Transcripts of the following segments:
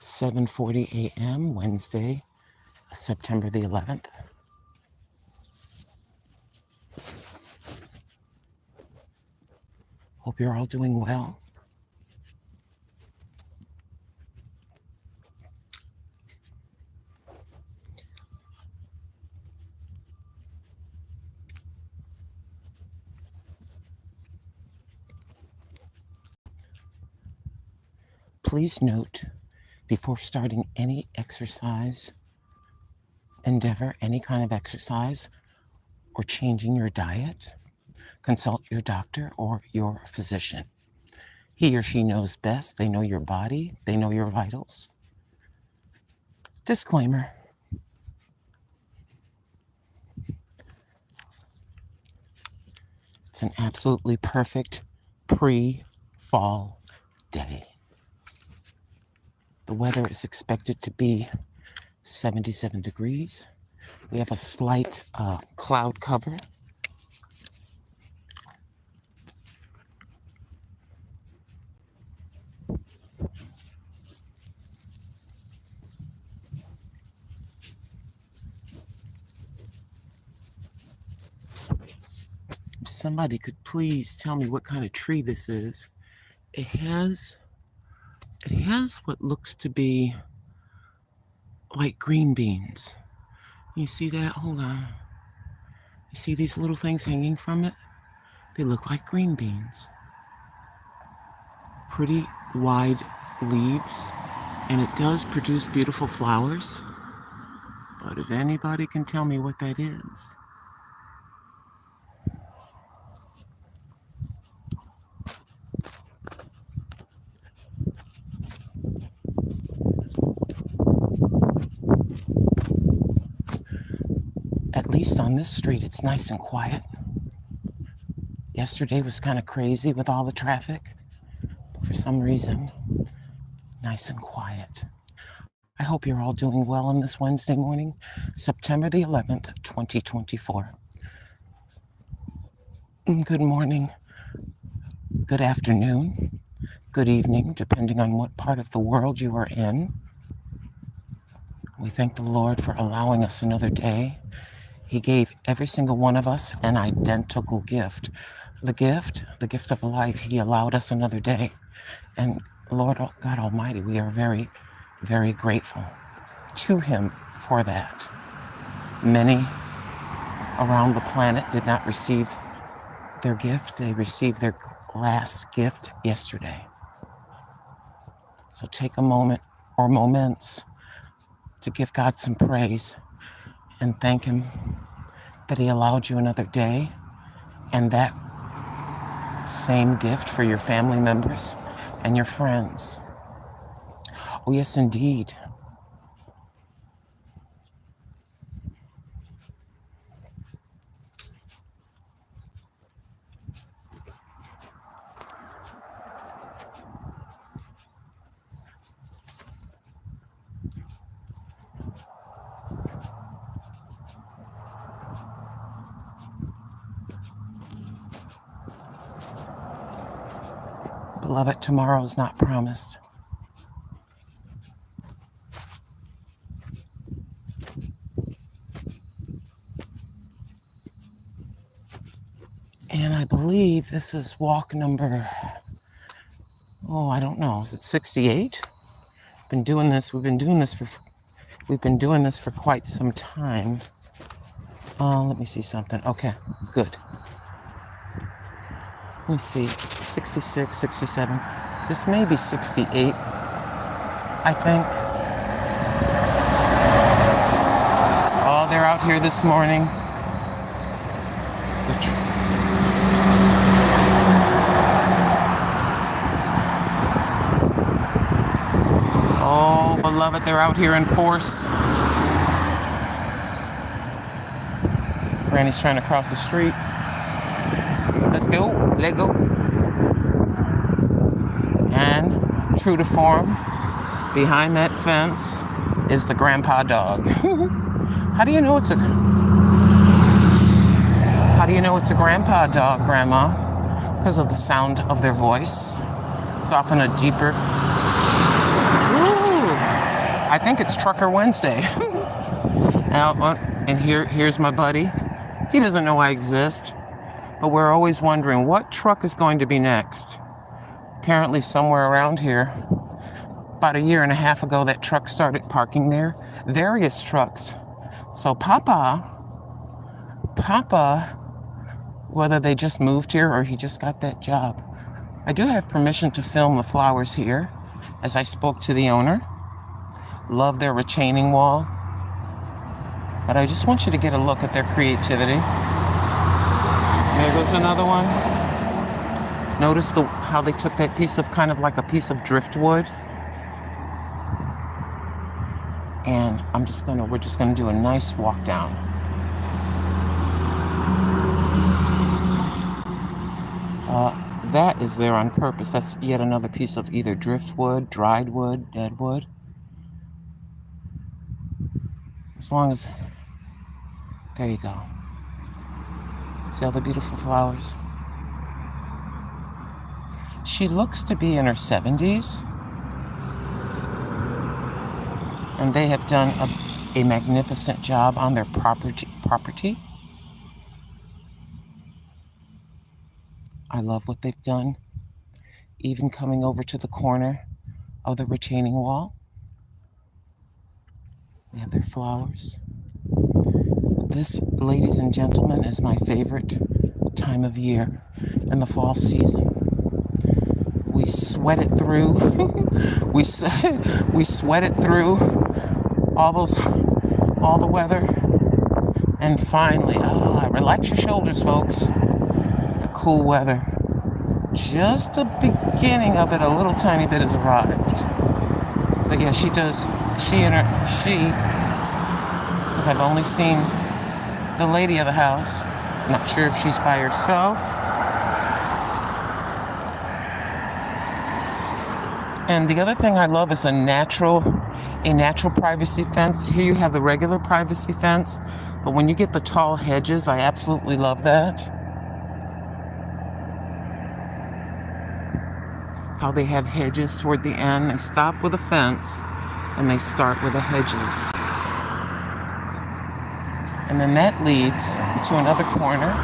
7:40 a.m. Wednesday, September the 11th. Hope you're all doing well. Please note, before starting any exercise endeavor, any kind of exercise, or changing your diet, consult your doctor or your physician. He or she knows best. They know your body. They know your vitals. Disclaimer. It's an absolutely perfect pre-fall day. The weather is expected to be 77 degrees. We have a slight cloud cover. If somebody could please tell me what kind of tree this is. It has what looks to be like green beans. You see that? Hold on. You see these little things hanging from it? They look like green beans. Pretty wide leaves, and it does produce beautiful flowers. But if anybody can tell me what that is. At least on this street, it's nice and quiet. Yesterday was kind of crazy with all the traffic. But for some reason, nice and quiet. I hope you're all doing well on this Wednesday morning, September the 11th, 2024. Good morning, good afternoon, good evening, depending on what part of the world you are in. We thank the Lord for allowing us another day. He gave every single one of us an identical gift. The gift of life. He allowed us another day. And Lord God Almighty, we are very, very grateful to Him for that. Many around the planet did not receive their gift. They received their last gift yesterday. So take a moment or moments to give God some praise and thank Him that He allowed you another day, and that same gift for your family members and your friends. Oh, yes, indeed. Beloved, tomorrow is not promised. And I believe this is walk number, I don't know, is it 68? We've been doing this for quite some time. Let me see something. Okay, good. Let me see, 66, 67. This may be 68, I think. Oh, they're out here this morning. Oh, beloved, they're out here in force. Granny's trying to cross the street. Let's go, let go. And true to form, behind that fence is the grandpa dog. How do you know it's a grandpa dog, Grandma? Because of the sound of their voice. It's often a deeper. Ooh. I think it's Trucker Wednesday. And here's my buddy. He doesn't know I exist, but we're always wondering what truck is going to be next. Apparently somewhere around here, about a year and a half ago, that truck started parking there. Various trucks. So Papa, whether they just moved here or he just got that job. I do have permission to film the flowers here, as I spoke to the owner. Love their retaining wall. But I just want you to get a look at their creativity. There goes another one. Notice how they took that piece of, kind of like a piece of driftwood. And we're just gonna do a nice walk down. That is there on purpose. That's yet another piece of either driftwood, dried wood, dead wood. As long as, there you go. See all the beautiful flowers? She looks to be in her 70s. And they have done a magnificent job on their property. I love what they've done. Even coming over to the corner of the retaining wall. They have their flowers. This, ladies and gentlemen, is my favorite time of year in the fall season. We sweat it through. we sweat it through all the weather. And finally, relax your shoulders, folks. The cool weather. Just the beginning of it, a little tiny bit has arrived. But yeah, because I've only seen the lady of the house. Not sure if she's by herself. And the other thing I love is a natural privacy fence. Here you have the regular privacy fence, but when you get the tall hedges, I absolutely love that. How they have hedges toward the end. They stop with a fence and they start with the hedges. And then that leads to another corner.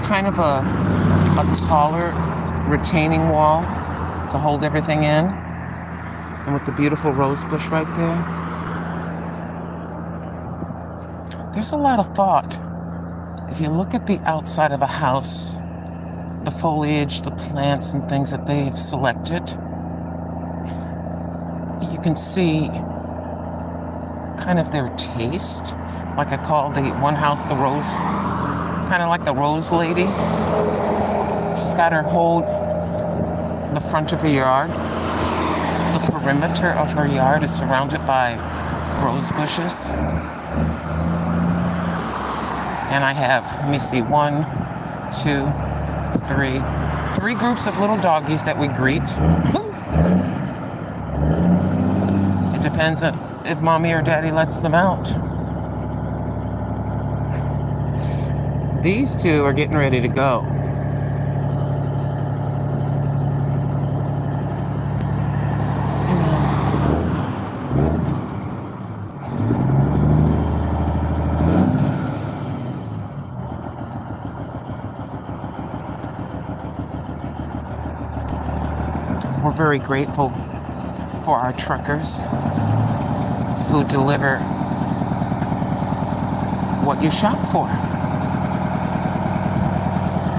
Kind of a taller retaining wall to hold everything in. And with the beautiful rose bush right there. There's a lot of thought. If you look at the outside of a house, the foliage, the plants and things that they've selected, you can see kind of their taste. Like I call the one house the rose, kind of like the rose lady. She's got her whole, the front of her yard. The perimeter of her yard is surrounded by rose bushes. And I have, let me see, 1, 2, 3 groups of little doggies that we greet. It depends on if mommy or daddy lets them out. These two are getting ready to go. We're very grateful for our truckers who deliver what you shop for.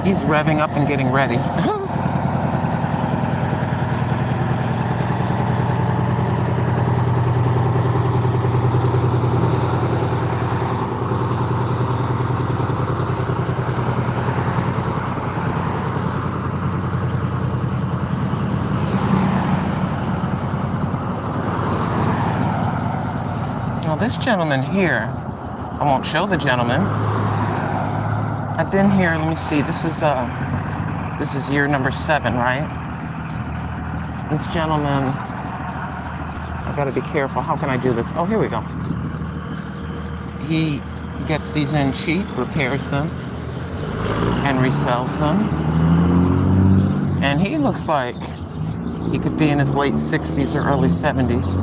He's revving up and getting ready. Now this gentleman here, I won't show the gentleman. I've been here, let me see, this is year number 7, right? This gentleman, I gotta be careful, how can I do this? Oh, here we go. He gets these in cheap, repairs them, and resells them. And he looks like he could be in his late 60s or early 70s.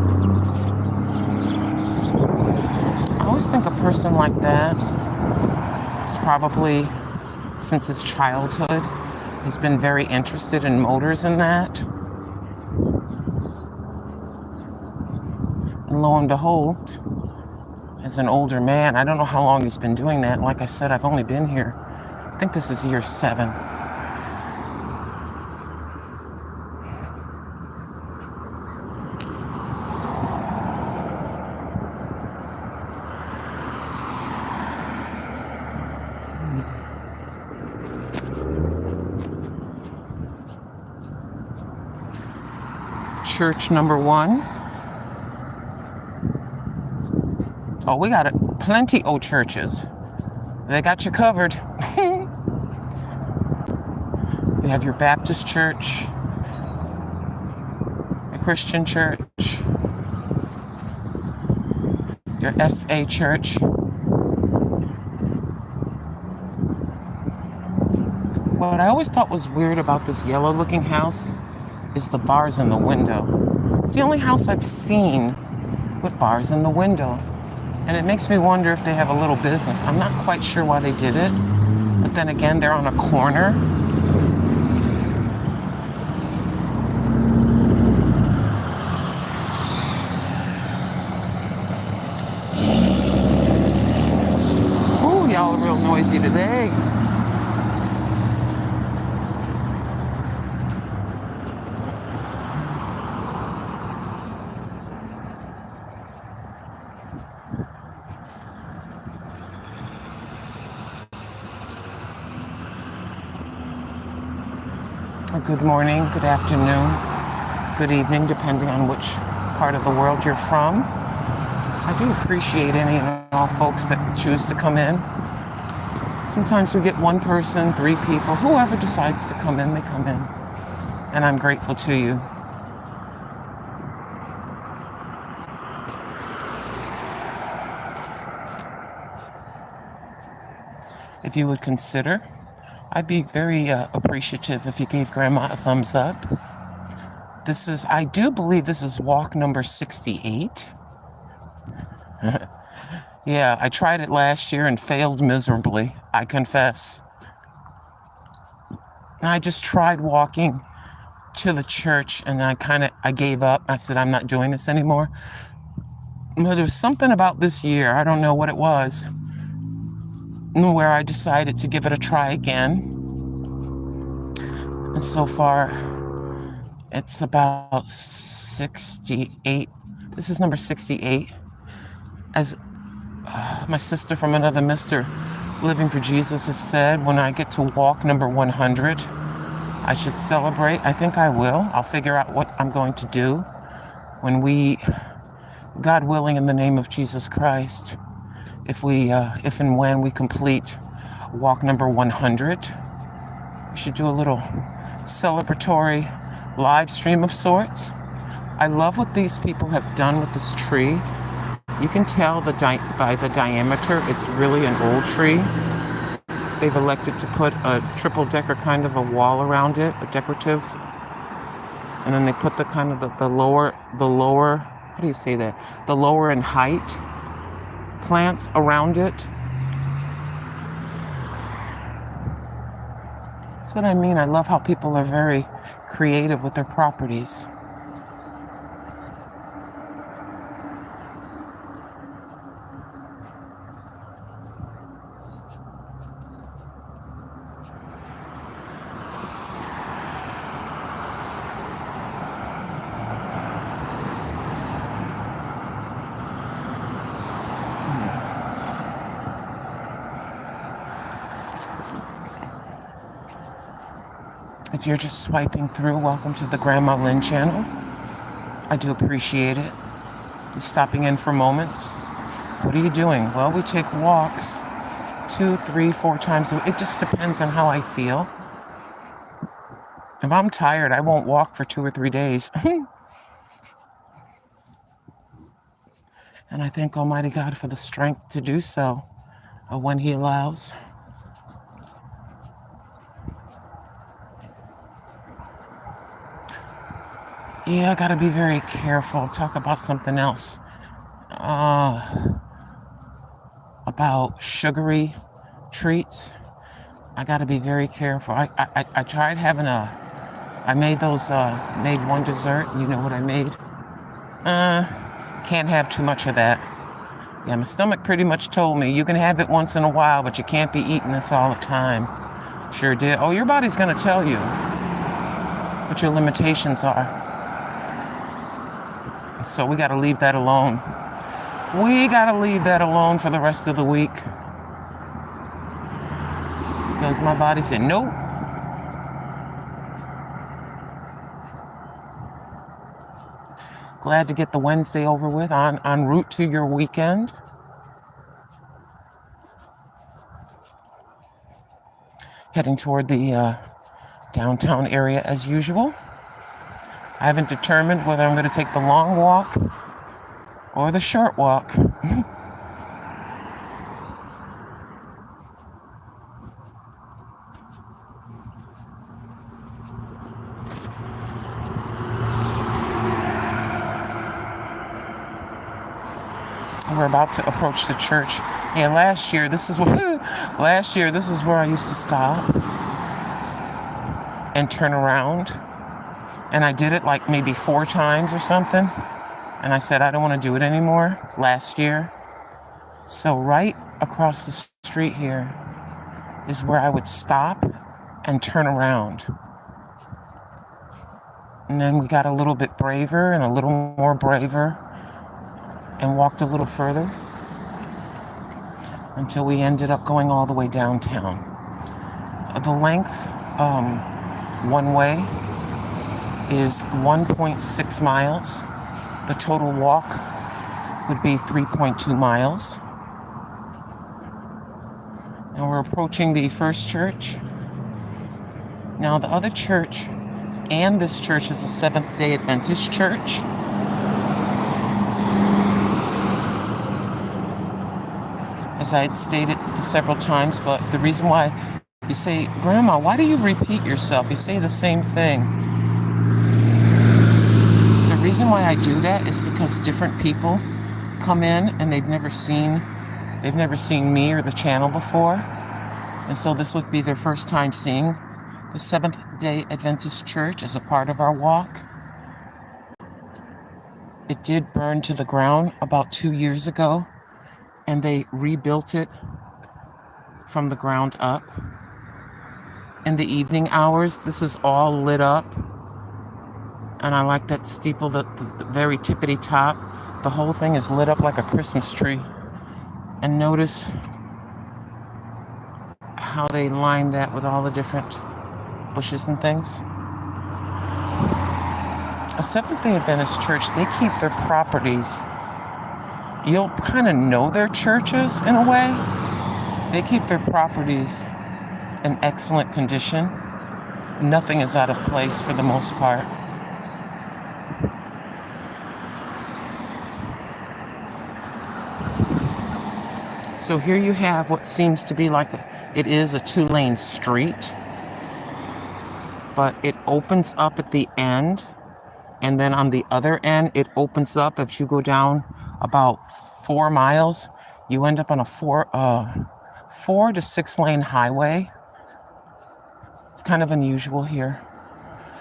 I always think a person like that is probably, since his childhood, he's been very interested in motors and that. And lo and behold, as an older man, I don't know how long he's been doing that. Like I said, I've only been here, I think this is year 7. Church number 1. Oh, we got plenty of churches. They got you covered. You have your Baptist church, a Christian church, your SA church. What I always thought was weird about this yellow-looking house is the bars in the window. It's the only house I've seen with bars in the window. And it makes me wonder if they have a little business. I'm not quite sure why they did it. But then again, they're on a corner. Ooh, y'all are real noisy today. Good morning, good afternoon, good evening, depending on which part of the world you're from. I do appreciate any and all folks that choose to come in. Sometimes we get one person, 3 people, whoever decides to come in, they come in. And I'm grateful to you. If you would consider, I'd be very appreciative if you gave Grandma a thumbs up. I do believe this is walk number 68. Yeah, I tried it last year and failed miserably, I confess. And I just tried walking to the church and I gave up. I said, I'm not doing this anymore. But there was something about this year, I don't know what it was, where I decided to give it a try again. And so far, it's about 68. This is number 68. As my sister from another mister, Living for Jesus, has said, when I get to walk number 100, I should celebrate. I think I will. I'll figure out what I'm going to do when God willing, in the name of Jesus Christ, if and when we complete walk number 100, we should do a little celebratory live stream of sorts. I love what these people have done with this tree. You can tell by the diameter, it's really an old tree. They've elected to put a triple-decker kind of a wall around it, a decorative. And then they put the kind of the lower, how do you say that? The lower in height plants around it. That's what I mean. I love how people are very creative with their properties. If you're just swiping through, welcome to the Grandma Lynn channel. I do appreciate it. You're stopping in for moments. What are you doing? Well, we take walks 2, 3, 4 times a week. It just depends on how I feel. If I'm tired, I won't walk for 2 or 3 days. And I thank Almighty God for the strength to do so when He allows. Yeah, I gotta be very careful. Talk about something else. About sugary treats. I gotta be very careful. I tried having I made those, made one dessert. You know what I made? Can't have too much of that. Yeah, my stomach pretty much told me you can have it once in a while, but you can't be eating this all the time. Sure did. Oh, your body's gonna tell you what your limitations are. So we gotta leave that alone. We gotta leave that alone for the rest of the week. Because my body said, nope. Glad to get the Wednesday over with, en route to your weekend. Heading toward the downtown area as usual. I haven't determined whether I'm going to take the long walk or the short walk. We're about to approach the church. Yeah, last year this is where I used to stop and turn around. And I did it like maybe 4 times or something. And I said I don't want to do it anymore last year. So right across the street here is where I would stop and turn around. And then we got a little bit braver and a little more braver and walked a little further until we ended up going all the way downtown. The length, one way, is 1.6 miles. The total walk would be 3.2 miles. And we're approaching the first church. Now, the other church and this church is a Seventh-day Adventist church. As I had stated several times, but the reason why you say, Grandma, why do you repeat yourself? You say the same thing. The reason why I do that is because different people come in and they've never seen me or the channel before. And so this would be their first time seeing the Seventh-day Adventist Church as a part of our walk. It did burn to the ground about 2 years ago, and they rebuilt it from the ground up. In the evening hours, this is all lit up. And I like that steeple, the very tippity top. The whole thing is lit up like a Christmas tree. And notice how they line that with all the different bushes and things. A Seventh-day Adventist church, they keep their properties. You'll kind of know their churches in a way. They keep their properties in excellent condition. Nothing is out of place for the most part. So here you have what seems to be like it is a 2-lane street, but it opens up at the end, and then on the other end, it opens up. If you go down about 4 miles, you end up on a 4 to 6 lane highway. It's kind of unusual here,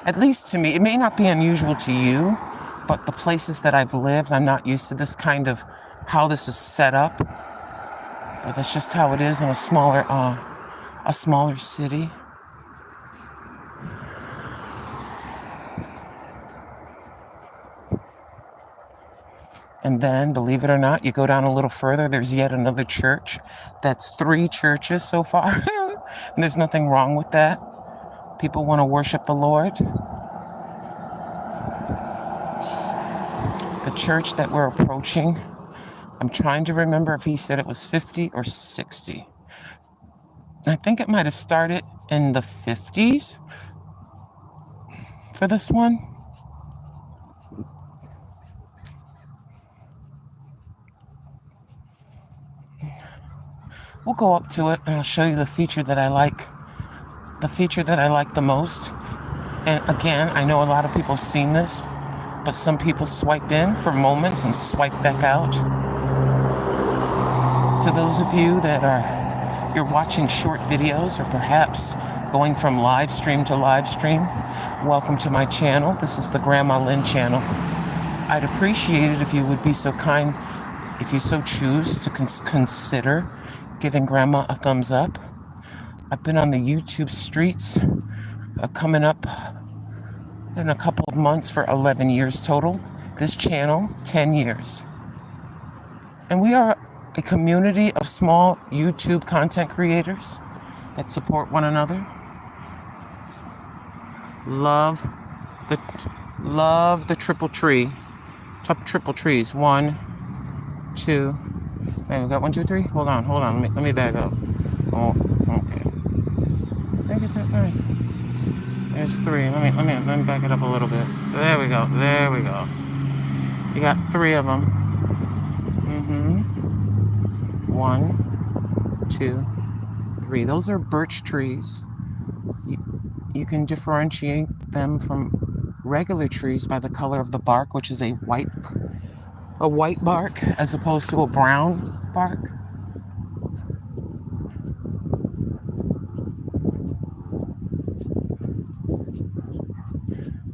at least to me. It may not be unusual to you, but the places that I've lived, I'm not used to this kind of how this is set up. But that's just how it is in a smaller city. And then, believe it or not, you go down a little further, there's yet another church. That's 3 churches so far. And there's nothing wrong with that. People want to worship the Lord. The church that we're approaching, I'm trying to remember if he said it was 50 or 60. I think it might have started in the 50s for this one. We'll go up to it and I'll show you the feature that I like. The feature that I like the most. And again, I know a lot of people have seen this. but some people swipe in for moments and swipe back out. To those of you that you're watching short videos or perhaps going from live stream to live stream, welcome to my channel. This is the Grandma Lynn channel. I'd appreciate it if you would be so kind, if you so choose, to consider giving Grandma a thumbs up. I've been on the YouTube streets coming up in a couple of months for 11 years total. This channel, 10 years. And we are a community of small YouTube content creators that support one another. Love the triple trees. 1, 2. Okay, we got 1, 2, 3. Hold on. Let me back up. Oh, okay. Did I get that right? There's 3. Let me back it up a little bit. There we go. You got 3 of them. 1, 2, 3. Those are birch trees. You can differentiate them from regular trees by the color of the bark, which is a white bark as opposed to a brown bark.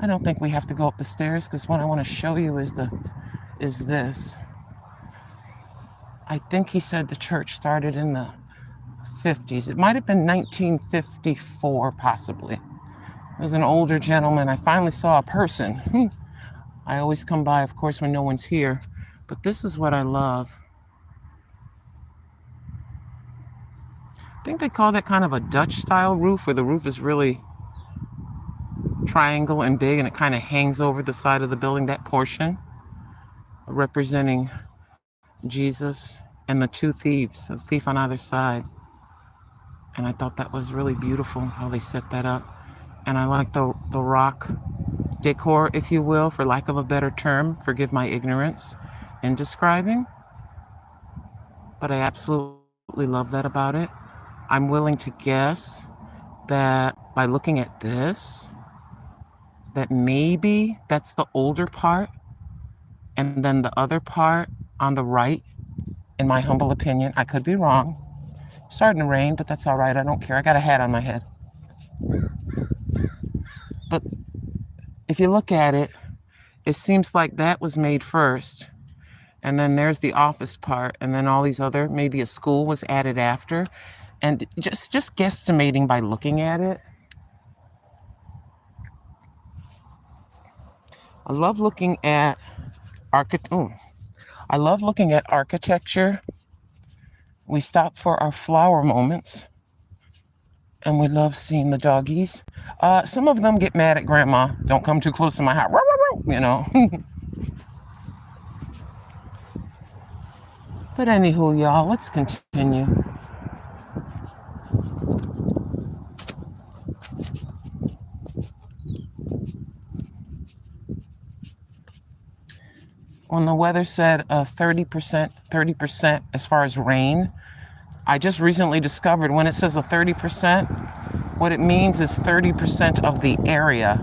I don't think we have to go up the stairs because what I want to show you is this. I think he said the church started in the 50s. It might have been 1954, possibly. It was an older gentleman. I finally saw a person. I always come by, of course, when no one's here. But this is what I love. I think they call that kind of a Dutch-style roof, where the roof is really triangle and big, and it kind of hangs over the side of the building, that portion, representing Jesus and the 2 thieves, a thief on either side. And I thought that was really beautiful how they set that up. And I like the rock decor, if you will, for lack of a better term. Forgive my ignorance in describing. But I absolutely love that about it. I'm willing to guess that by looking at this, that maybe that's the older part. And then the other part on the right, in my humble opinion, I could be wrong. It's starting to rain, but that's all right. I don't care. I got a hat on my head. But if you look at it, it seems like that was made first. And then there's the office part. And then all these other, maybe a school was added after. And just guesstimating by looking at it. I love looking at architecture. We stop for our flower moments, and we love seeing the doggies. Some of them get mad at Grandma. Don't come too close to my house, you know. But anywho, y'all, let's continue. When the weather said 30% as far as rain, I just recently discovered when it says a 30%, what it means is 30% of the area,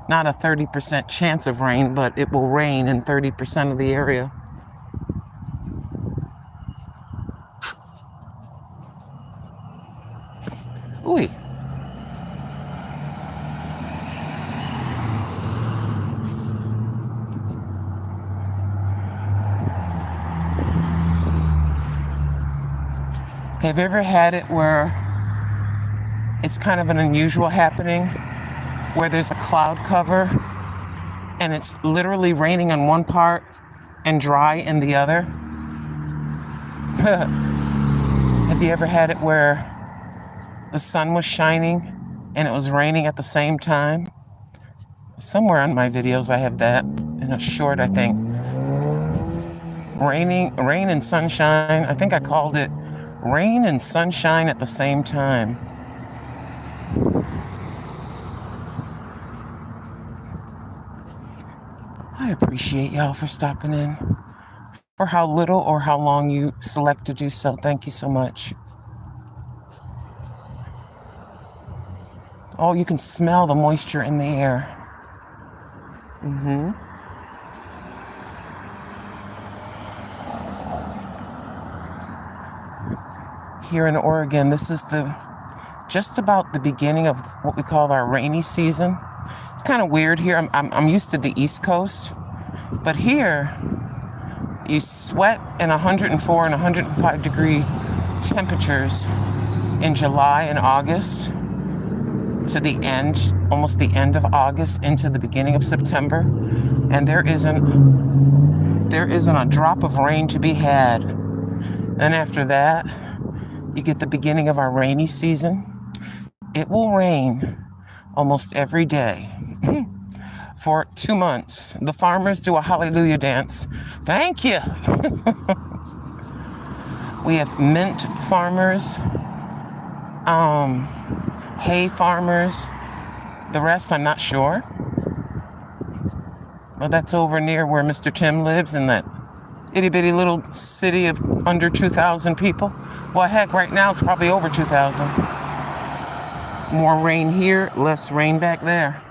not a 30% chance of rain, but it will rain in 30% of the area. Ooh. Have you ever had it where it's kind of an unusual happening, where there's a cloud cover and it's literally raining on one part and dry in the other? Have you ever had it where the sun was shining and it was raining at the same time? Somewhere on my videos I have that in a short, I think. Rain and sunshine. I think I called it rain and sunshine at the same time. I appreciate y'all for stopping in. For how little or how long you select to do so. Thank you so much. Oh, you can smell the moisture in the air. here in Oregon, this is just about the beginning of what we call our rainy season. It's kind of weird here. I'm used to the East Coast, but here you sweat in 104 and 105 degree temperatures in July and August to the end, almost the end of August into the beginning of September, and there isn't a drop of rain to be had. And after that, you get the beginning of our rainy season. It will rain almost every day for 2 months. The farmers do a hallelujah dance. Thank you. We have mint farmers, hay farmers. The rest, I'm not sure. Well, that's over near where Mr. Tim lives in that itty bitty little city of under 2,000 people. Well, heck, right now it's probably over 2,000. More rain here, less rain back there.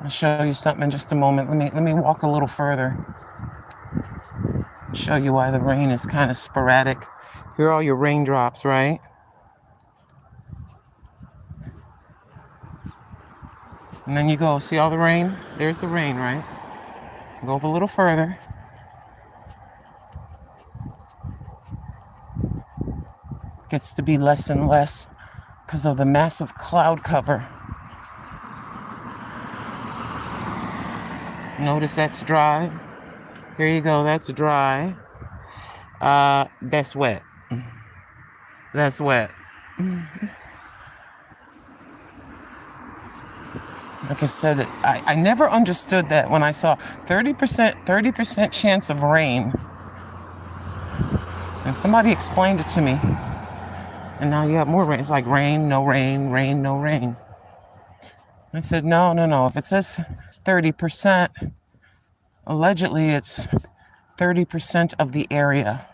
I'll show you something in just a moment. Let me walk a little further. Show you why the rain is kind of sporadic. Here are all your raindrops, right? And then you go, see all the rain? There's the rain, right? Go up a little further. Gets to be less and less because of the massive cloud cover. Notice that's dry. There you go, that's dry. That's wet. That's wet. Like I said, I never understood that when I saw 30% chance of rain. And somebody explained it to me. And now you have more rain. It's like rain, no rain, rain, no rain. I said, no. If it says 30%, allegedly it's 30% of the area.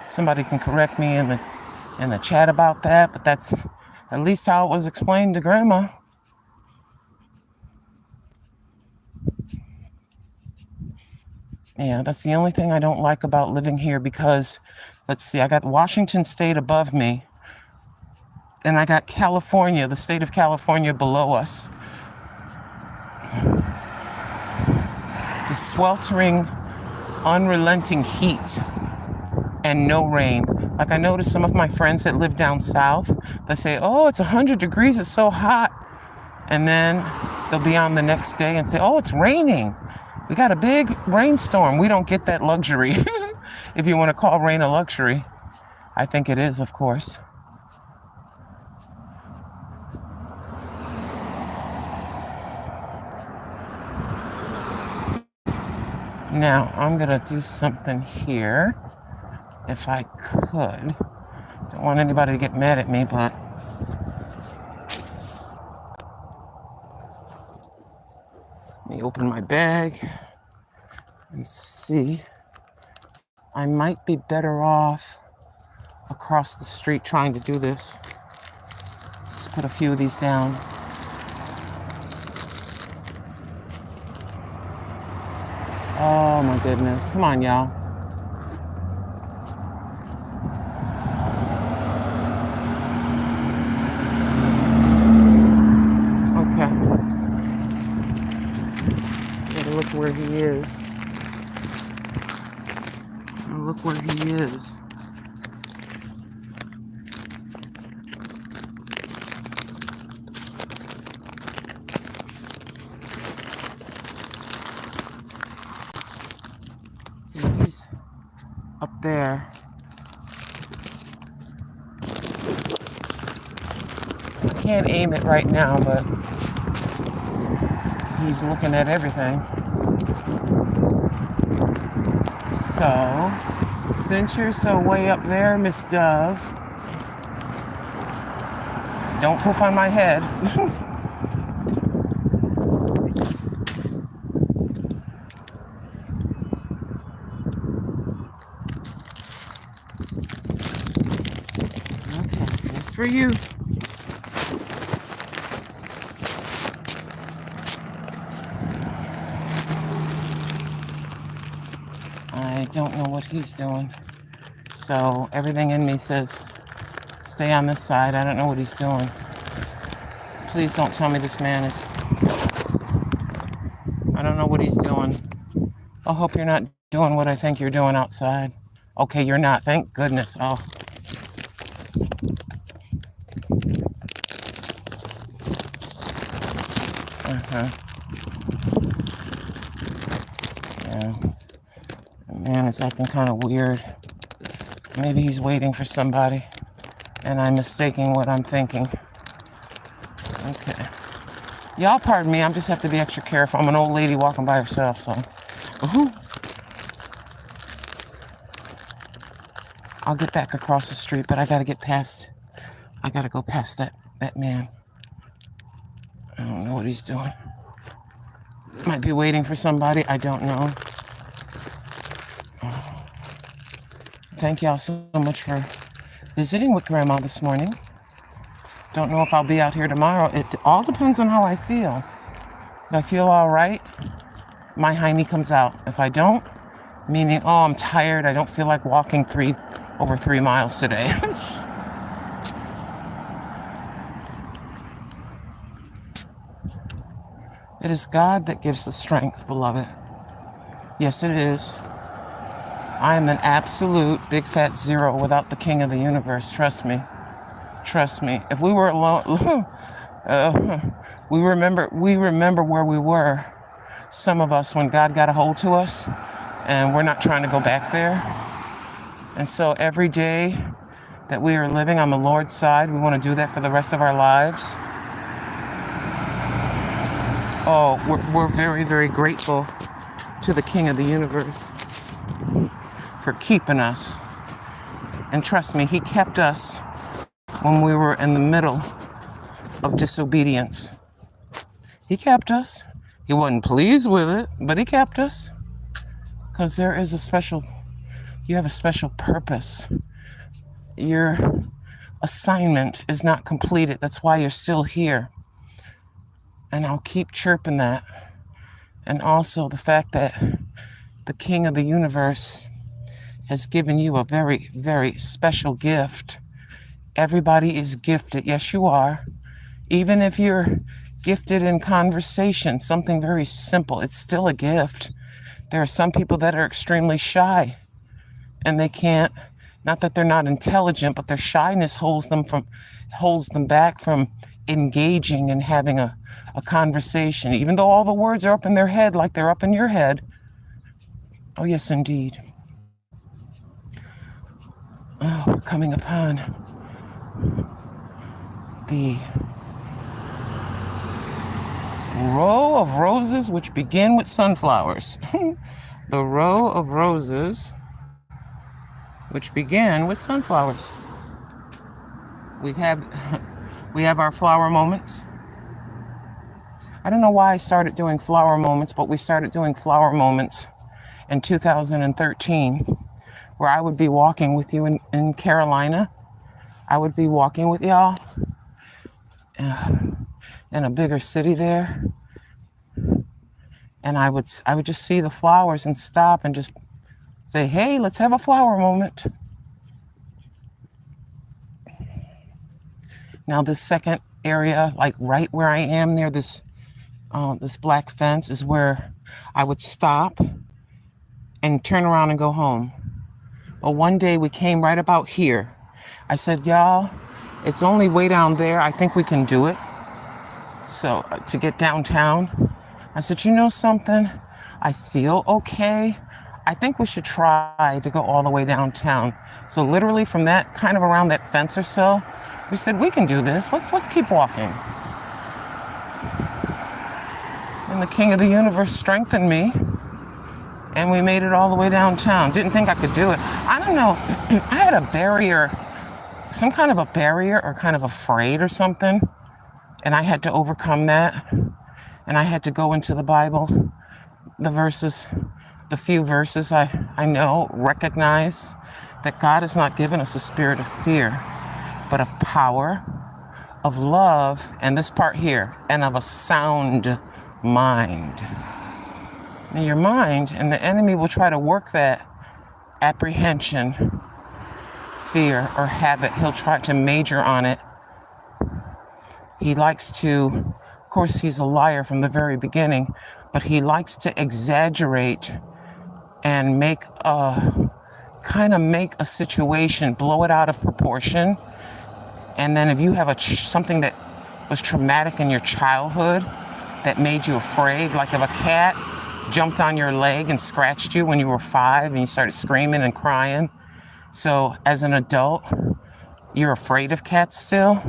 Somebody can correct me in the chat about that, but that's at least how it was explained to Grandma. Yeah, that's the only thing I don't like about living here because, let's see, I got Washington State above me, and I got California, the state of California below us. The sweltering, unrelenting heat and no rain. Like I noticed some of my friends that live down south, they say, oh, it's 100 degrees, it's so hot. And then they'll be on the next day and say, oh, it's raining. We got a big rainstorm. We don't get that luxury. If you want to call rain a luxury. I think it is, of course. Now, I'm going to do something here, if I could. Don't want anybody to get mad at me, but let me open my bag and see. I might be better off across the street trying to do this. Let's put a few of these down. Oh my goodness. Come on, y'all. Okay. Gotta look where he is. Look where he is. So he's up there. I can't aim it right now, but he's looking at everything. So, since you're so way up there, Miss Dove, don't poop on my head. Okay, that's for you. I don't know what he's doing. So everything in me says, stay on this side. I don't know what he's doing. Please don't tell me this man is... I don't know what he's doing. I hope you're not doing what I think you're doing outside. Okay, you're not. Thank goodness. Oh. Uh-huh. Yeah. The man is acting kind of weird. Maybe he's waiting for somebody, and I'm mistaking what I'm thinking. Okay. Y'all pardon me, I just have to be extra careful. I'm an old lady walking by herself, so. I'll get back across the street, but I gotta go past that man. I don't know what he's doing. Might be waiting for somebody, I don't know. Thank y'all so much for visiting with Grandma this morning. Don't know if I'll be out here tomorrow. It all depends on how I feel. If I feel all right, my hiney comes out. If I don't, meaning, oh, I'm tired, I don't feel like walking over 3 miles today. It is God that gives the strength, beloved. Yes, it is. I am an absolute big fat zero without the King of the universe. Trust me. Trust me. If we were alone, we remember where we were. Some of us, when God got a hold to us, and we're not trying to go back there. And so every day that we are living on the Lord's side, we want to do that for the rest of our lives. Oh, we're very, very grateful to the King of the universe for keeping us. And trust me, he kept us when we were in the middle of disobedience. He kept us. He wasn't pleased with it, but he kept us. Because you have a special purpose. Your assignment is not completed. That's why you're still here. And I'll keep chirping that. And also the fact that the King of the universe has given you a very, very special gift. Everybody is gifted. Yes, you are. Even if you're gifted in conversation, something very simple, it's still a gift. There are some people that are extremely shy, and they can't, not that they're not intelligent, but their shyness holds them back from engaging and having a conversation, even though all the words are up in their head like they're up in your head. Oh, yes, indeed. Oh, we're coming upon the row of roses which begin with sunflowers. The row of roses which began with sunflowers. We have our flower moments. I don't know why I started doing flower moments, but we started doing flower moments in 2013, where I would be walking with you in Carolina. I would be walking with y'all in a bigger city there. And I would just see the flowers and stop and just say, hey, let's have a flower moment. Now this second area, like right where I am near this black fence, is where I would stop and turn around and go home. But one day we came right about here. I said, y'all, it's only way down there. I think we can do it. So to get downtown, I said, you know something? I feel okay. I think we should try to go all the way downtown. So literally from that kind of around that fence or so, we said, we can do this. Let's keep walking. And the King of the universe strengthened me, and we made it all the way downtown. Didn't think I could do it. I don't know. I had a barrier, some kind of a barrier, or kind of afraid or something. And I had to overcome that. And I had to go into the Bible, the few verses I know, recognize that God has not given us a spirit of fear, but of power, of love, and this part here, and of a sound mind. Now your mind, and the enemy will try to work that apprehension, fear, or habit, he'll try to major on it. He likes to, of course, he's a liar from the very beginning, but he likes to exaggerate and make a situation, blow it out of proportion. And then if you have something that was traumatic in your childhood that made you afraid, like if a cat jumped on your leg and scratched you when you were 5 and you started screaming and crying. So as an adult, you're afraid of cats still.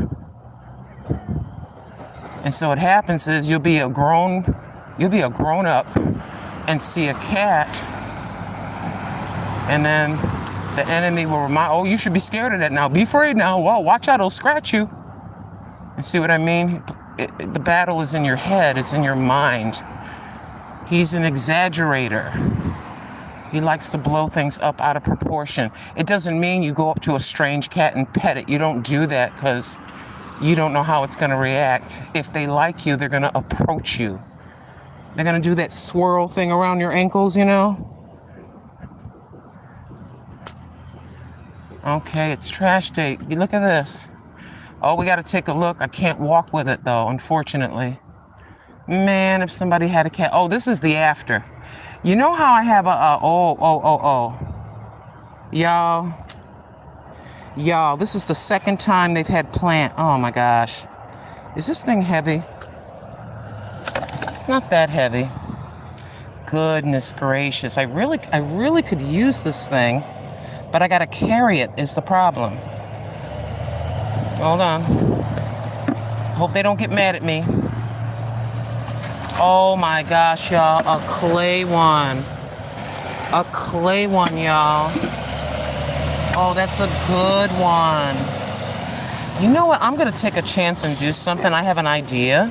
And so what happens is you'll be a grown up and see a cat, and then the enemy will remind, oh, you should be scared of that now. Be afraid now. Well, watch out, it'll scratch you. You see what I mean? The battle is in your head, it's in your mind. He's an exaggerator. He likes to blow things up out of proportion. It doesn't mean you go up to a strange cat and pet it. You don't do that because you don't know how it's going to react. If they like you, they're going to approach you. They're going to do that swirl thing around your ankles, you know? Okay, it's trash day. Look at this. Oh, we got to take a look. I can't walk with it, though, unfortunately. Man, if somebody had a cat. Oh, this is the after. You know how I have Y'all, this is the second time they've had plant. Oh, my gosh. Is this thing heavy? It's not that heavy. Goodness gracious. I really could use this thing, but I got to carry it is the problem. Hold on. Hope they don't get mad at me. Oh my gosh, y'all. A clay one. A clay one, y'all. Oh, that's a good one. You know what? I'm going to take a chance and do something. I have an idea.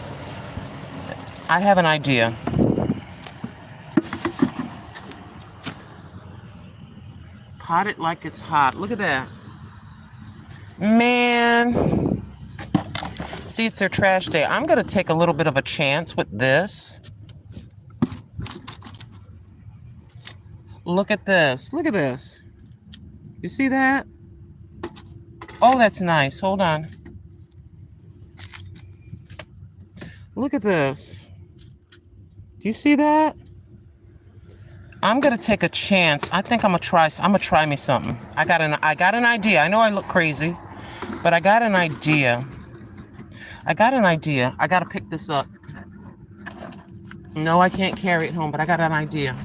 Pot it like it's hot. Look at that. Man. See, it's their trash day. I'm going to take a little bit of a chance with this. Look at this. Look at this. You see that? Oh, that's nice. Hold on. Look at this. Do you see that? I'm going to take a chance. I think I'm going to try me something. I got an idea. I know I look crazy, but I got an idea. I got to pick this up. No, I can't carry it home, but I got an idea.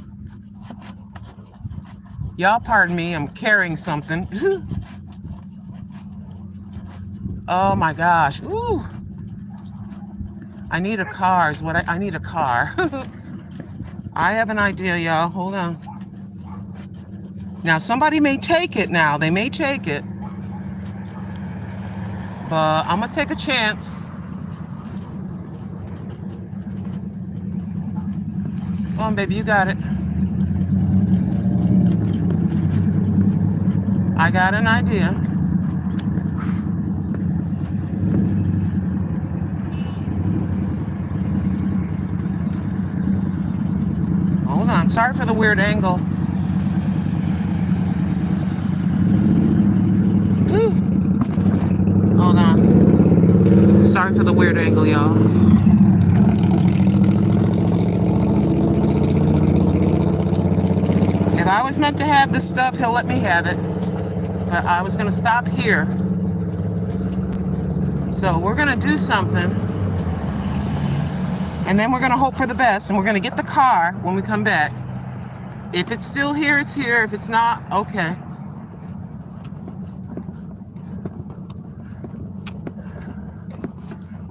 Y'all pardon me, I'm carrying something. Oh my gosh. Ooh. I need a car is what I need a car. I have an idea, y'all. Hold on. Now, somebody may take it now. They may take it. But I'm going to take a chance. Come on, baby, you got it. I got an idea. Hold on, sorry for the weird angle. Woo. Hold on. Sorry for the weird angle, y'all. If I was meant to have this stuff, he'll let me have it. But I was going to stop here. So we're going to do something. And then we're going to hope for the best. And we're going to get the car when we come back. If it's still here, it's here. If it's not, okay.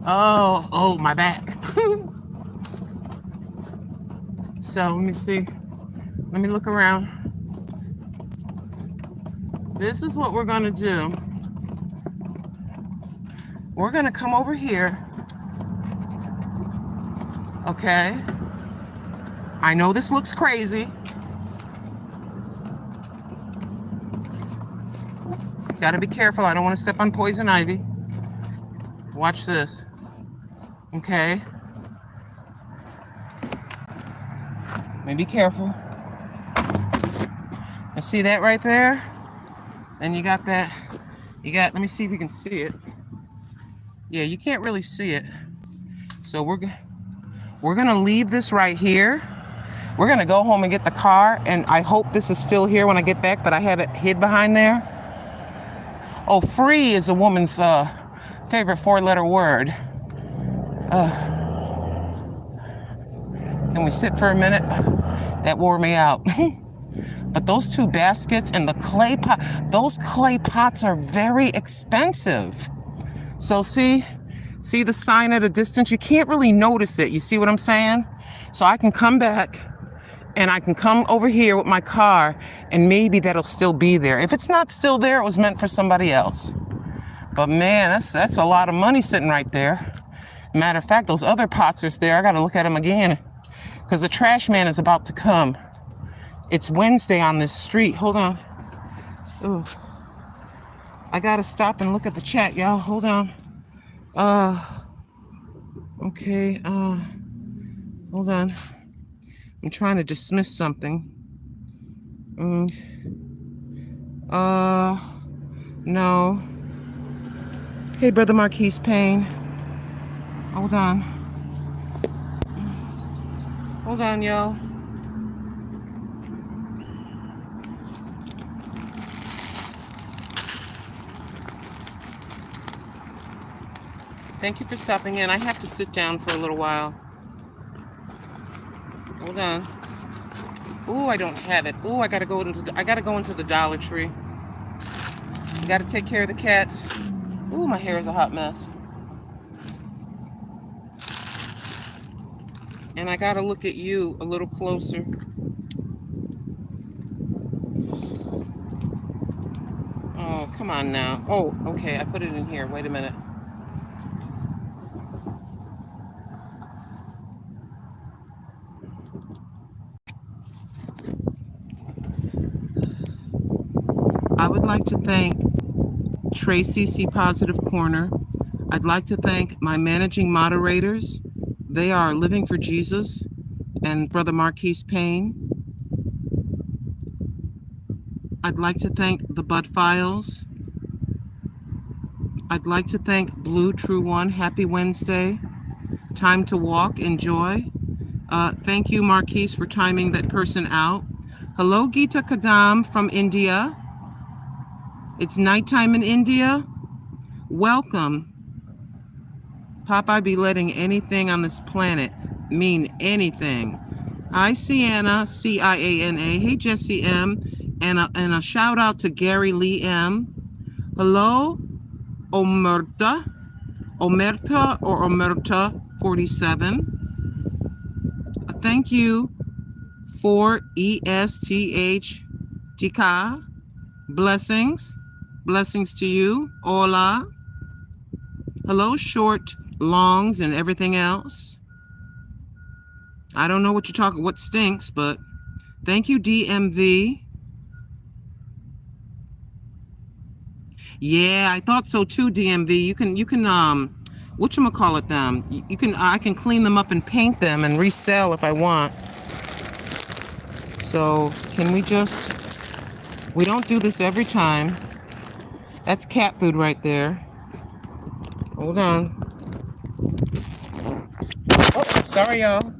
Oh, my back. So let me see. Let me look around. This is what we're going to do. We're going to come over here. Okay. I know this looks crazy. Got to be careful. I don't want to step on poison ivy. Watch this. Okay. Let me be careful. You see that right there? And you got that, let me see if you can see it. Yeah, you can't really see it. So we're gonna leave this right here. We're gonna go home and get the car, and I hope this is still here when I get back, but I have it hid behind there. Oh, free is a woman's favorite 4-letter word. Can we sit for a minute? That wore me out. But those 2 baskets and the clay pot, those clay pots are very expensive. So see the sign at a distance? You can't really notice it. You see what I'm saying? So I can come back and I can come over here with my car and maybe that'll still be there. If it's not still there, it was meant for somebody else. But man, that's a lot of money sitting right there. Matter of fact, those other pots are there. I gotta look at them again because the trash man is about to come. It's Wednesday on this street. Hold on. Ooh. I gotta stop and look at the chat, y'all. Hold on. Okay. Hold on. I'm trying to dismiss something. No. Hey, Brother Marquise Payne. Hold on. Hold on, yo. Thank you for stopping in. I have to sit down for a little while. Hold on. Ooh, I don't have it. Ooh, I gotta go into the Dollar Tree. I gotta take care of the cats. Ooh, my hair is a hot mess. And I gotta look at you a little closer. Oh, come on now. Oh, okay, I put it in here. Wait a minute. I would like to thank Tracy C. Positive Corner. I'd like to thank my managing moderators. They are Living for Jesus and Brother Marquise Payne. I'd like to thank the Bud Files. I'd like to thank Blue True One. Happy Wednesday. Time to walk. Enjoy. Thank you, Marquise, for timing that person out. Hello, Geeta Kadam from India. It's nighttime in India. Welcome. Popeye be letting anything on this planet mean anything. Hi, Sienna, C-I-A-N-A. Hey, Jesse M. And a shout out to Gary Lee M. Hello, Omerta or Omerta 47. Thank you for ESTHTK. Blessings. Blessings to you. Hola. Hello, short, longs, and everything else. I don't know what you're talking, what stinks, but thank you, DMV. Yeah, I thought so too, DMV. You can whatchamacallit them? I can clean them up and paint them and resell if I want. So can we don't do this every time. That's cat food right there. Hold on. Oh, sorry, y'all.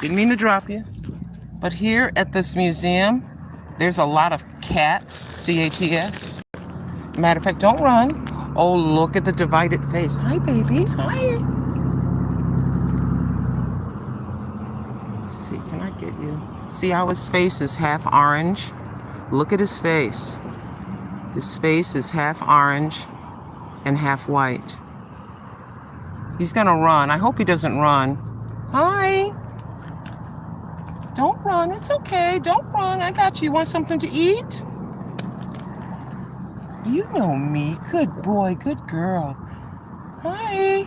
Didn't mean to drop you. But here at this museum, there's a lot of cats, C-A-T-S. Matter of fact, don't run. Oh, look at the divided face. Hi, baby. Hi. Let's see, can I get you? See how his face is half orange? Look at his face. His face is half orange and half white. He's gonna run. I hope he doesn't run. Hi. Don't run. It's okay. Don't run. I got you. Want something to eat? You know me. Good boy. Good girl. Hi.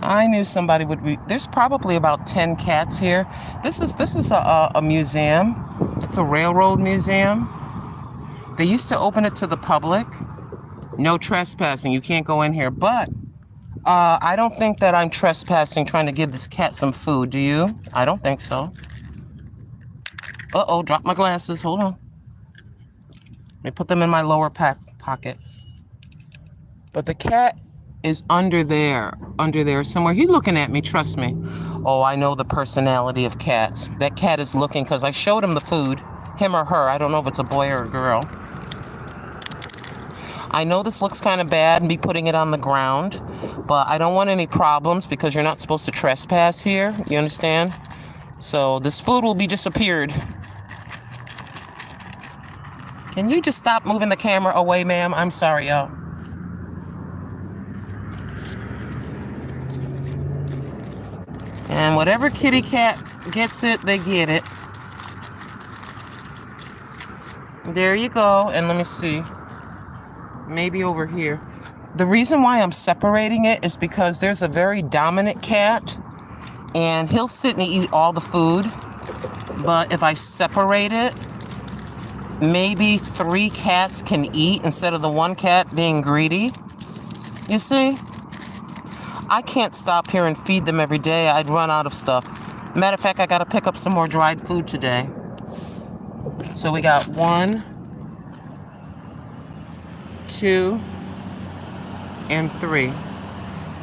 I knew somebody would be. There's probably about 10 cats here. This is a museum. It's a railroad museum. They used to open it to the public. No trespassing. You can't go in here. But I don't think that I'm trespassing trying to give this cat some food, do you? I don't think so. Uh-oh, dropped my glasses. Hold on. Let me put them in my lower pocket. But the cat is under there somewhere. He's looking at me, trust me. Oh, I know the personality of cats. That cat is looking because I showed him the food, him or her. I don't know if it's a boy or a girl. I know this looks kind of bad, me putting it on the ground, but I don't want any problems because you're not supposed to trespass here. You understand? So this food will be disappeared. Can you just stop moving the camera away, ma'am? I'm sorry, y'all. And whatever kitty cat gets it, they get it. There you go. And let me see. Maybe over here. The reason why I'm separating it is because there's a very dominant cat and he'll sit and eat all the food. But if I separate it, maybe 3 cats can eat instead of the one cat being greedy. You see? I can't stop here and feed them every day. I'd run out of stuff. Matter of fact, I gotta pick up some more dried food today. So we got 1, 2, and 3.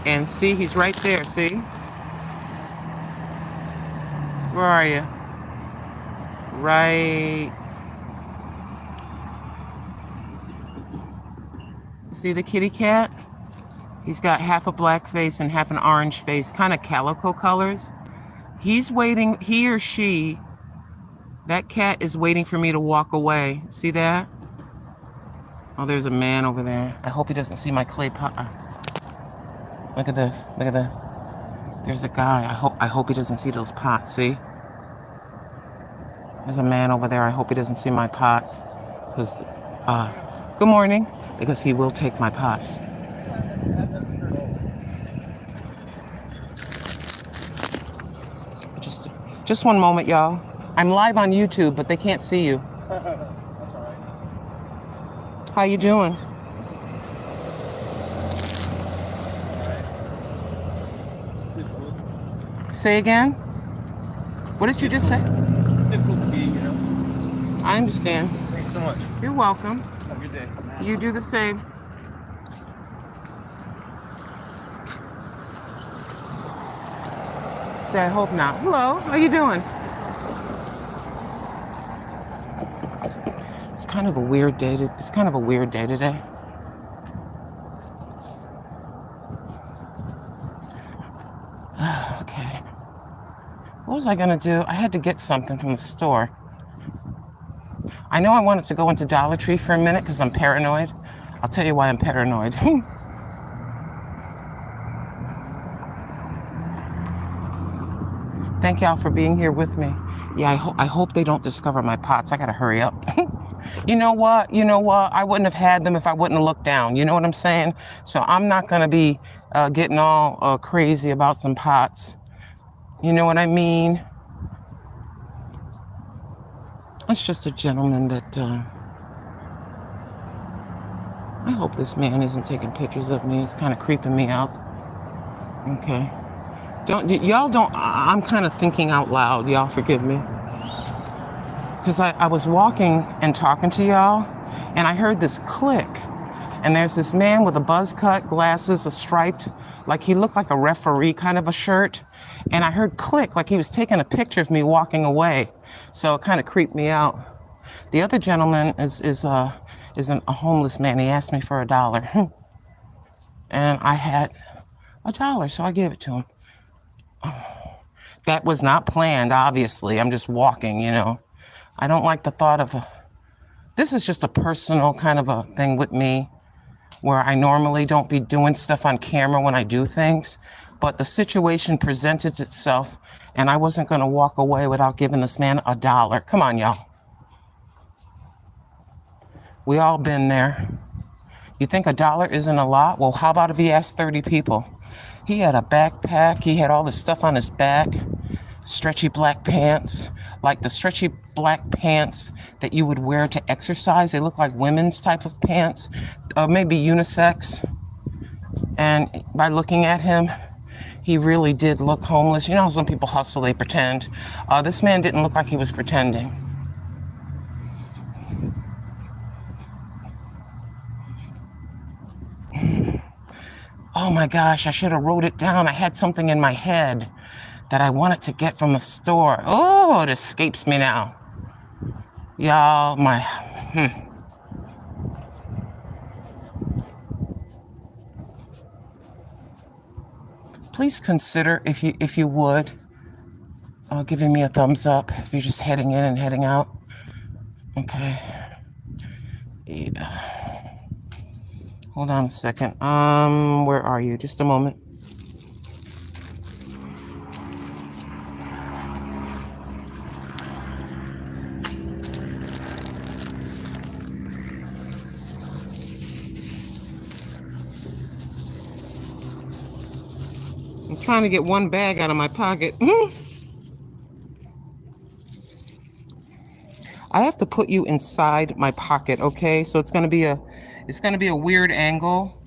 And see, he's right there, see? Where are you? Right. See the kitty cat? He's got half a black face and half an orange face, kind of calico colors. He's waiting, he or she, that cat is waiting for me to walk away. See that? Oh, there's a man over there. I hope he doesn't see my clay pot. Look at this. Look at that. There's a guy. I hope he doesn't see those pots. See? There's a man over there. I hope he doesn't see my pots. Because, good morning. Because he will take my pots. Just one moment, y'all. I'm live on YouTube, but they can't see you. How you doing? Say again? What did you just say? It's difficult to be, you know. I understand. Thanks so much. You're welcome. Have a good day. You do the same. Say, I hope not. Hello, how you doing? It's kind of a weird day. It's kind of a weird day today. Okay. What was I gonna do? I had to get something from the store. I know I wanted to go into Dollar Tree for a minute because I'm paranoid. I'll tell you why I'm paranoid. Thank y'all for being here with me. Yeah, I hope they don't discover my pots. I gotta hurry up. You know what? I wouldn't have had them if I wouldn't have looked down. You know what I'm saying? So I'm not gonna be getting all crazy about some pots. You know what I mean? It's just a gentleman that, I hope this man isn't taking pictures of me. It's kind of creeping me out. Okay. I'm kind of thinking out loud. Y'all forgive me. Because I was walking and talking to y'all, and I heard this click. And there's this man with a buzz cut, glasses, a striped, like he looked like a referee kind of a shirt. And I heard click, like he was taking a picture of me walking away. So it kind of creeped me out. The other gentleman is a homeless man. He asked me for $1. And I had $1, so I gave it to him. That was not planned, obviously. I'm just walking, you know. I don't like the thought of this is just a personal kind of a thing with me where I normally don't be doing stuff on camera when I do things, but the situation presented itself and I wasn't going to walk away without giving this man $1. Come on, y'all. We all been there. You think $1 isn't a lot? Well, how about if he asked 30 people? He had a backpack. He had all this stuff on his back. Stretchy black pants. Like the stretchy black pants that you would wear to exercise. They look like women's type of pants. Maybe unisex. And by looking at him, he really did look homeless. You know how some people hustle, they pretend. This man didn't look like he was pretending. Oh my gosh, I should have wrote it down. I had something in my head that I wanted to get from the store. Oh, it escapes me now. Y'all, please consider, if you would, giving me a thumbs up if you're just heading in and heading out. Okay. Yeah. Hold on a second. Where are you? Just a moment. I'm trying to get one bag out of my pocket. I have to put you inside my pocket, okay? So it's gonna be a weird angle.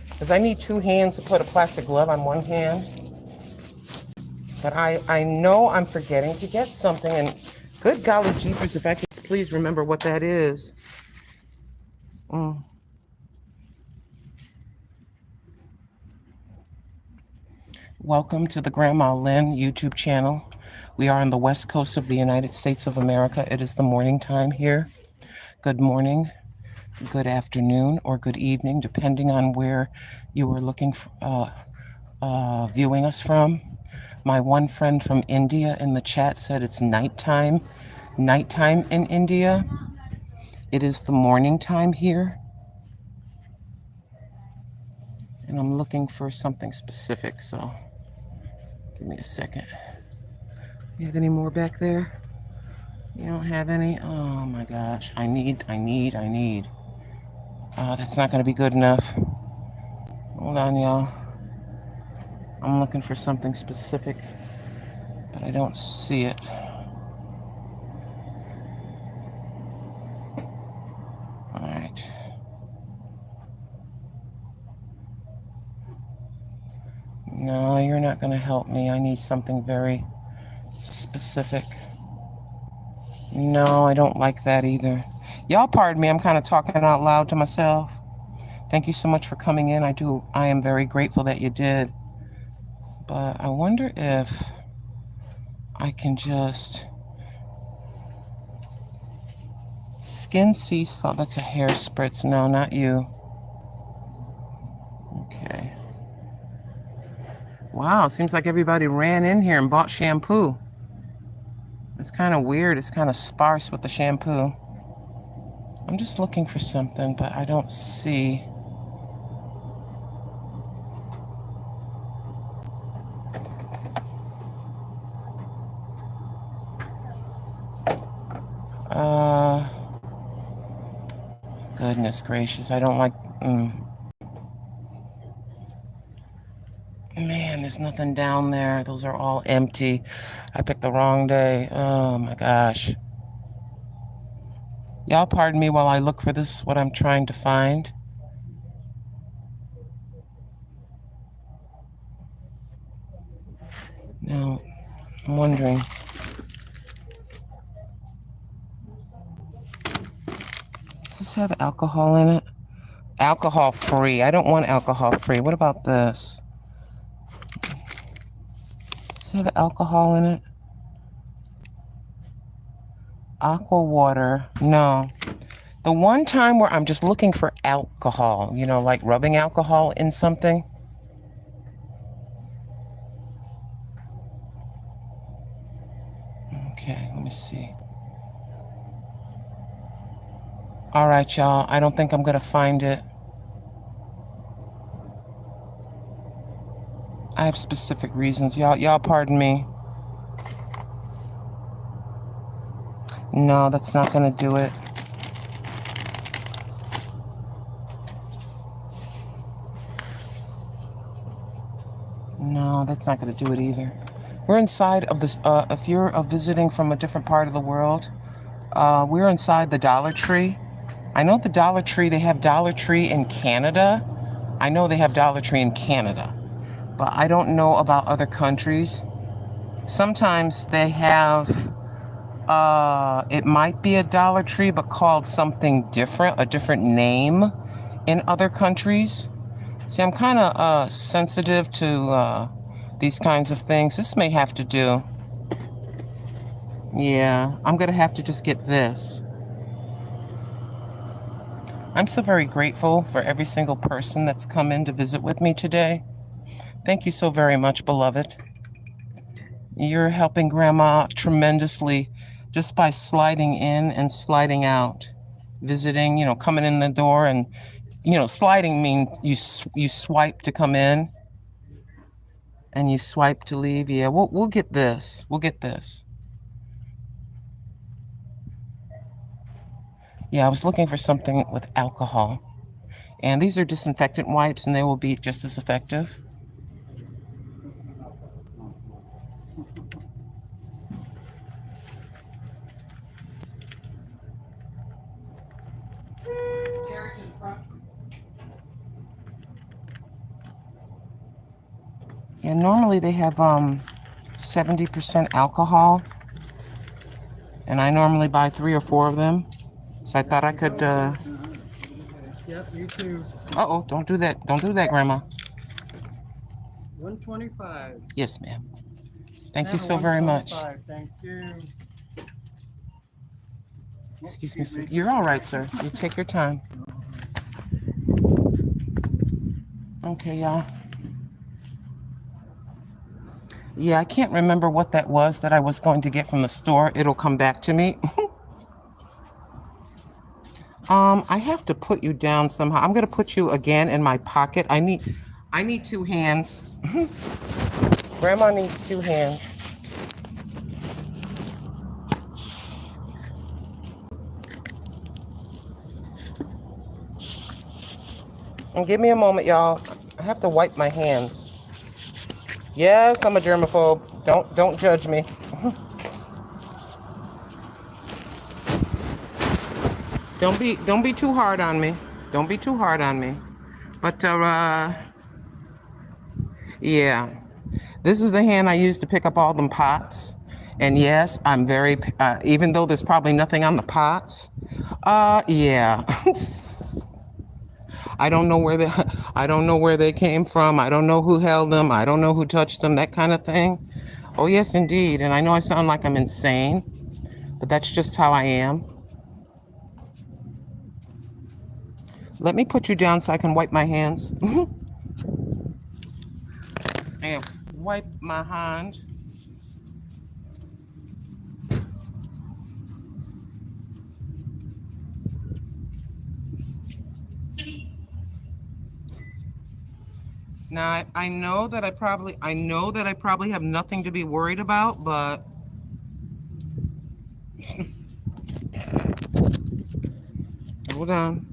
Because I need two hands to put a plastic glove on one hand. But I know I'm forgetting to get something, and good golly jeepers, if I could please remember what that is. Welcome to the Grandma Lynn YouTube channel. We are on the west coast of the United States of America. It is the morning time here. Good morning, good afternoon, or good evening, depending on where you were viewing us from. My one friend from India in the chat said it's nighttime in India. It is the morning time here. And I'm looking for something specific, so give me a second. You have any more back there? You don't have any? Oh my gosh, I need. That's not gonna be good enough. Hold on, y'all. I'm looking for something specific, but I don't see it. All right. No, you're not gonna help me. I need something very specific. No, I don't like that either. Y'all pardon me, I'm kind of talking out loud to myself. Thank you so much for coming in. I am very grateful that you did. But I wonder if I can just skin sea salt. That's a hair spritz. No, not you. Okay. Wow, seems like everybody ran in here and bought shampoo. It's kind of weird. It's kind of sparse with the shampoo. I'm just looking for something, but I don't see. Goodness gracious, I don't like. Man, there's nothing down there. Those are all empty. I picked the wrong day. Oh my gosh. Y'all pardon me while I look for this, what I'm trying to find. Now, I'm wondering. Does this have alcohol in it? Alcohol free. I don't want alcohol free. What about this? Does it have alcohol in it? Aqua water. No. The one time where I'm just looking for alcohol, you know, like rubbing alcohol in something. Okay, let me see. All right, y'all. I don't think I'm going to find it. I have specific reasons. Y'all pardon me. No, that's not going to do it. No, that's not going to do it either. We're inside of this. If you're visiting from a different part of the world, we're inside the Dollar Tree. I know the Dollar Tree, they have Dollar Tree in Canada. I know they have Dollar Tree in Canada, but I don't know about other countries. Sometimes they have, it might be a Dollar Tree, but called something different, a different name in other countries. See, I'm kind of sensitive to these kinds of things. This may have to do. Yeah, I'm going to have to just get this. I'm so very grateful for every single person that's come in to visit with me today. Thank you so very much, beloved. You're helping Grandma tremendously just by sliding in and sliding out. Visiting, coming in the door and, sliding means you swipe to come in and you swipe to leave. Yeah, we'll get this. We'll get this. Yeah, I was looking for something with alcohol. And these are disinfectant wipes, and they will be just as effective. And normally they have 70% alcohol. And I normally buy 3 or 4 of them. So I thought I could... Yep, me too. Uh-oh, don't do that. Don't do that, Grandma. 125. Yes, ma'am. Thank you so very much. Thank you. Excuse me, sir. You're all right, sir. You take your time. Okay, y'all. Yeah, I can't remember what that was that I was going to get from the store. It'll come back to me. I have to put you down somehow. I'm going to put you again in my pocket. I need 2 hands. Grandma needs 2 hands. And give me a moment, y'all. I have to wipe my hands. Yes, I'm a germaphobe. Don't judge me. Don't be too hard on me. Don't be too hard on me. But yeah. This is the hand I use to pick up all them pots. And yes, I'm very even though there's probably nothing on the pots. Yeah. I don't know where they came from. I don't know who held them. I don't know who touched them, that kind of thing. Oh, yes, indeed. And I know I sound like I'm insane, but that's just how I am. Let me put you down so I can wipe my hands. And wipe my hand. Now, I know that I probably have nothing to be worried about, but hold on.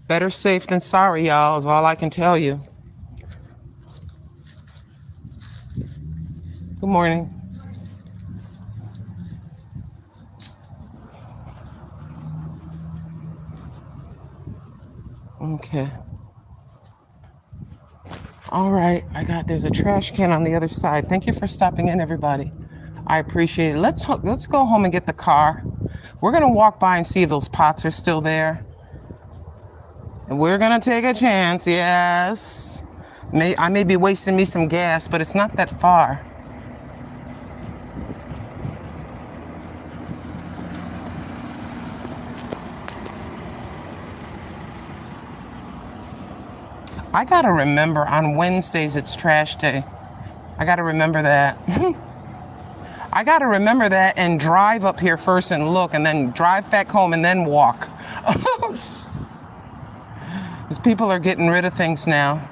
Better safe than sorry, y'all, is all I can tell you. Good morning. Okay. All right, there's a trash can on the other side. Thank you for stopping in, everybody. I appreciate it. Let's go home and get the car. We're gonna walk by and see if those pots are still there. And we're gonna take a chance, yes. I may be wasting me some gas, but it's not that far. I gotta remember on Wednesdays it's trash day. I gotta remember that. I gotta remember that and drive up here first and look and then drive back home and then walk. Because people are getting rid of things now.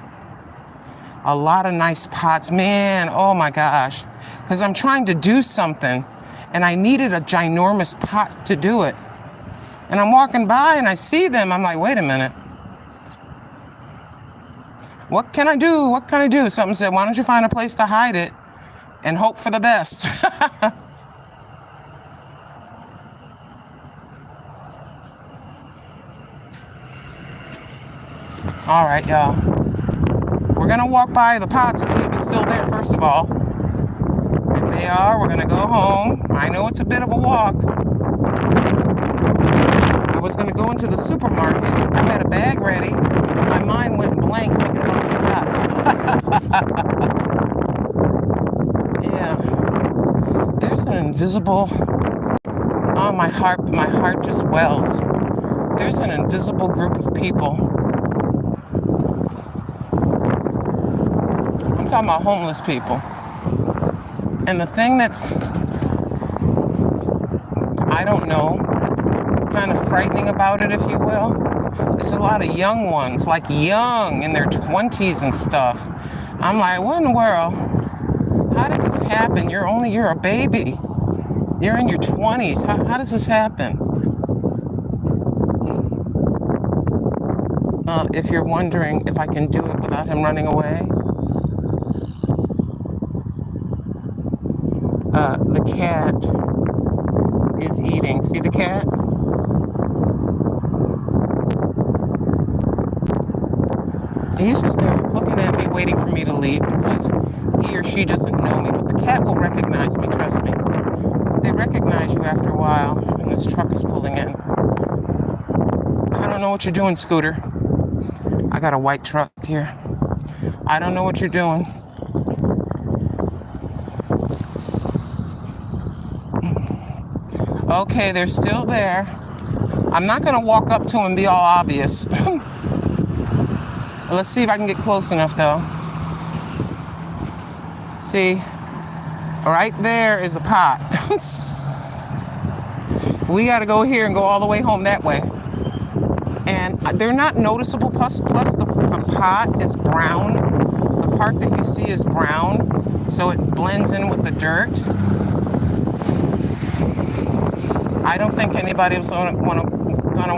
A lot of nice pots, man, oh my gosh. Because I'm trying to do something and I needed a ginormous pot to do it. And I'm walking by and I see them, I'm like, wait a minute. What can I do? What can I do? Something said, why don't you find a place to hide it and hope for the best? All right, y'all. We're gonna walk by the pots and see if it's still there, first of all. If they are, we're gonna go home. I know it's a bit of a walk. I was gonna go into the supermarket. I had a bag ready. My mind went blank thinking about the pots. Yeah. There's an invisible... Oh, my heart just wells. There's an invisible group of people. I'm talking about homeless people. And the thing that's, I don't know, kind of frightening about it, if you will, is a lot of young ones, like young, in their 20s and stuff. I'm like, what in the world? How did this happen? You're a baby. You're in your 20s. How does this happen? If you're wondering if I can do it without him running away, the cat is eating. See the cat? He's just there looking at me, waiting for me to leave because he or she doesn't know me. But the cat will recognize me, trust me. They recognize you after a while when this truck is pulling in. I don't know what you're doing, Scooter. I got a white truck here. I don't know what you're doing. Okay, they're still there. I'm not going to walk up to them and be all obvious. Let's see if I can get close enough, though. See, right there is a pot. We got to go here and go all the way home that way. And they're not noticeable, plus the pot is brown. The part that you see is brown, so it blends in with the dirt. I don't think anybody was gonna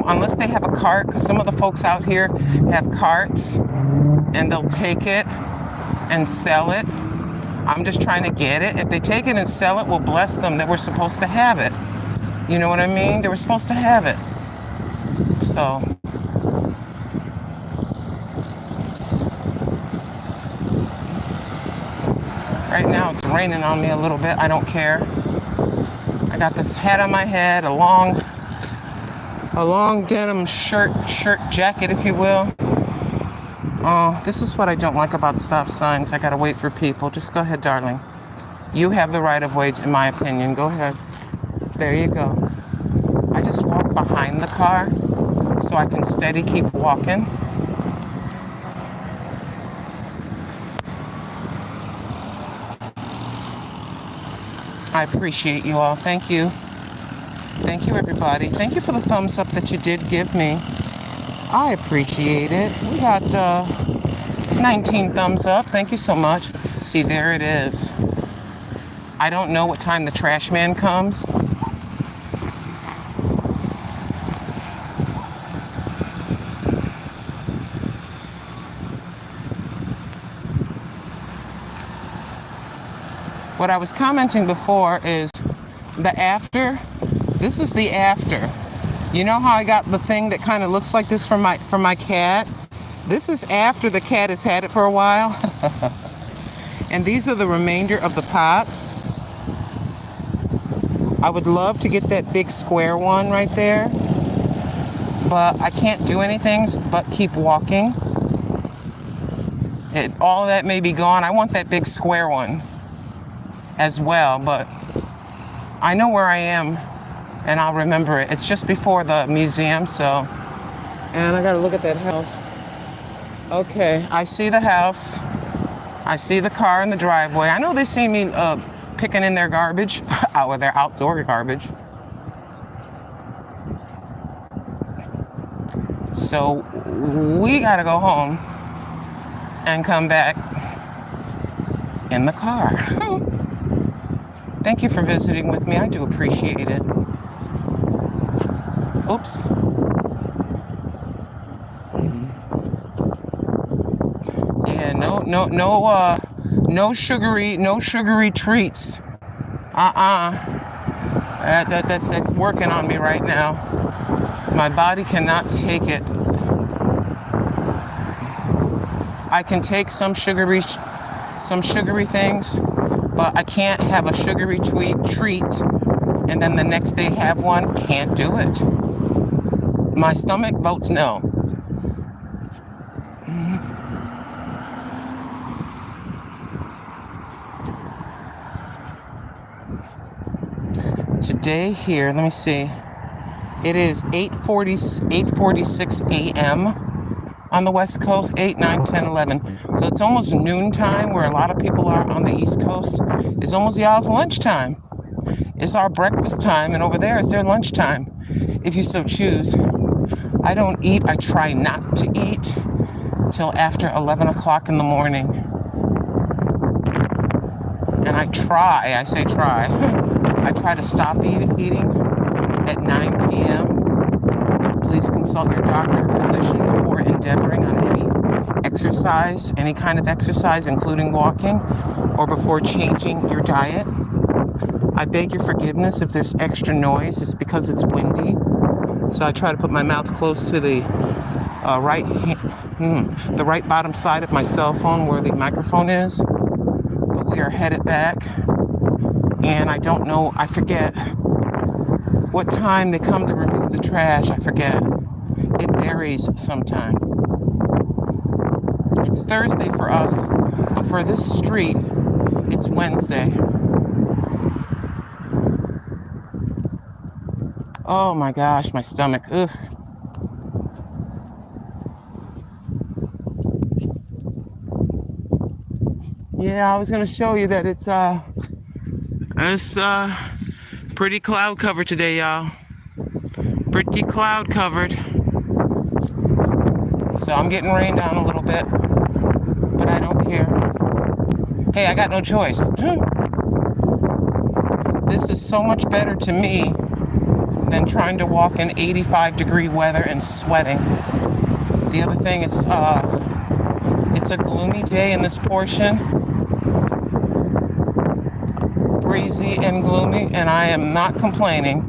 unless they have a cart, because some of the folks out here have carts, and they'll take it and sell it. I'm just trying to get it. If they take it and sell it, we'll bless them that we're supposed to have it. You know what I mean? They were supposed to have it. So... right now it's raining on me a little bit. I don't care. I got this hat on my head, a long denim shirt jacket, if you will. This is what I don't like about stop signs. I gotta wait for people. Just go ahead, darling. You have the right of way, in my opinion. Go ahead. There you go. I just walk behind the car so I can steady keep walking. I appreciate you all. Thank you. Thank you, everybody. Thank you for the thumbs up that you did give me. I appreciate it. We got 19 thumbs up. Thank you so much. See, there it is. I don't know what time the trash man comes. What I was commenting before is the after. This is the after. You know how I got the thing that kind of looks like this for my cat? This is after the cat has had it for a while. And these are the remainder of the pots. I would love to get that big square one right there, but I can't do anything but keep walking. All of that may be gone. I want that big square one as well, but I know where I am and I'll remember it. It's just before the museum, so. And I gotta look at that house. Okay, I see the house. I see the car in the driveway. I know they see me picking in their garbage, out their outdoor garbage. So we gotta go home and come back in the car. Thank you for visiting with me. I do appreciate it. Oops. Yeah, no sugary treats. That's working on me right now. My body cannot take it. I can take some sugary things, but I can't have a sugary treat and then the next day have one. Can't do it. My stomach votes no. Today here, let me see. It is 8:46 a.m. on the West Coast, 8, 9, 10, 11. So it's almost noontime where a lot of people are on the East Coast. It's almost y'all's lunchtime. It's our breakfast time, and over there it's their lunchtime, if you so choose. I don't eat. I try not to eat till after 11 o'clock in the morning. And I say try. I try to stop eating at 9 p.m. Please consult your doctor or physician before endeavoring on any exercise, any kind of exercise, including walking, or before changing your diet. I beg your forgiveness if there's extra noise. It's because it's windy. So I try to put my mouth close to the right bottom side of my cell phone where the microphone is. But we are headed back. And I don't know, I forget what time they come to remove the trash. I forget. It varies sometime. It's Thursday for us, but for this street, it's Wednesday. Oh my gosh, my stomach. Ugh. Yeah, I was gonna show you that it's pretty cloud covered today, y'all. Pretty cloud covered. So I'm getting rained on a little bit, but I don't care. Hey, I got no choice. This is so much better to me than trying to walk in 85-degree weather and sweating. The other thing is, it's a gloomy day in this portion. Breezy and gloomy, and I am not complaining.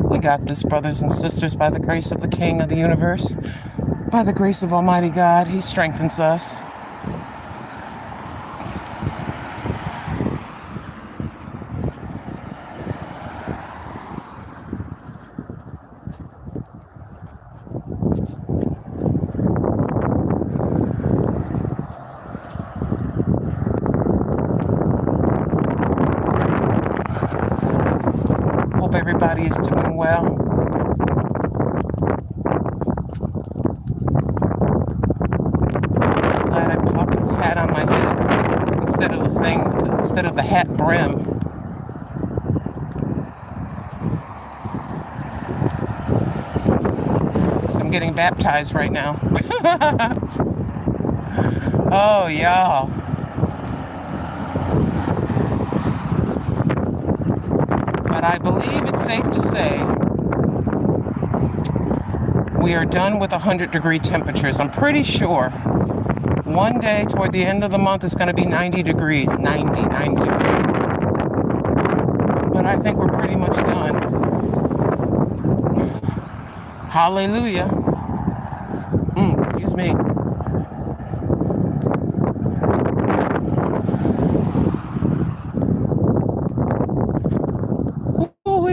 We got this, brothers and sisters, by the grace of the King of the universe. By the grace of Almighty God, He strengthens us. Hope everybody is doing well. Glad I popped this hat on my head instead of the hat brim. Because I'm getting baptized right now. Oh, y'all. But I believe it's safe to say we are done with 100-degree temperatures. I'm pretty sure one day toward the end of the month it's going to be 90 degrees, 90. But I think we're pretty much done. Hallelujah. Excuse me.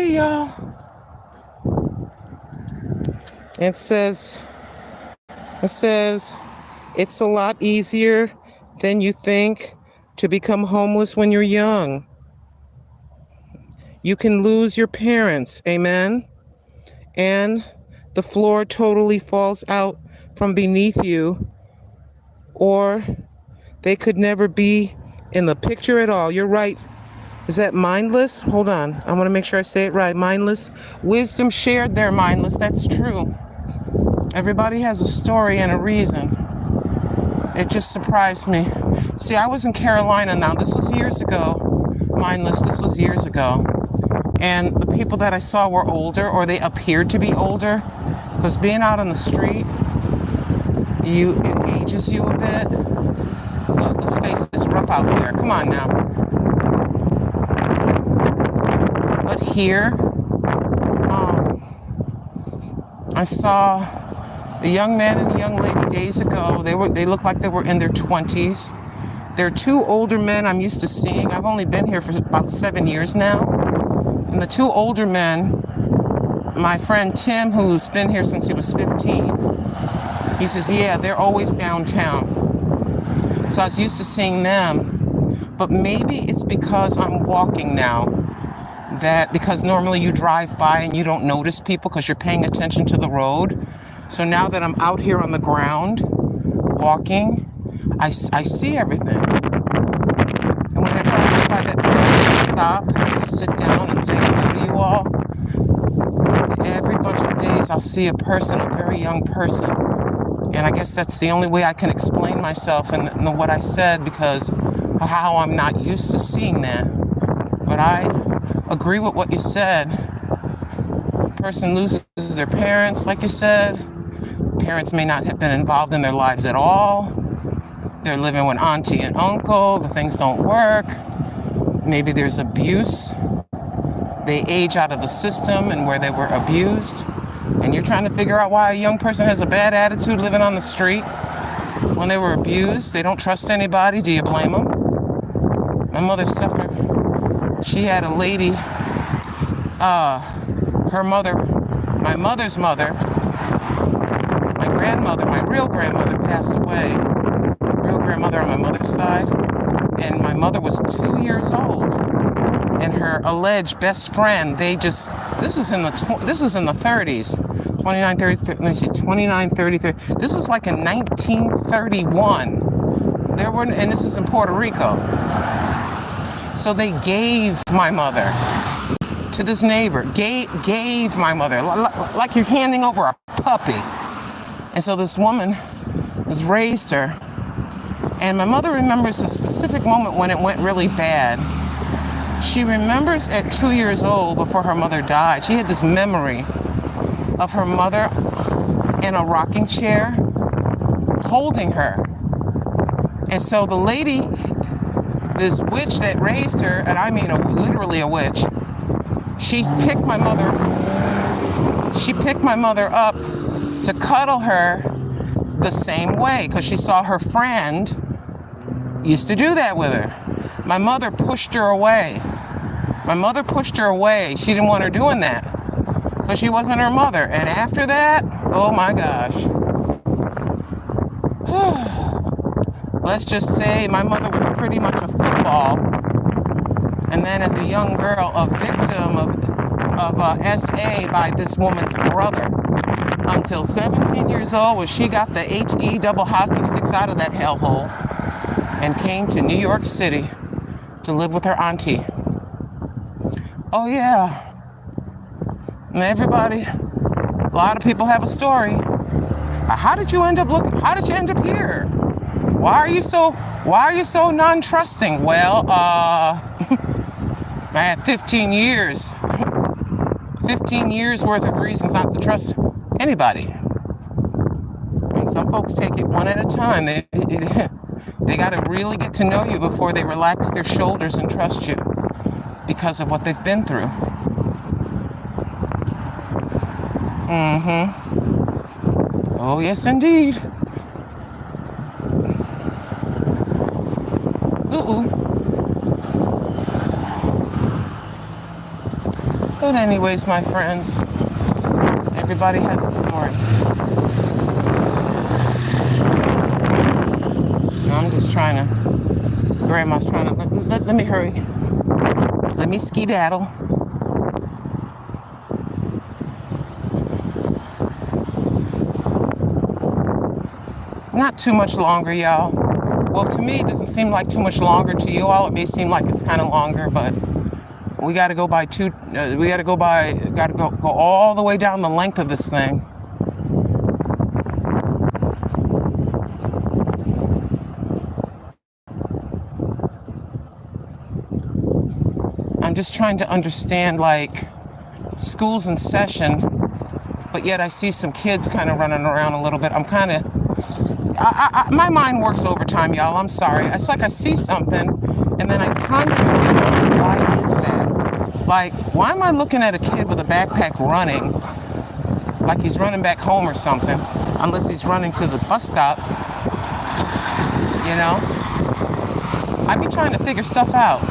Y'all. It says it's a lot easier than you think to become homeless when you're young. You can lose your parents, amen? And the floor totally falls out from beneath you, or they could never be in the picture at all. You're right. Is that mindless? Hold on. I want to make sure I say it right. Mindless. Wisdom shared there, mindless. That's true. Everybody has a story and a reason. It just surprised me. See, I was in Carolina now. This was years ago. Mindless. This was years ago. And the people that I saw were older, or they appeared to be older. Because being out on the street, it ages you a bit. Look, let's face it, it's rough out there. Come on now. But here, I saw a young man and a young lady days ago. They looked like they were in their 20s. There are two older men I'm used to seeing. I've only been here for about 7 years now. And the two older men, my friend Tim, who's been here since he was 15, he says, yeah, they're always downtown. So I was used to seeing them. But maybe it's because I'm walking now. Because normally you drive by and you don't notice people because you're paying attention to the road. So now that I'm out here on the ground, walking, I see everything. And whenever I go by that place, I stop to sit down and say hello to you all. Every bunch of days I'll see a person, a very young person. And I guess that's the only way I can explain myself and what I said, because of how I'm not used to seeing that. But I agree with what you said. A person loses their parents, like you said. Parents may not have been involved in their lives at all. They're living with auntie and uncle. The things don't work. Maybe there's abuse. They age out of the system and where they were abused. And you're trying to figure out why a young person has a bad attitude living on the street when they were abused. They don't trust anybody. Do you blame them? My mother suffered. She had a lady, her mother, my mother's mother, my grandmother, my real grandmother passed away. Real grandmother on my mother's side. And my mother was 2 years old. And her alleged best friend, this is in the 30s. 29, 30, let me see, 29, 30, 30. This is like in 1931. And this is in Puerto Rico. So they gave my mother to this neighbor. Gave my mother, like you're handing over a puppy. And so this woman has raised her. And my mother remembers a specific moment when it went really bad. She remembers at 2 years old, before her mother died, she had this memory of her mother in a rocking chair holding her. And so the lady, this witch that raised her, and I mean literally a witch, she picked my mother up to cuddle her the same way, because she saw her friend used to do that with her. My mother pushed her away. She didn't want her doing that because she wasn't her mother. And after that, oh my gosh. Let's just say my mother was pretty much a football. And then as a young girl, a victim of SA by this woman's brother. Until 17 years old, when she got the HE double hockey sticks out of that hellhole and came to New York City to live with her auntie. Oh yeah. And a lot of people have a story. How did you end up here? Why are you so non-trusting? Well, I had 15 years worth of reasons not to trust anybody. And some folks take it one at a time. They got to really get to know you before they relax their shoulders and trust you because of what they've been through. Oh, yes, indeed. But anyways, my friends, everybody has a story. I'm just Grandma's trying to, let me hurry. Let me skedaddle. Not too much longer, y'all. Well, to me, it doesn't seem like too much longer. To you all, it may seem like it's kind of longer, but we got to go all the way down the length of this thing. I'm just trying to understand, like, school's in session, but yet I see some kids kind of running around a little bit. I'm kind of, my mind works overtime, y'all. I'm sorry. It's like I see something, and then I ponder, why is that? Like, why am I looking at a kid with a backpack running like he's running back home or something, unless he's running to the bus stop, you know? I be trying to figure stuff out.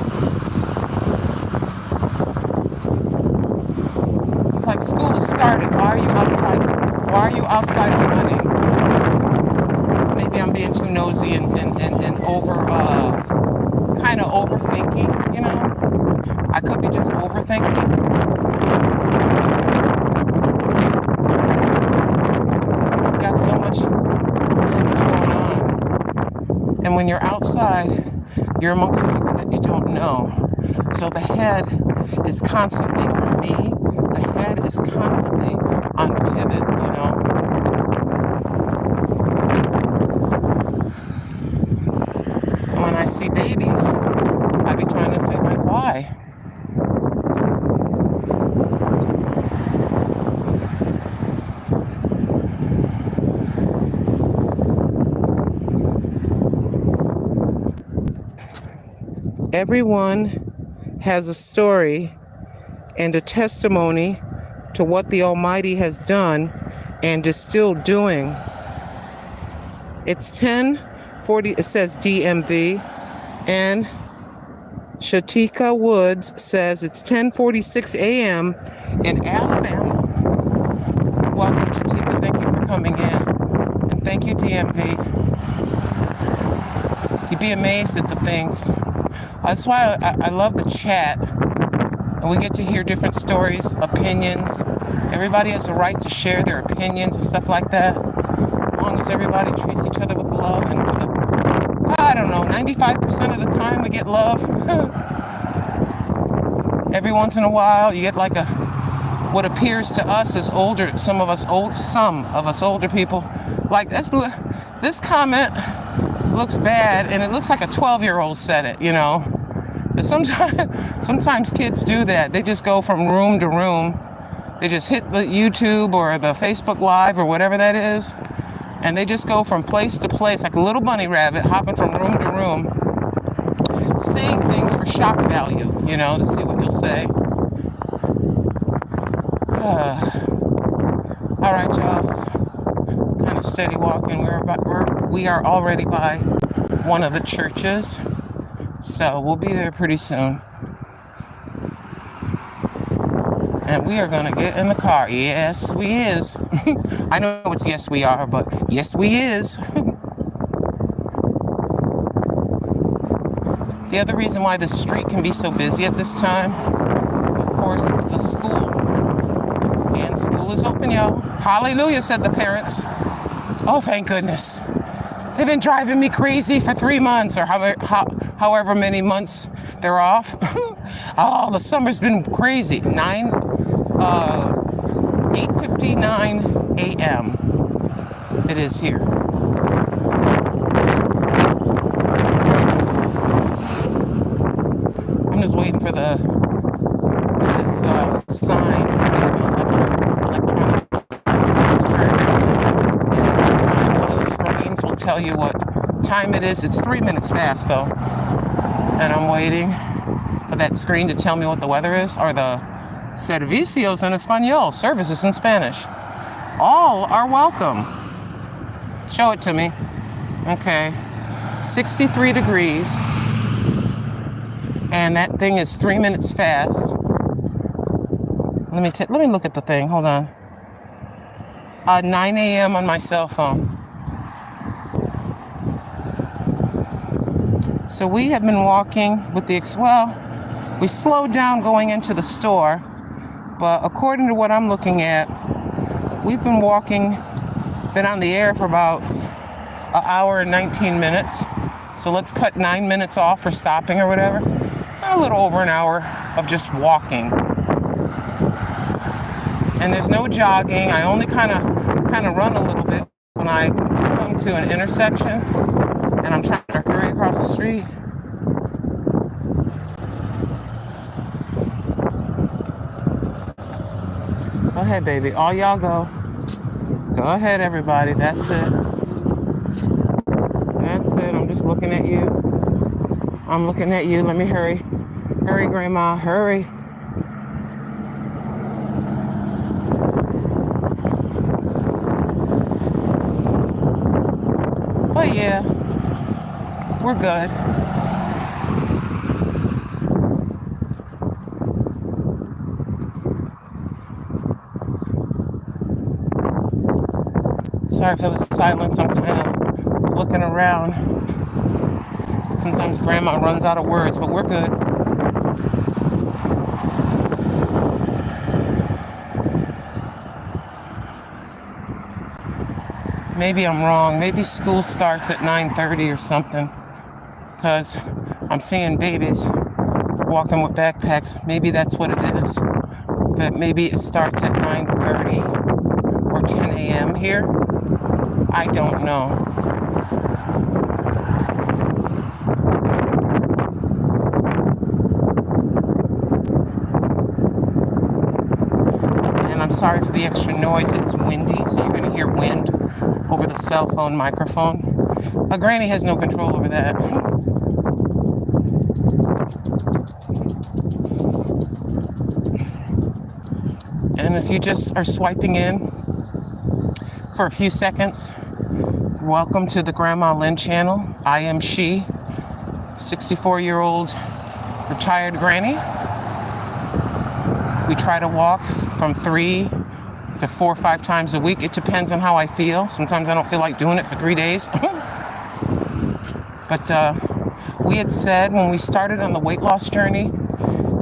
It's like school has started. Why are you outside? Why are you outside running? Maybe I'm being too nosy and over, kind of overthinking, you know? I could be just overthinking. We got so much going on. And when you're outside, you're amongst people that you don't know. So the head is constantly, for me, the head is constantly on pivot, you know? And when I see babies, I be trying to figure like, why? Everyone has a story and a testimony to what the Almighty has done and is still doing. It's 10:40, it says DMV, and Shatika Woods says it's 10:46 a.m. in Alabama. Welcome, Shatika. Thank you for coming in. And thank you, DMV. You'd be amazed at the things. That's why I love the chat. And we get to hear different stories, opinions. Everybody has a right to share their opinions and stuff like that. As long as everybody treats each other with love. And for the, I don't know, 95% of the time we get love. Every once in a while you get like what appears to us as older, some of us older people, like this comment looks bad, and it looks like a 12-year-old said it, you know. But sometimes kids do that. They just go from room to room. They just hit the YouTube or the Facebook Live or whatever that is, and they just go from place to place like a little bunny rabbit, hopping from room to room, saying things for shock value, you know, to see what you'll say. All right, y'all. Kind of steady walking. We are already by one of the churches, so we'll be there pretty soon. And we are gonna get in the car. Yes, we is. I know it's yes we are, but yes we is. The other reason why the street can be so busy at this time, of course, the school. And school is open, y'all. Hallelujah, said the parents. Oh, thank goodness. They've been driving me crazy for 3 months or however many months they're off. Oh, the summer's been crazy. 8:59 a.m. It is here. I'm just waiting for this sign. Electronic church. One of the screens will tell you what time it is. It's 3 minutes fast though. And I'm waiting for that screen to tell me what the weather is, or the servicios en español, services in Spanish. All are welcome. Show it to me. Okay. 63 degrees. And that thing is 3 minutes fast. Let me look at the thing. Hold on. 9 a.m. on my cell phone. So we have been walking with we slowed down going into the store, but according to what I'm looking at, we've been on the air for about an hour and 19 minutes. So let's cut 9 minutes off for stopping or whatever. A little over an hour of just walking. And there's no jogging. I only kind of run a little bit when I come to an intersection and I'm trying to hurry across the street. Go ahead, baby. All y'all go. Go ahead, everybody. That's it. That's it. I'm just looking at you. I'm looking at you. Let me hurry. Hurry, Grandma. Hurry. yeah, we're good. Sorry for the silence. I'm kind of looking around. Sometimes Grandma runs out of words, but we're good. Maybe I'm wrong. Maybe school starts at 9:30 or something. Because I'm seeing babies walking with backpacks. Maybe that's what it is. But maybe it starts at 9:30 or 10 a.m. here. I don't know. And I'm sorry for the extra noise. It's windy, so you're going to hear wind over the cell phone microphone. A granny has no control over that. And if you just are swiping in for a few seconds, welcome to the Grandma Lynn channel. I am she, 64-year-old retired granny. We try to walk from 3 to 4 or 5 times a week. It depends on how I feel. Sometimes I don't feel like doing it for 3 days. But we had said when we started on the weight loss journey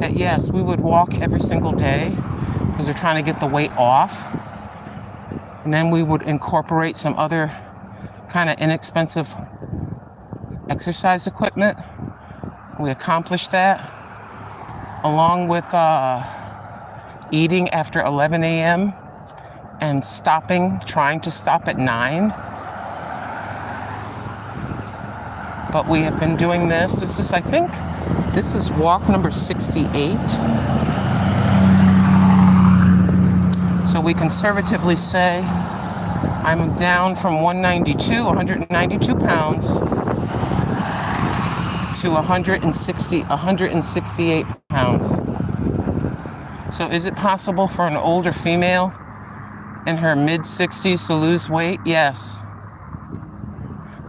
that yes, we would walk every single day because we're trying to get the weight off. And then we would incorporate some other kind of inexpensive exercise equipment. We accomplished that along with eating after 11 a.m. and trying to stop at 9. But we have been doing this. I think this is walk number 68. So we conservatively say I'm down from 192 pounds to 168 pounds. So is it possible for an older female in her mid-60s to lose weight? Yes.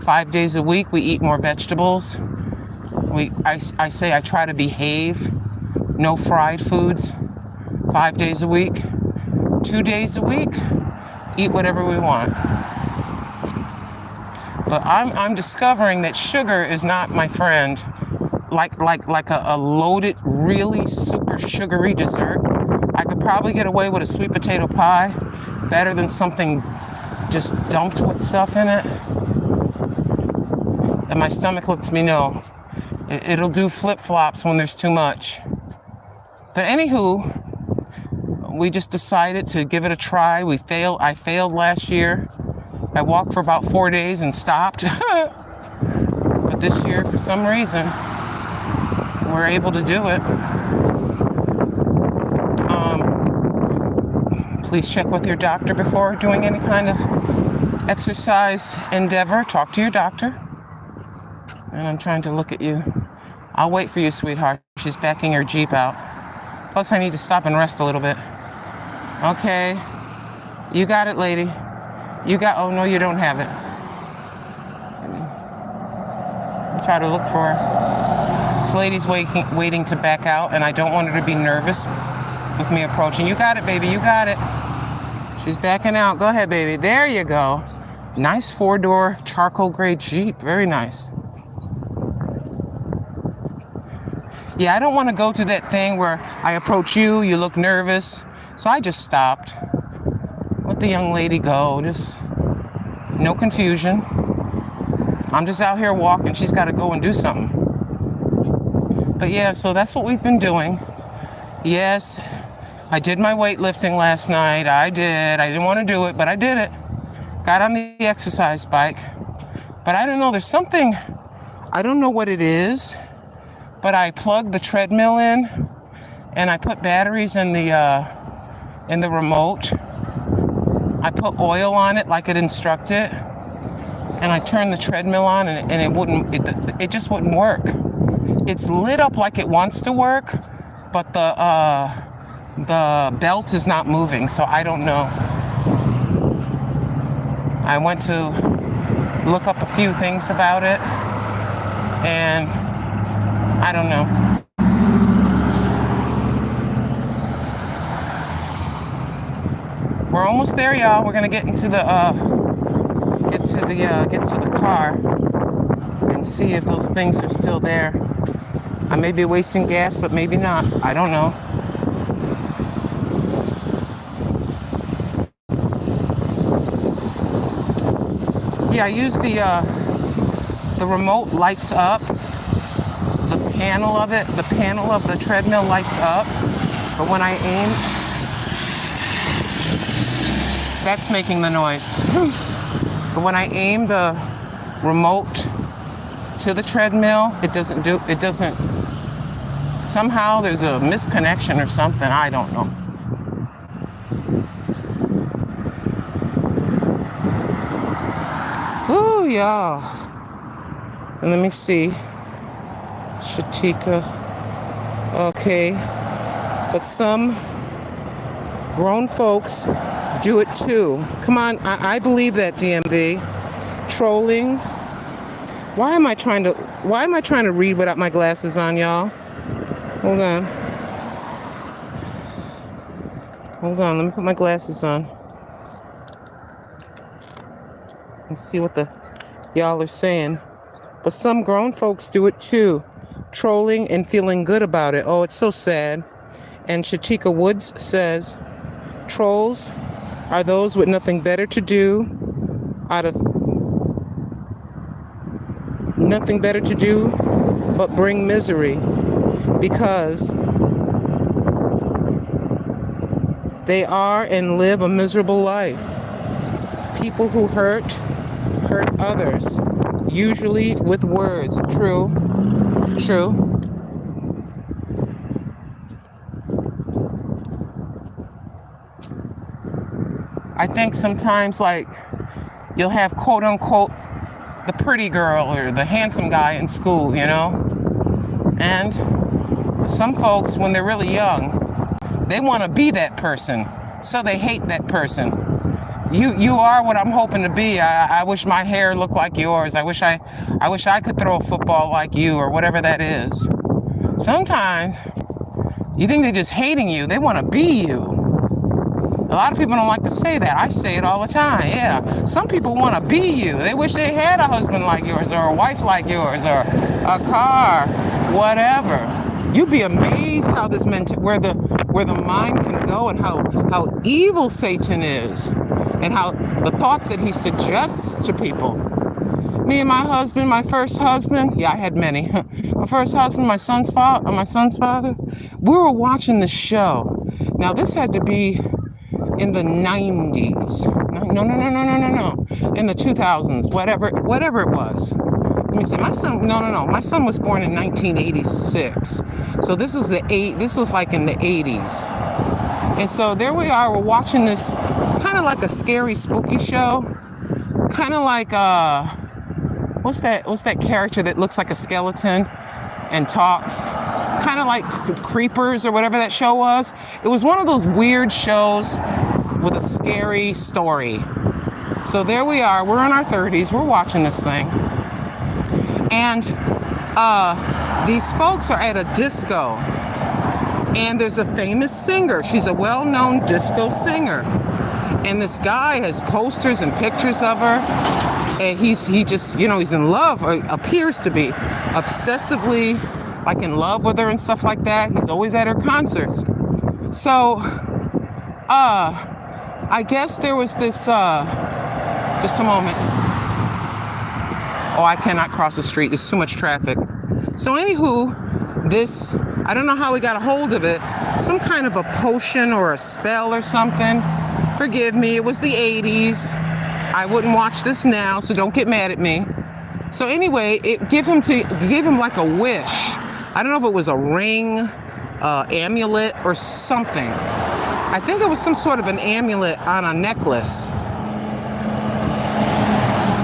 5 days a week, we eat more vegetables. I say I try to behave. No fried foods. 5 days a week. 2 days a week, eat whatever we want. But I'm discovering that sugar is not my friend. Like a loaded, really super sugary dessert. I could probably get away with a sweet potato pie better than something just dumped with stuff in it. And my stomach lets me know. It'll do flip-flops when there's too much. But anywho, we just decided to give it a try. I failed last year. I walked for about 4 days and stopped. But this year, for some reason, we're able to do it. Please check with your doctor before doing any kind of exercise endeavor. Talk to your doctor. And I'm trying to look at you. I'll wait for you, sweetheart. She's backing her Jeep out. Plus, I need to stop and rest a little bit. Okay. You got it, lady. Oh, no, you don't have it. Try to look for her. This lady's waiting to back out, and I don't want her to be nervous with me approaching. You got it, baby. You got it. She's backing out. Go ahead, baby. There you go. Nice 4-door charcoal gray Jeep. Very nice. Yeah, I don't want to go to that thing where I approach you, you look nervous. So I just stopped. Let the young lady go. Just no confusion. I'm just out here walking. She's got to go and do something. But yeah, so that's what we've been doing. Yes, I did my weightlifting last night. I did. I didn't want to do it, but I did it. Got on the exercise bike. But I don't know. There's something. I don't know what it is. But I plugged the treadmill in, and I put batteries in the remote. I put oil on it like it instructed, and I turned the treadmill on, and it just wouldn't work. It's lit up like it wants to work, but the belt is not moving, so I don't know. I went to look up a few things about it. And I don't know. We're almost there, y'all. We're gonna get into the get to the car and see if those things are still there. I may be wasting gas, but maybe not. I don't know. Yeah, I use the remote lights up. The panel of the treadmill lights up. But when I aim, that's making the noise. But when I aim the remote to the treadmill, it doesn't. Somehow there's a misconnection or something. I don't know. Ooh, y'all. And let me see. Shatika. Okay. But some grown folks do it too. Come on, I believe that, DMV. Trolling. Why am I trying to read without my glasses on, y'all? Hold on, let me put my glasses on. And see what the y'all are saying. But some grown folks do it too. Trolling and feeling good about it. Oh, it's so sad. And Shatika Woods says, trolls are those with nothing better to do but bring misery because they are and live a miserable life. People who hurt others, usually with words. True. I think sometimes, like, you'll have quote unquote the pretty girl or the handsome guy in school, you know? And some folks, when they're really young, they want to be that person, so they hate that person. You are what I'm hoping to be. I wish my hair looked like yours. I wish I could throw a football like you, or whatever that is. Sometimes you think they're just hating you. They want to be you. A lot of people don't like to say that. I say it all the time. Yeah. Some people want to be you. They wish they had a husband like yours, or a wife like yours, or a car, whatever. You'd be amazed how this where the mind can go, and how evil Satan is, and how the thoughts that he suggests to people. Me and my husband, my first husband, yeah, I had many. My first husband, my son's father, we were watching the show. Now this had to be in the 90s. No. In the 2000s, whatever it was. Let me see. My son was born in 1986. So this was like in the 80s. And so there we are, we're watching this kind of like a scary, spooky show. Kind of like what's that character that looks like a skeleton and talks? Kind of like Creepers, or whatever that show was. It was one of those weird shows with a scary story. So there we are, we're in our 30s, we're watching this thing. And these folks are at a disco. And there's a famous singer. She's a well-known disco singer. And this guy has posters and pictures of her. And he's in love, or appears to be obsessively like in love with her and stuff like that. He's always at her concerts. So, I guess there was this, just a moment. Oh, I cannot cross the street. There's too much traffic. So anywho, I don't know how we got a hold of it. Some kind of a potion or a spell or something. Forgive me, it was the 80s. I wouldn't watch this now, so don't get mad at me. So anyway, it gave him like a wish. I don't know if it was a ring, amulet, or something. I think it was some sort of an amulet on a necklace.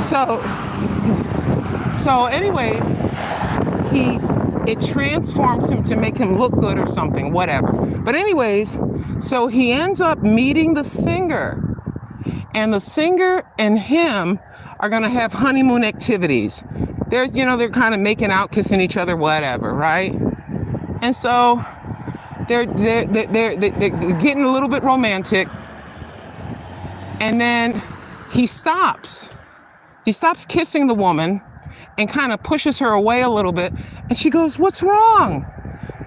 So anyways, it transforms him to make him look good or something, whatever. But anyways, so he ends up meeting the singer. And the singer and him are going to have honeymoon activities. They're kind of making out, kissing each other, whatever, right? And so they're getting a little bit romantic. And then he stops. He stops kissing the woman and kind of pushes her away a little bit. And she goes, "What's wrong?"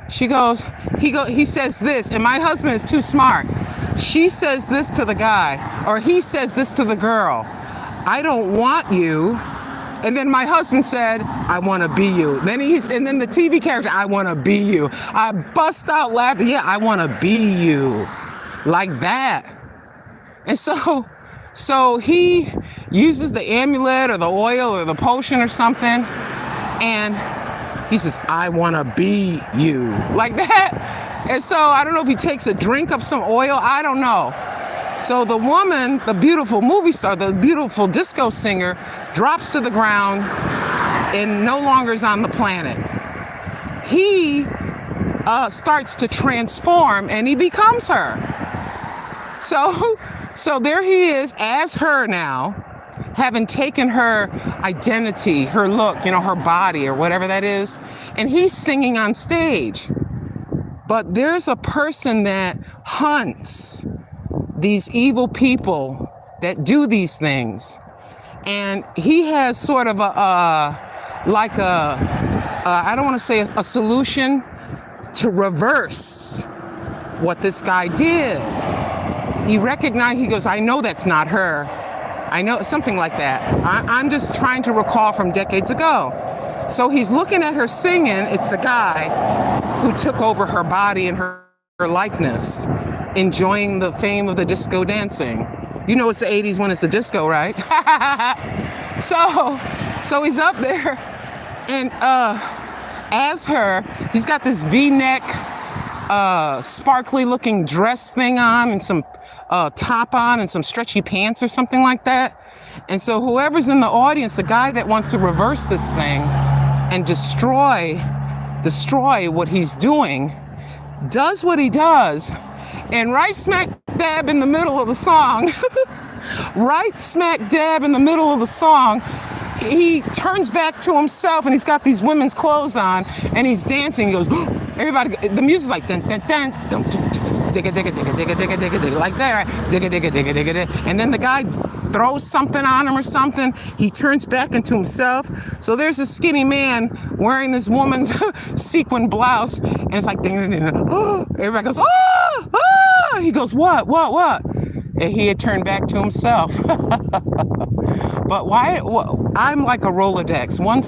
He says this, and my husband is too smart. She says this to the guy, or he says this to the girl: "I don't want you." And then my husband said, "I want to be you." And then the TV character, "I want to be you." I bust out laughing. Yeah, I want to be you. Like that. And so he uses the amulet or the oil or the potion or something, and he says, "I want to be you." Like that. And so I don't know if he takes a drink of some oil. I don't know. So the woman, the beautiful movie star, the beautiful disco singer, drops to the ground and no longer is on the planet. He starts to transform and he becomes her. So there he is as her now, having taken her identity, her look, her body or whatever that is, and he's singing on stage. But there's a person that hunts these evil people that do these things. And he has sort of I don't want to say a solution to reverse what this guy did. He recognized, he goes, "I know that's not her. I know," something like that. I'm just trying to recall from decades ago. So he's looking at her singing. It's the guy who took over her body and her likeness, enjoying the fame of the disco dancing. It's the 80s when it's the disco, right? So he's up there, and as her, he's got this V-neck, sparkly looking dress thing on and some top on and some stretchy pants or something like that. And so whoever's in the audience, the guy that wants to reverse this thing and destroy what he's doing, does what he does. And right smack dab in the middle of the song, he turns back to himself and he's got these women's clothes on and he's dancing. He goes, everybody, the music's like dun dun dun dun dun digga digga digga digga digga digga digga, like that, right? Digga digga digga digga digga. And then the guy throws something on him or something. He turns back into himself. So there's a skinny man wearing this woman's sequin blouse, and it's like ding ding ding. Everybody goes, "Oh, oh!" He goes, "What? And he had turned back to himself. But why? I'm like a Rolodex. One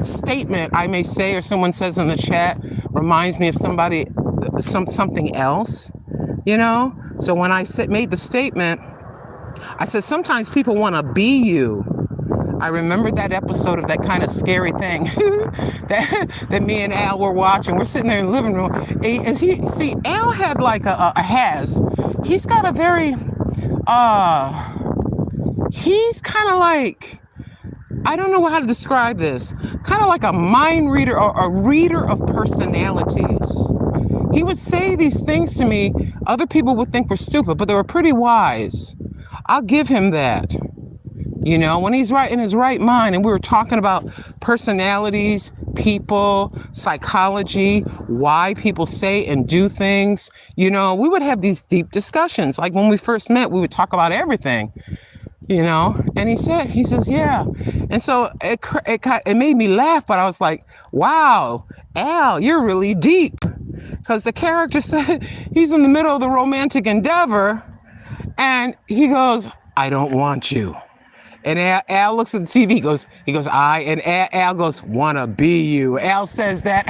statement I may say or someone says in the chat reminds me of something else, So when I made the statement, I said, sometimes people want to be you. I remembered that episode of that kind of scary thing that me and Al were watching. We're sitting there in the living room. And Al had like he's got a very, he's kind of like, I don't know how to describe this, kind of like a mind reader or a reader of personalities. He would say these things to me, other people would think were stupid, but they were pretty wise. I'll give him that. When he's right in his right mind, and we were talking about personalities, people, psychology, why people say and do things, we would have these deep discussions. Like when we first met, we would talk about everything, and he says, yeah. And so it made me laugh, but I was like, wow, Al, you're really deep. Because the character said he's in the middle of the romantic endeavor, and he goes, "I don't want you." And Al looks at the TV, he goes, and Al goes, "Wanna be you." Al says that.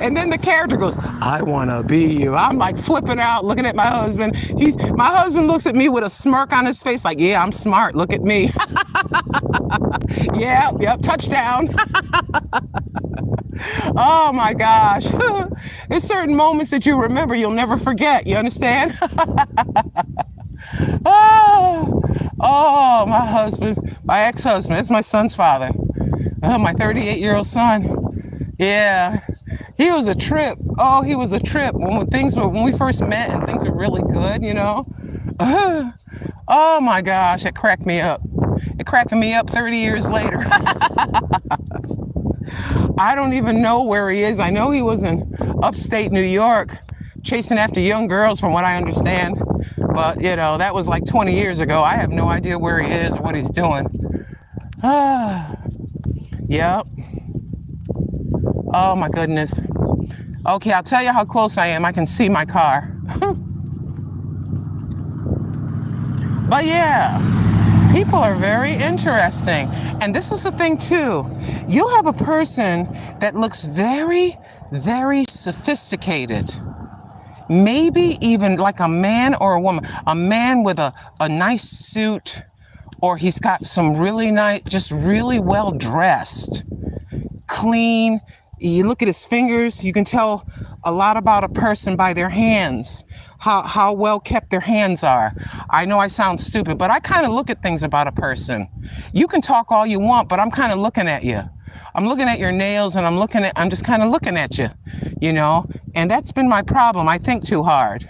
And then the character goes, "I wanna be you." I'm like flipping out, looking at my husband. My husband looks at me with a smirk on his face, like, "Yeah, I'm smart, look at me." Yep, touchdown. Oh my gosh. There's certain moments that you remember, you'll never forget, you understand? Oh, my husband, my ex-husband, it's my son's father. My 38-year-old son. Yeah, he was a trip. Oh, he was a trip. When we first met and things were really good, Oh my gosh, it cracked me up. It cracking me up 30 years later. I don't even know where he is. I know he was in upstate New York chasing after young girls from what I understand. But, that was like 20 years ago. I have no idea where he is or what he's doing. Yep. Oh my goodness. Okay, I'll tell you how close I am. I can see my car. But yeah, people are very interesting. And this is the thing too. You'll have a person that looks very, very sophisticated. Maybe even like a man or a woman. A man with a nice suit, or he's got some really nice, just really well dressed, clean. You look at his fingers, you can tell a lot about a person by their hands, how well kept their hands are. I know I sound stupid, but I kind of look at things about a person. You can talk all you want, but I'm kind of looking at you. I'm looking at your nails, and I'm just kind of looking at you, and that's been my problem. I think too hard.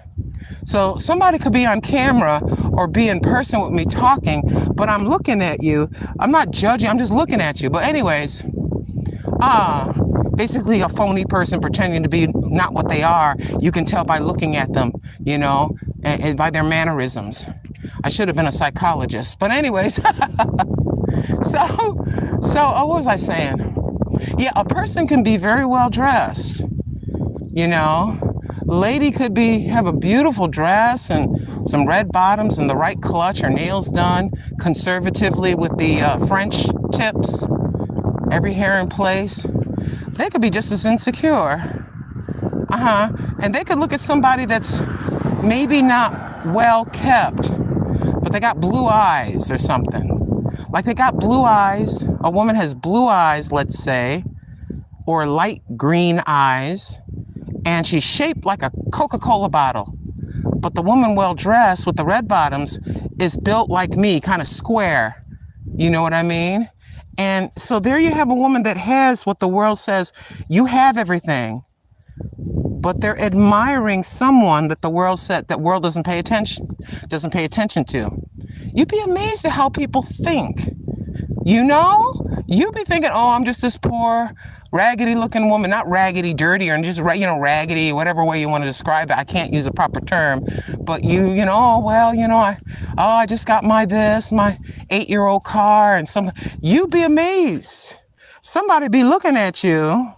So somebody could be on camera or be in person with me talking, but I'm looking at you. I'm not judging, I'm just looking at you. But anyways, basically a phony person pretending to be not what they are. You can tell by looking at them, and by their mannerisms. I should have been a psychologist, but anyways. So what was I saying? Yeah, a person can be very well dressed, Lady could have a beautiful dress and some red bottoms and the right clutch, her nails done conservatively with the French tips, every hair in place. They could be just as insecure. And they could look at somebody that's maybe not well kept, but they got blue eyes or something. Like they got blue eyes. A woman has blue eyes, let's say, or light green eyes, and she's shaped like a Coca-Cola bottle. But the woman well dressed with the red bottoms is built like me, kind of square. You know what I mean? And so there you have a woman that has what the world says, you have everything. But they're admiring someone that the world doesn't pay attention to. You'd be amazed at how people think. You'd be thinking, oh, I'm just this poor, raggedy looking woman, not raggedy, dirty, or just, raggedy, whatever way you want to describe it. I can't use a proper term, but I just got my 8-year-old car and something. You'd be amazed. Somebody be looking at you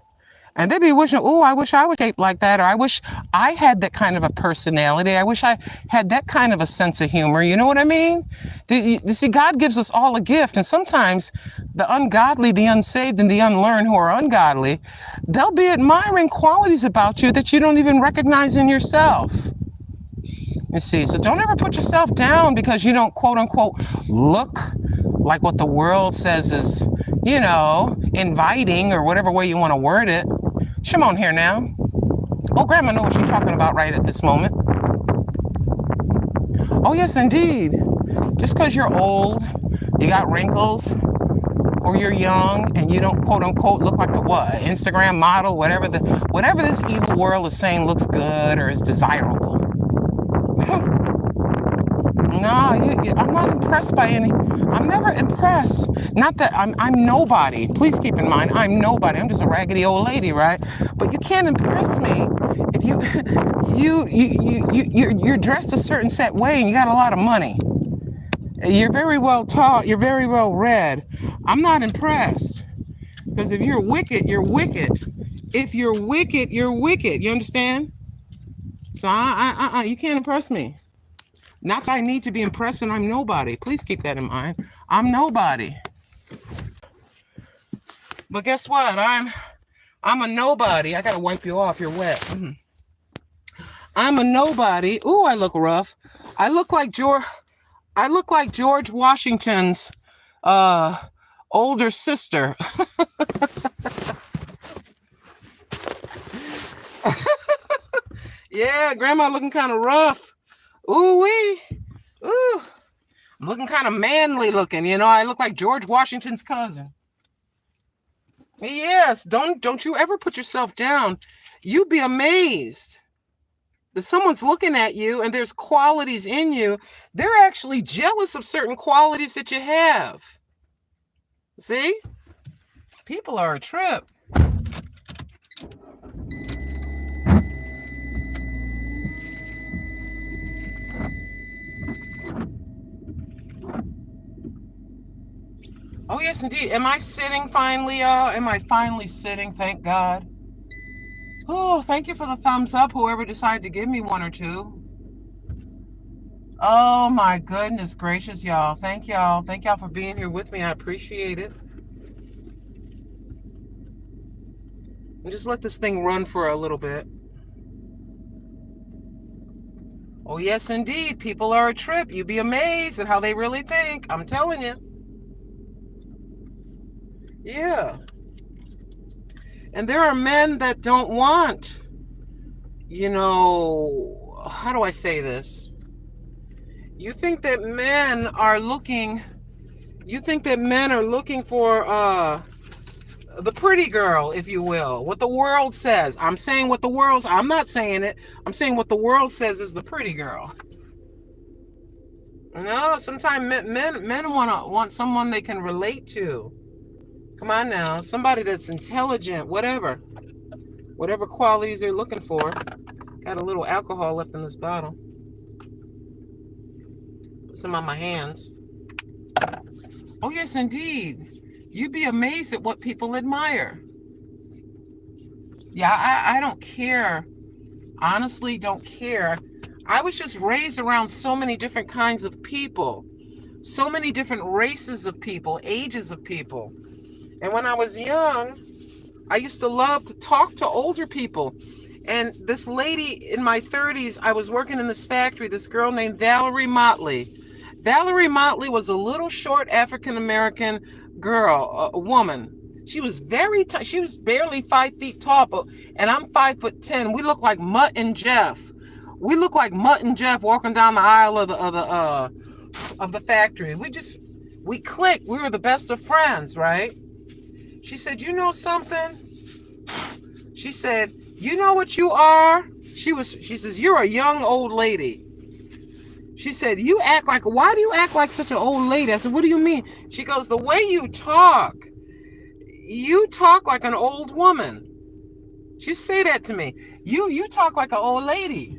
and they'd be wishing, oh, I wish I was shaped like that, or I wish I had that kind of a personality. I wish I had that kind of a sense of humor. You know what I mean? See, God gives us all a gift, and sometimes the ungodly, the unsaved, and the unlearned who are ungodly, they'll be admiring qualities about you that you don't even recognize in yourself. You see, so don't ever put yourself down because you don't, quote unquote, look like what the world says is, inviting, or whatever way you want to word it. Shimon here now. Oh, Grandma knows what she's talking about right at this moment. Oh, yes, indeed. Just because you're old, you got wrinkles, or you're young, and you don't, quote unquote, look like an Instagram model, whatever this evil world is saying looks good or is desirable. No, I'm not impressed by any. I'm never impressed. Not that I'm nobody. Please keep in mind, I'm nobody. I'm just a raggedy old lady, right? But you can't impress me if you're dressed a certain set way and you got a lot of money. You're very well taught. You're very well read. I'm not impressed because if you're wicked, you're wicked. If you're wicked, you're wicked. You understand? So you can't impress me. Not that I need to be impressed and I'm nobody. Please keep that in mind. I'm nobody. But guess what? I'm a nobody. I gotta wipe you off. You're wet. I'm a nobody. Ooh, I look rough. I look like George Washington's older sister. Yeah, Grandma looking kind of rough. Ooh-wee. Ooh. I'm looking kind of manly looking, I look like George Washington's cousin. Yes, don't you ever put yourself down. You'd be amazed. someone's looking at you and there's qualities in you, they're actually jealous of certain qualities that you have. See? People are a trip. Oh, yes, indeed. Am I sitting finally, y'all? Am I finally sitting? Thank God. Oh, thank you for the thumbs up, whoever decided to give me one or two. Oh, my goodness gracious, y'all. Thank y'all. Thank y'all for being here with me. I appreciate it. And just let this thing run for a little bit. Oh, yes, indeed. People are a trip. You'd be amazed at how they really think. I'm telling you. Yeah. And there are men that don't want, how do I say this? You think that men are looking for the pretty girl, if you will, what the world says. I'm not saying it. I'm saying what the world says is the pretty girl. No, sometimes men want someone they can relate to. Come on now, somebody that's intelligent, whatever qualities they're looking for. Got a little alcohol left in this bottle. Put some on my hands. Oh, yes, indeed. You'd be amazed at what people admire. Yeah, I don't care. Honestly, don't care. I was just raised around so many different kinds of people, so many different races of people, ages of people. And when I was young, I used to love to talk to older people. And this lady in my 30s, I was working in this factory, this girl named Valerie Motley. Valerie Motley was a little short African-American girl, a woman. She was very tall. She was barely 5 feet tall, and I'm 5'10". We look like Mutt and Jeff. We look like Mutt and Jeff walking down the aisle of the factory. We clicked. We were the best of friends, right? She said, "You know something?" She said, "You know what you are?" She says, "You're a young old lady." She said, "Why do you act like such an old lady?" I said, "What do you mean?" She goes, "The way you talk like an old woman." She say that to me. You talk like an old lady.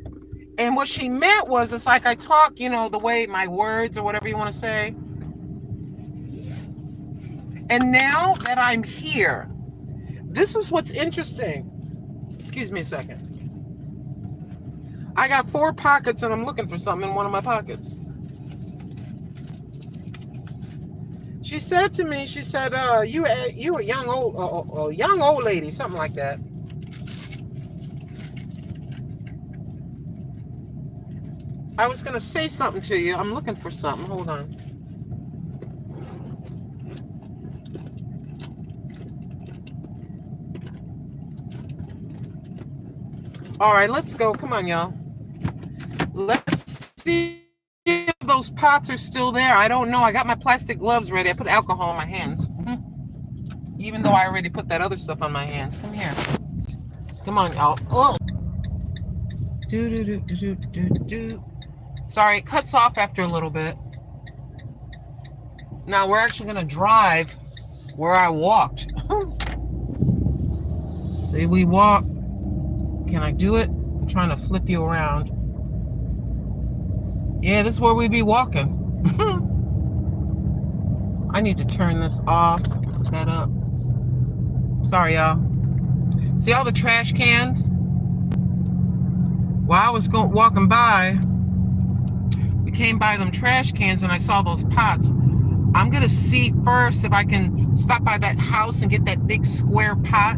And what she meant was, it's like I talk, the way my words or whatever you want to say. And now that I'm here, this is what's interesting. Excuse me a second. I got 4 pockets and I'm looking for something in one of my pockets. She said to me, you a young old lady, something like that. I was gonna say something to you. I'm looking for something. Hold on. All right, let's go. Come on, y'all. Let's see if those pots are still there. I don't know. I got my plastic gloves ready. I put alcohol on my hands. Even though I already put that other stuff on my hands. Come here. Come on, y'all. Oh. Sorry, it cuts off after a little bit. Now we're actually going to drive where I walked. See, we walk. Can I do it? I'm trying to flip you around. Yeah, this is where we be walking. I need to turn this off. Put that up. Sorry, y'all. See all the trash cans? While I was walking by, we came by them trash cans and I saw those pots. I'm going to see first if I can stop by that house and get that big square pot.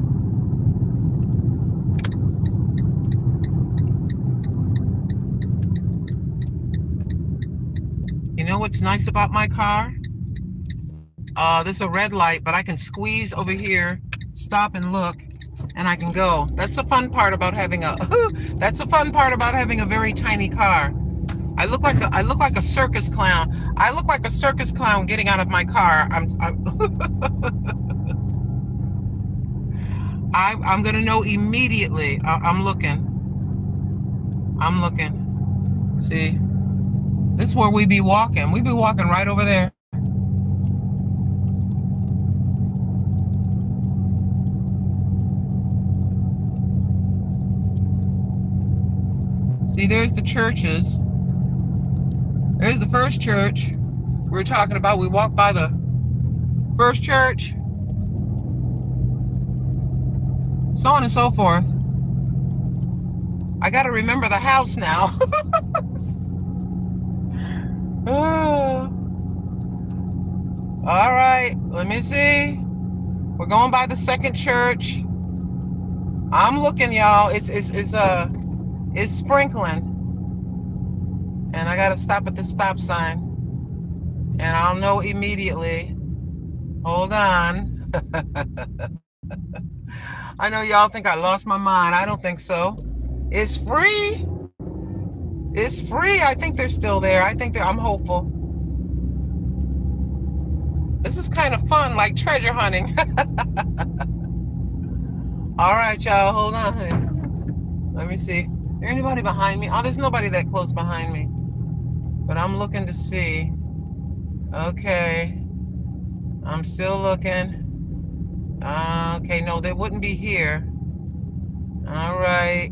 You know what's nice about my car? There's a red light, but I can squeeze over here, stop and look, and I can go. That's the fun part about having a very tiny car. I look like a circus clown. I look like a circus clown getting out of my car. I'm gonna know immediately. I'm looking. I'm looking. See? This is where we be walking. We be walking right over there. See, there's the churches. There's the first church we were talking about. We walked by the first church. So on and so forth. I gotta remember the house now. All right, let me see. We're going by the second church. I'm looking, y'all. It's sprinkling. And I gotta stop at the stop sign. And I'll know immediately. Hold on. I know y'all think I lost my mind. I don't think so. It's free. It's free. I think they're still there. I'm hopeful. This is kind of fun, like treasure hunting. All right, y'all. Hold on. Let me see. Is there anybody behind me? Oh, there's nobody that close behind me. But I'm looking to see. Okay. I'm still looking. Okay, no, they wouldn't be here. All right.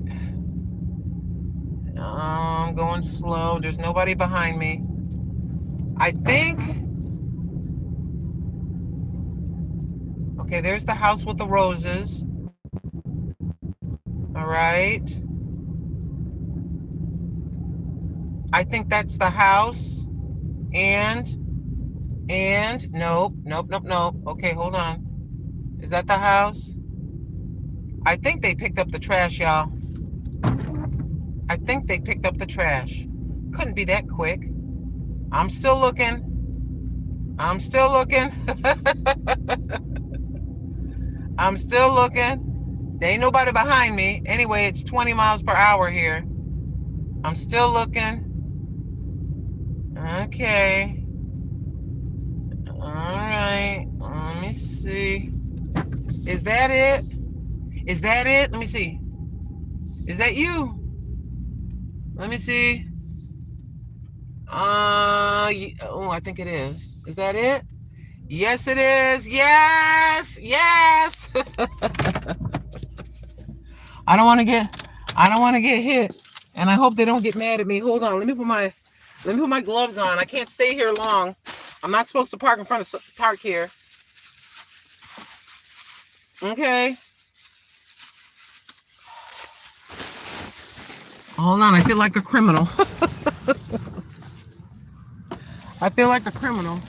I'm going slow. There's nobody behind me. I think. Okay, there's the house with the roses. All right. I think that's the house. And nope. Okay, hold on. Is that the house? I think they picked up the trash, y'all. I think they picked up the trash. Couldn't be that quick. I'm still looking. I'm still looking. I'm still looking. There ain't nobody behind me. Anyway, it's 20 miles per hour here. I'm still looking. Okay. All right. Let me see. Is that it? Is that it? Let me see. Is that you? Let me see. Oh, I think it is. Is that it? Yes, it is. Yes. I don't want to get hit. And I hope they don't get mad at me. Hold on. Let me put my gloves on. I can't stay here long. I'm not supposed to park here. Okay. Hold on. I feel like a criminal. I feel like a criminal.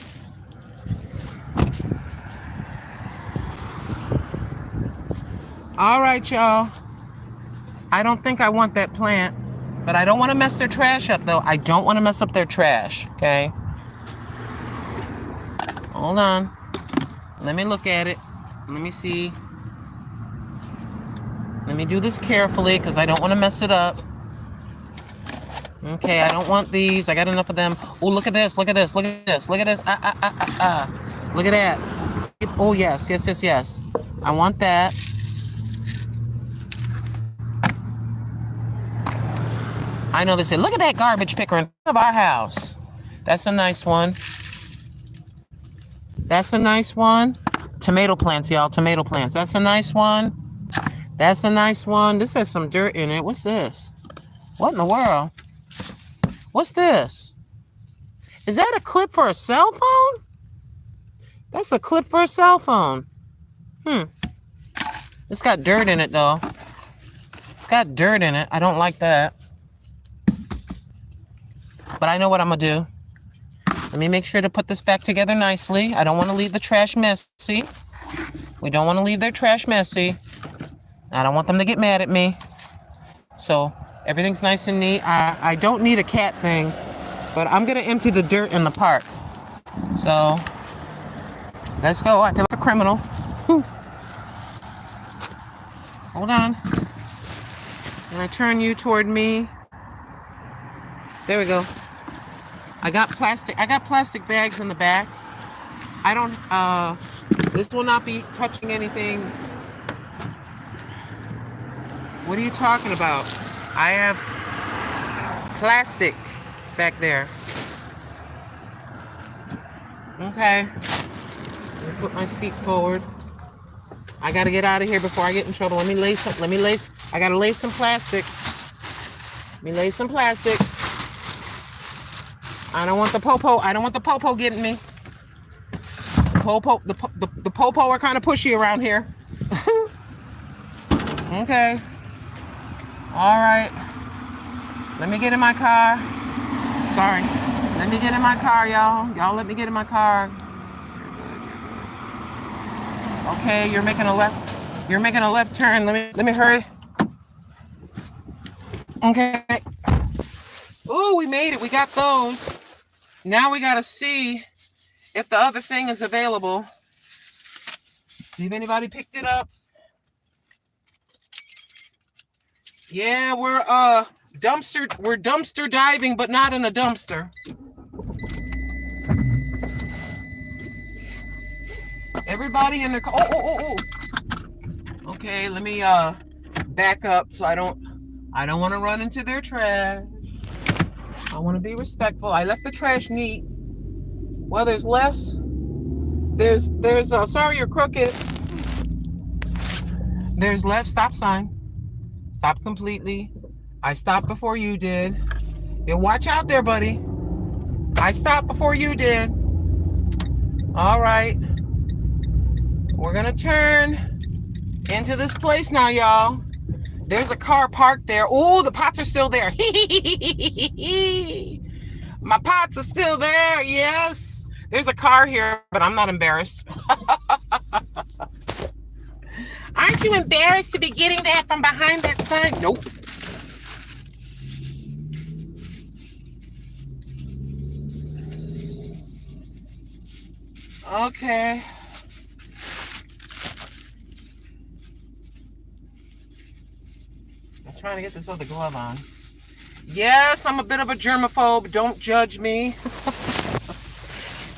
All right, y'all. I don't think I want that plant, but I don't want to mess their trash up, though. I don't want to mess up their trash, okay? Hold on. Let me look at it. Let me see. Let me do this carefully because I don't want to mess it up. Okay, I don't want these. I got enough of them. Oh, look at this. Look at this. Look at this. Look at this. Look at that. Oh, yes. I want that. I know they say, look at that garbage picker in front of our house. That's a nice one. That's a nice one. Tomato plants, y'all. Tomato plants. That's a nice one. That's a nice one. This has some dirt in it. What's this? What in the world? What's this? Is that a clip for a cell phone? That's a clip for a cell phone. It's got dirt in it, though. It's got dirt in it. I don't like that. But I know what I'm going to do. Let me make sure to put this back together nicely. I don't want to leave the trash messy. We don't want to leave their trash messy. I don't want them to get mad at me. So everything's nice and neat. I don't need a cat thing, but I'm going to empty the dirt in the park. So let's go. I feel like a criminal. Whew. Hold on. And I turn you toward me. There we go. I got plastic bags in the back. I don't, this will not be touching anything. What are you talking about? I have plastic back there. Okay. Let me put my seat forward. I gotta get out of here before I get in trouble. I gotta lay some plastic. Let me lay some plastic. I don't want the popo getting me. The popo are kind of pushy around here. Okay. All right. Let me get in my car. Sorry. Let me get in my car, y'all. Y'all let me get in my car. Okay, you're making a left. You're making a left turn. Let me hurry. Okay. Oh, we made it. We got those. Now we gotta see if the other thing is available. See if anybody picked it up. Yeah, we're dumpster diving, but not in a dumpster. Everybody in their car. Oh. Okay, let me back up so I don't want to run into their trash. I want to be respectful. I left the trash neat. Well, there's less. There's sorry, you're crooked. There's left stop sign. Stop completely. I stopped before you did. Yeah, watch out there, buddy. I stopped before you did. All right. We're gonna turn into this place now, y'all. There's a car parked there. Oh, the pots are still there. My pots are still there. Yes. There's a car here, but I'm not embarrassed. Aren't you embarrassed to be getting that from behind that sign? Nope. Okay. I'm trying to get this other glove on. Yes, I'm a bit of a germaphobe. Don't judge me.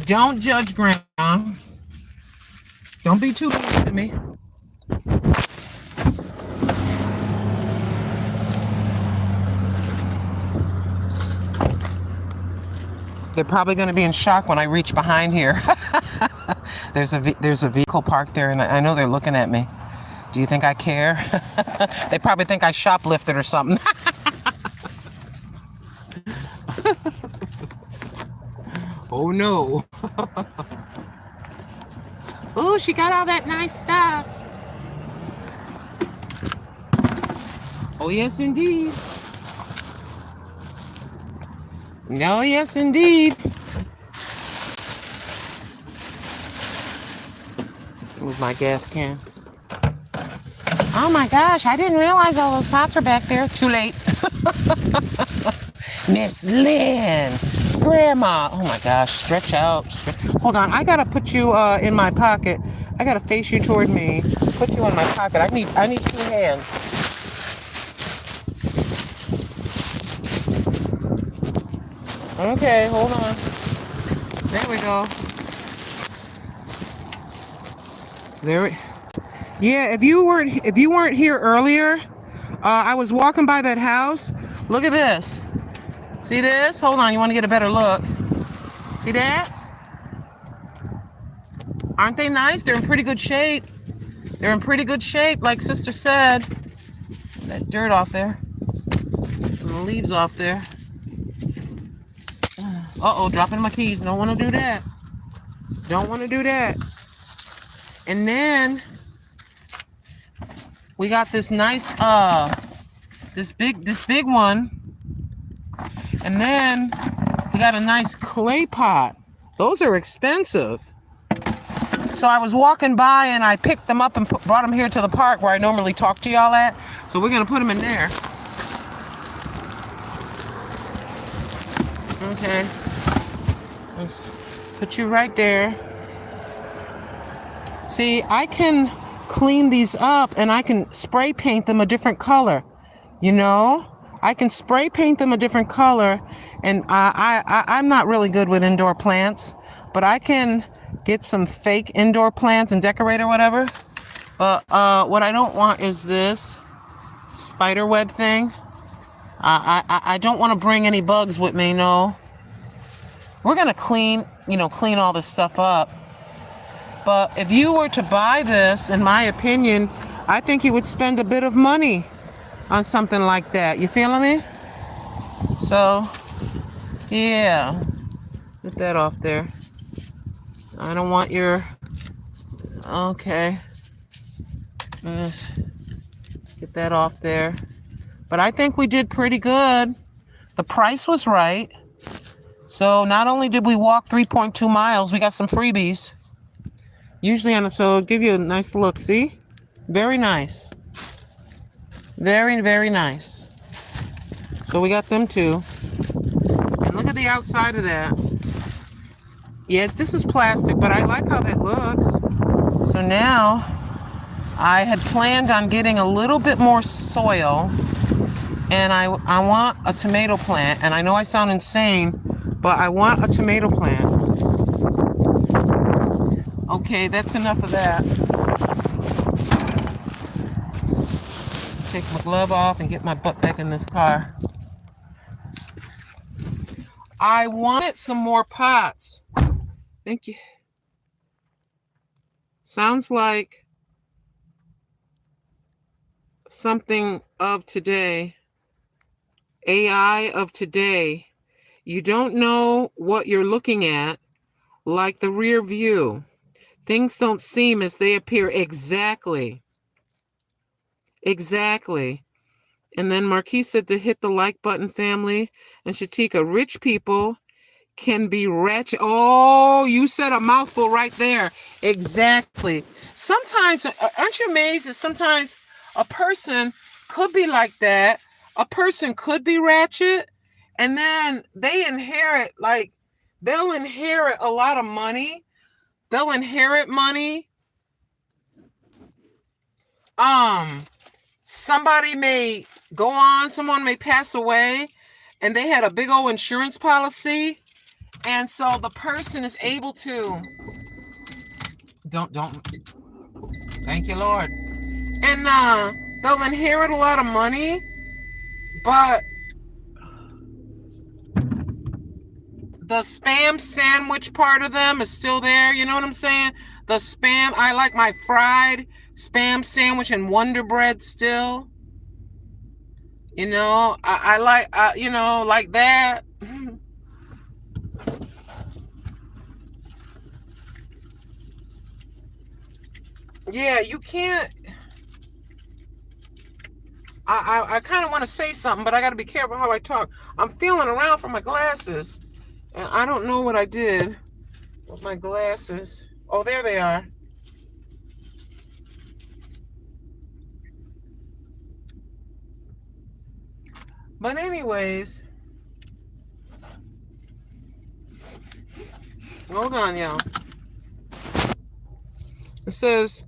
Don't judge Grandma. Don't be too mean to me. They're probably going to be in shock when I reach behind here. There's a vehicle parked there, and I know they're looking at me. Do you think I care? They probably think I shoplifted or something. Oh no. Oh, she got all that nice stuff. Oh yes, indeed. No, yes, indeed. Move my gas can. Oh my gosh, I didn't realize all those pots are back there. Too late. Miss Lynn, Grandma. Oh my gosh, stretch out. Hold on, I gotta put you in my pocket. I gotta face you toward me. Put you in my pocket. I need two hands. Okay, hold on. There we go. Yeah, if you weren't here earlier, I was walking by that house. Look at this. See this? Hold on, you want to get a better look. See that? Aren't they nice? They're in pretty good shape. They're in pretty good shape, like Sister said. That dirt off there. And the leaves off there. Uh-oh, dropping my keys. Don't want to do that. Don't want to do that. And then we got this nice this big one. And then we got a nice clay pot. Those are expensive. So I was walking by and I picked them up and brought them here to the park where I normally talk to y'all at. So we're going to put them in there. Okay. Let's put you right there. See, I can clean these up and I can spray paint them a different color. You know? I can spray paint them a different color, and I'm not really good with indoor plants, but I can get some fake indoor plants and decorate or whatever. But what I don't want is this spider web thing. I don't want to bring any bugs with me, no. We're going to clean all this stuff up. But if you were to buy this, in my opinion, I think you would spend a bit of money on something like that. You feeling me? So, yeah. Get that off there. I don't want your... Okay. Let's get that off there. But I think we did pretty good. The price was right. So not only did we walk 3.2 miles, we got some freebies. Usually so it'll give you a nice look, see? Very nice. Very, very nice. So we got them too. And look at the outside of that. Yeah, this is plastic, but I like how that looks. So now, I had planned on getting a little bit more soil, and I want a tomato plant, and I know I sound insane, but I want a tomato plant. Okay, that's enough of that. Take my glove off and get my butt back in this car. I wanted some more pots. Thank you. Sounds like something of today. AI of today. You don't know what you're looking at, like the rear view. Things don't seem as they appear exactly. Exactly. And then Marquis said to hit the like button, family. And Shatika, rich people can be ratchet. Oh, you said a mouthful right there. Exactly. Sometimes, aren't you amazed that sometimes a person could be like that? A person could be ratchet, and then they inherit, like, they'll inherit a lot of money. They'll inherit money. Somebody may go on, someone may pass away, and they had a big old insurance policy, and so the person is able to don't thank you, Lord. And they'll inherit a lot of money, but the spam sandwich part of them is still there. You know what I'm saying? The spam, I like my fried spam sandwich and Wonder Bread still. You know, I like, like that. Yeah, you can't. I kind of want to say something, but I got to be careful how I talk. I'm feeling around for my glasses, and I don't know what I did with my glasses. Oh, there they are. But anyways, hold on, y'all. It says,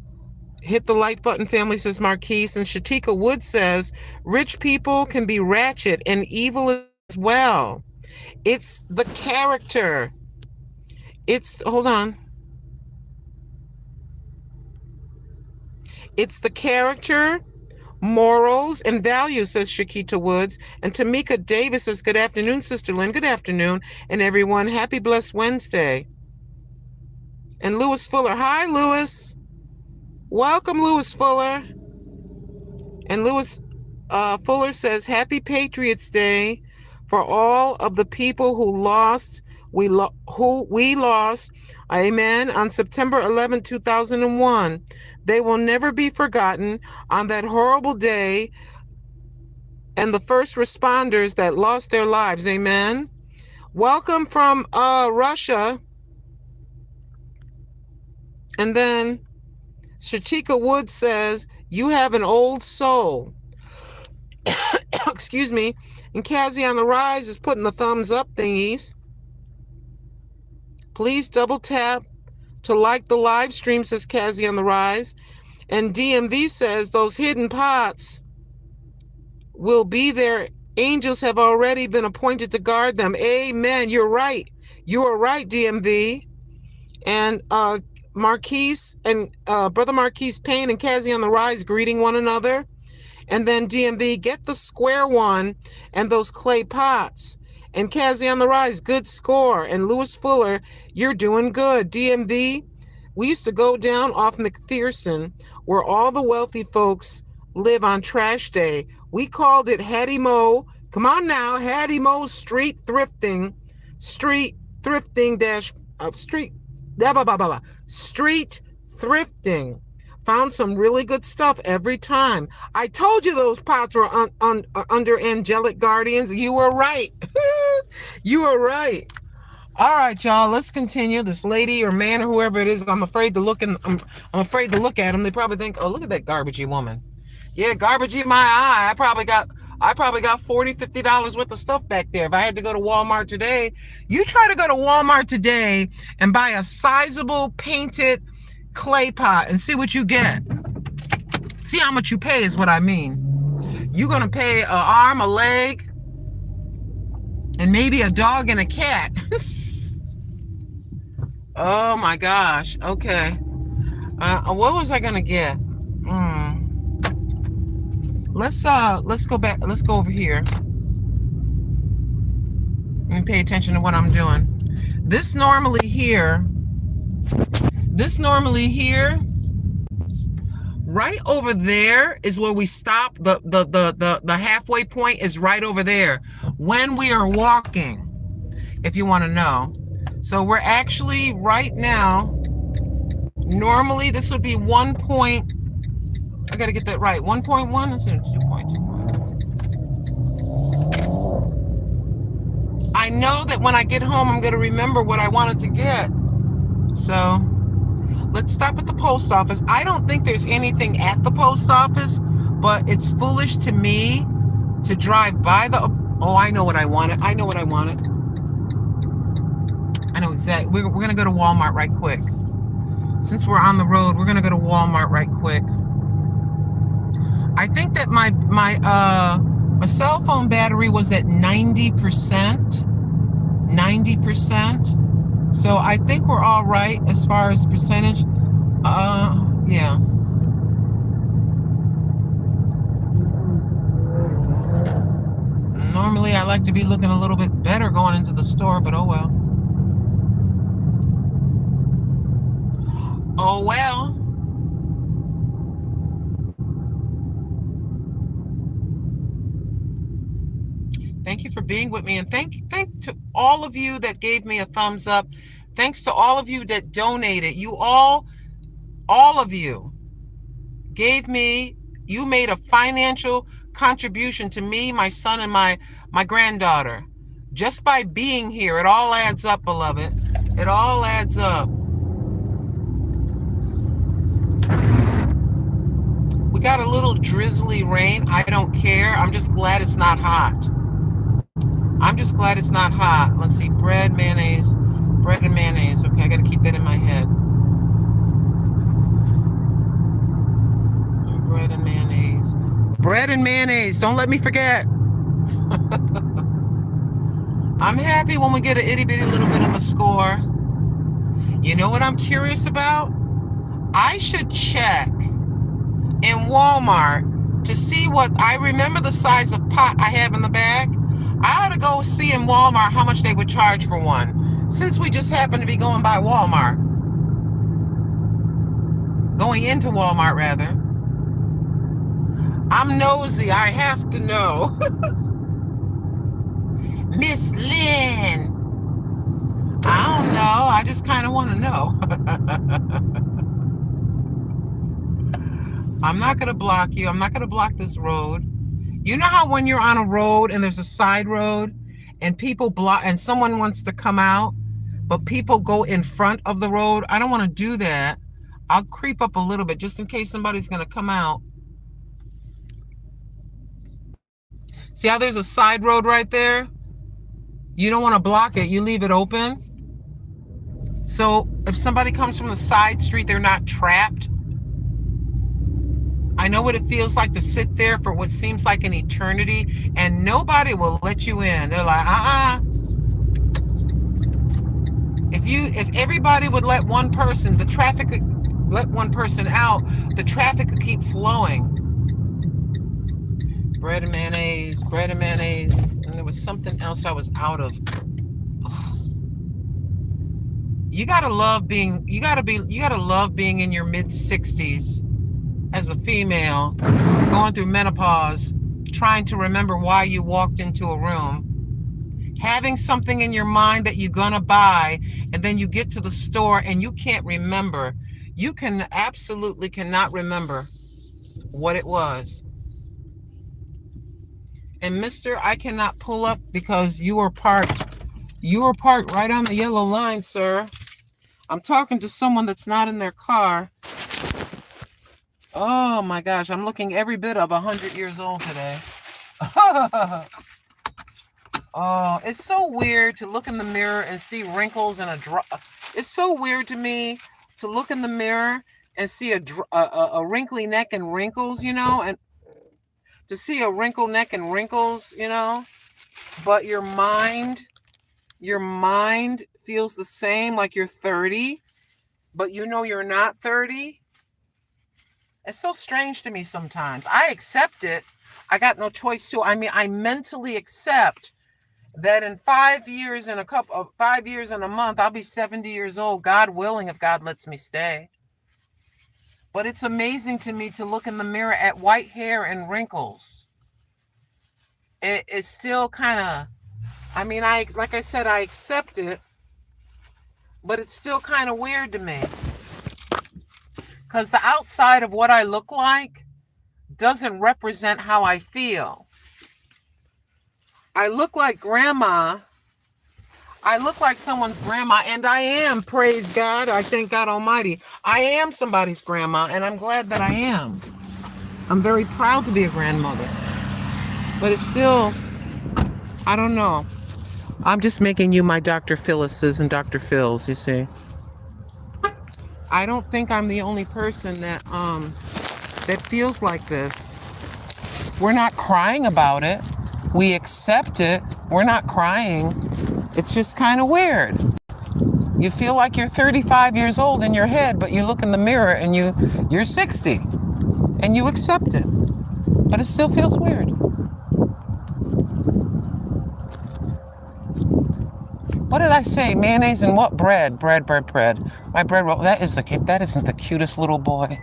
hit the like button, family, says Marquise. And Shatika Wood says, rich people can be ratchet and evil as well. It's the character. Hold on. It's the character, morals, and values, says Shakita Woods. And Tamika Davis says, good afternoon, Sister Lynn. Good afternoon. And everyone, happy blessed Wednesday. And Lewis Fuller. Hi, Lewis. Welcome, Lewis Fuller. And Lewis Fuller says, happy Patriots Day for all of the people who we lost, amen, on September 11, 2001. They will never be forgotten on that horrible day, and the first responders that lost their lives, amen. Welcome from Russia. And then Shatika Wood says, you have an old soul. Excuse me. And Cassie on the Rise is putting the thumbs up thingies. Please double tap to like the live stream, says Cassie on the Rise. And DMV says those hidden pots will be there. Angels have already been appointed to guard them. Amen. You're right. You are right, DMV. And Marquise and Brother Marquise Payne and Cassie on the Rise greeting one another. And then DMV, get the square one and those clay pots. And Kazzy on the Rise, good score. And Lewis Fuller, you're doing good. DMV, we used to go down off McPherson where all the wealthy folks live on trash day. We called it Hattie Mo. Come on now, Hattie Mo Street Thrifting. Street Thrifting dash street blah, blah, blah, blah, blah. Street Thrifting. Found some really good stuff every time. I told you those pots were under angelic guardians. You were right. You were right. All right, y'all. Let's continue. This lady or man or whoever it is, I'm afraid to look I'm afraid to look at them. They probably think, oh, look at that garbagey woman. Yeah, garbagey my eye. I probably got $40, $50 worth of stuff back there. If I had to go to Walmart today, you try to go to Walmart today and buy a sizable painted clay pot and see what you get. See how much you pay is what I mean. You're gonna pay an arm, a leg, and maybe a dog and a cat. Oh my gosh. Okay. What was I gonna get? Let's go back. Let's go over here. Let me pay attention to what I'm doing. This normally here, right over there is where we stop. The halfway point is right over there when we are walking, if you want to know. So we're actually right now, normally this would be 1 point. I got to get that right. 1.1 instead of 2.2. I know that when I get home, I'm going to remember what I wanted to get. So let's stop at the post office. I don't think there's anything at the post office, but it's foolish to me to drive by the... Oh, I know what I wanted. I know what I wanted. I know exactly. We're going to go to Walmart right quick. Since we're on the road, we're going to go to Walmart right quick. I think that my cell phone battery was at 90%. 90%. So I think we're all right as far as the percentage. Yeah. Normally I like to be looking a little bit better going into the store, but oh well. Oh well. Thank you for being with me, and thank to all of you that gave me a thumbs up. Thanks to all of you that donated. You all of you gave me, you made a financial contribution to me, my son, and my granddaughter. Just by being here, it all adds up, beloved. It all adds up. We got a little drizzly rain. I don't care. I'm just glad it's not hot. I'm just glad it's not hot. Let's see, bread, mayonnaise, bread and mayonnaise. Okay, I got to keep that in my head. Bread and mayonnaise. Bread and mayonnaise. Don't let me forget. I'm happy when we get an itty bitty little bit of a score. You know what I'm curious about? I should check in Walmart to see what, I remember the size of pot I have in the bag. I ought to go see in Walmart how much they would charge for one, since we just happen to be going by Walmart. Going into Walmart, rather. I'm nosy. I have to know. Miss Lynn. I don't know. I just kind of want to know. I'm not going to block you. I'm not going to block this road. You know how when you're on a road and there's a side road and people block and someone wants to come out, but people go in front of the road? I don't want to do that. I'll creep up a little bit just in case somebody's going to come out. See how there's a side road right there? You don't want to block it. You leave it open. So if somebody comes from the side street, they're not trapped. I know what it feels like to sit there for what seems like an eternity, and nobody will let you in. They're like, If everybody would let one person, the traffic could let one person out, the traffic could keep flowing. bread and mayonnaise, and there was something else I was out of. You gotta love being in your mid-60s as a female, going through menopause, trying to remember why you walked into a room, having something in your mind that you're gonna buy, and then you get to the store and you can't remember. You absolutely cannot remember what it was. And mister, I cannot pull up because you were parked right on the yellow line, sir. I'm talking to someone that's not in their car. Oh my gosh, I'm looking every bit of 100 years old today. Oh, it's so weird to look in the mirror and see wrinkles and it's so weird to me to look in the mirror and see a wrinkly neck and wrinkles, and to see a wrinkled neck and wrinkles, but your mind feels the same, like you're 30, but you're not 30. It's so strange to me sometimes. I accept it. I got no choice to. I mean, I mentally accept that in 5 years and 5 years and a month, I'll be 70 years old, God willing, if God lets me stay. But it's amazing to me to look in the mirror at white hair and wrinkles. It's still kind of, like I said, I accept it, but it's still kind of weird to me. Because the outside of what I look like doesn't represent how I feel. I look like grandma. I look like someone's grandma, and I am, praise God. I thank God Almighty. I am somebody's grandma, and I'm glad that I am. I'm very proud to be a grandmother. But it's still, I don't know. I'm just making you my Dr. Phyllis's and Dr. Phil's, you see. I don't think I'm the only person that feels like this. We're not crying about it. We accept it. We're not crying. It's just kind of weird. You feel like you're 35 years old in your head, but you look in the mirror and you're 60, and you accept it. But it still feels weird. What did I say? Mayonnaise and what? Bread. My bread roll. That isn't the cutest little boy.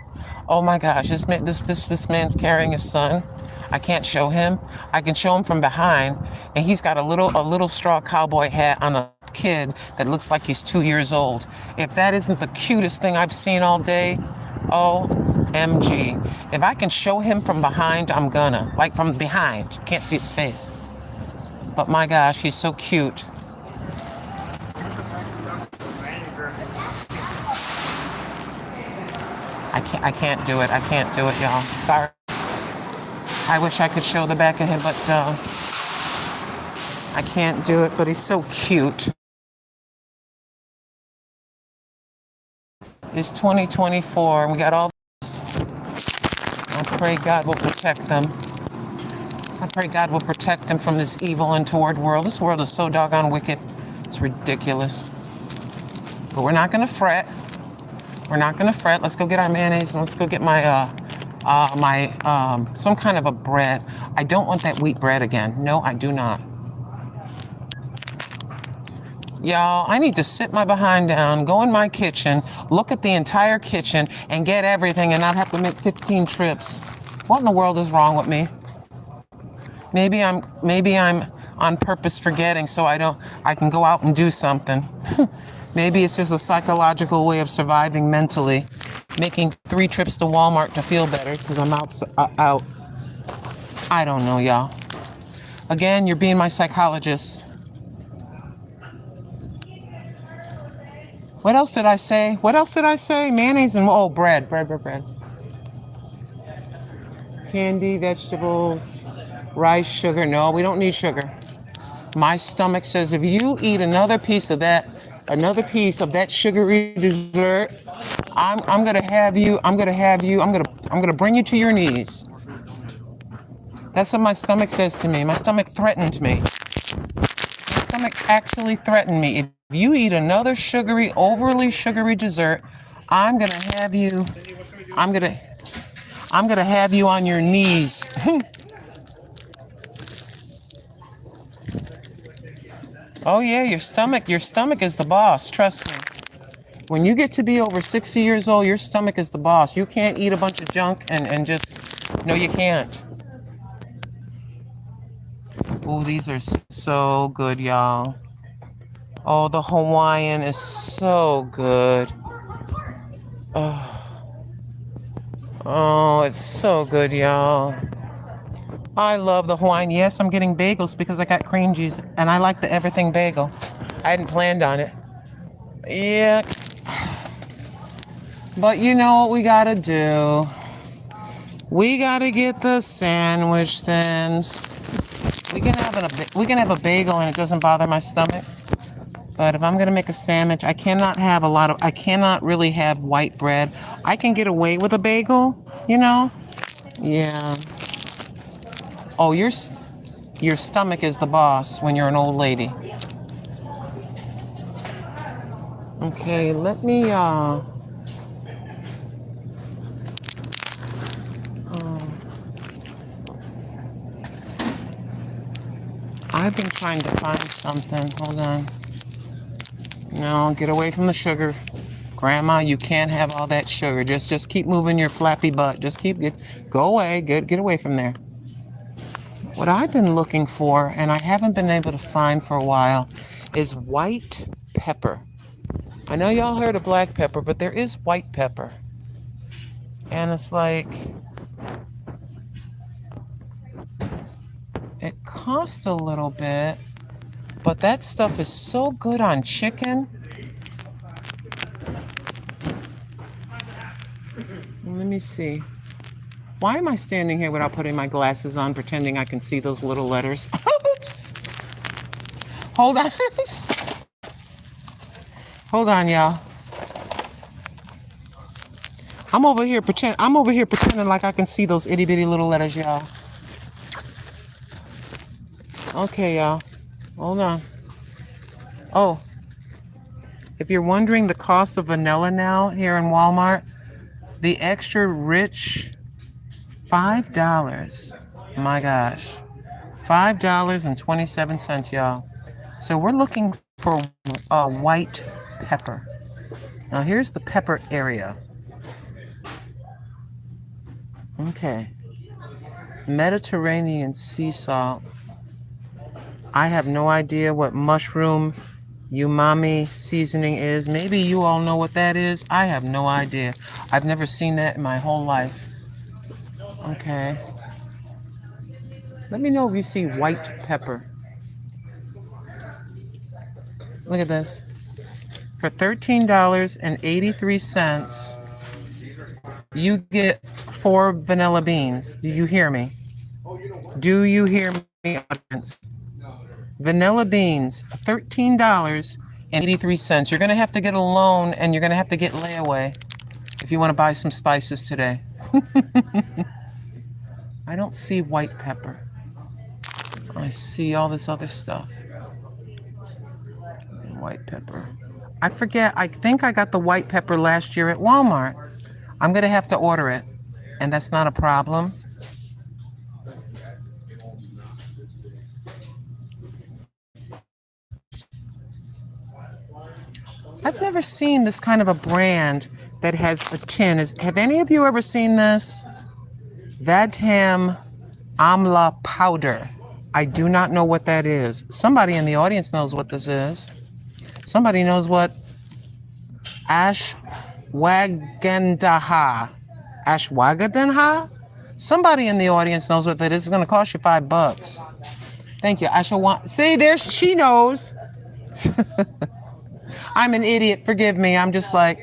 Oh my gosh, this man's carrying his son. I can't show him. I can show him from behind, and he's got a little straw cowboy hat on a kid that looks like he's 2 years old. If that isn't the cutest thing I've seen all day, OMG. If I can show him from behind, I'm gonna. Like from behind. Can't see his face. But my gosh, he's so cute. I can't do it. Y'all. Sorry. I wish I could show the back of him, but I can't do it. But he's so cute. It's 2024, and we got all this. I pray God will protect them. I pray God will protect them from this evil, untoward world. This world is so doggone wicked. It's ridiculous. But we're not going to fret. Let's go get our mayonnaise, and let's go get my some kind of a bread. I don't want that wheat bread again. No, I do not. Y'all, I need to sit my behind down, go in my kitchen, look at the entire kitchen, and get everything, and not have to make 15 trips. What in the world is wrong with me? Maybe I'm on purpose forgetting, so I can go out and do something. Maybe it's just a psychological way of surviving mentally, making 3 trips to Walmart to feel better because I'm out. I don't know, y'all. Again, you're being my psychologist. What else did I say? Mayonnaise and, bread. Candy, vegetables, rice, sugar. No, we don't need sugar. My stomach says if you eat another piece of that sugary dessert, I'm gonna bring you to your knees. That's what my stomach says to me. My stomach threatened me. My stomach actually threatened me. If you eat another overly sugary dessert, I'm gonna have you on your knees. Oh yeah, your stomach is the boss. Trust me. When you get to be over 60 years old, your stomach is the boss. You can't eat a bunch of junk and just, no, you can't. Oh, these are so good, y'all. Oh, the Hawaiian is so good. Oh, it's so good, y'all. I love the Hawaiian. Yes, I'm getting bagels because I got cream cheese and I like the everything bagel. I hadn't planned on it. Yeah. But you know what we gotta do? We gotta get the sandwich thins. We can have a bagel and it doesn't bother my stomach. But if I'm gonna make a sandwich, I cannot really have white bread. I can get away with a bagel, you know? Yeah. Oh, your stomach is the boss when you're an old lady. Okay, let me I've been trying to find something. Hold on. No, get away from the sugar. Grandma, you can't have all that sugar. Just keep moving your flappy butt. Go away. Get away from there. What I've been looking for, and I haven't been able to find for a while, is white pepper. I know y'all heard of black pepper, but there is white pepper. And it's like, it costs a little bit, but that stuff is so good on chicken. Let me see. Why am I standing here without putting my glasses on, pretending I can see those little letters? Hold on. Hold on, y'all. I'm over here pretending like I can see those itty bitty little letters, y'all. Okay, y'all. Hold on. Oh. If you're wondering the cost of vanilla now here in Walmart, the extra rich, $5. My gosh. $5.27, y'all. So we're looking for a white pepper. Now here's the pepper area. Okay. Mediterranean sea salt. I have no idea what mushroom umami seasoning is. Maybe you all know what that is. I have no idea. I've never seen that in my whole life. Okay. Let me know if you see white pepper. Look at this. For $13.83, you get 4 vanilla beans. Do you hear me? Do you hear me, audience? Vanilla beans, $13.83. You're going to have to get a loan and you're going to have to get layaway if you want to buy some spices today. I don't see white pepper. I see all this other stuff. White pepper. I forget. I think I got the white pepper last year at Walmart. I'm going to have to order it. And that's not a problem. I've never seen this kind of a brand that has a tin. Have any of you ever seen this? Vadham Amla powder. I do not know what that is. Somebody in the audience knows what this is. Somebody knows what ashwagandha. Ashwagandha? Somebody in the audience knows what that is. It's going to cost you $5. Thank you. See, she knows. I'm an idiot. Forgive me. I'm just like,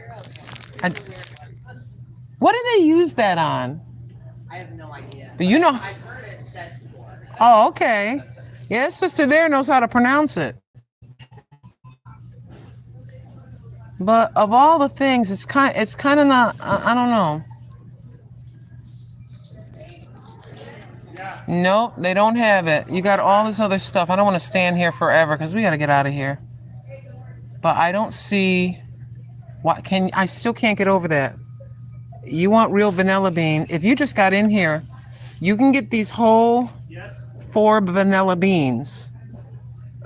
what do they use that on? I have no idea. But you know. I've heard it said before. Oh, okay. Yeah, sister there knows how to pronounce it. But of all the things, it's kind of not. I don't know. Nope, they don't have it. You got all this other stuff. I don't want to stand here forever because we got to get out of here. But I don't see. I still can't get over that. You want real vanilla bean? If you just got in here, you can get these whole 4 vanilla beans.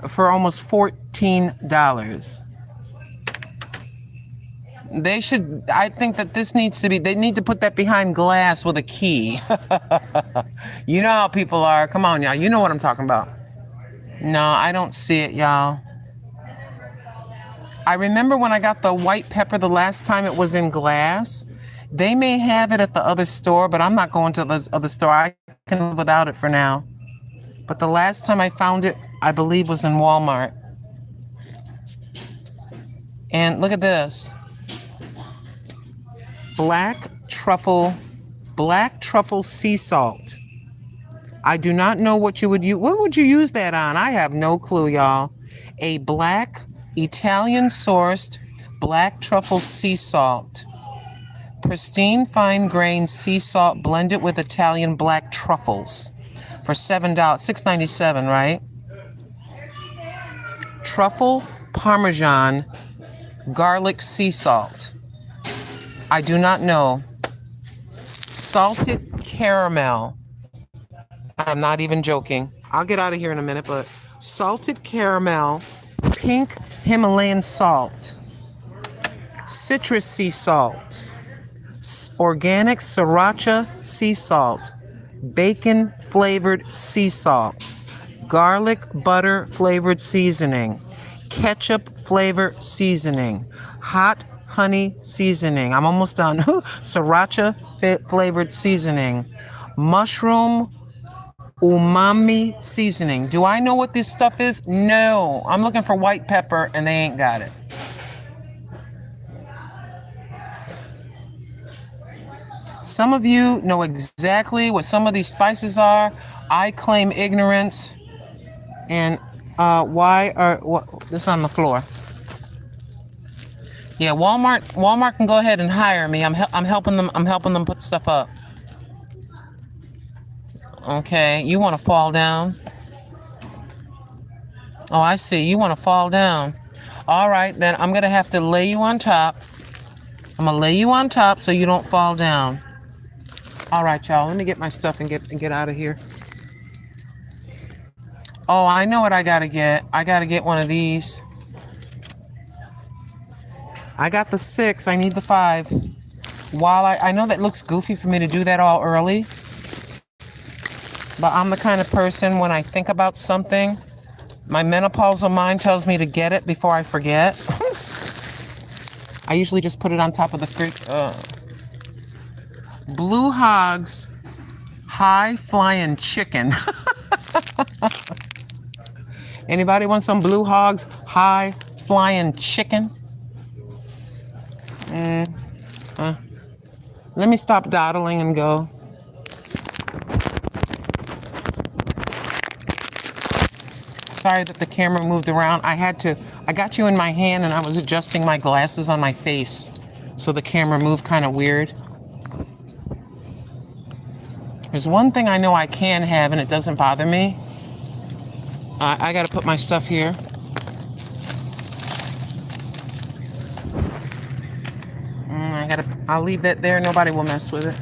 for almost $14. They should, I think that this needs to be, they need to put that behind glass with a key. You know how people are. Come on, y'all. You know what I'm talking about. No, I don't see it, y'all. I remember when I got the white pepper the last time it was in glass. They may have it at the other store, but I'm not going to the other store. I can live without it for now. But the last time I found it, I believe, was in Walmart. And look at this. Black truffle sea salt. I do not know what you would use. What would you use that on? I have no clue, y'all. A black Italian-sourced black truffle sea salt. Pristine fine grained sea salt blended with Italian black truffles for $7, $6.97, right? Truffle Parmesan garlic sea salt. I do not know. Salted caramel. I'm not even joking. I'll get out of here in a minute, but salted caramel, pink Himalayan salt, citrus sea salt, organic sriracha sea salt, bacon flavored sea salt, garlic butter flavored seasoning, ketchup flavor seasoning, hot honey seasoning. I'm almost done. Sriracha flavored seasoning, mushroom umami seasoning. Do I know what this stuff is? No. I'm looking for white pepper and they ain't got it. Some of you know exactly what some of these spices are. I claim ignorance. And this on the floor? Yeah, Walmart can go ahead and hire me. I'm helping them put stuff up. Okay, you want to fall down? Oh, I see. You want to fall down. All right, then I'm going to have to lay you on top. I'm going to lay you on top so you don't fall down. All right, y'all. Let me get my stuff and get out of here. Oh, I know what I got to get. I got to get one of these. I got the 6. I need the 5. While I know that looks goofy for me to do that all early, but I'm the kind of person, when I think about something, my menopausal mind tells me to get it before I forget. I usually just put it on top of the fridge. Blue Hog's high flying chicken. Anybody want some Blue Hog's high flying chicken? Let me stop dawdling and go. Sorry that the camera moved around. I got you in my hand and I was adjusting my glasses on my face, so the camera moved kind of weird. There's one thing I know I can have and it doesn't bother me. I gotta put my stuff here. I'll leave that there. Nobody will mess with it.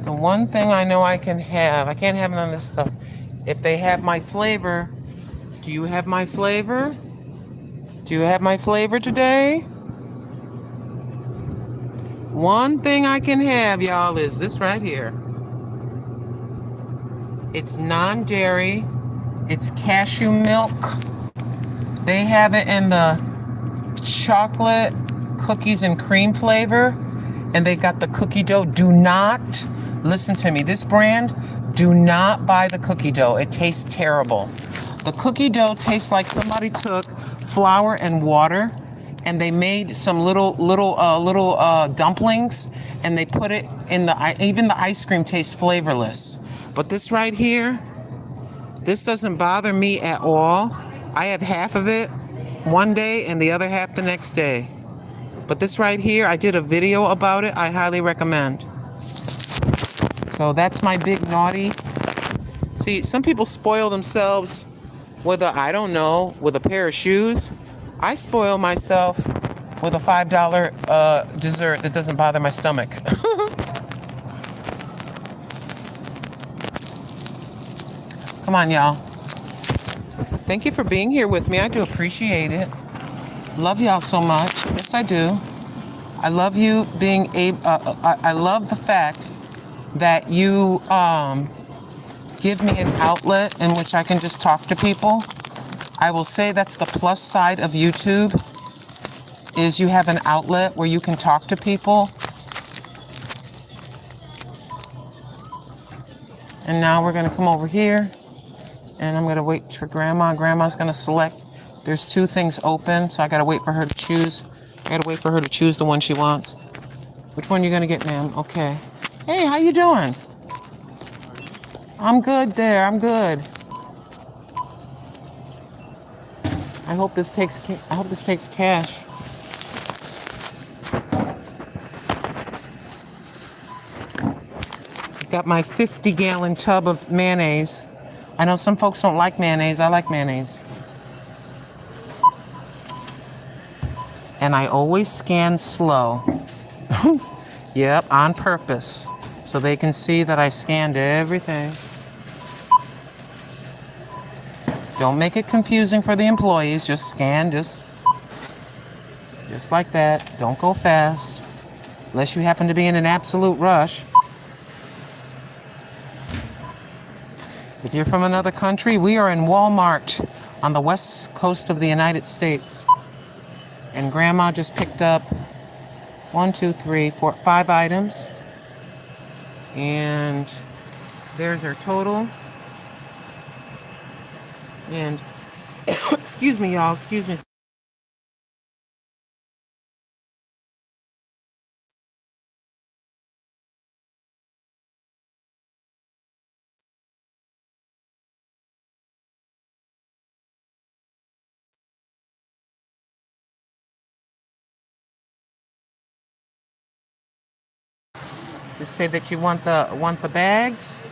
The one thing I know I can't have none of this stuff. If they have my flavor, do you have my flavor? Do you have my flavor today? One thing I can have, y'all, is this right here. It's non-dairy. It's cashew milk. They have it in the chocolate cookies and cream flavor. And they got the cookie dough. Do not, listen to me, this brand, do not buy the cookie dough. It tastes terrible. The cookie dough tastes like somebody took flour and water and they made some little dumplings and they put it in even the ice cream tastes flavorless. But this right here, this doesn't bother me at all. I have half of it one day and the other half the next day. But this right here, I did a video about it. I highly recommend. So that's my big naughty. See, some people spoil themselves with with a pair of shoes. I spoil myself with a $5 dessert that doesn't bother my stomach. Come on, y'all. Thank you for being here with me. I do appreciate it. Love y'all so much. Yes, I do. I love you being able. I love the fact that you give me an outlet in which I can just talk to people. I will say that's the plus side of YouTube, is you have an outlet where you can talk to people. And now we're gonna come over here and I'm gonna wait for Grandma. Grandma's gonna select. There's two things open, so I gotta wait for her to choose. I gotta wait for her to choose the one she wants. Which one you gonna get, ma'am? Okay. Hey, how you doing? I'm good there, I'm good. I hope this takes cash. Got my 50-gallon tub of mayonnaise. I know some folks don't like mayonnaise. I like mayonnaise. And I always scan slow. Yep, on purpose. So they can see that I scanned everything. Don't make it confusing for the employees. Just scan, just like that. Don't go fast. Unless you happen to be in an absolute rush. If you're from another country, we are in Walmart on the west coast of the United States. And Grandma just picked up 1, 2, 3, 4, 5 items. And there's our total. And excuse me, y'all, excuse me. Just say that you want the bags.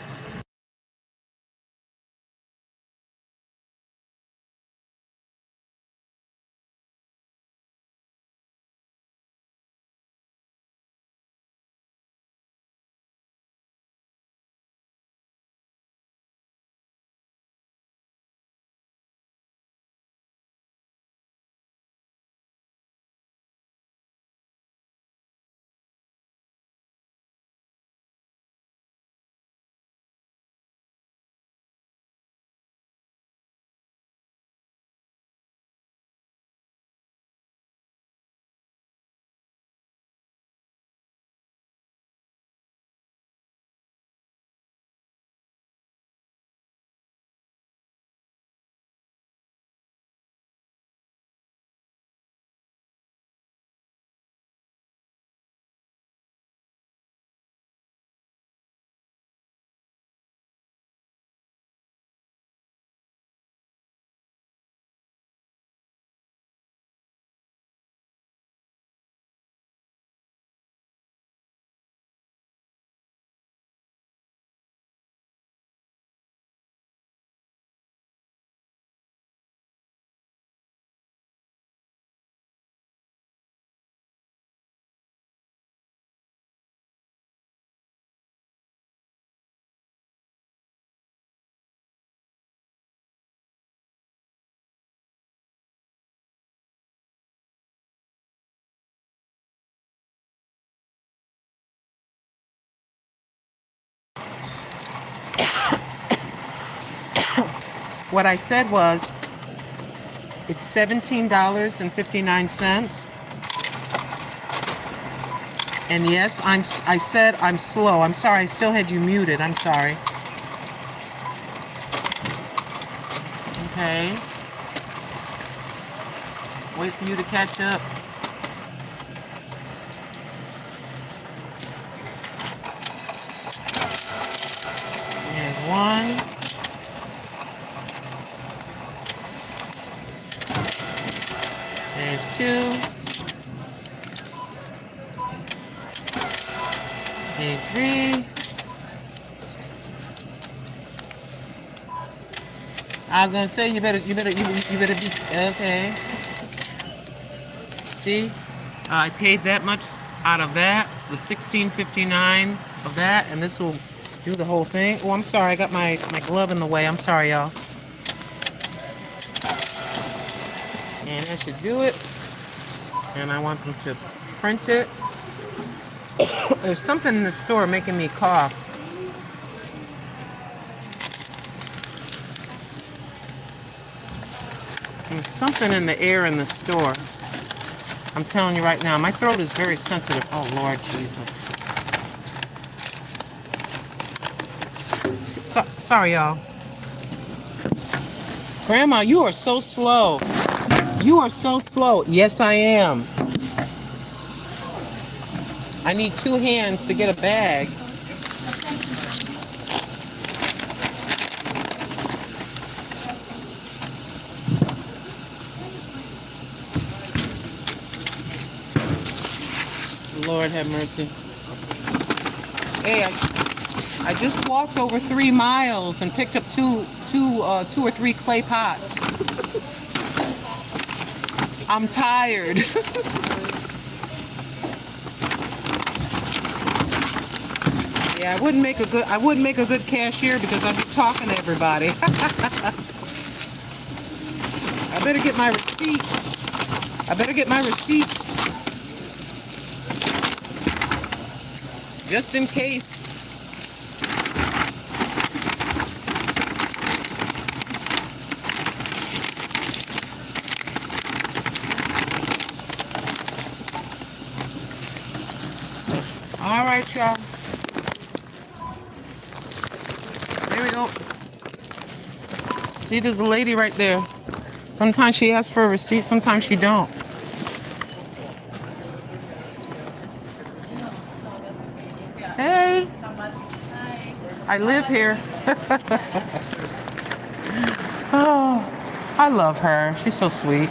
What I said was, it's $17.59. And yes, I said I'm slow. I'm sorry, I still had you muted. I'm sorry. Okay. Wait for you to catch up. There's one. There's two. There's three. I was gonna say you better be okay. See, I paid that much out of that, the $16.59 of that, and this will do the whole thing. Oh, I'm sorry. I got my glove in the way. I'm sorry, y'all. And I should do it. And I want them to print it. There's something in the store making me cough. There's something in the air in the store. I'm telling you right now, my throat is very sensitive. Oh, Lord Jesus. Sorry, y'all. Grandma, you are so slow. You are so slow. Yes, I am. I need 2 hands to get a bag. Lord have mercy. Hey, I just walked over 3 miles and picked up two or three clay pots. I'm tired. Yeah, I wouldn't make a good cashier because I'd be talking to everybody. I better get my receipt. Just in case. All right, y'all. There we go. See, there's a lady right there. Sometimes she asks for a receipt, sometimes she don't. Hey. I live here. Oh, I love her. She's so sweet.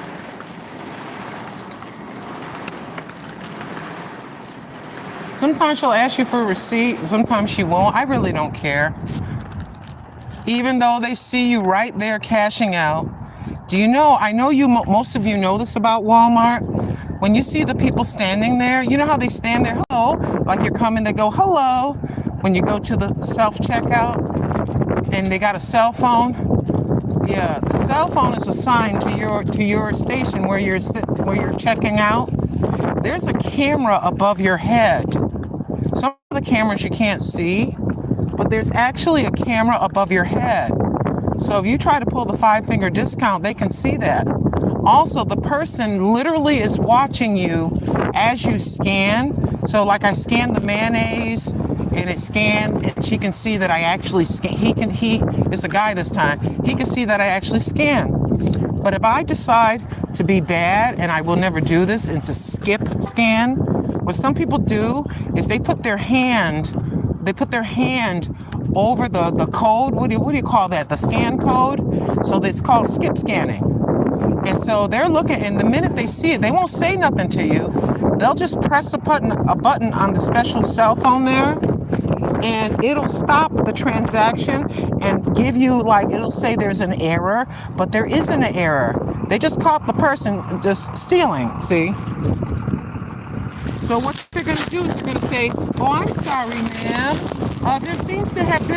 Sometimes she'll ask you for a receipt, sometimes she won't. I really don't care. Even though they see you right there cashing out. Do you know, I know most of you know this about Walmart. When you see the people standing there, you know how they stand there, hello, like you're coming, they go, hello. When you go to the self-checkout and they got a cell phone. Yeah, the cell phone is assigned to your station where you're checking out. There's a camera above your head. Some of the cameras you can't see, but there's actually a camera above your head. So if you try to pull the 5-finger discount, they can see that. Also, the person literally is watching you as you scan. So like I scanned the mayonnaise and it scanned and she can see that I actually scan. It's a guy this time. He can see that I actually scan. But if I decide to be bad, and I will never do this, and to skip scan, what some people do is they put their hand over the code. What do you call that? The scan code. So it's called skip scanning. And so they're looking, and the minute they see it, they won't say nothing to you. They'll just press a button on the special cell phone there, and it'll stop the transaction and give you, like, it'll say there's an error, but there isn't an error. They just caught the person just stealing, see? So what they're going to do is they're going to say, oh, I'm sorry, ma'am. There seems to have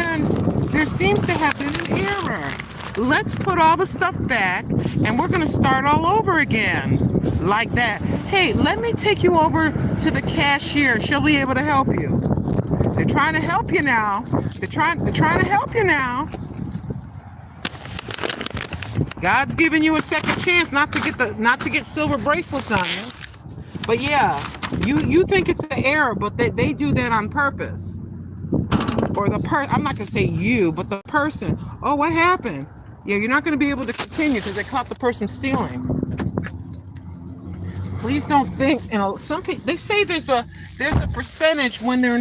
been an error. Let's put all the stuff back and we're going to start all over again. Like that. Hey, let me take you over to the cashier. She'll be able to help you. They're trying to help you now. They're trying to help you now. God's giving you a second chance not to get silver bracelets on you. But yeah, you think it's an error, but they do that on purpose. Or I'm not gonna say you, but the person. Oh, what happened? Yeah, you're not gonna be able to continue because they caught the person stealing. Please don't think, some people, they say there's a percentage when they're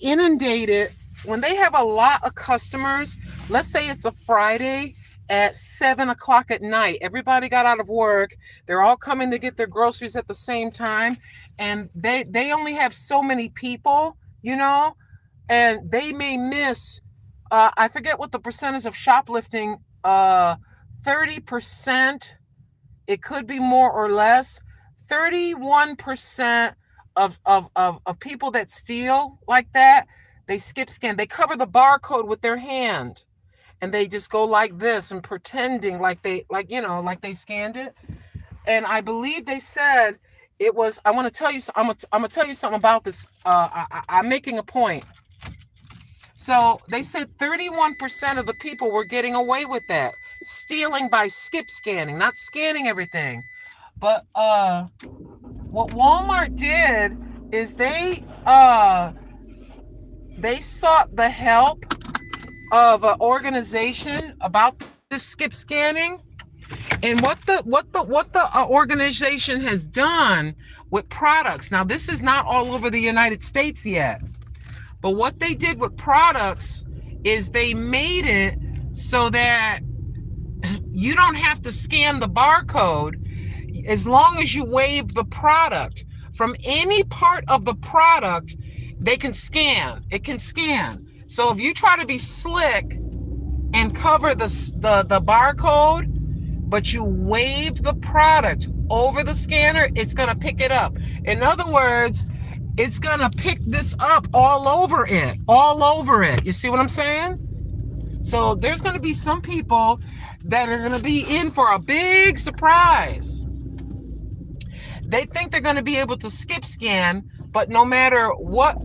inundated, when they have a lot of customers. Let's say it's a Friday at 7:00 at night. Everybody got out of work. They're all coming to get their groceries at the same time. And they only have so many people, and they may miss, I forget what the percentage of shoplifting, 30%, it could be more or less, 31% of people that steal like that, They skip scan. They cover the barcode with their hand, and they just go like this and pretending like like they scanned it. And I believe they said it was. I want to tell you. I'm gonna tell you something about this. I'm making a point. So they said 31% of the people were getting away with that, stealing by skip scanning, not scanning everything. But what Walmart did is they sought the help of an organization about this skip scanning. And what the organization has done with products. Now, this is not all over the United States yet, but what they did with products is they made it so that you don't have to scan the barcode as long as you waive the product. From any part of the product, they can scan. It can scan. So if you try to be slick and cover the barcode, but you wave the product over the scanner, it's going to pick it up. In other words, it's going to pick this up all over it. You see what I'm saying? So there's going to be some people that are going to be in for a big surprise. They think they're going to be able to skip scan, but no matter what,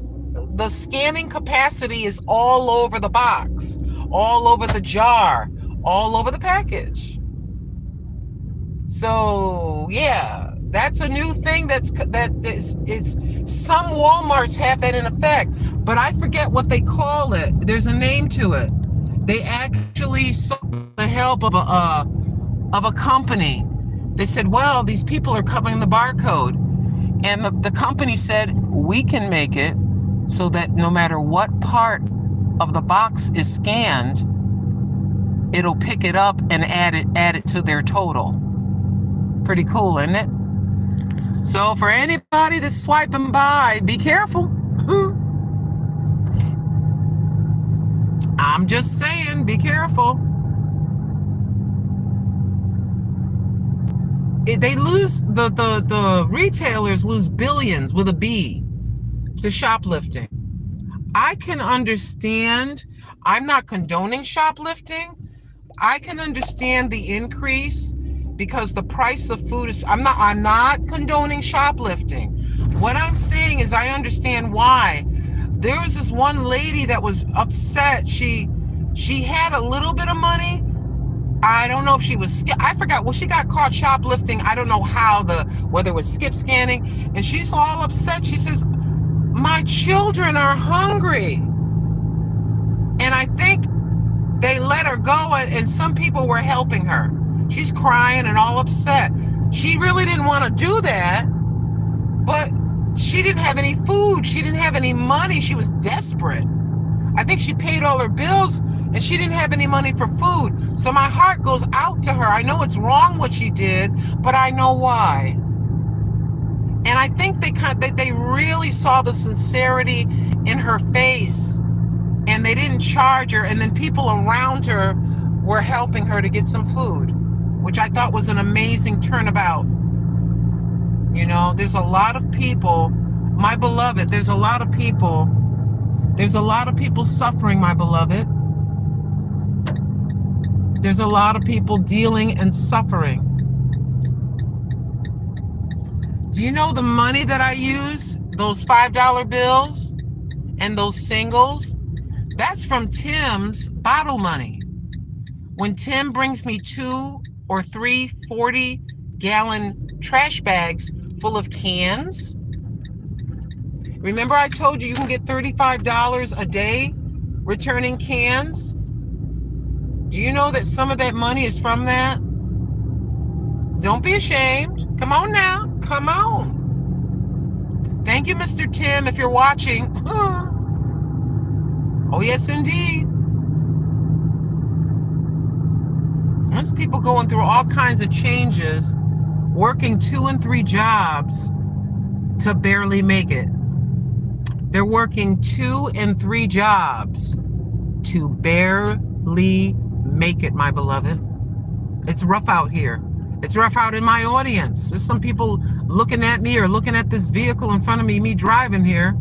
the scanning capacity is all over the box, all over the jar, all over the package. So yeah, that's a new thing. That is some Walmarts have that in effect, but I forget what they call it. There's a name to it. They actually sought the help of a company. They said, well, these people are covering the barcode, and the company said, we can make it so that no matter what part of the box is scanned, it'll pick it up and add it to their total. Pretty cool, isn't it? So for anybody that's swiping by, be careful. I'm just saying, be careful. They lose, the retailers lose billions with a B to shoplifting. I can understand. I'm not condoning shoplifting. I can understand the increase because the price of food is, I'm not condoning shoplifting. What I'm saying is I understand why. There was this one lady that was upset. She had a little bit of money. I don't know if she was, I forgot. Well, she got caught shoplifting. I don't know whether it was skip scanning. And she's all upset. She says, my children are hungry. And I think they let her go, and some people were helping her. She's crying and all upset. She really didn't want to do that, but she didn't have any food. She didn't have any money. She was desperate. I think she paid all her bills, and she didn't have any money for food. So my heart goes out to her. I know it's wrong what she did, but I know why. And I think they really saw the sincerity in her face, and they didn't charge her. And then people around her were helping her to get some food, which I thought was an amazing turnabout. You know, there's a lot of people, my beloved, there's a lot of people suffering, my beloved. There's a lot of people dealing and suffering. Do you know the money that I use, those $5 bills and those singles? That's from Tim's bottle money. When Tim brings me 2 or 3 40-gallon trash bags full of cans. Remember I told you can get $35 a day returning cans? Do you know that some of that money is from that? Don't be ashamed. Come on now. Come on. Thank you, Mr. Tim, if you're watching. Oh, yes, indeed. There's people going through all kinds of changes, working 2 and 3 jobs to barely make it. They're working 2 and 3 jobs to barely make it, my beloved. It's rough out here. It's rough out in my audience. There's some people looking at me or looking at this vehicle in front of me driving here.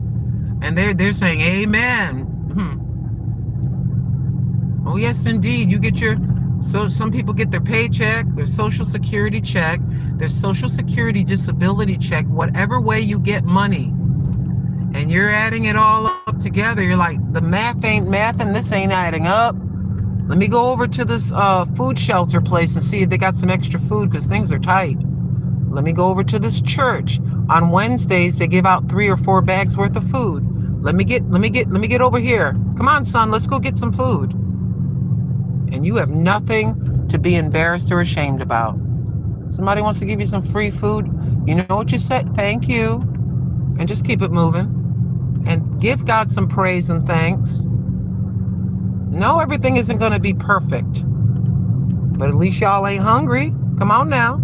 And they're saying amen. Oh yes, indeed. You get your, so some people get their paycheck, their social security check, their social security disability check, whatever way you get money. And you're adding it all up together. You're like, the math ain't math and this ain't adding up. Let me go over to this food shelter place and see if they got some extra food because things are tight. Let me go over to this church. On Wednesdays, they give out 3 or 4 bags worth of food. Let me get over here. Come on, son, let's go get some food. And you have nothing to be embarrassed or ashamed about. Somebody wants to give you some free food. You know what you said? Thank you. And just keep it moving. And give God some praise and thanks. No, everything isn't going to be perfect. But at least y'all ain't hungry. Come on now.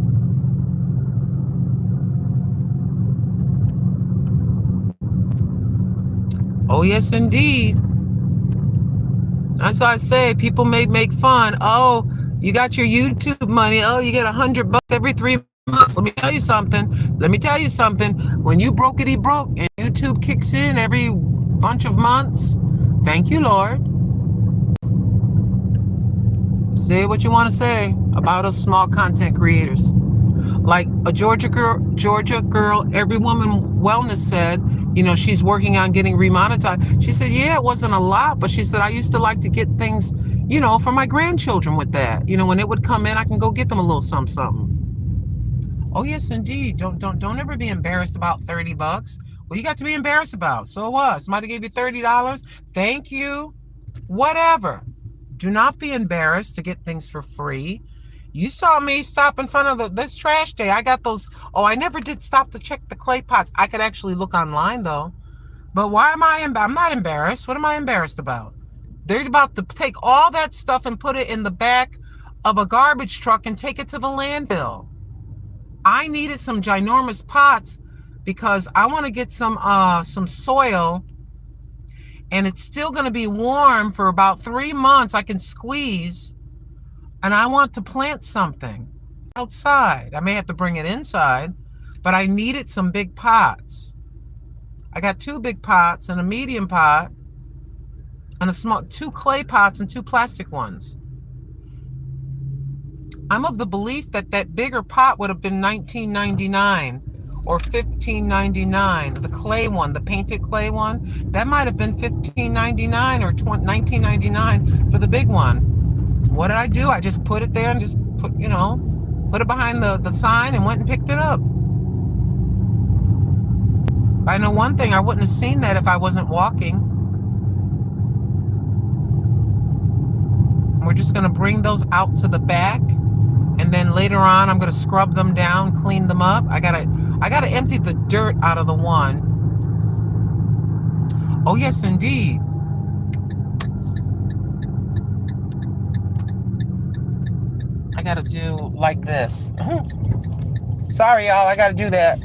Oh, yes, indeed. That's why I say people may make fun. Oh, you got your YouTube money. Oh, you get $100 every 3 months. Let me tell you something. When you brokety broke and YouTube kicks in every bunch of months, thank you, Lord. Say what you want to say about us small content creators. Like a Georgia girl, Every Woman Wellness said, you know, she's working on getting remonetized. She said, yeah, it wasn't a lot, but she said, I used to like to get things, you know, for my grandchildren with that. You know, when it would come in, I can go get them a little something. Oh, yes, indeed. Don't ever be embarrassed about $30. Well, you got to be embarrassed about. So what? Somebody gave you $30? Thank you. Whatever. Do not be embarrassed to get things for free. You saw me stop in front of this trash day. I got those. Oh, I never did stop to check the clay pots. I could actually look online, though. But why am I embarrassed? I'm not embarrassed. What am I embarrassed about? They're about to take all that stuff and put it in the back of a garbage truck and take it to the landfill. I needed some ginormous pots because I want to get some soil, and it's still going to be warm for about 3 months. I can squeeze. And I want to plant something outside. I may have to bring it inside, but I needed some big pots. I got 2 big pots and a medium pot and 2 clay pots and 2 plastic ones. I'm of the belief that that bigger pot would have been $19.99 or $15.99. The clay one, the painted clay one, that might have been $15.99 or $19.99 for the big one. What did I do? I just put it there and just put it behind the sign and went and picked it up. I know one thing, I wouldn't have seen that if I wasn't walking. We're just going to bring those out to the back, and then later on I'm going to scrub them down, clean them up. I gotta empty the dirt out of the one. Oh yes, indeed. I gotta do like this. Sorry, y'all, I gotta do that.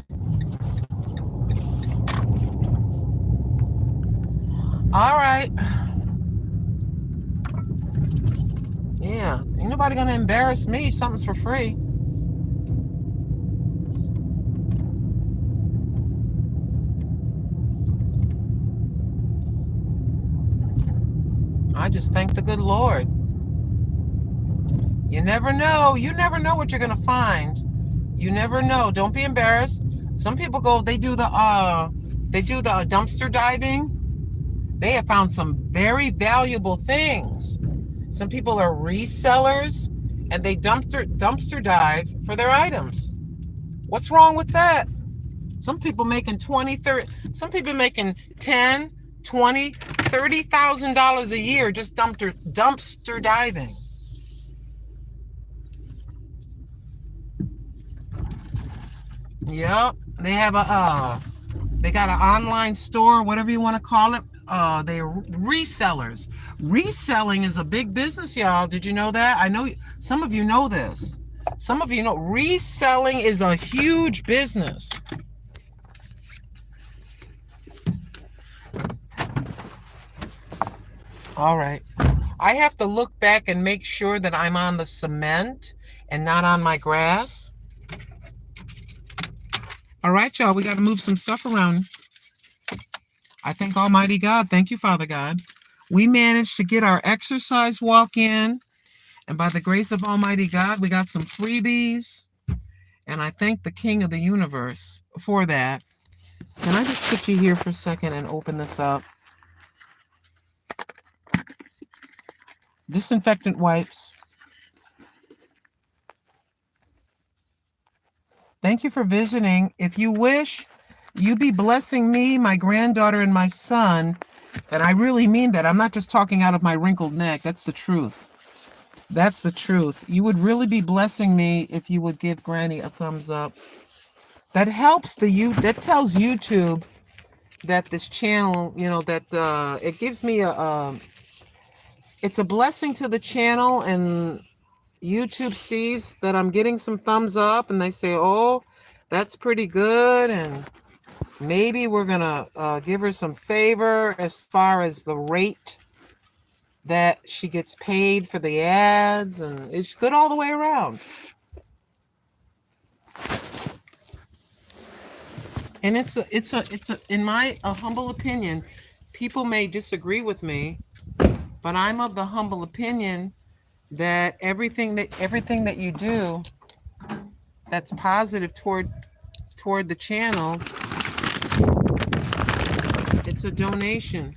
All right. Yeah, ain't nobody gonna embarrass me. Something's for free. I just thank the good Lord. You never know. You never know what you're going to find. You never know. Don't be embarrassed. Some people go, they do the dumpster diving. They have found some very valuable things. Some people are resellers and they dumpster dive for their items. What's wrong with that? Some people making 20, 30, some people making 10, 20, $30,000 a year just dumpster diving. Yep, they have they got an online store, whatever you want to call it. They're resellers. Reselling is a big business, y'all. Did you know that? I know some of you know this. Some of you know reselling is a huge business. All right. I have to look back and make sure that I'm on the cement and not on my grass. All right, y'all, we got to move some stuff around. I thank Almighty God. Thank you, Father God. We managed to get our exercise walk in. And by the grace of Almighty God, we got some freebies. And I thank the King of the universe for that. Can I just put you here for a second and open this up? Disinfectant wipes. Thank you for visiting. If you wish, you be blessing me, my granddaughter, and my son. And I really mean that. I'm not just talking out of my wrinkled neck. That's the truth. That's the truth. You would really be blessing me if you would give Granny a thumbs up. That helps that tells YouTube that this channel, that it gives me it's a blessing to the channel, and YouTube sees that I'm getting some thumbs up, and they say, oh, that's pretty good, and maybe we're gonna give her some favor as far as the rate that she gets paid for the ads, and it's good all the way around. And it's in my humble opinion, people may disagree with me, but I'm of the humble opinion that everything that you do that's positive toward the channel, it's a donation.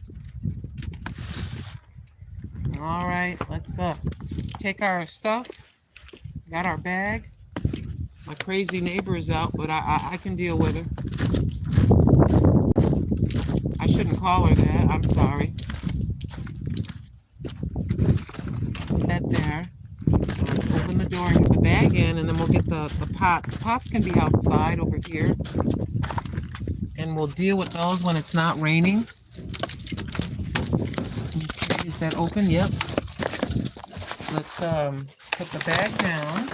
All right, let's take our stuff. Got our bag. My crazy neighbor is out, but I can deal with her. I shouldn't call her that. I'm sorry. Put that there. Let's open the door and get the bag in, and then we'll get the pots. The pots can be outside over here, and we'll deal with those when it's not raining. Is that open? Yep. Let's put the bag down.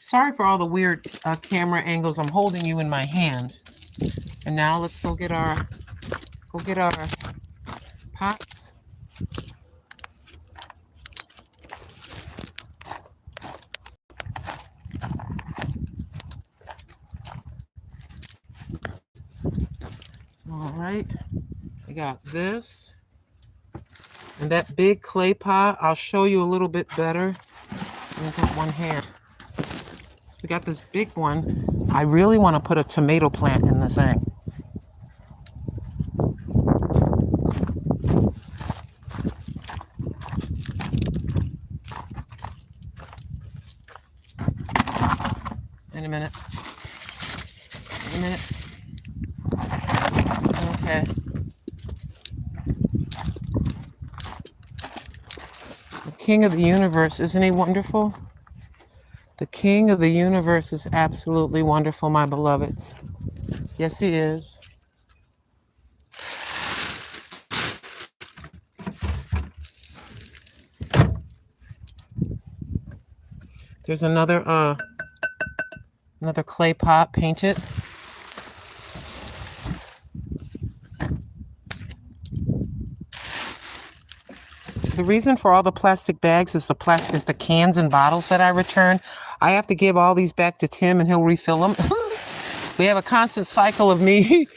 Sorry for all the weird camera angles. I'm holding you in my hand. And now let's go get our pots. All right. We got this. And that big clay pot, I'll show you a little bit better. Let me put one hand. So we got this big one. I really want to put a tomato plant in this thing. In a minute. Okay. The King of the universe, isn't he wonderful? The King of the universe is absolutely wonderful, my beloveds. Yes, he is. There's another clay pot painted. The reason for all the plastic bags is the cans and bottles that I return. I have to give all these back to Tim, and he'll refill them. We have a constant cycle of me,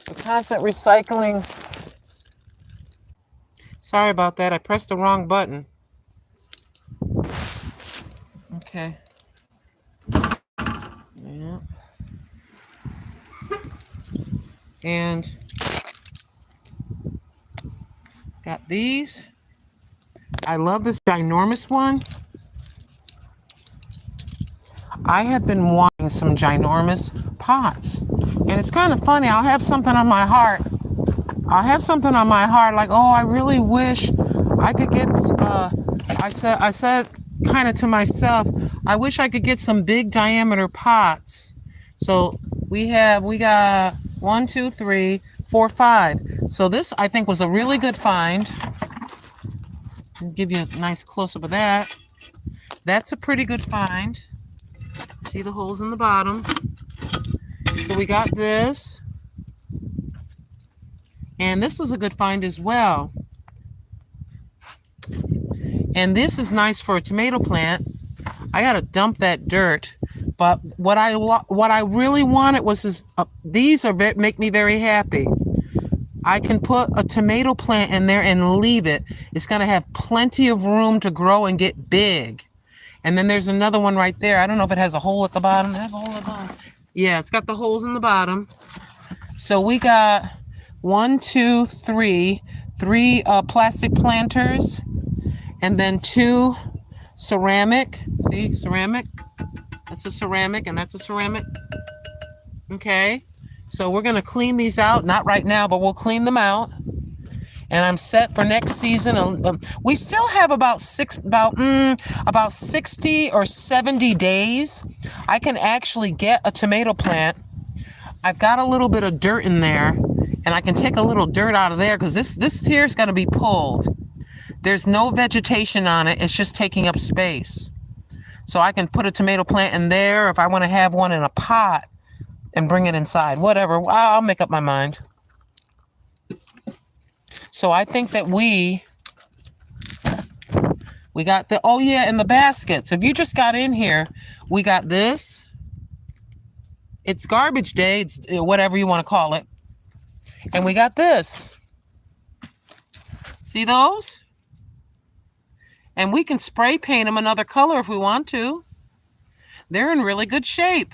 a constant recycling. Sorry about that. I pressed the wrong button. Okay. Yeah. And got these. I love this ginormous one. I have been wanting some ginormous pots. And it's kind of funny. I'll have something on my heart. Like, oh, I really wish I could get, I said kind of to myself, I wish I could get some big diameter pots. So we got 1, 2, 3, 4, 5. So this, I think, was a really good find. I'll give you a nice close-up of that. That's a pretty good find. See the holes in the bottom. So we got this. And this was a good find as well. And this is nice for a tomato plant. I gotta dump that dirt. But what I really wanted was this, these make me very happy. I can put a tomato plant in there and leave it. It's going to have plenty of room to grow and get big. And then there's another one right there. I don't know if it has a hole at the bottom. It has a hole at the bottom. Yeah, it's got the holes in the bottom. So we got 1, 2, 3, 3 plastic planters, and then 2 ceramic. See, ceramic. That's a ceramic, and that's a ceramic. Okay. So we're gonna clean these out. Not right now, but we'll clean them out. And I'm set for next season. We still have about 60 or 70 days. I can actually get a tomato plant. I've got a little bit of dirt in there, and I can take a little dirt out of there because this here is going to be pulled. There's no vegetation on it. It's just taking up space. So I can put a tomato plant in there if I want to have one in a pot and bring it inside. Whatever. I'll make up my mind. So I think that we got the, oh yeah, and the baskets. If you just got in here, we got this. It's garbage day. It's whatever you want to call it. And we got this. See those? And we can spray paint them another color if we want to. They're in really good shape.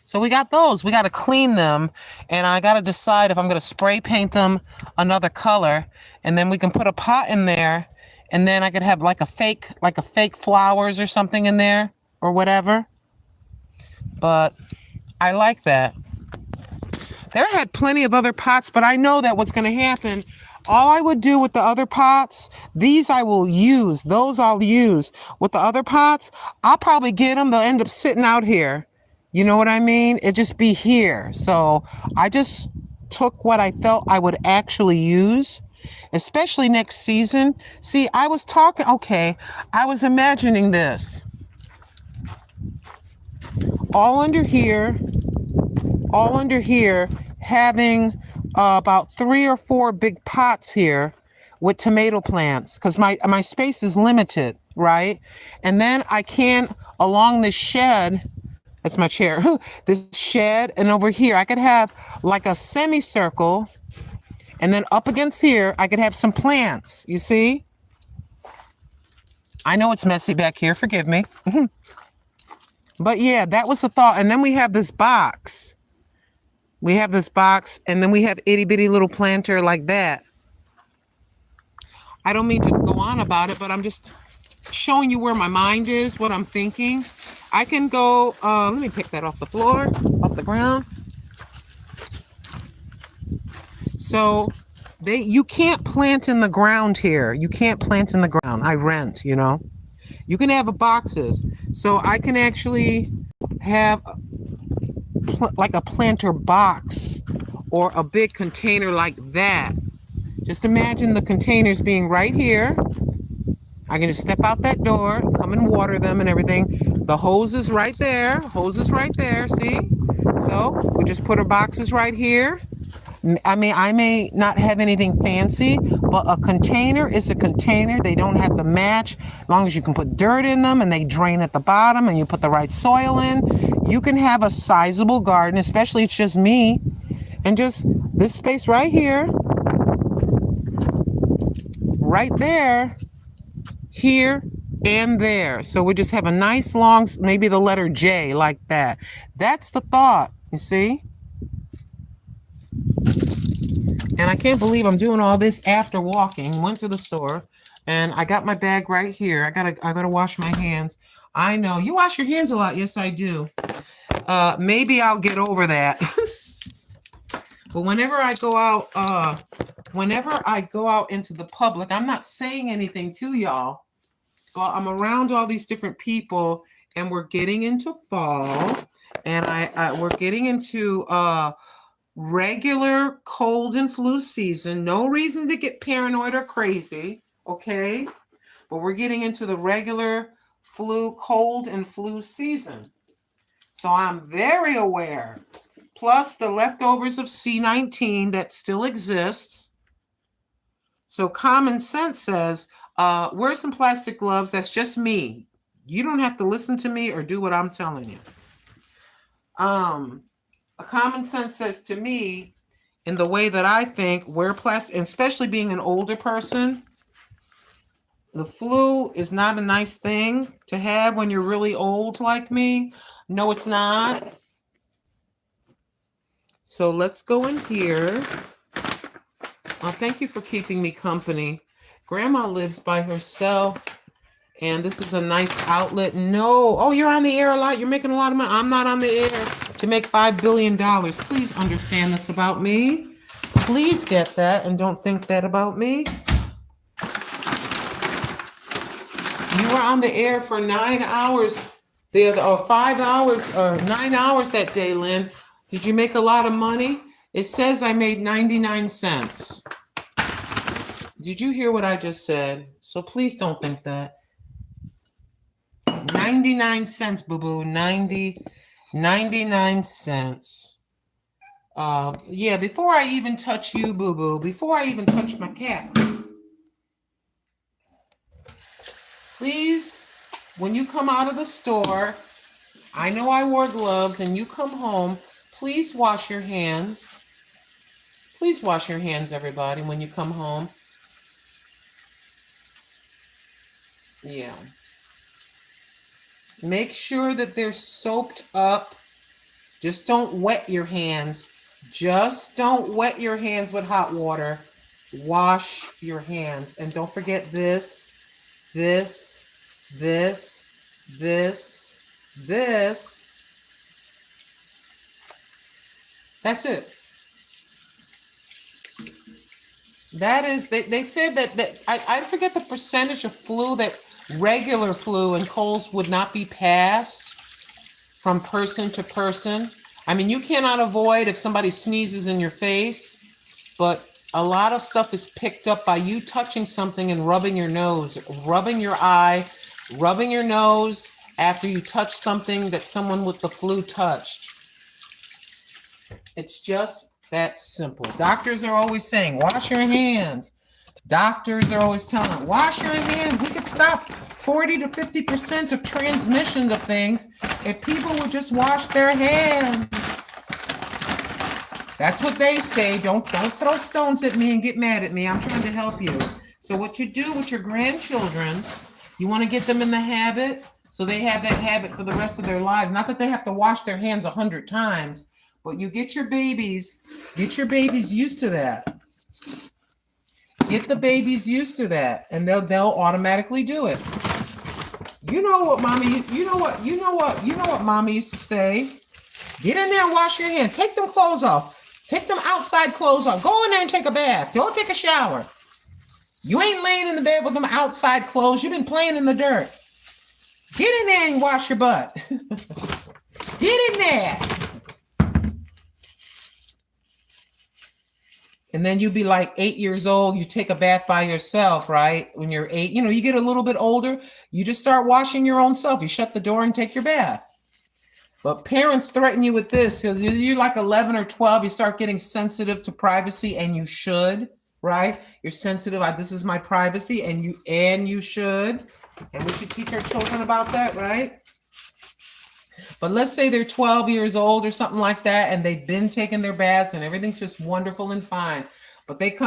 So we got those. We got to clean them, and I got to decide if I'm going to spray paint them another color, and then we can put a pot in there, and then I could have like a fake flowers or something in there or whatever. But I like that. There had plenty of other pots, but I know that what's going to happen, all I would do with the other pots, these I will use, those I'll use. With the other pots, I'll probably get them, they'll end up sitting out here. You know what I mean? It just be here. So I just took what I felt I would actually use, especially next season. See, I was imagining this. All under here, having about 3 or 4 big pots here with tomato plants, because my space is limited, right? And then I can, along this shed, that's my chair, this shed, and over here, I could have like a semicircle, and then up against here, I could have some plants, you see? I know it's messy back here, forgive me. But yeah, that was the thought. And then we have this box. And then we have itty bitty little planter like that. I don't mean to go on about it, but I'm just showing you where my mind is, what I'm thinking. I can go, let me pick that off the floor, off the ground. So you can't plant in the ground here. You can't plant in the ground. I rent, you know. You can have boxes. So I can actually have like a planter box or a big container like that. Just imagine the containers being right here. I can just step out that door, come and water them and everything. The hose is right there. See? So we just put our boxes right here. I mean, I may not have anything fancy, but a container is a container. They don't have to match. As long as you can put dirt in them and they drain at the bottom and you put the right soil in, you can have a sizable garden, especially it's just me. And just this space right here, right there, here and there. So we just have a nice long, maybe the letter J like that. That's the thought, you see? And I can't believe I'm doing all this after walking. Went to the store and I got my bag right here. I gotta wash my hands. I know you wash your hands a lot. Yes, I do. Maybe I'll get over that. But whenever I go out into the public, I'm not saying anything to y'all. Well, I'm around all these different people, and we're getting into fall, and we're getting into regular cold and flu season. No reason to get paranoid or crazy, okay? But we're getting into the regular cold and flu season. So I'm very aware. Plus the leftovers of C-19 that still exists. So common sense says, wear some plastic gloves. That's just me. You don't have to listen to me or do what I'm telling you. A common sense says to me, in the way that I think, wear plastic, and especially being an older person. The flu is not a nice thing to have when you're really old like me. No, it's not. So let's go in here. Oh, thank you for keeping me company. Grandma lives by herself, and this is a nice outlet. No. Oh, you're on the air a lot. You're making a lot of money. I'm not on the air to make $5 billion. Please understand this about me. Please get that and don't think that about me. You were on the air for 9 hours, or 5 hours, or 9 hours that day, Lynn. Did you make a lot of money? It says I made 99 cents. Did you hear what I just said? So please don't think that. 99 cents, boo-boo. 99 cents. Yeah, before I even touch you, boo-boo, before I even touch my cat, please, when you come out of the store, I know I wore gloves, and you come home, please wash your hands. Please wash your hands, everybody, when you come home. Yeah. Make sure that they're soaked up. Just don't wet your hands. Just don't wet your hands with hot water. Wash your hands. And don't forget this. That's it. That is, they said that I forget the percentage of flu that regular flu and colds would not be passed from person to person. I mean, you cannot avoid if somebody sneezes in your face, but a lot of stuff is picked up by you touching something and rubbing your nose, rubbing your eye, rubbing your nose after you touch something that someone with the flu touched. It's just that simple. Doctors are always saying, wash your hands. Doctors are always telling, wash your hands. We could stop 40 to 50% of transmission of things if people would just wash their hands. That's what they say. Don't throw stones at me and get mad at me. I'm trying to help you. So what you do with your grandchildren, you want to get them in the habit so they have that habit for the rest of their lives. Not that they have to wash their hands 100 times, but you get your babies used to that. Get the babies used to that, and they'll automatically do it. You know what mommy used to say? Get in there and wash your hands. Take them clothes off. Take them outside clothes off. Go in there and take a bath. Don't take a shower. You ain't laying in the bed with them outside clothes. You've been playing in the dirt. Get in there and wash your butt. Get in there. And then you'd be like 8 years old, you take a bath by yourself, right? When you're 8, you get a little bit older, you just start washing your own self. You shut the door and take your bath. But parents threaten you with this, because you're like 11 or 12, you start getting sensitive to privacy, and you should, right? You're sensitive, this is my privacy, and you should. And we should teach our children about that, right? But let's say they're 12 years old or something like that, and they've been taking their baths and everything's just wonderful and fine. But they just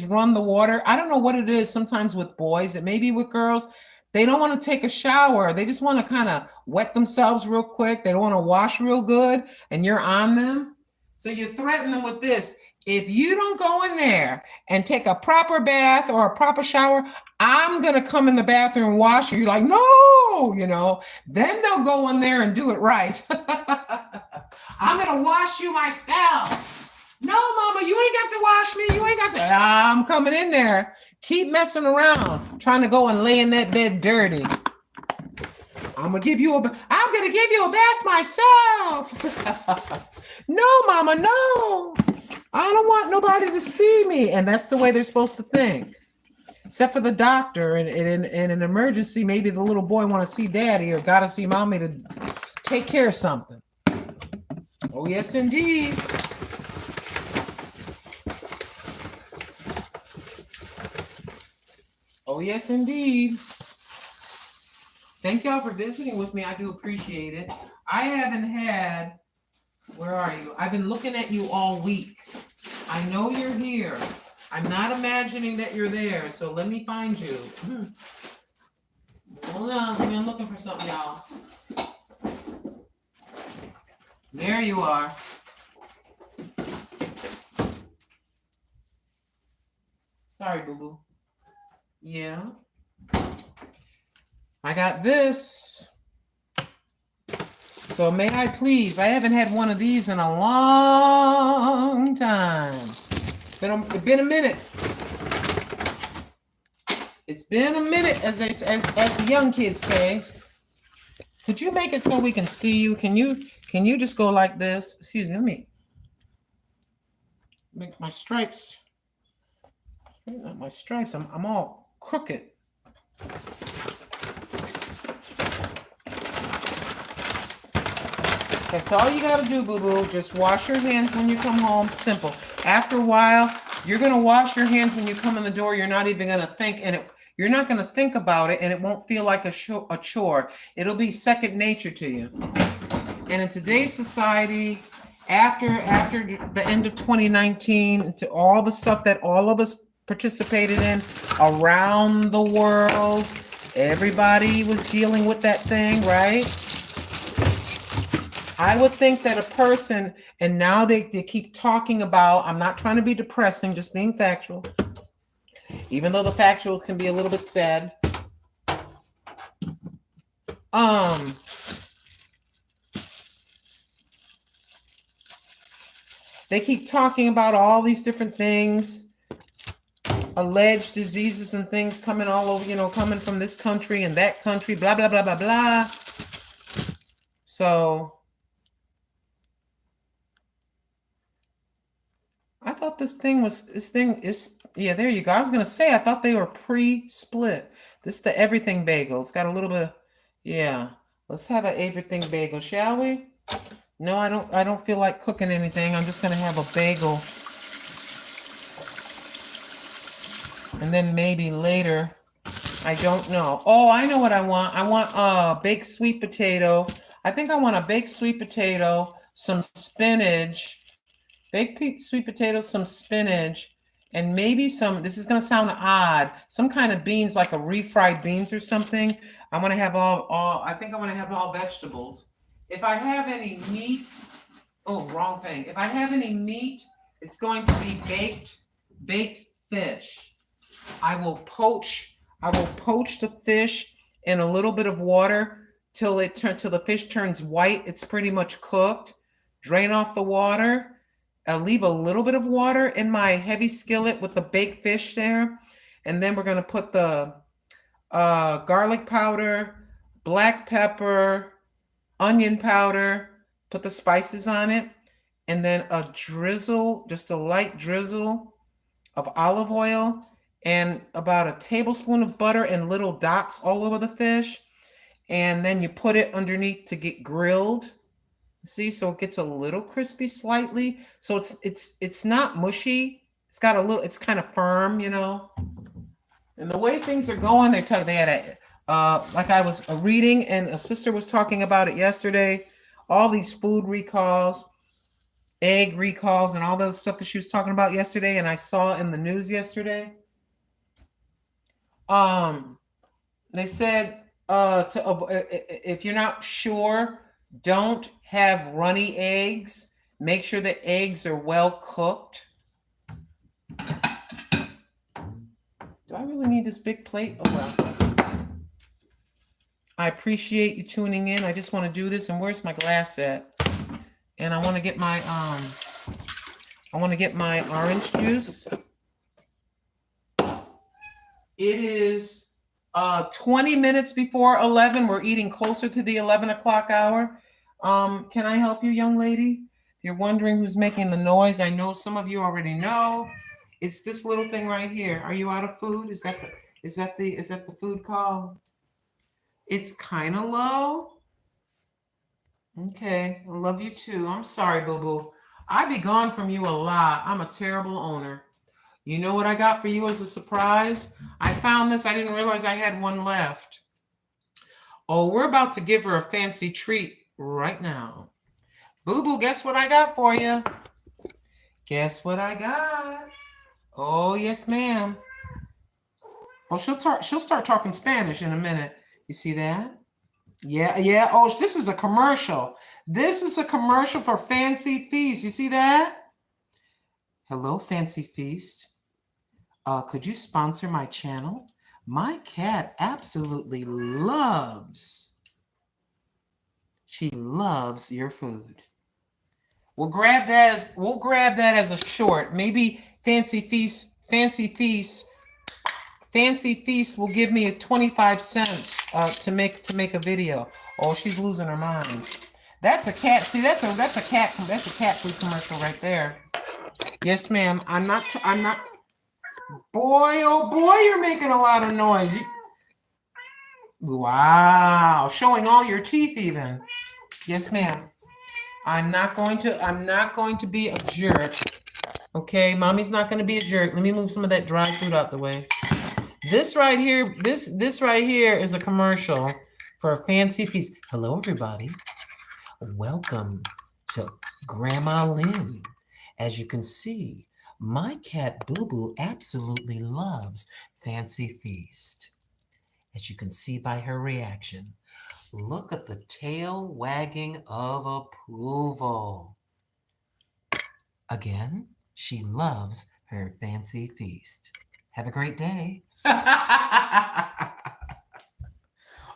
run the water. I don't know what it is sometimes with boys, and maybe with girls, they don't want to take a shower. They just want to kind of wet themselves real quick. They don't want to wash real good, and you're on them. So you threaten them with this. If you don't go in there and take a proper bath or a proper shower, I'm going to come in the bathroom and wash you. You're like, no, then they'll go in there and do it right. I'm going to wash you myself. No, mama, you ain't got to wash me. You ain't got to. I'm coming in there. Keep messing around, trying to go and lay in that bed dirty. I'm going to give you a bath myself. No, mama, no. I don't want nobody to see me. And that's the way they're supposed to think. Except for the doctor. And in an emergency, maybe the little boy want to see daddy or got to see mommy to take care of something. Oh, yes, indeed. Oh, yes, indeed. Thank y'all for visiting with me. I do appreciate it. I haven't had Where are you? I've been looking at you all week. I know you're here. I'm not imagining that you're there, so let me find you. Hold on, I'm looking for something, y'all. There you are. Sorry, boo-boo. Yeah. I got this. So may I please, I haven't had one of these in a long time. It's been a minute. It's been a minute, as the young kids say. Could you make it so we can see you? Can you just go like this? Excuse me, let me make my stripes. Straighten up my stripes. I'm all crooked. That's all you gotta do, boo-boo. Just wash your hands when you come home. Simple. After a while, you're gonna wash your hands when you come in the door. You're not even gonna think, you're not gonna think about it, and it won't feel like a chore. It'll be second nature to you. And in today's society, after the end of 2019, to all the stuff that all of us participated in around the world, everybody was dealing with that thing, right? I would think that a person, and now they keep talking about, I'm not trying to be depressing, just being factual, even though the factual can be a little bit sad. They keep talking about all these different things, alleged diseases and things coming all over, coming from this country and that country, blah, blah, blah, blah, blah. So I thought this thing is, yeah, there you go. I was going to say, I thought they were pre-split. This is the everything bagel. It's got a little bit of, yeah. Let's have an everything bagel, shall we? No, I don't feel like cooking anything. I'm just going to have a bagel. And then maybe later, I don't know. Oh, I know what I want. I want a baked sweet potato. I think I want a baked sweet potato, some spinach, baked sweet potatoes, some spinach, and maybe this is going to sound odd, some kind of beans, like a refried beans or something. I want to have I think I want to have all vegetables. If I have any meat, wrong thing. If I have any meat, it's going to be baked fish. I will poach the fish in a little bit of water till the fish turns white. It's pretty much cooked. Drain off the water. I'll leave a little bit of water in my heavy skillet with the baked fish there. And then we're going to put the garlic powder, black pepper, onion powder, put the spices on it, and then a drizzle, just a light drizzle of olive oil, and about a tablespoon of butter and little dots all over the fish. And then you put it underneath to get grilled. See, so it gets a little crispy slightly. So it's not mushy. It's got a little, it's kind of firm, And the way things are going, they had like I was reading, and a sister was talking about it yesterday, all these food recalls, egg recalls, and all those stuff that she was talking about yesterday, and I saw in the news yesterday. They said if you're not sure, don't have runny eggs. Make sure the eggs are well cooked. Do I really need this big plate? Oh, well. I appreciate you tuning in. I just want to do this. And where's my glass at? And I want to get my orange juice. It is 20 minutes before 11. We're eating closer to the 11 o'clock hour. Can I help you, young lady? If you're wondering who's making the noise, I know some of you already know. It's this little thing right here. Are you out of food? Is that the food call? It's kind of low. Okay, I love you too. I'm sorry, boo-boo. I be gone from you a lot. I'm a terrible owner. You know what I got for you as a surprise? I found this. I didn't realize I had one left. Oh, we're about to give her a fancy treat right now. Boo Boo, guess what I got for you? Guess what I got? Oh, yes, ma'am. Oh, she'll start talking Spanish in a minute. You see that? Yeah, yeah. Oh, this is a commercial. This is a commercial for Fancy Feast. You see that? Hello, Fancy Feast. Could you sponsor my channel? My cat absolutely she loves your food. We'll grab that as a short. Maybe Fancy Feast will give me 25 cents to make a video. Oh, she's losing her mind. That's a cat. See, that's a cat food commercial right there. Yes, ma'am. I'm not. Boy, oh boy, you're making a lot of noise. Wow, showing all your teeth even. Yes, ma'am. I'm not going to be a jerk. Okay, mommy's not going to be a jerk. Let me move some of that dry food out the way. This right here, this right here is a commercial for a Fancy Feast. Hello, everybody. Welcome to Grandma Lynn. As you can see, my cat Boo Boo absolutely loves Fancy Feast. As you can see by her reaction, look at the tail wagging of approval. Again, she loves her Fancy Feast. Have a great day.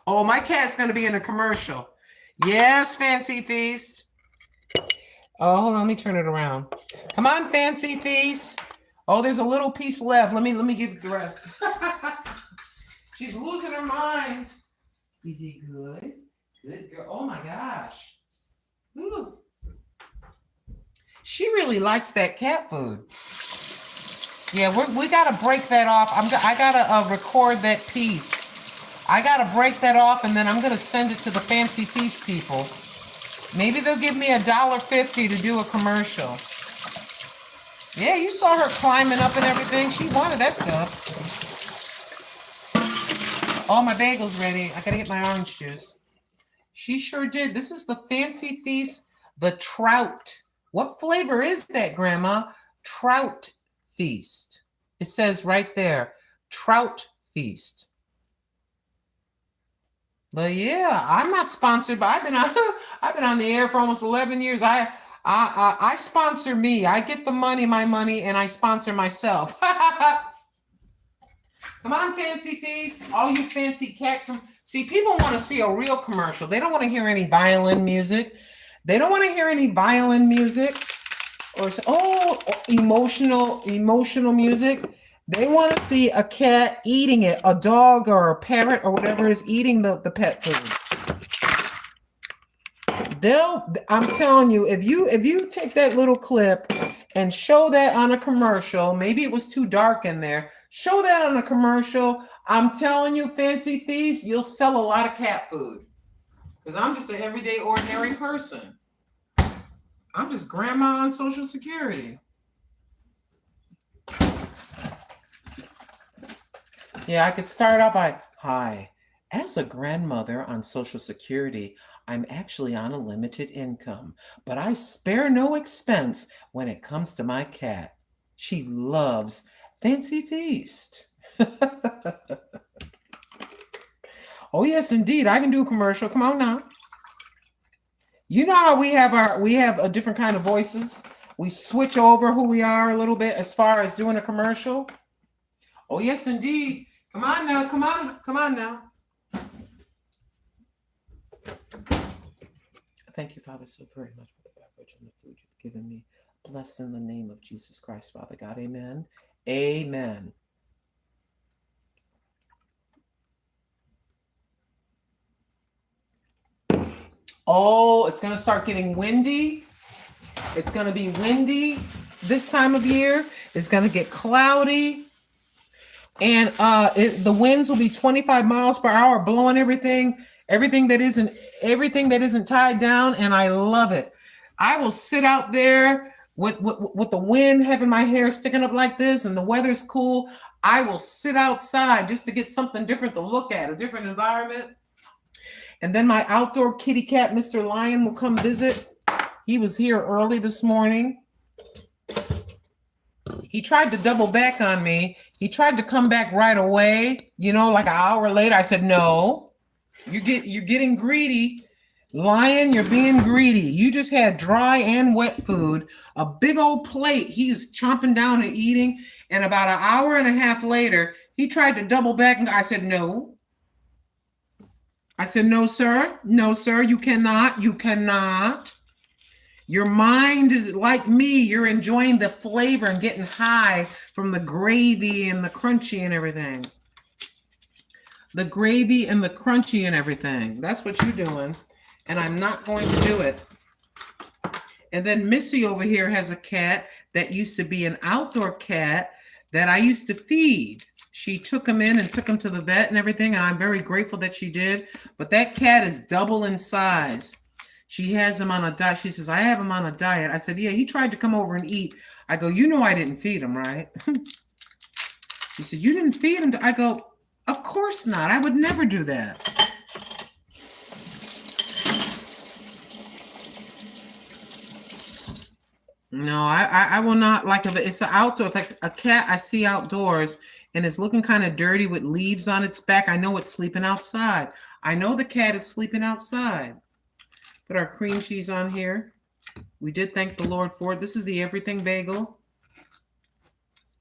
Oh, my cat's going to be in a commercial. Yes, Fancy Feast. Oh, hold on, let me turn it around. Come on, Fancy Feast. Oh, there's a little piece left. Let me give you the rest. She's losing her mind. Is he good? Good girl. Oh my gosh. Ooh. She really likes that cat food. Yeah, we gotta break that off. I gotta record that piece. I gotta break that off, and then I'm gonna send it to the Fancy Feast people. Maybe they'll give me $1.50 to do a commercial. Yeah, you saw her climbing up and everything. She wanted that stuff. Oh, my bagel's ready. I gotta get my orange juice. She sure did. This is the Fancy Feast, the trout. What flavor is that, Grandma? Trout Feast. It says right there, Trout Feast. But yeah, I'm not sponsored, but I've been on the air for almost 11 years. I sponsor me. I get the money, my money, and I sponsor myself. Come on, Fancy Feast. All you fancy cat. See, people want to see a real commercial. They don't want to hear any violin music. They don't want to hear any violin music or emotional music. They want to see a cat eating it, a dog or a parrot or whatever is eating the pet food. I'm telling you, if you take that little clip and show that on a commercial, maybe it was too dark in there, show that on a commercial, I'm telling you, Fancy Feast, you'll sell a lot of cat food. Because I'm just an everyday, ordinary person. I'm just grandma on Social Security. Yeah, I could start out by, hi, as a grandmother on Social Security, I'm actually on a limited income, but I spare no expense when it comes to my cat. She loves Fancy Feast. Oh, yes, indeed. I can do a commercial. Come on now. You know how we have a different kind of voices? We switch over who we are a little bit as far as doing a commercial. Oh, yes, indeed. Come on now. Come on now. Thank you, Father, so very much for the beverage and the food you've given me. Bless in the name of Jesus Christ, Father God. Amen. Amen. Oh, it's going to start getting windy. It's going to be windy this time of year. It's going to get cloudy. And the winds will be 25 miles per hour, blowing everything that isn't tied down, and I love it. I will sit out there with the wind, having my hair sticking up like this, and the weather's cool. I will sit outside just to get something different to look at, a different environment. And then my outdoor kitty cat, Mr. Lion, will come visit. He was here early this morning. He tried to double back on me. He tried to come back right away, like an hour later. I said, no, you're getting greedy. Lion, you're being greedy. You just had dry and wet food, a big old plate. He's chomping down and eating. And about an hour and a half later, he tried to double back. And I said, no. I said, no, sir. No, sir. You cannot. You cannot. Your mind is like me. You're enjoying the flavor and getting high from the gravy and the crunchy and everything. The gravy and the crunchy and everything. That's what you're doing. And I'm not going to do it. And then Missy over here has a cat that used to be an outdoor cat that I used to feed. She took him in and took him to the vet and everything, and I'm very grateful that she did. But that cat is double in size. She has him on a diet. She says, I have him on a diet. I said, yeah, he tried to come over and eat. I go, you know I didn't feed him, right? She said, you didn't feed him? I go, of course not. I would never do that. No, I will not. Like, if it's an outdoor, if a cat I see outdoors and it's looking kind of dirty with leaves on its back, I know it's sleeping outside. I know the cat is sleeping outside. Put our cream cheese on here. We did thank the Lord for it. This is the everything bagel.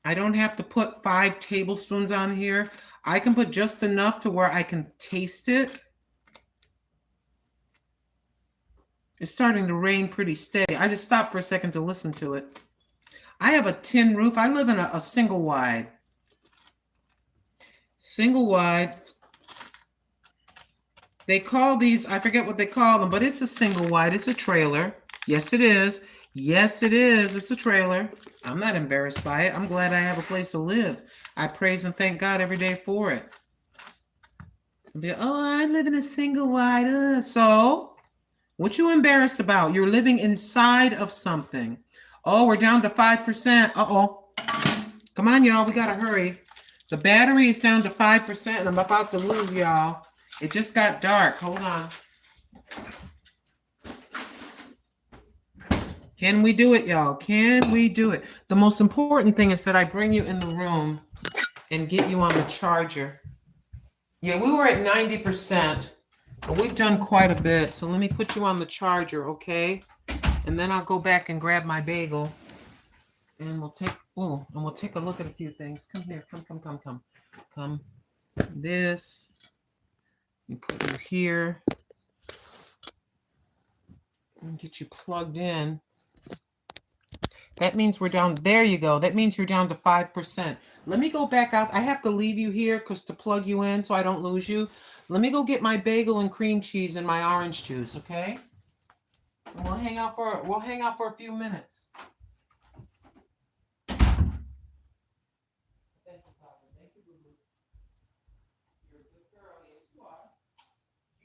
I don't have to put 5 tablespoons on here. I can put just enough to where I can taste it. It's starting to rain pretty steady. I just stopped for a second to listen to it. I have a tin roof. I live in a single wide. Single wide. They call these, I forget what they call them, but it's a single wide. It's a trailer. Yes, it is. Yes, it is. It's a trailer. I'm not embarrassed by it. I'm glad I have a place to live. I praise and thank God every day for it. Oh, I live in a single wide. So, what you embarrassed about? You're living inside of something. Oh, we're down to 5%. Uh-oh. Come on, y'all. We got to hurry. The battery is down to 5%, and I'm about to lose y'all. It just got dark. Hold on. Can we do it, y'all? Can we do it? The most important thing is that I bring you in the room and get you on the charger. Yeah, we were at 90%, but we've done quite a bit. So let me put you on the charger, okay? And then I'll go back and grab my bagel, and we'll take a look at a few things. Come here, come. This. You put you here. And get you plugged in. That means we're down. There you go. That means you're down to 5%. Let me go back out. I have to leave you here because to plug you in so I don't lose you. Let me go get my bagel and cream cheese and my orange juice, okay? And we'll hang out for a few minutes. Thank you, Papa. Thank you, Boo Boo. You're a good girl. Yes, you are.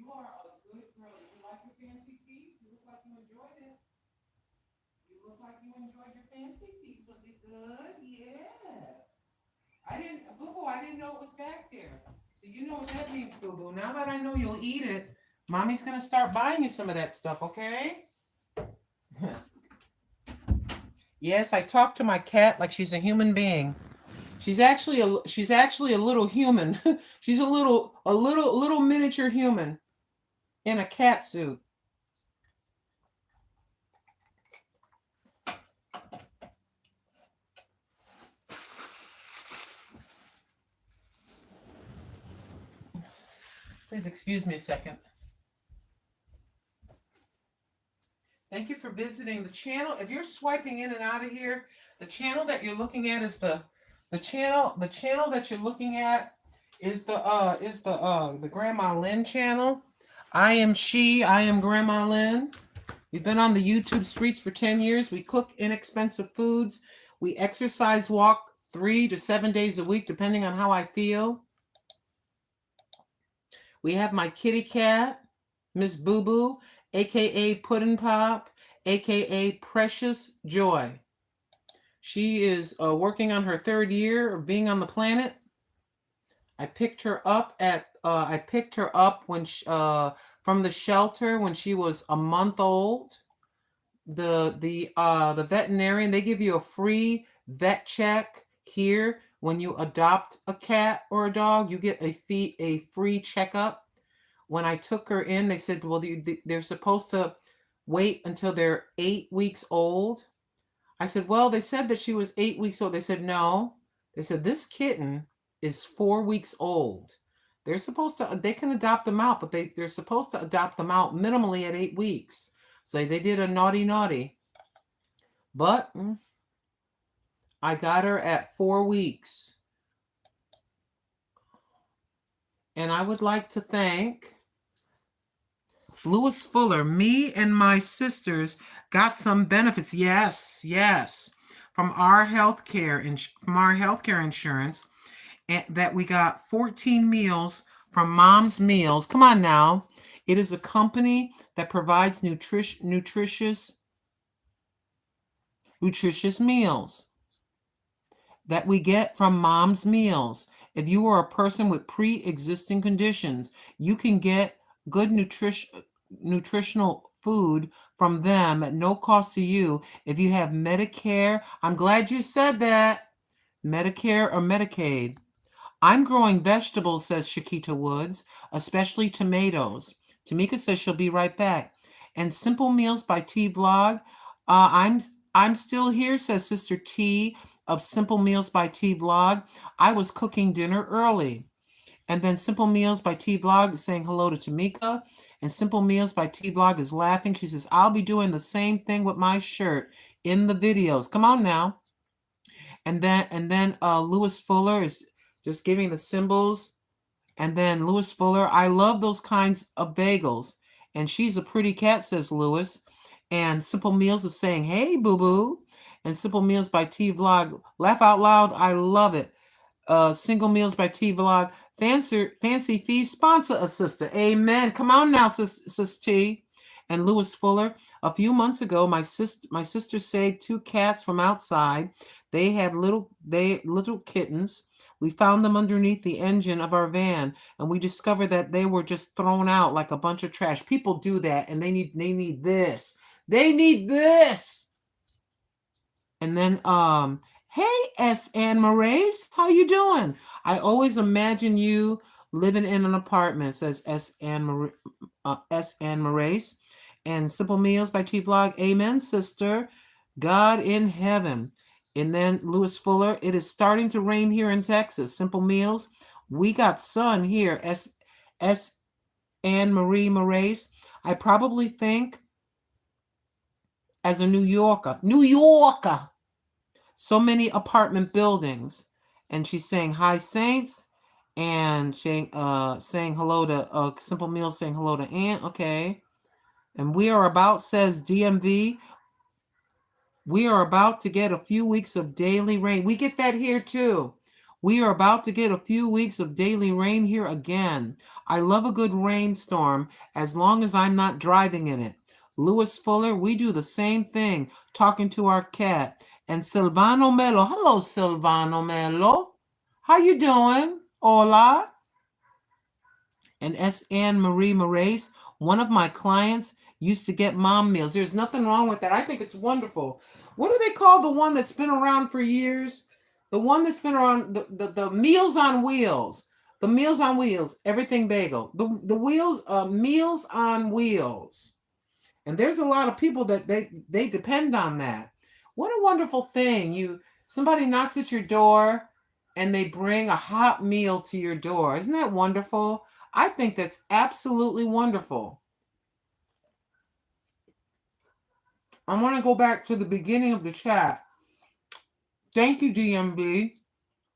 You are a good girl. You like your fancy feast? You look like you enjoyed it. You look like you enjoyed your fancy feast. Was it good? Yes. Boo-Boo, I didn't know it was back there. So you know what that means, Boo-Boo. Now that I know you'll eat it, Mommy's going to start buying you some of that stuff, okay? Yes, I talk to my cat like she's a human being. She's actually a little human. She's a little miniature human in a cat suit. Please excuse me a second. Thank you for visiting the channel. If you're swiping in and out of here, the channel that you're looking at is the channel that you're looking at is the Grandma Lynn channel. I am Grandma Lynn. We've been on the YouTube streets for 10 years. We cook inexpensive foods. We exercise, walk 3 to 7 days a week, depending on how I feel. We have my kitty cat, Miss Boo Boo, aka Puddin' Pop, aka Precious Joy. She is working on her 3rd year of being on the planet. I picked her up when from the shelter when she was a month old. the veterinarian, they give you a free vet check here when you adopt a cat or a dog. You get a free checkup. When I took her in, they said, well, they're supposed to wait until they're 8 weeks old. I said, well, they said that she was 8 weeks old. They said, no. They said, this kitten is 4 weeks old. They can adopt them out, but they're supposed to adopt them out minimally at 8 weeks. So they did a naughty. But I got her at 4 weeks. And I would like to thank Lewis Fuller. Me and my sisters got some benefits. Yes. From our healthcare insurance, and that we got 14 meals from Mom's Meals. Come on now. It is a company that provides nutritious meals that we get from Mom's Meals. If you are a person with pre-existing conditions, you can get good nutritional food from them at no cost to you. If you have Medicare, I'm glad you said that, Medicare or Medicaid. I'm growing vegetables, says Shakita Woods, especially tomatoes. Tamika says she'll be right back. And Simple Meals by T Vlog. I'm still here, says Sister T of Simple Meals by T Vlog. I was cooking dinner early. And then Simple Meals by T Vlog is saying hello to Tamika. And Simple Meals by T Vlog is laughing. She says, I'll be doing the same thing with my shirt in the videos. Come on now. And then Lewis Fuller is just giving the symbols. And then Lewis Fuller, I love those kinds of bagels. And she's a pretty cat, says Lewis. And Simple Meals is saying, hey, boo-boo. And Simple Meals by T Vlog, laugh out loud, I love it. Single Meals by T Vlog, Fancy Feast, sponsor a sister. Amen. Come on now, sis T. And Lewis Fuller, a few months ago, my sister saved 2 cats from outside. They had little kittens. We found them underneath the engine of our van, and we discovered that they were just thrown out like a bunch of trash. People do that, and they need this. They need this. And then, hey, S. Ann Moraes, how you doing? I always imagine you living in an apartment, says S. Ann Moraes. And Simple Meals by T Vlog, amen, sister. God in heaven. And then Lewis Fuller, it is starting to rain here in Texas. Simple Meals, we got sun here. S. Ann Marie Moraes. I probably think as a New Yorker, so many apartment buildings. And she's saying hi, Saints, and saying hello to Simple Meals, saying hello to Aunt. Okay. And we are about, says DMV, we are about to get a few weeks of daily rain. We get that here too. We are about to get a few weeks of daily rain here again. I love a good rainstorm as long as I'm not driving in it. Lewis Fuller, we do the same thing, talking to our cat. And Silvano Melo, hello Silvano Melo. How you doing? Hola. And S. Ann Marie Moraes, one of my clients used to get Mom Meals. There's nothing wrong with that. I think it's wonderful. What do they call the one that's been around for years? The one that's been around, the Meals on Wheels. The Meals on Wheels, everything bagel. The wheels, Meals on Wheels. And there's a lot of people that they depend on that. What a wonderful thing. Somebody knocks at your door and they bring a hot meal to your door. Isn't that wonderful? I think that's absolutely wonderful. I want to go back to the beginning of the chat. Thank you, DMB.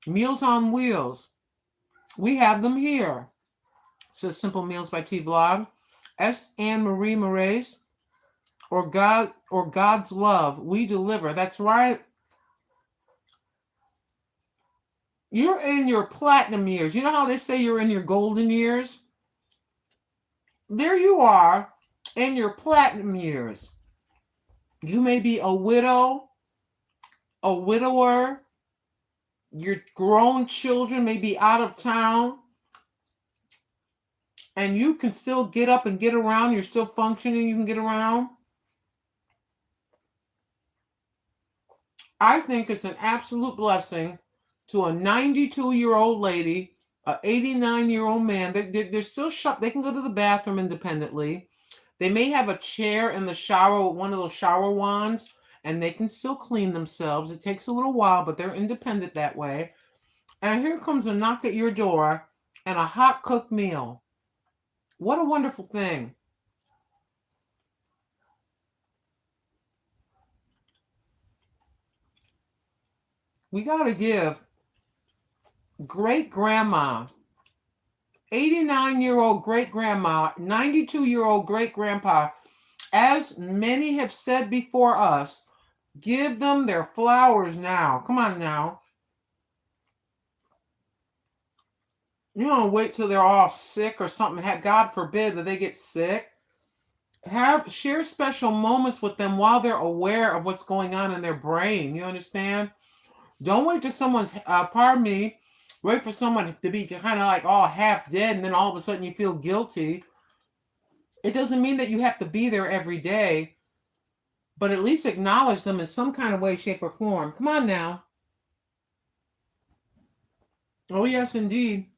Meals on Wheels. We have them here. Says Simple Meals by T Vlog. S. Ann Marie Moraes. Or God's love. We deliver. That's right. You're in your platinum years. You know how they say you're in your golden years? There you are in your platinum years. You may be a widow, a widower. Your grown children may be out of town. And you can still get up and get around. You're still functioning. You can get around. I think it's an absolute blessing to a 92-year-old lady, a 89-year-old man. They're still shut. They can go to the bathroom independently. They may have a chair in the shower with one of those shower wands, and they can still clean themselves. It takes a little while, but they're independent that way. And here comes a knock at your door and a hot cooked meal. What a wonderful thing. We got to give great grandma, 89-year-old great grandma, 92-year-old great grandpa, as many have said before us, give them their flowers now. Come on now. You don't wait till they're all sick or something. God forbid that they get sick. Share special moments with them while they're aware of what's going on in their brain. You understand? Don't wait till someone's, wait for someone to be kind of like all half dead and then all of a sudden you feel guilty. It doesn't mean that you have to be there every day, but at least acknowledge them in some kind of way, shape, or form. Come on now. Oh, yes, indeed.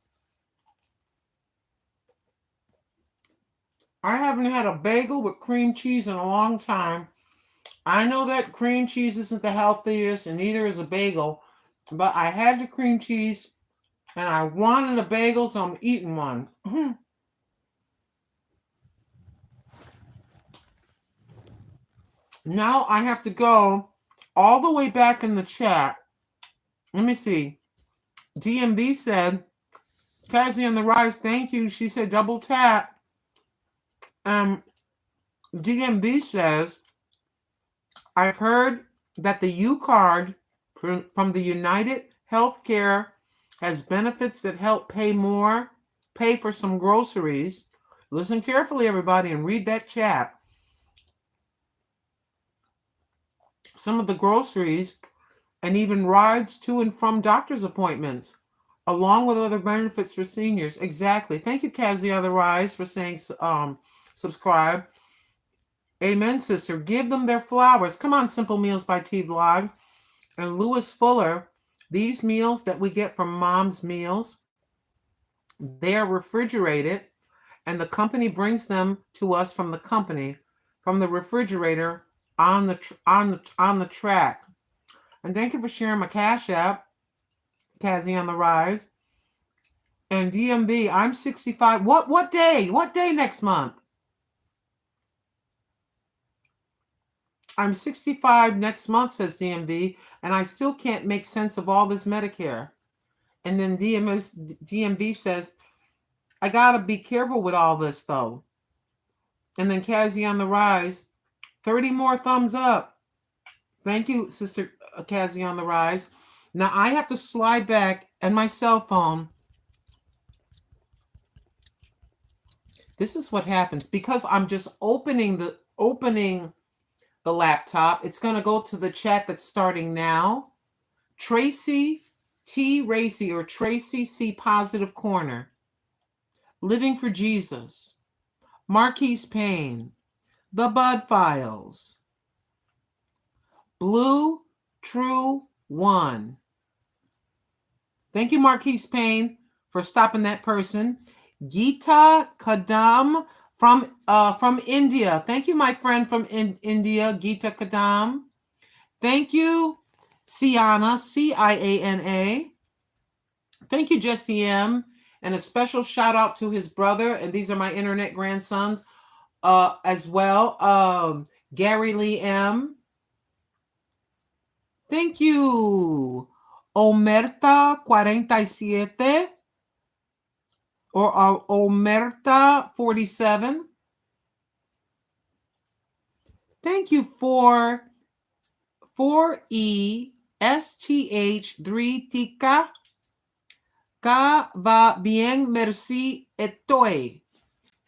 I haven't had a bagel with cream cheese in a long time. I know that cream cheese isn't the healthiest, and neither is a bagel, but I had the cream cheese, and I wanted a bagel, so I'm eating one. Now I have to go all the way back in the chat. Let me see. DMB said, Cassie on the rise, thank you. She said double tap. DMB says, I've heard that the U card from the United Healthcare has benefits that help pay for some groceries. Listen carefully, everybody, and read that chat. Some of the groceries and even rides to and from doctor's appointments, along with other benefits for seniors. Exactly. Thank you, Cassie on the rise, for saying subscribe. Amen, sister. Give them their flowers. Come on, Simple Meals by T Vlog. And Lewis Fuller, these meals that we get from Mom's Meals, they are refrigerated, and the company brings them to us from the refrigerator on the track. And thank you for sharing my Cash App, Cassie on the rise. And DMB, I'm 65. What day? What day next month? I'm 65 next month, says DMV, and I still can't make sense of all this Medicare. And then DMV says, I gotta be careful with all this though. And then Cassie on the rise, 30 more thumbs up. Thank you, Sister Cassie on the rise. Now I have to slide back and my cell phone. This is what happens because I'm just opening the laptop. It's going to go to the chat that's starting now. Tracy T. Racy or Tracy C. Positive Corner. Living for Jesus. Marquise Payne. The Bud Files. Blue True One. Thank you, Marquise Payne, for stopping that person. Geeta Kadam from India. Thank you, my friend from India, Geeta Kadam. Thank you, Ciana, Ciana. Thank you, Jesse M. And a special shout out to his brother, and these are my internet grandsons as well. Gary Lee M. Thank you, Omerta 47 or Omerta 47. Thank you for 4ESTH3 Tika. Ka va bien, merci, estoy.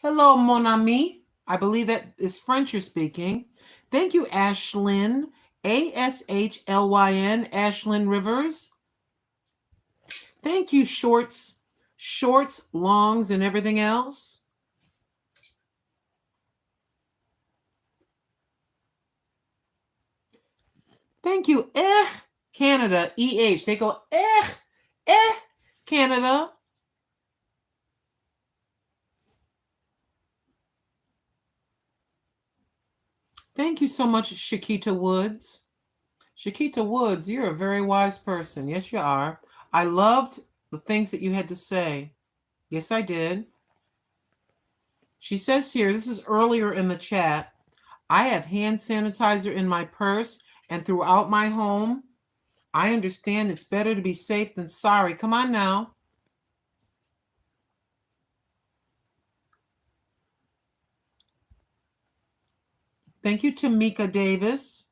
Hello, mon ami. I believe that is French you're speaking. Thank you, Ashlyn. ASHLYN, Ashlyn Rivers. Thank you, Shorts, Longs, and everything else. Thank you. Canada, EH. They go, Canada. Thank you so much, Shakita Woods. Shakita Woods, you're a very wise person. Yes, you are. I loved the things that you had to say. Yes, I did. She says here, this is earlier in the chat, I have hand sanitizer in my purse and throughout my home. I understand it's better to be safe than sorry. Come on now. Thank you, Tamika Davis.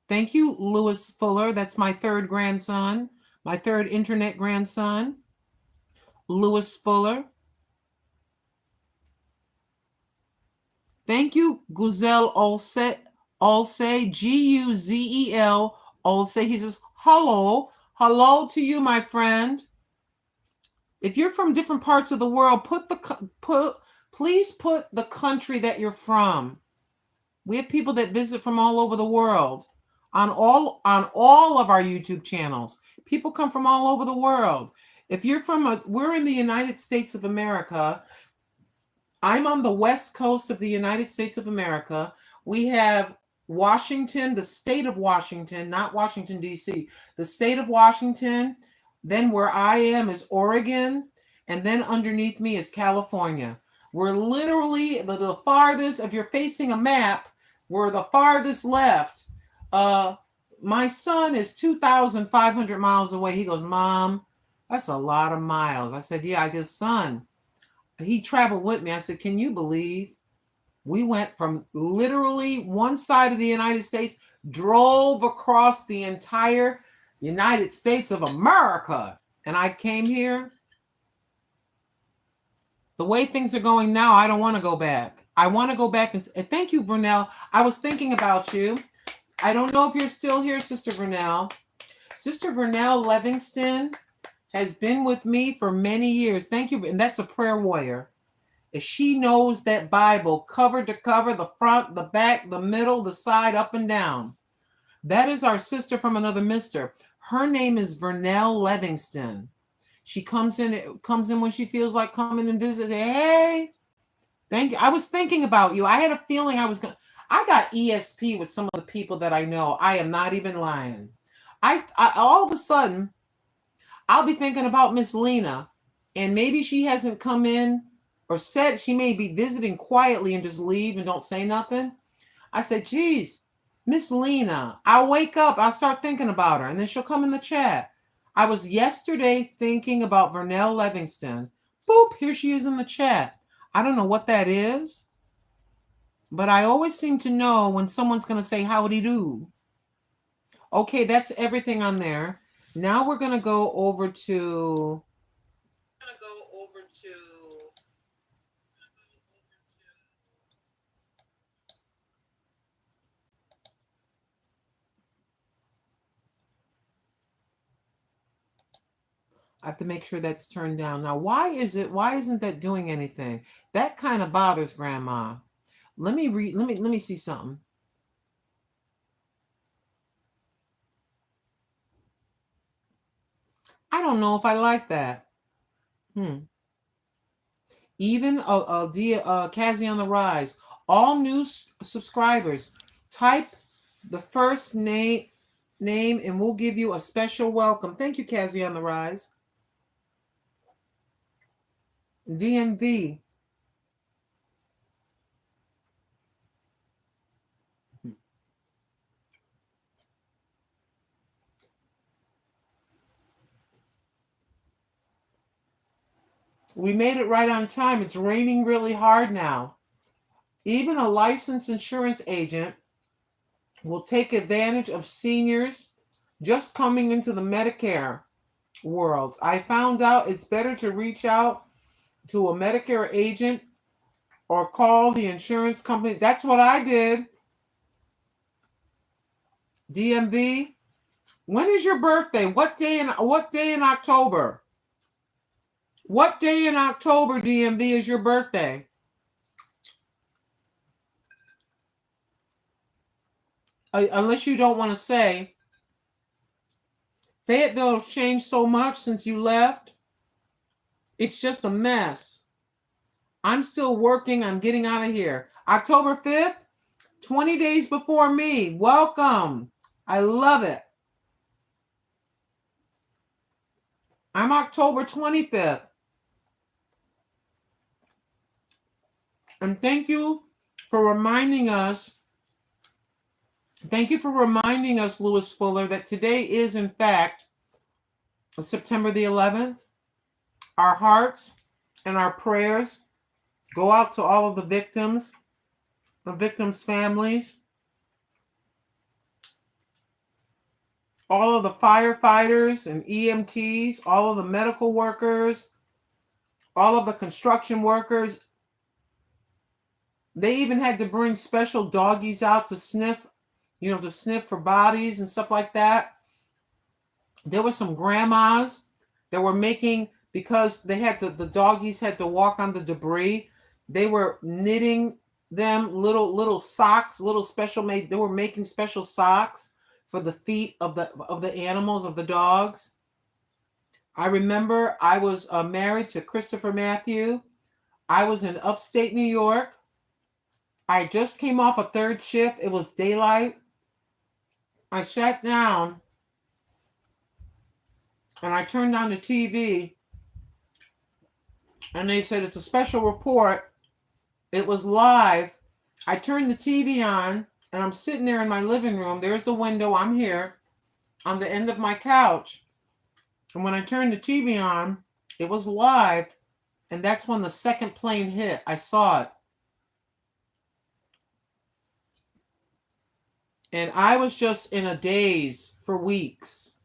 Thank you, Lewis Fuller. That's my third grandson, my third internet grandson, Lewis Fuller. Thank you, Guzel Olse, Guzel Olse. He says, hello. Hello to you, my friend. If you're from different parts of the world, please put the country that you're from. We have people that visit from all over the world on all of our YouTube channels. People come from all over the world. If you're we're in the United States of America. I'm on the west coast of the United States of America. We have Washington, the state of Washington, not Washington, D.C., the state of Washington. Then where I am is Oregon. And then underneath me is California. We're literally the farthest, if you're facing a map, we're the farthest left. My son is 2,500 miles away. He goes, Mom, that's a lot of miles. I said, yeah, I guess, son. He traveled with me. I said, can you believe we went from literally one side of the United States, drove across the entire United States of America, and I came here? The way things are going now, I don't want to go back. I want to go back and thank you, Vernell. I was thinking about you. I don't know if you're still here, Sister Vernell. Sister Vernell Livingston has been with me for many years. Thank you. And that's a prayer warrior. She knows that Bible cover to cover, the front, the back, the middle, the side, up and down. That is our sister from another mister. Her name is Vernell Livingston. She comes in when she feels like coming and visit. Hey, thank you. I was thinking about you. I had a feeling I got ESP with some of the people that I know. I am not even lying. I all of a sudden, I'll be thinking about Miss Lena, and maybe she hasn't come in or said she may be visiting quietly and just leave and don't say nothing. I said, geez, Miss Lena, I'll wake up, I'll start thinking about her, and then she'll come in the chat. I was yesterday thinking about Vernell Livingston. Boop, here she is in the chat. I don't know what that is, but I always seem to know when someone's going to say howdy do. Okay, that's everything on there. Now we're going to go over to... I have to make sure that's turned down. Now, why isn't that doing anything? That kind of bothers Grandma. Let me see something. I don't know if I like that. Even Kazi on the Rise. All new subscribers, type the first name and we'll give you a special welcome. Thank you, Kazi on the Rise. DMV. We made it right on time. It's raining really hard now. Even a licensed insurance agent will take advantage of seniors just coming into the Medicare world. I found out it's better to reach out to a Medicare agent or call the insurance company. That's what I did. DMV. When is your birthday? What day in October? What day in October, DMV, is your birthday? Unless you don't want to say. Fayetteville has changed so much since you left. It's just a mess. I'm still working on getting out of here. October 5th, 20 days before me. Welcome. I love it. I'm October 25th. And thank you for reminding us. Thank you for reminding us, Lewis Fuller, that today is, in fact, September the 11th. Our hearts and our prayers go out to all of the victims' families, all of the firefighters and EMTs, all of the medical workers, all of the construction workers. They even had to bring special doggies out to sniff, to sniff for bodies and stuff like that. There were some grandmas that were making, because the doggies had to walk on the debris, they were knitting them little socks, little special made. They were making special socks for the feet of the animals, of the dogs. I remember I was married to Christopher Matthew. I was in upstate New York. I just came off a third shift. It was daylight. I sat down and I turned on the TV and they said, it's a special report. It was live. I turned the TV on and I'm sitting there in my living room. There's the window. I'm here on the end of my couch. And when I turned the TV on, it was live. And that's when the second plane hit. I saw it. And I was just in a daze for weeks.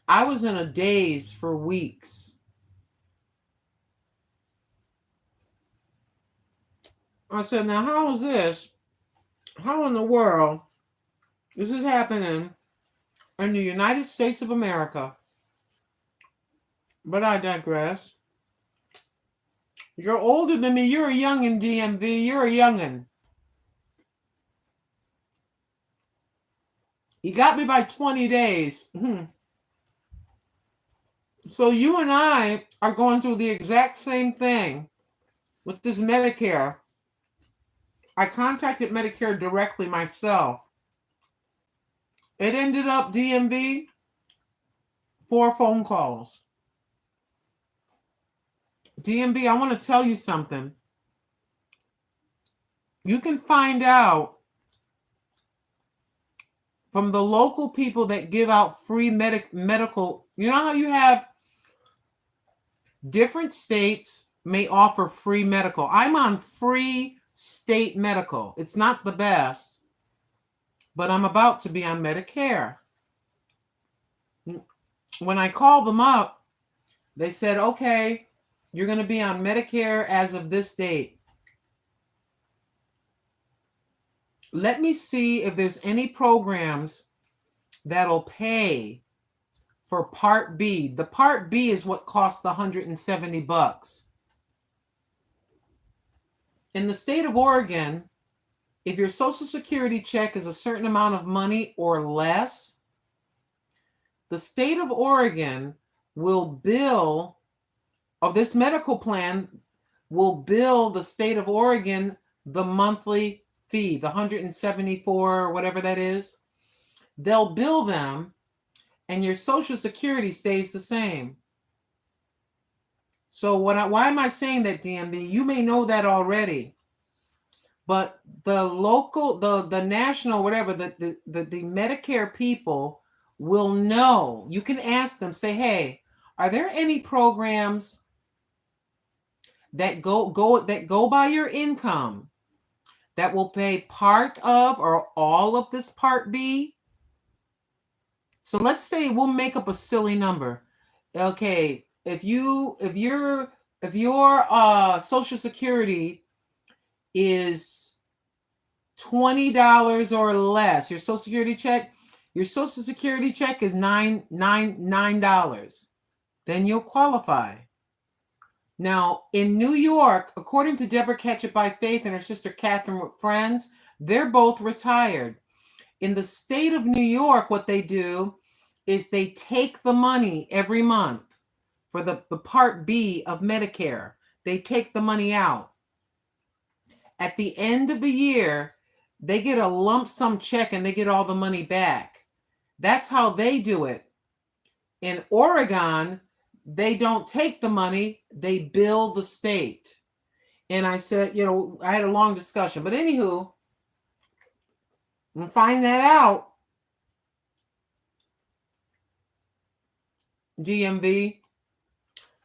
I was in a daze for weeks. I said, now how is this? How in the world is this happening in the United States of America? But I digress. You're older than me. You're a youngin', DMV. You're a youngin'. You got me by 20 days. So you and I are going through the exact same thing with this Medicare. I contacted Medicare directly myself. It ended up, DMV, 4 phone calls. DMV, I want to tell you something. You can find out from the local people that give out free medical. You know how you have different states may offer free medical. I'm on free state medical. It's not the best, but I'm about to be on Medicare. When I called them up, they said, okay, you're going to be on Medicare as of this date. Let me see if there's any programs that'll pay for Part B. The Part B is what costs the $170. In the state of Oregon, if your Social Security check is a certain amount of money or less, the state of Oregon will bill, of this medical plan, will bill the state of Oregon the monthly fee, the $174 or whatever that is. They'll bill them and your Social Security stays the same. So why am I saying that, DMB? You may know that already. But the local, the national, whatever, the Medicare people will know. You can ask them, say, hey, are there any programs that go by your income that will pay part of or all of this Part B? So let's say we'll make up a silly number. Okay, if your Social Security is $20 or less, your Social Security check is $9. Then you'll qualify. Now, in New York, according to Deborah Ketchup by Faith and her sister Catherine with friends, they're both retired. In the state of New York, what they do is they take the money every month for the Part B of Medicare. They take the money out. At the end of the year, they get a lump sum check and they get all the money back. That's how they do it. In Oregon, they don't take the money, they bill the state. And I said, you know, I had a long discussion, but anywho, we'll find that out. DMV,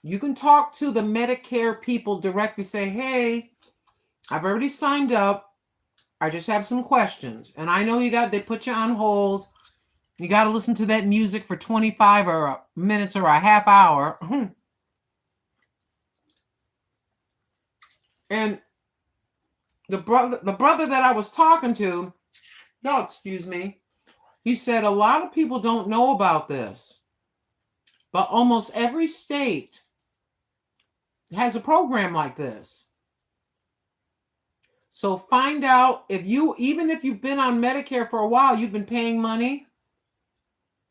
you can talk to the Medicare people directly, say, hey, I've already signed up. I just have some questions. And I know they put you on hold. You got to listen to that music for 25 or minutes or a half hour. And the brother that I was talking to, no, excuse me, he said a lot of people don't know about this, but almost every state has a program like this. So find out even if you've been on Medicare for a while, you've been paying money,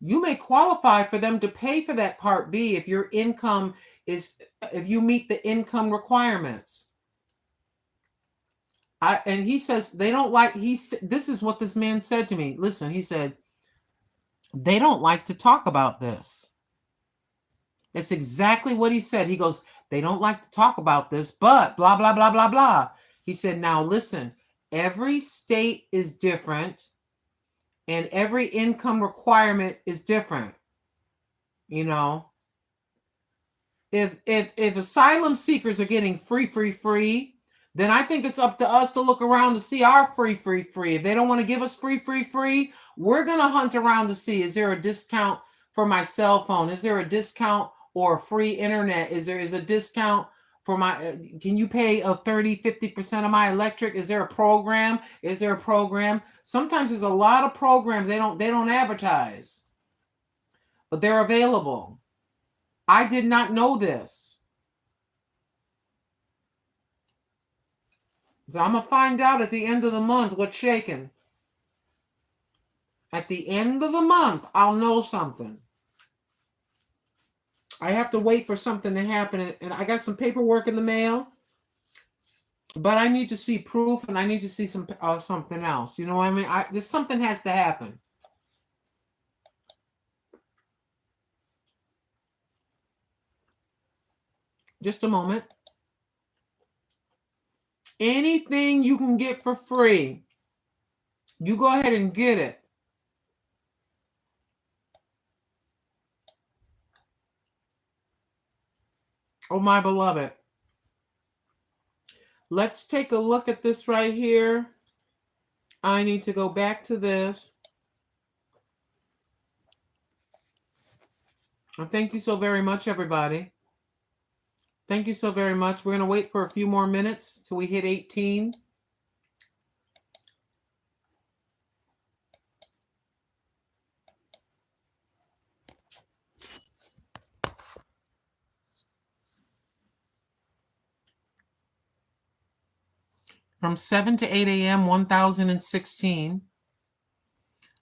you may qualify for them to pay for that Part B if your income if you meet the income requirements. And he says they don't like, this is what this man said to me. Listen, he said, they don't like to talk about this. It's exactly what he said. He goes, they don't like to talk about this, but blah, blah, blah, blah, blah. He said, now listen, every state is different and every income requirement is different. You know, if asylum seekers are getting free, then I think it's up to us to look around to see our free. If they don't want to give us free, we're going to hunt around to see, is there a discount for my cell phone? Is there a discount or free internet? Is a discount for can you pay 30-50% of my electric? Is there a program? Sometimes there's a lot of programs they don't advertise, but they're available. I did not know this. So I'm going to find out at the end of the month what's shaking. At the end of the month, I'll know something. I have to wait for something to happen, and I got some paperwork in the mail, but I need to see proof, and I need to see something else. You know what I mean? Something has to happen. Just a moment. Anything you can get for free, you go ahead and get it. Oh, my beloved. Let's take a look at this right here. I need to go back to this. And thank you so very much, everybody. Thank you so very much. We're going to wait for a few more minutes till we hit 18. From 7 to 8 a.m., 1,016.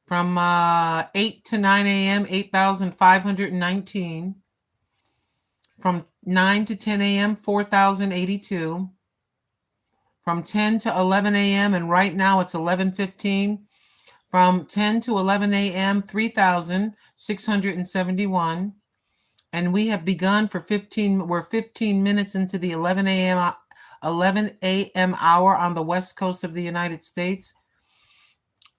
From 8 to 9 a.m., 8,519. From 9 to 10 a.m., 4,082. From 10 to 11 a.m., and right now it's 11:15. From 10 to 11 a.m., 3,671. And we have begun we're 15 minutes into the 11 a.m. hour on the west coast of the United States.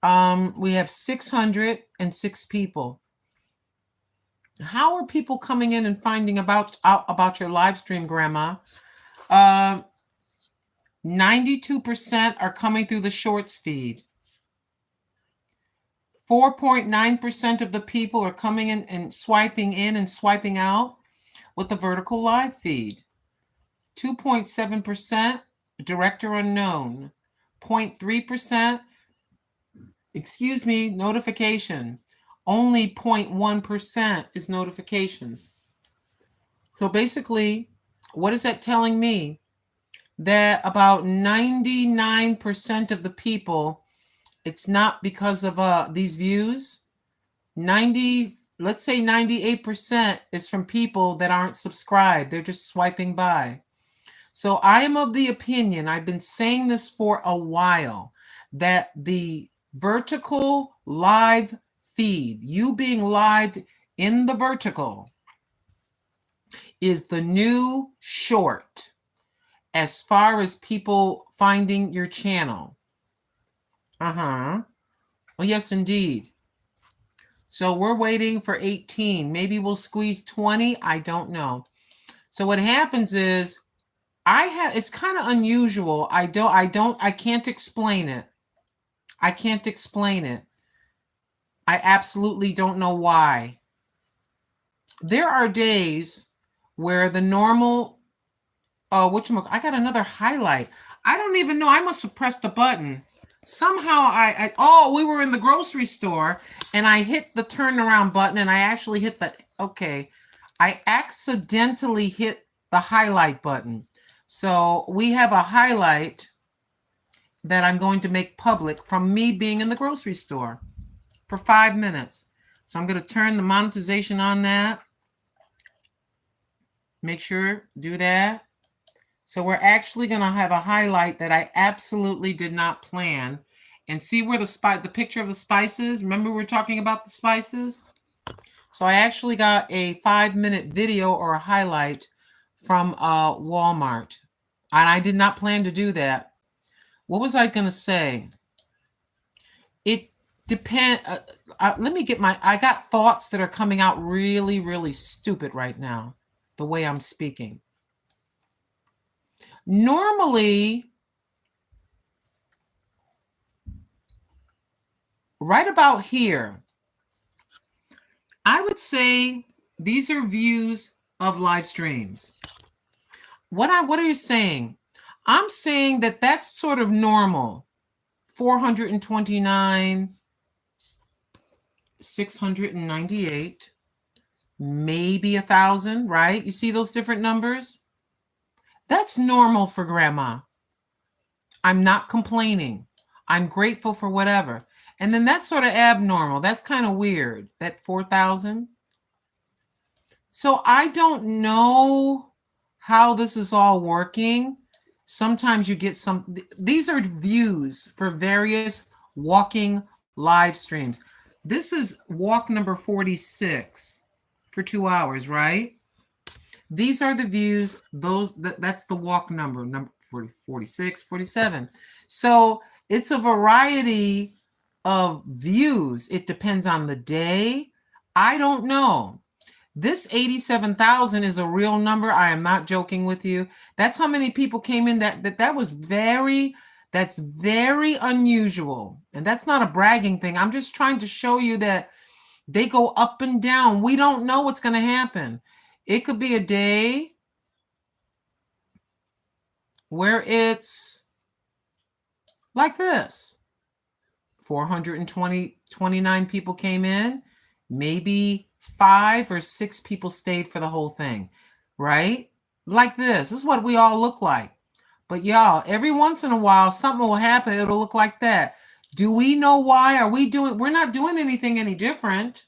We have 606 people. How are people coming in and finding out about your live stream, Grandma? 92% are coming through the shorts feed. 4.9% of the people are coming in and swiping out with the vertical live feed. 2.7% director unknown. 0.3%, notification. Only 0.1% is notifications. So basically, what is that telling me? That about 99% of the people, it's not because of these views. 95% let's say 98% is from people that aren't subscribed. They're just swiping by. So I am of the opinion, I've been saying this for a while, that the vertical live feed, you being live in the vertical, is the new short as far as people finding your channel. Well, yes, indeed. So we're waiting for 18. Maybe we'll squeeze 20. I don't know. So what happens is it's kind of unusual. I can't explain it. I can't explain it. I absolutely don't know why. There are days where the normal, I got another highlight. I don't even know. I must have pressed the button. Somehow we were in the grocery store and I hit the turnaround button and I actually hit I accidentally hit the highlight button. So we have a highlight that I'm going to make public from me being in the grocery store for 5 minutes. So I'm going to turn the monetization on that. Make sure, do that. So we're actually going to have a highlight that I absolutely did not plan. And see where the picture of the spices. Remember we were talking about the spices? So I actually got a 5-minute video or a highlight from Walmart. And I did not plan to do that. What was I going to say? It depends. Let me get I got thoughts that are coming out really, really stupid right now, the way I'm speaking. Normally, right about here, I would say these are views of live streams. What are you saying? I'm saying that that's sort of normal. 429, 698, maybe 1,000, right? You see those different numbers? That's normal for grandma. I'm not complaining. I'm grateful for whatever. And then that's sort of abnormal. That's kind of weird, that 4,000. So I don't know how this is all working. Sometimes you get these are views for various walking live streams. This is walk number 46 for 2 hours, right? These are the views. That's the walk number 40, 46, 47. So it's a variety of views. It depends on the day. I don't know. This 87,000 is a real number. I am not joking with you. That's how many people came in. That's very unusual. And that's not a bragging thing. I'm just trying to show you that they go up and down. We don't know what's going to happen. It could be a day where it's like this. 429 people came in. Maybe 5 or 6 people stayed for the whole thing, right? Like this. This is what we all look like. But y'all, every once in a while, something will happen. It'll look like that. Do we know why? We're not doing anything any different.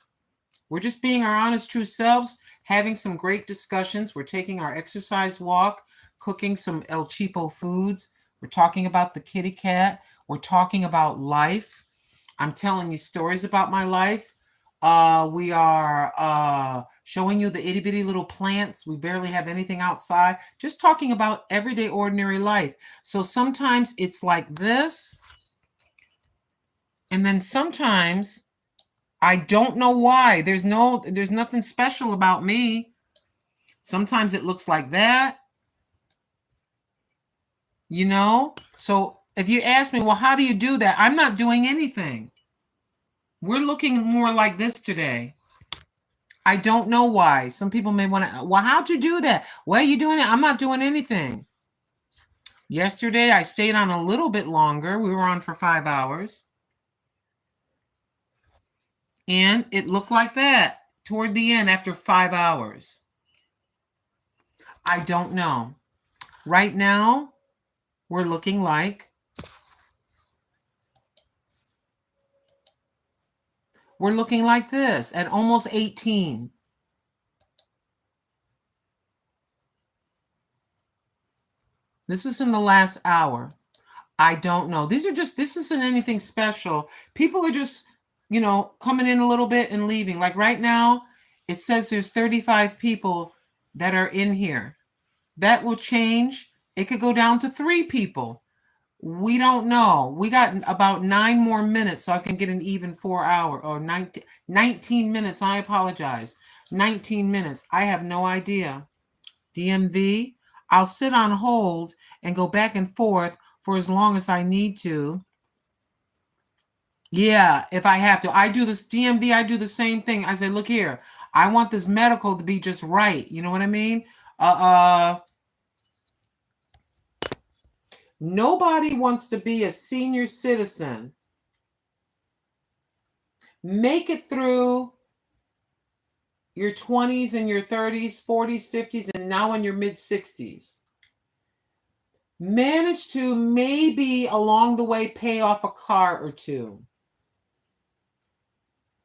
We're just being our honest, true selves, having some great discussions. We're taking our exercise walk, cooking some El Cheapo foods. We're talking about the kitty cat. We're talking about life. I'm telling you stories about my life. We are showing you the itty bitty little plants. We barely have anything outside. Just talking about everyday, ordinary life. So sometimes it's like this. And then sometimes I don't know why. There's nothing special about me. Sometimes it looks like that. You know? So if you ask me, well, how do you do that? I'm not doing anything. We're looking more like this today. I don't know why. Some people may want to, well, how'd you do that? Why are you doing it? I'm not doing anything. Yesterday, I stayed on a little bit longer. We were on for 5 hours. And it looked like that toward the end after 5 hours. I don't know. Right now, we're looking like we're looking like this at almost 18. This is in the last hour. I don't know. This isn't anything special. People are just, coming in a little bit and leaving. Like right now, it says there's 35 people that are in here. That will change. It could go down to 3 people. We don't know. We got about 9 more minutes so I can get an even 4 hour or 19 minutes. I apologize. 19 minutes. I have no idea. DMV, I'll sit on hold and go back and forth for as long as I need to. Yeah, if I have to. I do this DMV, I do the same thing. I say, look here, I want this medical to be just right. You know what I mean? Nobody wants to be a senior citizen, make it through your 20s and your 30s, 40s, 50s, and now in your mid-60s. Manage to maybe along the way pay off a car or 2.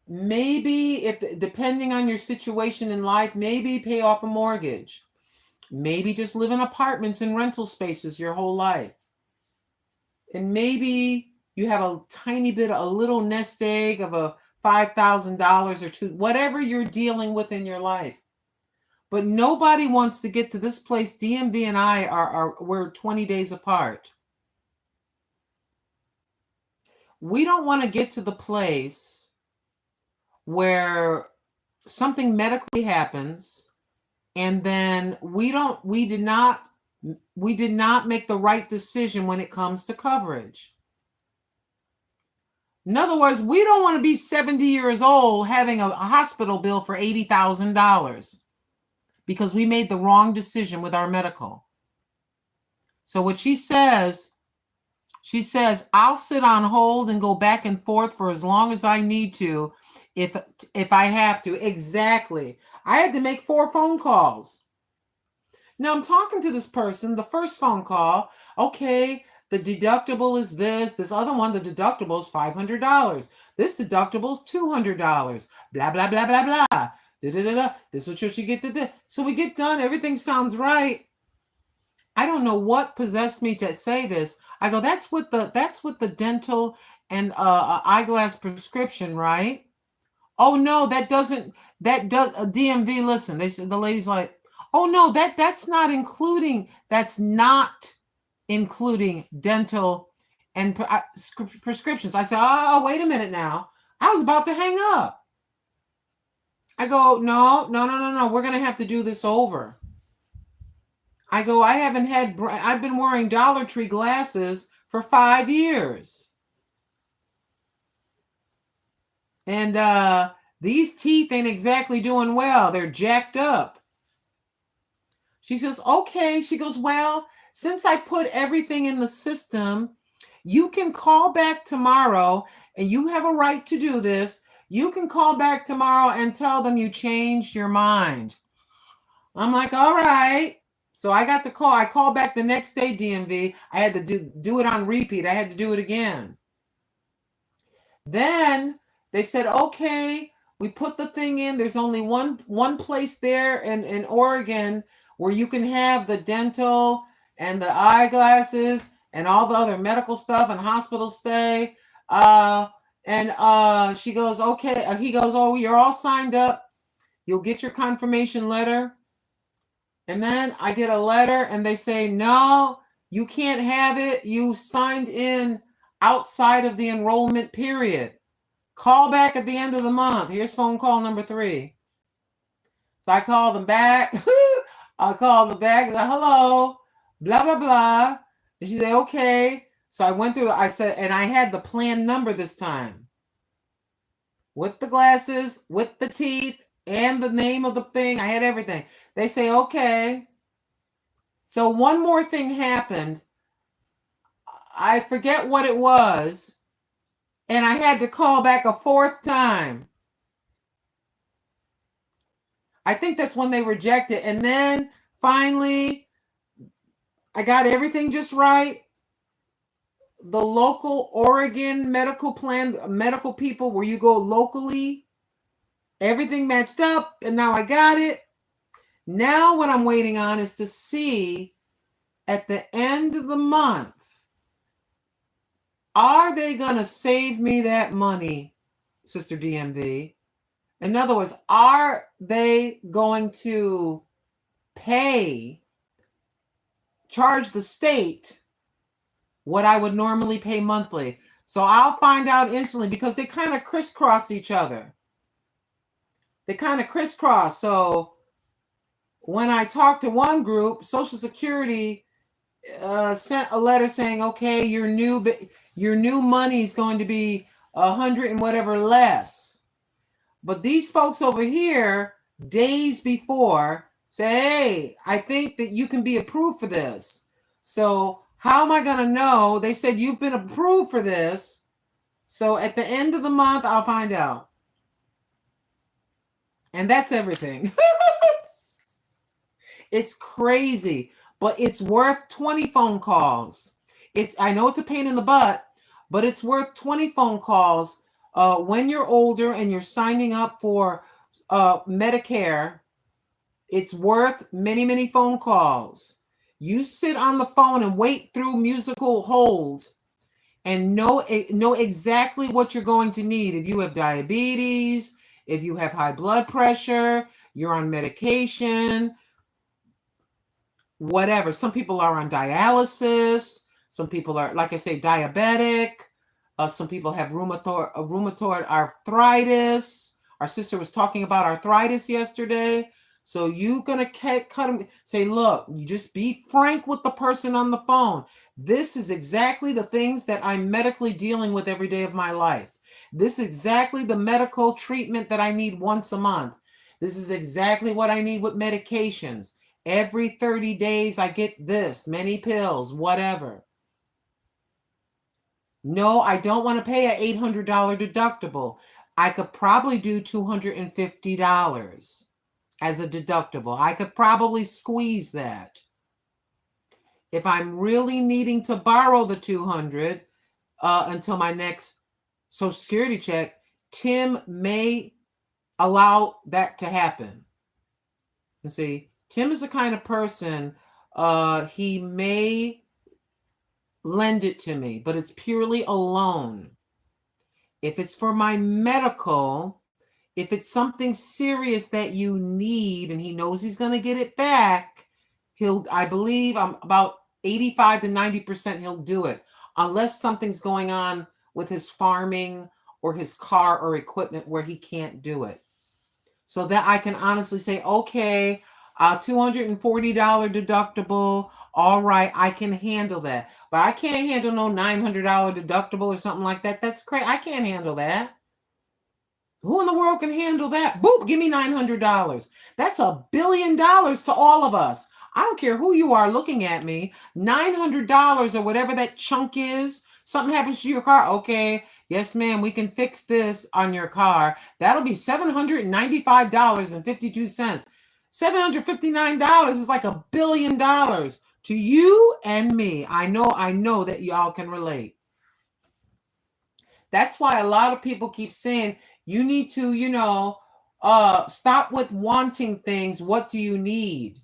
Maybe, if depending on your situation in life, maybe pay off a mortgage. Maybe just live in apartments and rental spaces your whole life. And maybe you have a tiny bit, a little nest egg of a $5,000 or 2, whatever you're dealing with in your life. But nobody wants to get to this place. DMV and I we're 20 days apart. We don't want to get to the place where something medically happens and then we did not make the right decision when it comes to coverage. In other words, we don't want to be 70 years old having a hospital bill for $80,000 because we made the wrong decision with our medical. So what she says, I'll sit on hold and go back and forth for as long as I need to if I have to. Exactly. I had to make 4 phone calls. Now I'm talking to this person, the first phone call, okay, the deductible is this other one, the deductible is $500. This deductible is $200. Blah, blah, blah, blah, blah. Da-da-da-da. This is what you get to do. So we get done. Everything sounds right. I don't know what possessed me to say this. I go, that's with the dental and eyeglass prescription, right? Oh no, that does DMV. Listen, they said, the lady's like, oh no, that's not including dental and prescriptions. I said, oh, wait a minute now. I was about to hang up. I go, no. We're going to have to do this over. I go, I've been wearing Dollar Tree glasses for 5 years. And these teeth ain't exactly doing well. They're jacked up. She says, okay. She goes, well, since I put everything in the system, you can call back tomorrow, and you have a right to do this. You can call back tomorrow and tell them you changed your mind. I'm like, all right. So I got the call. I called back the next day, DMV. I had to do it on repeat. I had to do it again. Then they said, okay, we put the thing in. There's only one place there in Oregon where you can have the dental and the eyeglasses and all the other medical stuff and hospital stay. And she goes, okay. He goes, oh, you're all signed up. You'll get your confirmation letter. And then I get a letter and they say, no, you can't have it. You signed in outside of the enrollment period. Call back at the end of the month. Here's phone call number 3. So I call them back. I call them back. I said, hello, blah, blah, blah. And she said, okay. So I went through, I said, and I had the plan number this time. With the glasses, with the teeth, and the name of the thing. I had everything. They say, okay. So one more thing happened. I forget what it was. And I had to call back a 4th time. I think that's when they rejected. And then finally, I got everything just right. the local Oregon medical plan, medical people where you go locally, everything matched up, and now I got it. Now what I'm waiting on is to see at the end of the month, are they going to save me that money, Sister DMV? In other words, are they going to charge the state what I would normally pay monthly? So I'll find out instantly because they kind of crisscross each other. So when I talked to one group, Social Security sent a letter saying, okay, your new money is going to be 100 and whatever less. But these folks over here, days before, say, hey, I think that you can be approved for this. So how am I going to know? They said you've been approved for this. So at the end of the month, I'll find out. And that's everything. It's crazy, but it's worth 20 phone calls. I know it's a pain in the butt, but it's worth 20 phone calls when you're older and you're signing up for Medicare. It's worth many, many phone calls. You sit on the phone and wait through musical hold and know exactly what you're going to need. If you have diabetes, if you have high blood pressure, you're on medication, whatever. Some people are on dialysis. Some people are, like I say, diabetic. Some people have rheumatoid arthritis. Our sister was talking about arthritis yesterday. So you're going to cut them. Say, look, you just be frank with the person on the phone. This is exactly the things that I'm medically dealing with every day of my life. This is exactly the medical treatment that I need once a month. This is exactly what I need with medications. Every 30 days, I get this, many pills, whatever. No, I don't want to pay an $800 deductible. I could probably do $250 as a deductible. I could probably squeeze that. If I'm really needing to borrow the $200 until my next Social Security check, Tim may allow that to happen. You see, Tim is the kind of person, he may lend it to me, but it's purely a loan. If it's for my medical, if it's something serious that you need and he knows he's going to get it back, I believe I'm about 85 to 90% he'll do it, unless something's going on with his farming or his car or equipment where he can't do it. So that I can honestly say, okay, $240 deductible. All right, I can handle that. But I can't handle no $900 deductible or something like that. That's crazy. I can't handle that. Who in the world can handle that? Boop, give me $900. That's $1 billion to all of us. I don't care who you are looking at me. $900 or whatever that chunk is. Something happens to your car. Okay, yes, ma'am, we can fix this on your car. That'll be $795.52. $759 is like $1 billion to you and me. I know that y'all can relate. That's why a lot of people keep saying you need to, stop with wanting things. What do you need?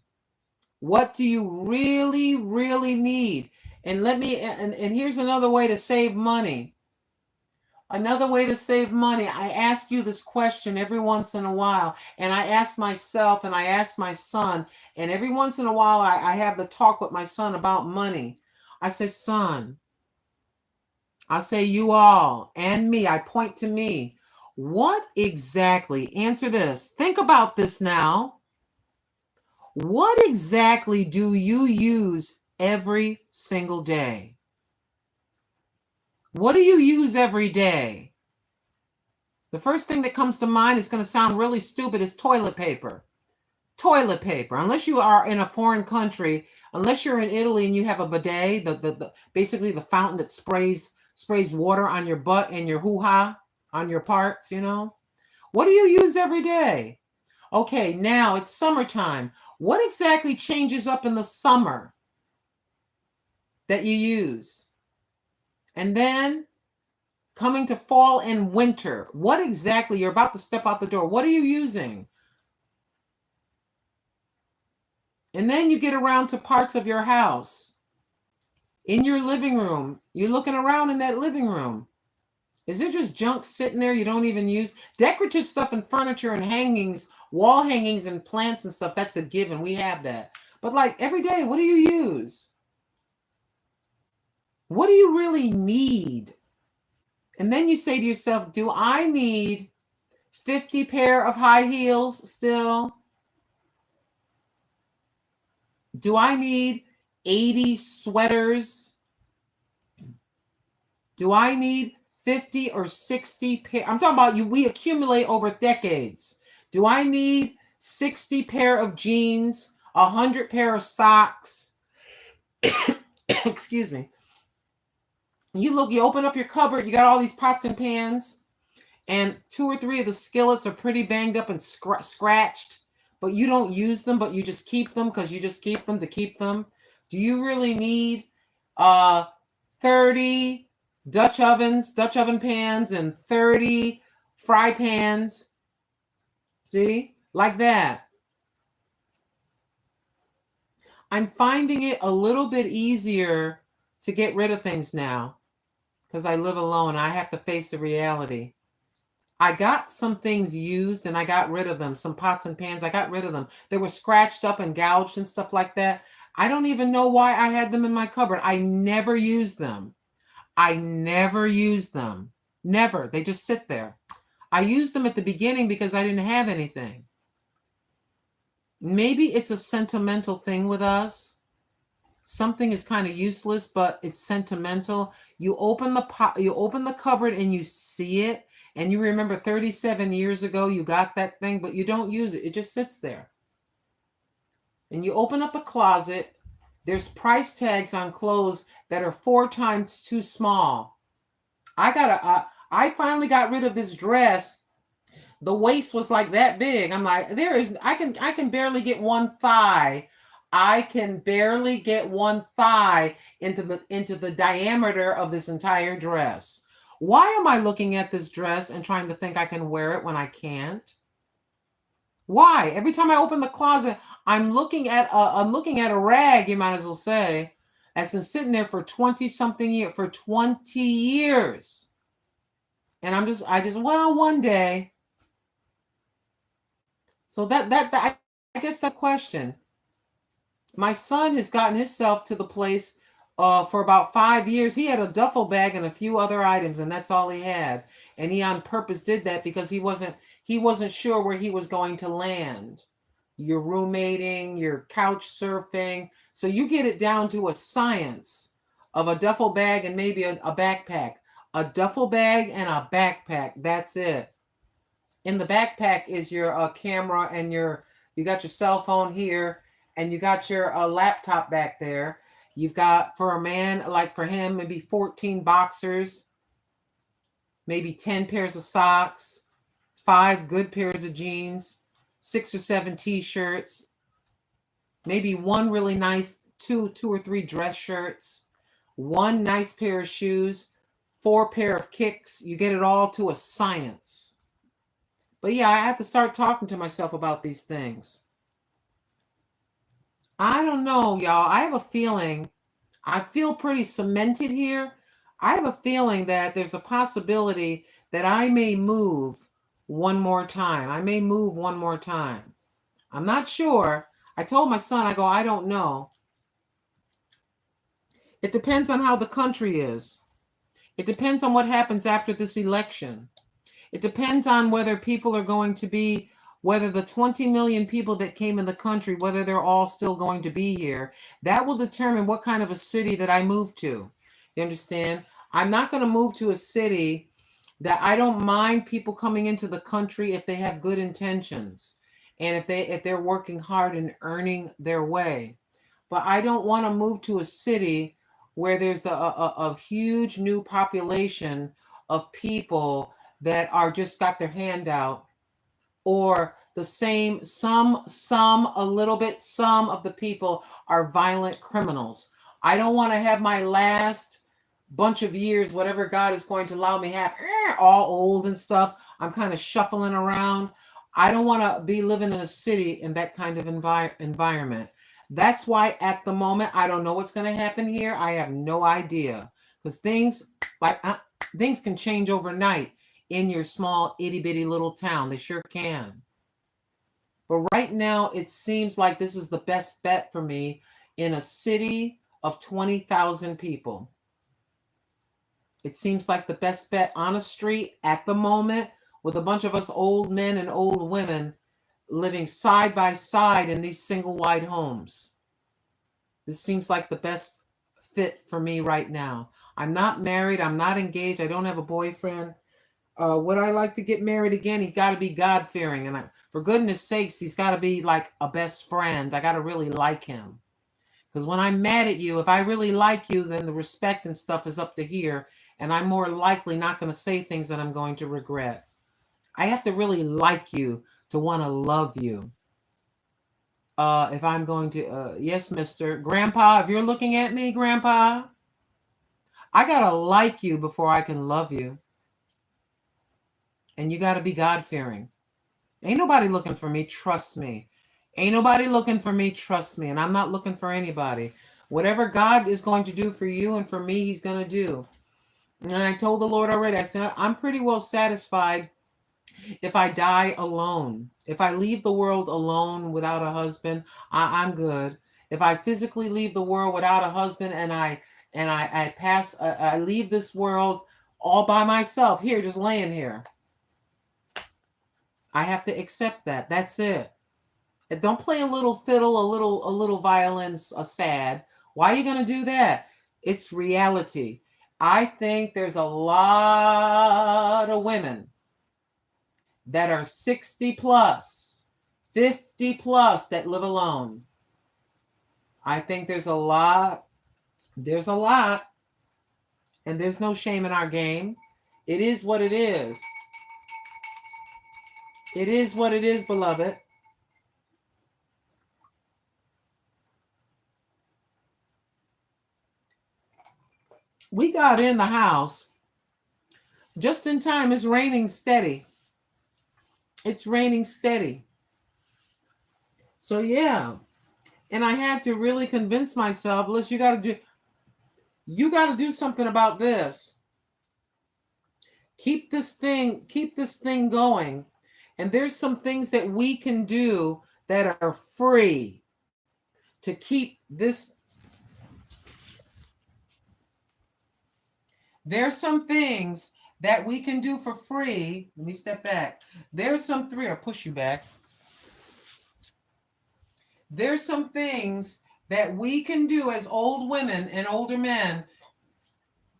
What do you really, really need? And and here's another way to save money. Another way to save money. I ask you this question every once in a while, and I ask myself and I ask my son, and every once in a while I have the talk with my son about money. I say, son, I say you all and me, I point to me. What exactly, answer this, think about this now. What exactly do you use every single day? What do you use every day? The first thing that comes to mind is going to sound really stupid is toilet paper. Toilet paper. Unless you are in a foreign country, unless you're in Italy and you have a bidet, basically the fountain that sprays water on your butt and your hoo-ha, on your parts, What do you use every day? Okay, now it's summertime. What exactly changes up in the summer that you use? And then coming to fall and winter, what exactly, you're about to step out the door, what are you using? And then you get around to parts of your house. In your living room, you're looking around in that living room. Is there just junk sitting there you don't even use? Decorative stuff and furniture and hangings, wall hangings and plants and stuff, that's a given. We have that. But like every day, what do you use? What do you really need? And then you say to yourself, do I need 50 pair of high heels still? Do I need 80 sweaters? Do I need 50 or 60 pair? I'm talking about we accumulate over decades. Do I need 60 pair of jeans, 100 pair of socks? Excuse me. You open up your cupboard, you got all these pots and pans, and 2 or 3 of the skillets are pretty banged up and scratched, but you don't use them, but you just keep them because you just keep them to keep them. Do you really need 30 Dutch oven pans, and 30 fry pans? See? Like that. I'm finding it a little bit easier to get rid of things now because I live alone. I have to face the reality. I got some things used and I got rid of them. Some pots and pans, I got rid of them. They were scratched up and gouged and stuff like that. I don't even know why I had them in my cupboard. I never used them. I never used them. Never. They just sit there. I used them at the beginning because I didn't have anything. Maybe it's a sentimental thing with us. Something is kind of useless, but it's sentimental. You open the cupboard and you see it, and you remember 37 years ago you got that thing, but you don't use it. It just sits there. And you open up the closet, there's price tags on clothes that are 4 times too small. I finally got rid of this dress. The waist was like that big. I'm like, I can barely get one thigh. I can barely get one thigh into the diameter of this entire dress. Why am I looking at this dress and trying to think I can wear it when I can't? Why? Every time I open the closet, I'm looking at a rag, you might as well say, that's been sitting there for 20-something years, for 20 years. And well, one day. So I guess that question. My son has gotten himself to the place for about 5 years. He had a duffel bag and a few other items, and that's all he had. And he on purpose did that because he wasn't sure where he was going to land. You're roommating, you're couch surfing. So you get it down to a science of a duffel bag and maybe a backpack. A duffel bag and a backpack. That's it. In the backpack is your camera and you got your cell phone here, and you got your laptop back there. You've got, for a man, like for him, maybe 14 boxers, maybe 10 pairs of socks, 5 good pairs of jeans, 6 or 7 t-shirts, maybe 1 really nice, 2 or 3 dress shirts, 1 nice pair of shoes, 4 pair of kicks. You get it all to a science. But yeah, I have to start talking to myself about these things. I don't know, y'all. I have a feeling, I feel pretty cemented here. I have a feeling that there's a possibility that I may move one more time. I may move one more time. I'm not sure. I told my son, I don't know. It depends on how the country is. It depends on what happens after this election. It depends on whether people are going to be, whether the 20 million people that came in the country, whether they're all still going to be here. That will determine what kind of a city that I move to. You understand? I'm not going to move to a city that I don't mind people coming into the country if they have good intentions and if they're working hard and earning their way. But I don't want to move to a city where there's a huge new population of people that are just got their hand out, or the same, some of the people are violent criminals. I don't want to have my last bunch of years, whatever God is going to allow me to have, all old and stuff. I'm kind of shuffling around. I don't want to be living in a city in that kind of environment. That's why at the moment, I don't know what's going to happen here. I have no idea, because things can change overnight in your small itty bitty little town. They sure can. But right now, it seems like this is the best bet for me in a city of 20,000 people. It seems like the best bet on a street at the moment, with a bunch of us old men and old women living side by side in these single wide homes. This seems like the best fit for me right now. I'm not married. I'm not engaged. I don't have a boyfriend. Would I like to get married again? He got to be God-fearing. And for goodness sakes, he's got to be like a best friend. I got to really like him. Because when I'm mad at you, if I really like you, then the respect and stuff is up to here. And I'm more likely not going to say things that I'm going to regret. I have to really like you to want to love you. If I'm going to, yes, Mr. Grandpa, if you're looking at me, Grandpa, I got to like you before I can love you. And you got to be God-fearing. Ain't nobody looking for me, trust me. Ain't nobody looking for me, trust me. And I'm not looking for anybody. Whatever God is going to do for you and for me, he's going to do. And I told the Lord already, I said, I'm pretty well satisfied if I die alone. If I leave the world alone without a husband, I'm good. If I physically leave the world without a husband and I leave this world all by myself, here, just laying here, I have to accept that. That's it. And don't play a little fiddle, a little violin, sad. Why are you going to do that? It's reality. I think there's a lot of women that are 60 plus, 50 plus that live alone. I think there's a lot. There's a lot. And there's no shame in our game. It is what it is. It is what it is, beloved. We got in the house just in time. It's raining steady. It's raining steady. So yeah. And I had to really convince myself, Liz, you got to do something about this. Keep this thing going. And there's some things that we can do that are free to keep this. There's some things that we can do for free. Let me step back. There's some three, or push you back. There's some things that we can do as old women and older men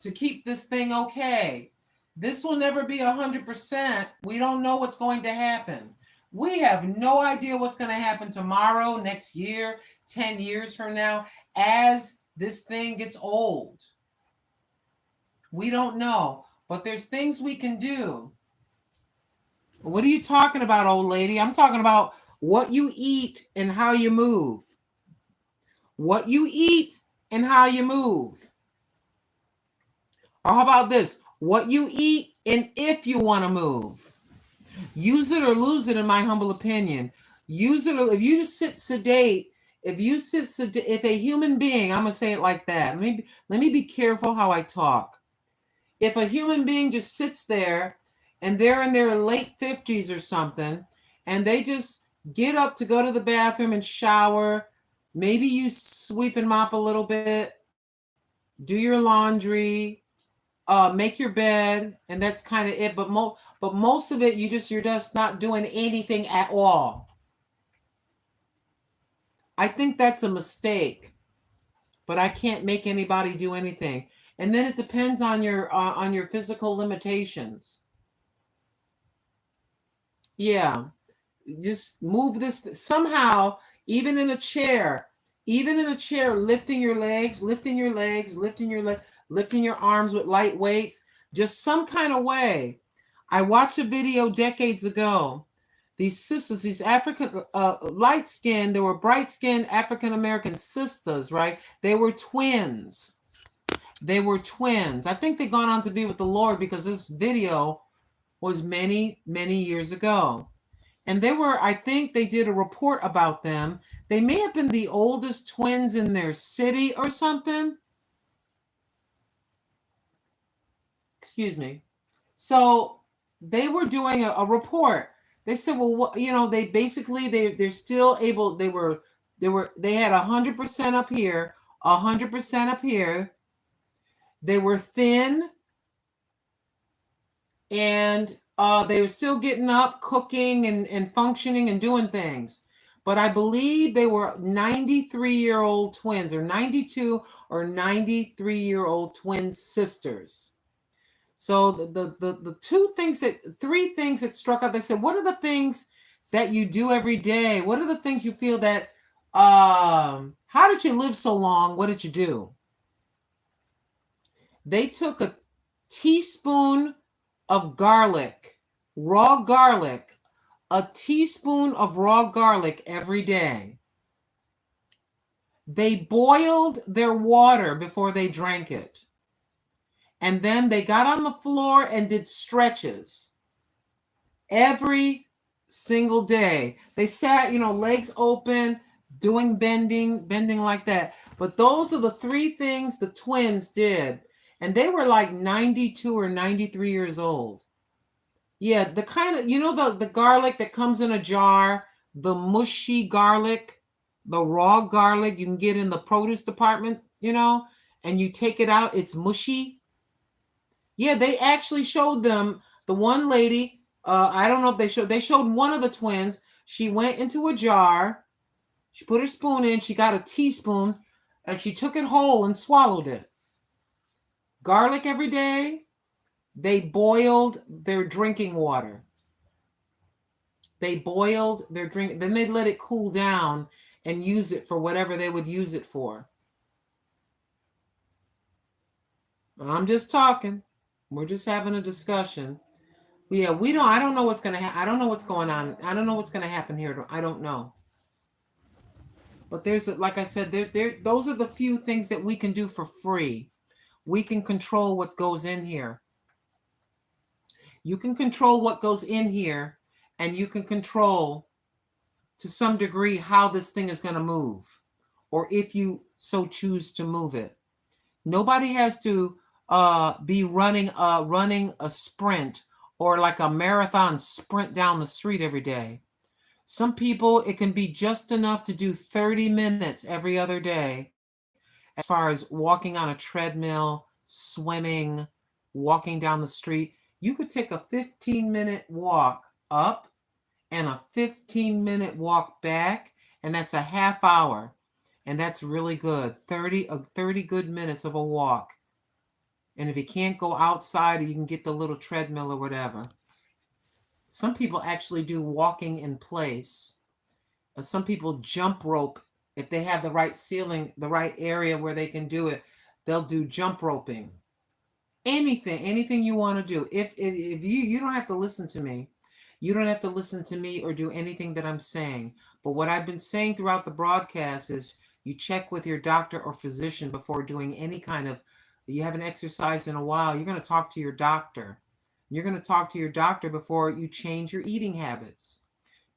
to keep this thing okay. This will never be 100%. We don't know what's going to happen. We have no idea what's going to happen tomorrow, next year, 10 years from now, as this thing gets old. We don't know, but there's things we can do. What are you talking about, old lady? I'm talking about what you eat and how you move. What you eat and how you move. Or how about this? What you eat and if you want to move. Use it or lose it, in my humble opinion. Use it or if you just sit sedate, if a human being, I'm going to say it like that. Let me be careful how I talk. If a human being just sits there and they're in their late 50s or something, and they just get up to go to the bathroom and shower, maybe you sweep and mop a little bit, do your laundry, make your bed, and that's kind of it. But most of it, you're just not doing anything at all. I think that's a mistake, but I can't make anybody do anything. And then it depends on your physical limitations. Yeah, just move this somehow, even in a chair, lifting your legs, lifting your arms with light weights, just some kind of way. I watched a video decades ago. These sisters, these African, light-skinned, they were bright-skinned African-American sisters, right? They were twins. They were twins. I think they've gone on to be with the Lord because this video was many, many years ago. And they were, I think they did a report about them. They may have been the oldest twins in their city or something. Excuse me. So they were doing a report. They said, well, what, you know, they basically, they're still able, they had 100% up here, 100% up here. They were thin and they were still getting up, cooking and functioning and doing things. But I believe they were 93-year-old twins, or 92 or 93-year-old twin sisters. So the three things that struck out, they said, what are the things that you do every day? What are the things you feel that, how did you live so long? What did you do? They took a teaspoon of garlic, raw garlic, a teaspoon of raw garlic every day. They boiled their water before they drank it. And then they got on the floor and did stretches every single day. They sat, you know, legs open, doing bending like that. But those are the three things the twins did. And they were like 92 or 93 years old. Yeah, the kind of, you know, the garlic that comes in a jar, the mushy garlic, the raw garlic you can get in the produce department, you know, and you take it out, it's mushy. Yeah, they actually showed them, the one lady, I don't know if they showed one of the twins. She went into a jar, she put her spoon in, she got a teaspoon, and she took it whole and swallowed it. Garlic every day. They boiled their drinking water. They boiled their drink, then they let it cool down and use it for whatever they would use it for. I'm just talking. We're just having a discussion. Yeah, I don't know what's going to happen. I don't know what's going on. I don't know what's going to happen here. I don't know. But there's, like I said, those are the few things that we can do for free. We can control what goes in here. You can control what goes in here, and you can control to some degree how this thing is going to move, or if you so choose to move it. Nobody has to be running a sprint or like a marathon sprint down the street every day. Some people, it can be just enough to do 30 minutes every other day, as far as walking on a treadmill, swimming, walking down the street. You could take a 15-minute walk up and a 15-minute walk back, and that's a half hour. And that's really good. 30 good minutes of a walk. And if you can't go outside, you can get the little treadmill or whatever. Some people actually do walking in place. Some people jump rope. If they have the right ceiling, the right area where they can do it, they'll do jump roping. Anything you want to do. If you don't have to listen to me. You don't have to listen to me or do anything that I'm saying. But what I've been saying throughout the broadcast is you check with your doctor or physician before doing any kind of, you haven't exercised in a while, you're going to talk to your doctor. You're going to talk to your doctor before you change your eating habits,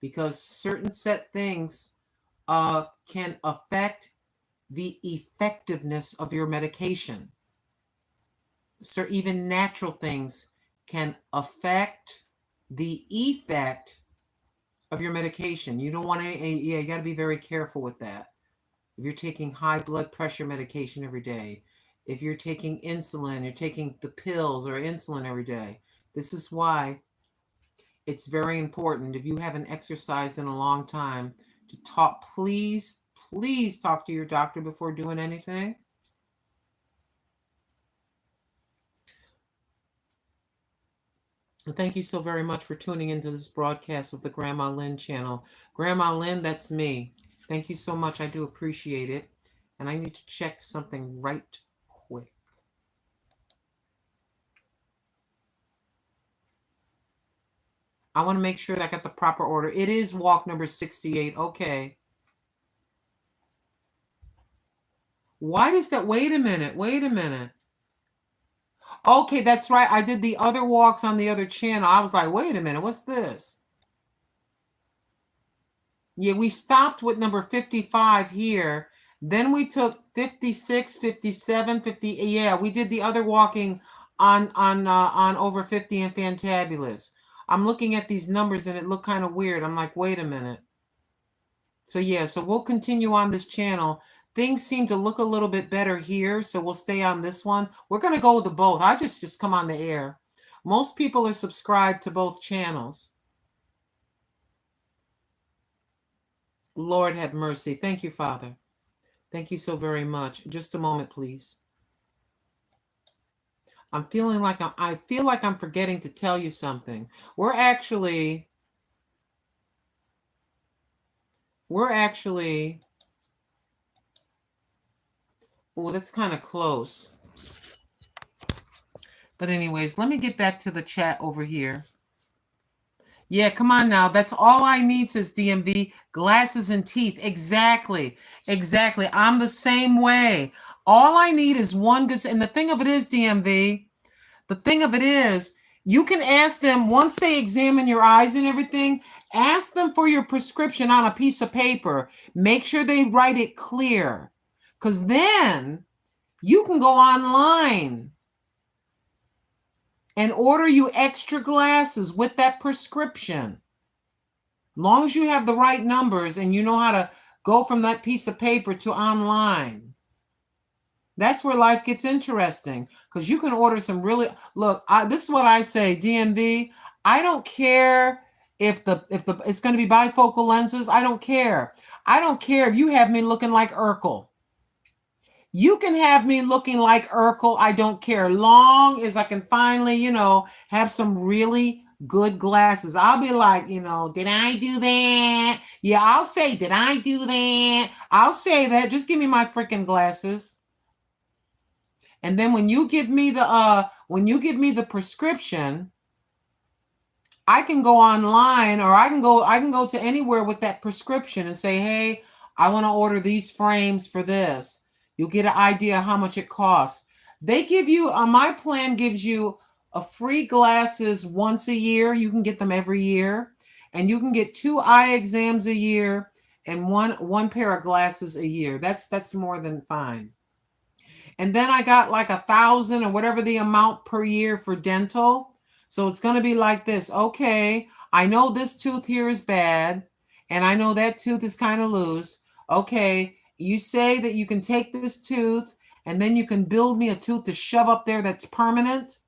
because certain set things can affect the effectiveness of your medication. So even natural things can affect the effect of your medication. You don't want any, you got to be very careful with that. If you're taking high blood pressure medication every day, if you're taking insulin, you're taking the pills or insulin every day. This is why it's very important, if you haven't exercised in a long time, to talk, please talk to your doctor before doing anything. And thank you so very much for tuning into this broadcast of the Grandma Lynn channel. Grandma Lynn, that's me. Thank you so much. I do appreciate it. And I need to check something right quick. I want to make sure that I got the proper order. It is walk number 68. Okay. Why does that? Wait a minute. Okay, that's right. I did the other walks on the other channel. I was like, wait a minute, what's this? Yeah, we stopped with number 55 here. Then we took 56, 57, 50. Yeah, we did the other walking on over 50 and Fantabulous. I'm looking at these numbers and it looked kind of weird. I'm like, wait a minute. So yeah, so we'll continue on this channel. Things seem to look a little bit better here, so we'll stay on this one. We're going to go with the both. I just come on the air. Most people are subscribed to both channels. Lord have mercy. Thank you, Father. Thank you so very much. Just a moment, please. I feel like I'm forgetting to tell you something. We're actually, well, that's kind of close. But anyways, let me get back to the chat over here. Yeah, come on now. That's all I need, says DMV. Glasses and teeth. Exactly. Exactly. I'm the same way. All I need is one good... And the thing of it is, DMV, the thing of it is, you can ask them, once they examine your eyes and everything, ask them for your prescription on a piece of paper. Make sure they write it clear. Because then you can go online and order you extra glasses with that prescription. Long as you have the right numbers and you know how to go from that piece of paper to online. That's where life gets interesting, because you can order some really... Look, this is what I say, DMV. I don't care if it's going to be bifocal lenses. I don't care. I don't care if you have me looking like Urkel. You can have me looking like Urkel. I don't care. Long as I can finally, have some really good glasses. I'll be like, did I do that? Yeah, I'll say, did I do that? I'll say that. Just give me my freaking glasses. And then when you give me the prescription, I can go online, or I can go to anywhere with that prescription and say, hey, I want to order these frames for this. You'll get an idea how much it costs. They give you, my plan gives you a free glasses once a year. You can get them every year. And you can get 2 eye exams a year and one pair of glasses a year. That's more than fine. And then I got like 1,000 or whatever the amount per year for dental. So it's going to be like this. Okay, I know this tooth here is bad, and I know that tooth is kind of loose. Okay, you say that you can take this tooth and then you can build me a tooth to shove up there that's permanent.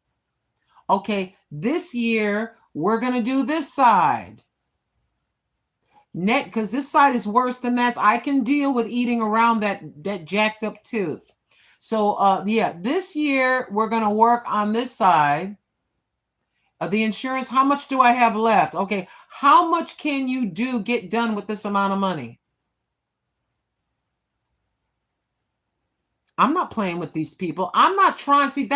Okay, this year we're going to do this side. Because this side is worse than that. I can deal with eating around that jacked up tooth. So, yeah, this year we're going to work on this side. The insurance, how much do I have left? Okay, how much can you get done with this amount of money? I'm not playing with these people. I'm not trying. See,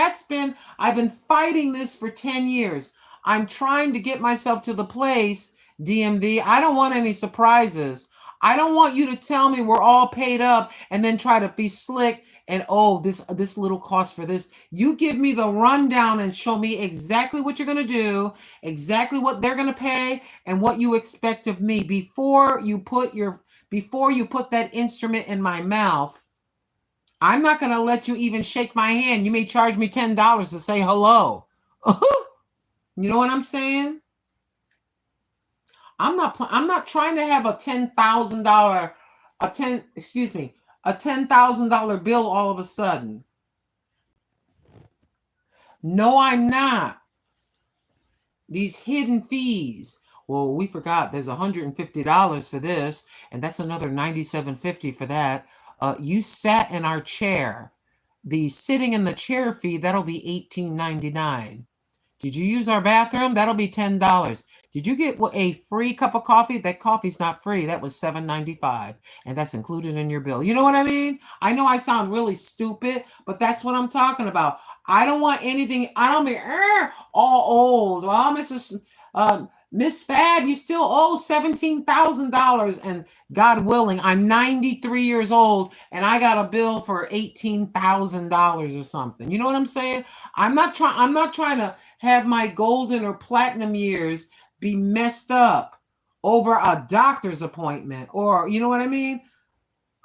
I've been fighting this for 10 years. I'm trying to get myself to the place, DMV. I don't want any surprises. I don't want you to tell me we're all paid up and then try to be slick and, oh, this little cost for this. You give me the rundown and show me exactly what you're going to do, exactly what they're going to pay, and what you expect of me before you put that instrument in my mouth. I'm not going to let you even shake my hand. You may charge me $10 to say hello. You know what I'm saying? I'm not trying to have a $10,000 bill all of a sudden. No, I'm not. These hidden fees. Well, we forgot there's $150 for this, and that's another $97.50 for that. You sat in our chair. The sitting in the chair fee, that'll be $18.99. Did you use our bathroom? That'll be $10. Did you get a free cup of coffee? That coffee's not free. That was $7.95, and that's included in your bill. You know what I mean? I know I sound really stupid, but that's what I'm talking about. I don't want anything. I don't be all old. Well, Mrs. Miss Fab, you still owe $17,000. And God willing, I'm 93 years old and I got a bill for $18,000 or something. You know what I'm saying? I'm not trying to have my golden or platinum years be messed up over a doctor's appointment, or you know what I mean?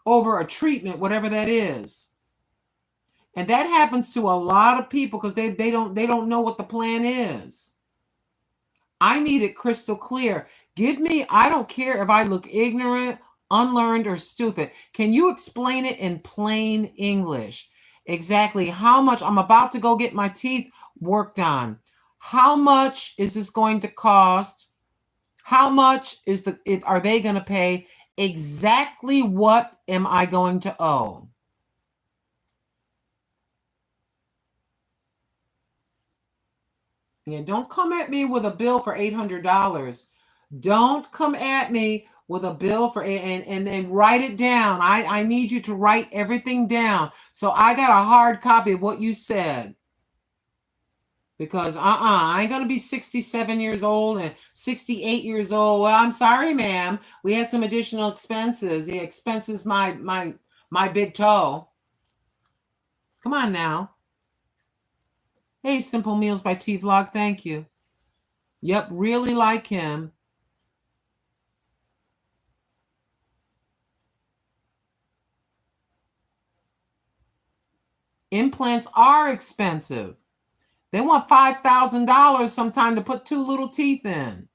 Over a treatment, whatever that is. And that happens to a lot of people because they don't know what the plan is. I need it crystal clear. I don't care if I look ignorant, unlearned, or stupid. Can you explain it in plain English? Exactly how much I'm about to go get my teeth worked on. How much is this going to cost? How much are they going to pay? Exactly what am I going to owe? Yeah, don't come at me with a bill for $800. Don't come at me with a bill for and write it down. I need you to write everything down. So I got a hard copy of what you said. Because I ain't gonna be 67 years old and 68 years old. Well, I'm sorry, ma'am. We had some additional expenses. The expenses my big toe. Come on now. Hey, Simple Meals by T Vlog, thank you. Yep, really like him. Implants are expensive. They want $5,000 sometime to put 2 little teeth in.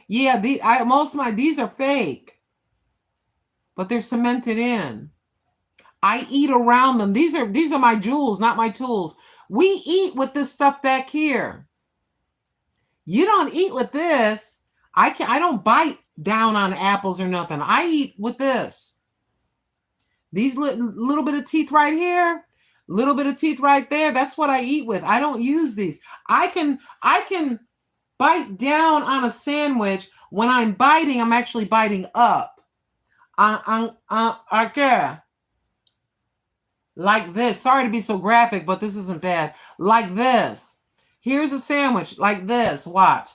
Yeah, these are fake, but they're cemented in. I eat around them. These are my jewels, not my tools. We eat with this stuff back here. You don't eat with this. I don't bite down on apples or nothing. I eat with this. These little bit of teeth right here, little bit of teeth right there. That's what I eat with. I don't use these. I can bite down on a sandwich. When I'm biting, I'm actually biting up. Okay. Like this. Sorry to be so graphic, but this isn't bad. Like this. Here's a sandwich. Like this. Watch.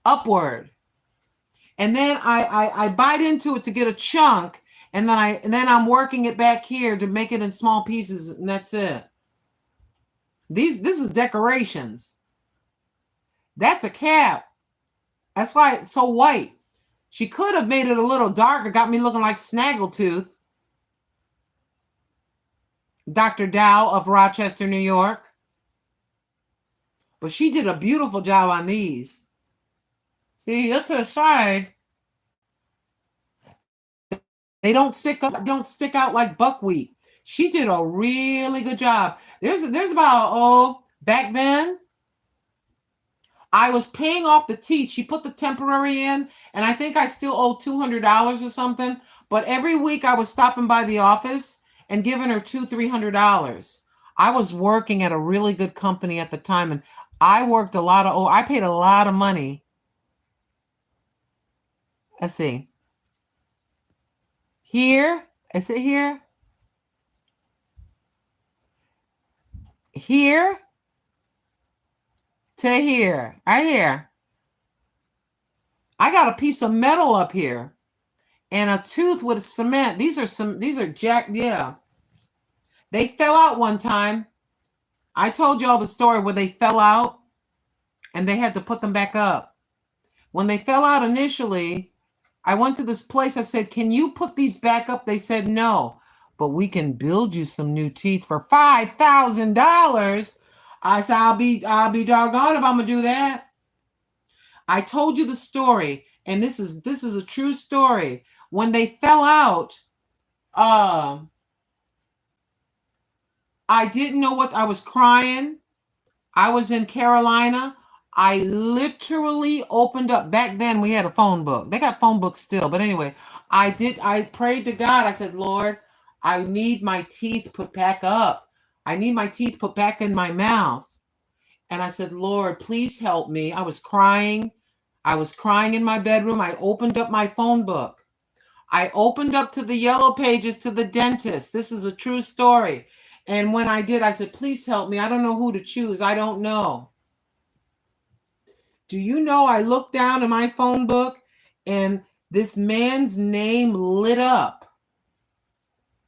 Upward. And then I bite into it to get a chunk. And then I'm working it back here to make it in small pieces, and that's it. This is decorations. That's a cap. That's why it's so white. She could have made it a little darker, got me looking like Snaggletooth. Dr. Dow of Rochester, New York. But she did a beautiful job on these. See, look to the side. They don't stick out like buckwheat. She did a really good job. There's about, back then, I was paying off the teeth. She put the temporary in, and I think I still owe $200 or something. But every week I was stopping by the office and giving her $200-300. I was working at a really good company at the time, and I paid a lot of money. Let's see. Here, is it here? Here to here, right here. I got a piece of metal up here and a tooth with cement. These are jacked, yeah. They fell out one time. I told y'all the story where they fell out and they had to put them back up. When they fell out initially, I went to this place. I said, can you put these back up? They said, no, but we can build you some new teeth for $5,000. I said, I'll be doggone if I'm going to do that. I told you the story, and this is a true story. When they fell out, I didn't know what I was crying. I was in Carolina. I literally opened up. Back then we had a phone book. They got phone books still. But anyway, I prayed to God. I said, Lord, I need my teeth put back up. I need my teeth put back in my mouth. And I said, Lord, please help me. I was crying. I was crying in my bedroom. I opened up my phone book. I opened up to the yellow pages to the dentist. This is a true story. And when I did, I said, please help me. I don't know who to choose. I don't know. Do you know I looked down in my phone book and this man's name lit up.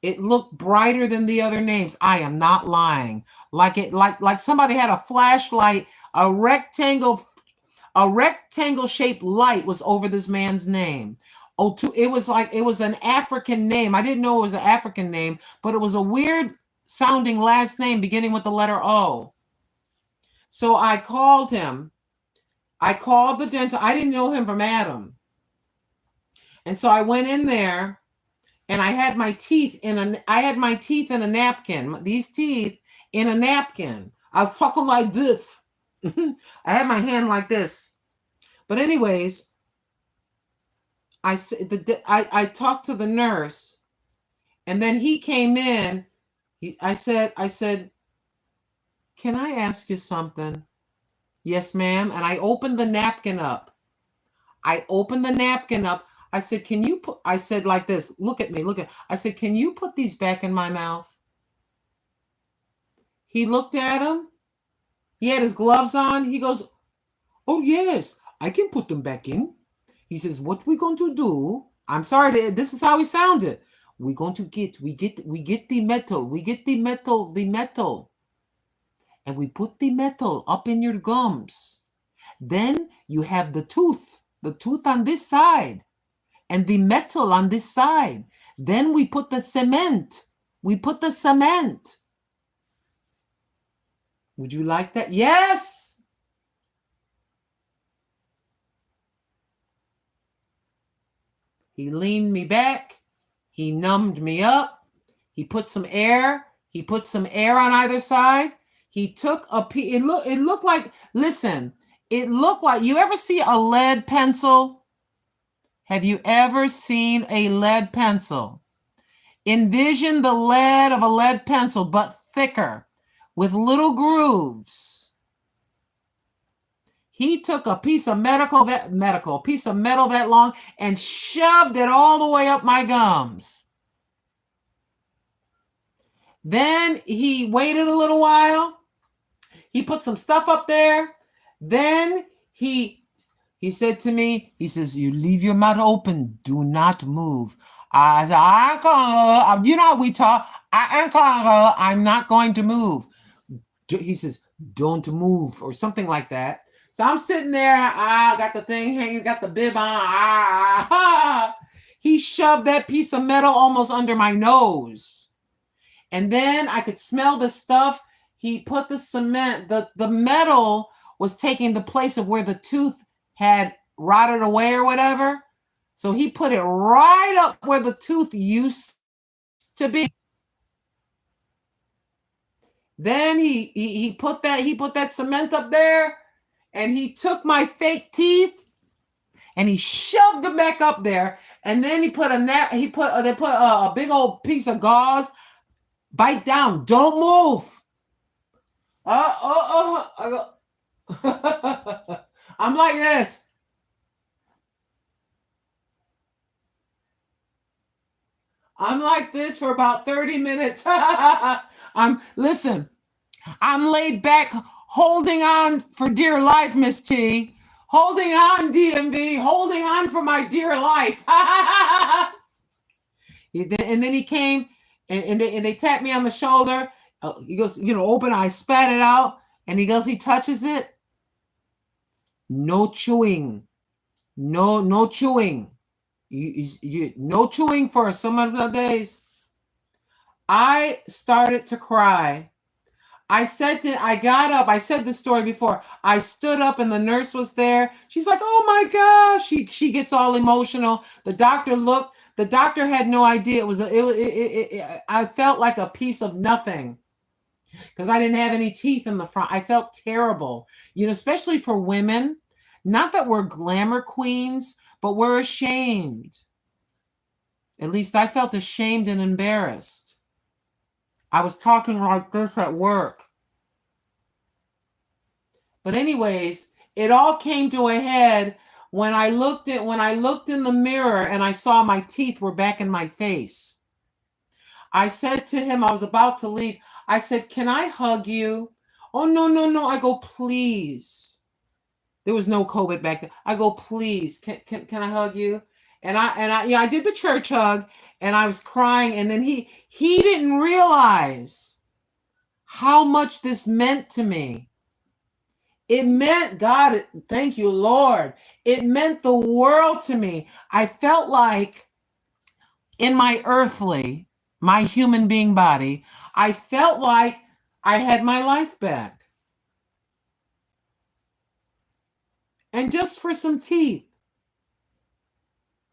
It looked brighter than the other names. I am not lying. Like somebody had a flashlight, a rectangle shaped light was over this man's name. It was an African name. I didn't know it was an African name, but it was a weird sounding last name beginning with the letter O. So I called him. I called the dentist. I didn't know him from Adam. And so I went in there and I had my teeth in a napkin. These teeth in a napkin. I fucking like this. I had my hand like this. But anyways, I talked to the nurse, and then he came in. I said, can I ask you something? Yes, ma'am. And I opened the napkin up. I said, can you put, I said like this, look at me, I said, can you put these back in my mouth? He looked at him. He had his gloves on. He goes, oh yes, I can put them back in. He says, what we going to do? I'm sorry, this is how he sounded. We get the metal. And we put the metal up in your gums. Then you have the tooth on this side and the metal on this side. Then we put the cement. Would you like that? Yes. He leaned me back. He numbed me up. He put some air on either side. He took it looked like, listen, it looked like, you ever see a lead pencil? Have you ever seen a lead pencil? Envision the lead of a lead pencil, but thicker, with little grooves. He took a piece of metal that long and shoved it all the way up my gums. Then he waited a little while. He put some stuff up there. Then he said to me, he says, you leave your mouth open. Do not move. I said, you know, we talk. I'm not going to move. He says, don't move, or something like that. So I'm sitting there. I got the thing hanging, got the bib on. He shoved that piece of metal almost under my nose. And then I could smell the stuff. He put the cement, the metal was taking the place of where the tooth had rotted away or whatever. So he put it right up where the tooth used to be. Then he put that cement up there, and he took my fake teeth and he shoved them back up there. And then they put a big old piece of gauze. Bite down, don't move. I go. I'm like this. I'm like this for about 30 minutes. Listen, I'm laid back, holding on for dear life, Miss T. Holding on, DMV, holding on for my dear life. And then he came and they tapped me on the shoulder. He goes, open. I spat it out. And he goes, he touches it. No chewing. No chewing. No chewing for some of the days. I started to cry. I got up. I said this story before. I stood up and the nurse was there. She's like, oh my gosh. She gets all emotional. The doctor looked. The doctor had no idea. I felt like a piece of nothing because I didn't have any teeth in the front. I felt terrible, especially for women. Not that we're glamour queens, but we're ashamed. At least I felt ashamed and embarrassed. I was talking like this at work. But anyways, it all came to a head when I looked in the mirror and I saw my teeth were back in my face. I said to him, I was about to leave. I said, can I hug you? Oh, no, no, no. I go, please. There was no COVID back then. I go, please, can I hug you? And I did the church hug, and I was crying. And then he didn't realize how much this meant to me. It meant, God, thank you, Lord. It meant the world to me. I felt like in my human being body, I felt like I had my life back. And just for some teeth,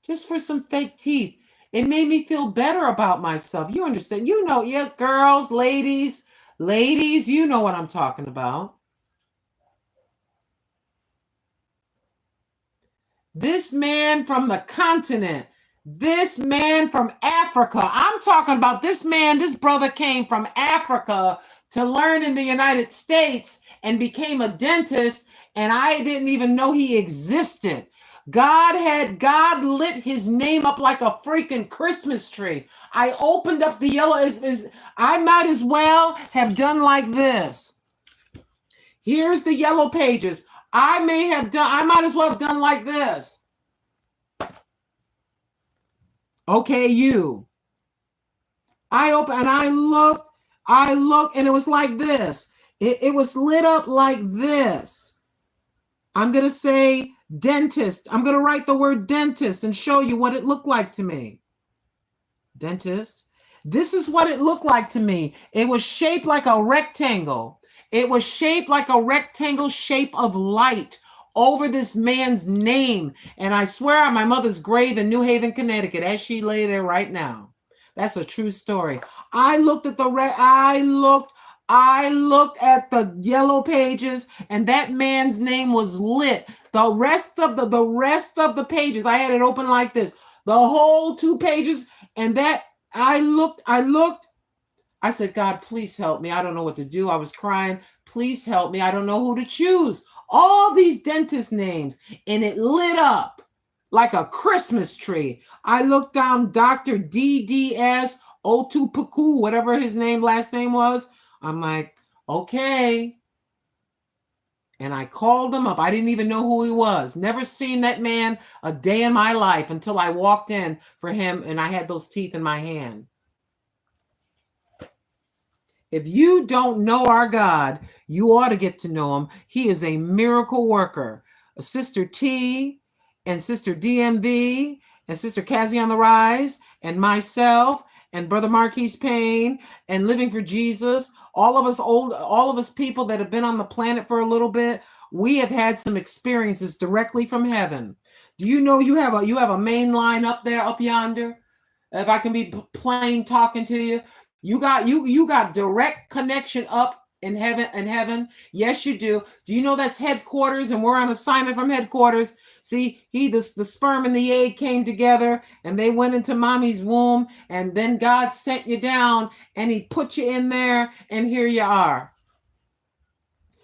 just for some fake teeth, it made me feel better about myself. You understand? You know, yeah, girls, ladies, you know what I'm talking about. This man from the continent, this man from Africa, I'm talking about this man, this brother came from Africa to learn in the United States and became a dentist, and I didn't even know he existed. God lit his name up like a freaking Christmas tree. I opened up the yellow, I might as well have done like this. Here's the yellow pages. I might as well have done like this. Okay, you. I open and I look, and it was like this. It was lit up like this. I'm going to say dentist. I'm going to write the word dentist and show you what it looked like to me. Dentist. This is what it looked like to me. It was shaped like a rectangle. It was shaped like a rectangle shape of light over this man's name. And I swear on my mother's grave in New Haven, Connecticut, as she lay there right now. That's a true story. I looked at I looked at the yellow pages, and that man's name was lit. The rest of the pages, I had it open like this. The whole 2 pages, and that I looked. I said, God, please help me. I don't know what to do. I was crying. Please help me. I don't know who to choose. All these dentist names, and it lit up like a Christmas tree. I looked down Dr. DDS Otupuku, whatever his last name was. I'm like, okay. And I called him up. I didn't even know who he was. Never seen that man a day in my life until I walked in for him and I had those teeth in my hand. If you don't know our God, you ought to get to know him. He is a miracle worker. Sister T and Sister DMV and Sister Cassie on the Rise and myself and Brother Marquise Payne and Living for Jesus, all of us people that have been on the planet for a little bit, we have had some experiences directly from heaven. Do you know you have a main line up there, up yonder? If I can be plain talking to you, you got direct connection up in heaven. Yes, you do. Do you know that's headquarters, and we're on assignment from headquarters? See, the sperm and the egg came together, and they went into mommy's womb, and then God sent you down, and he put you in there, and here you are.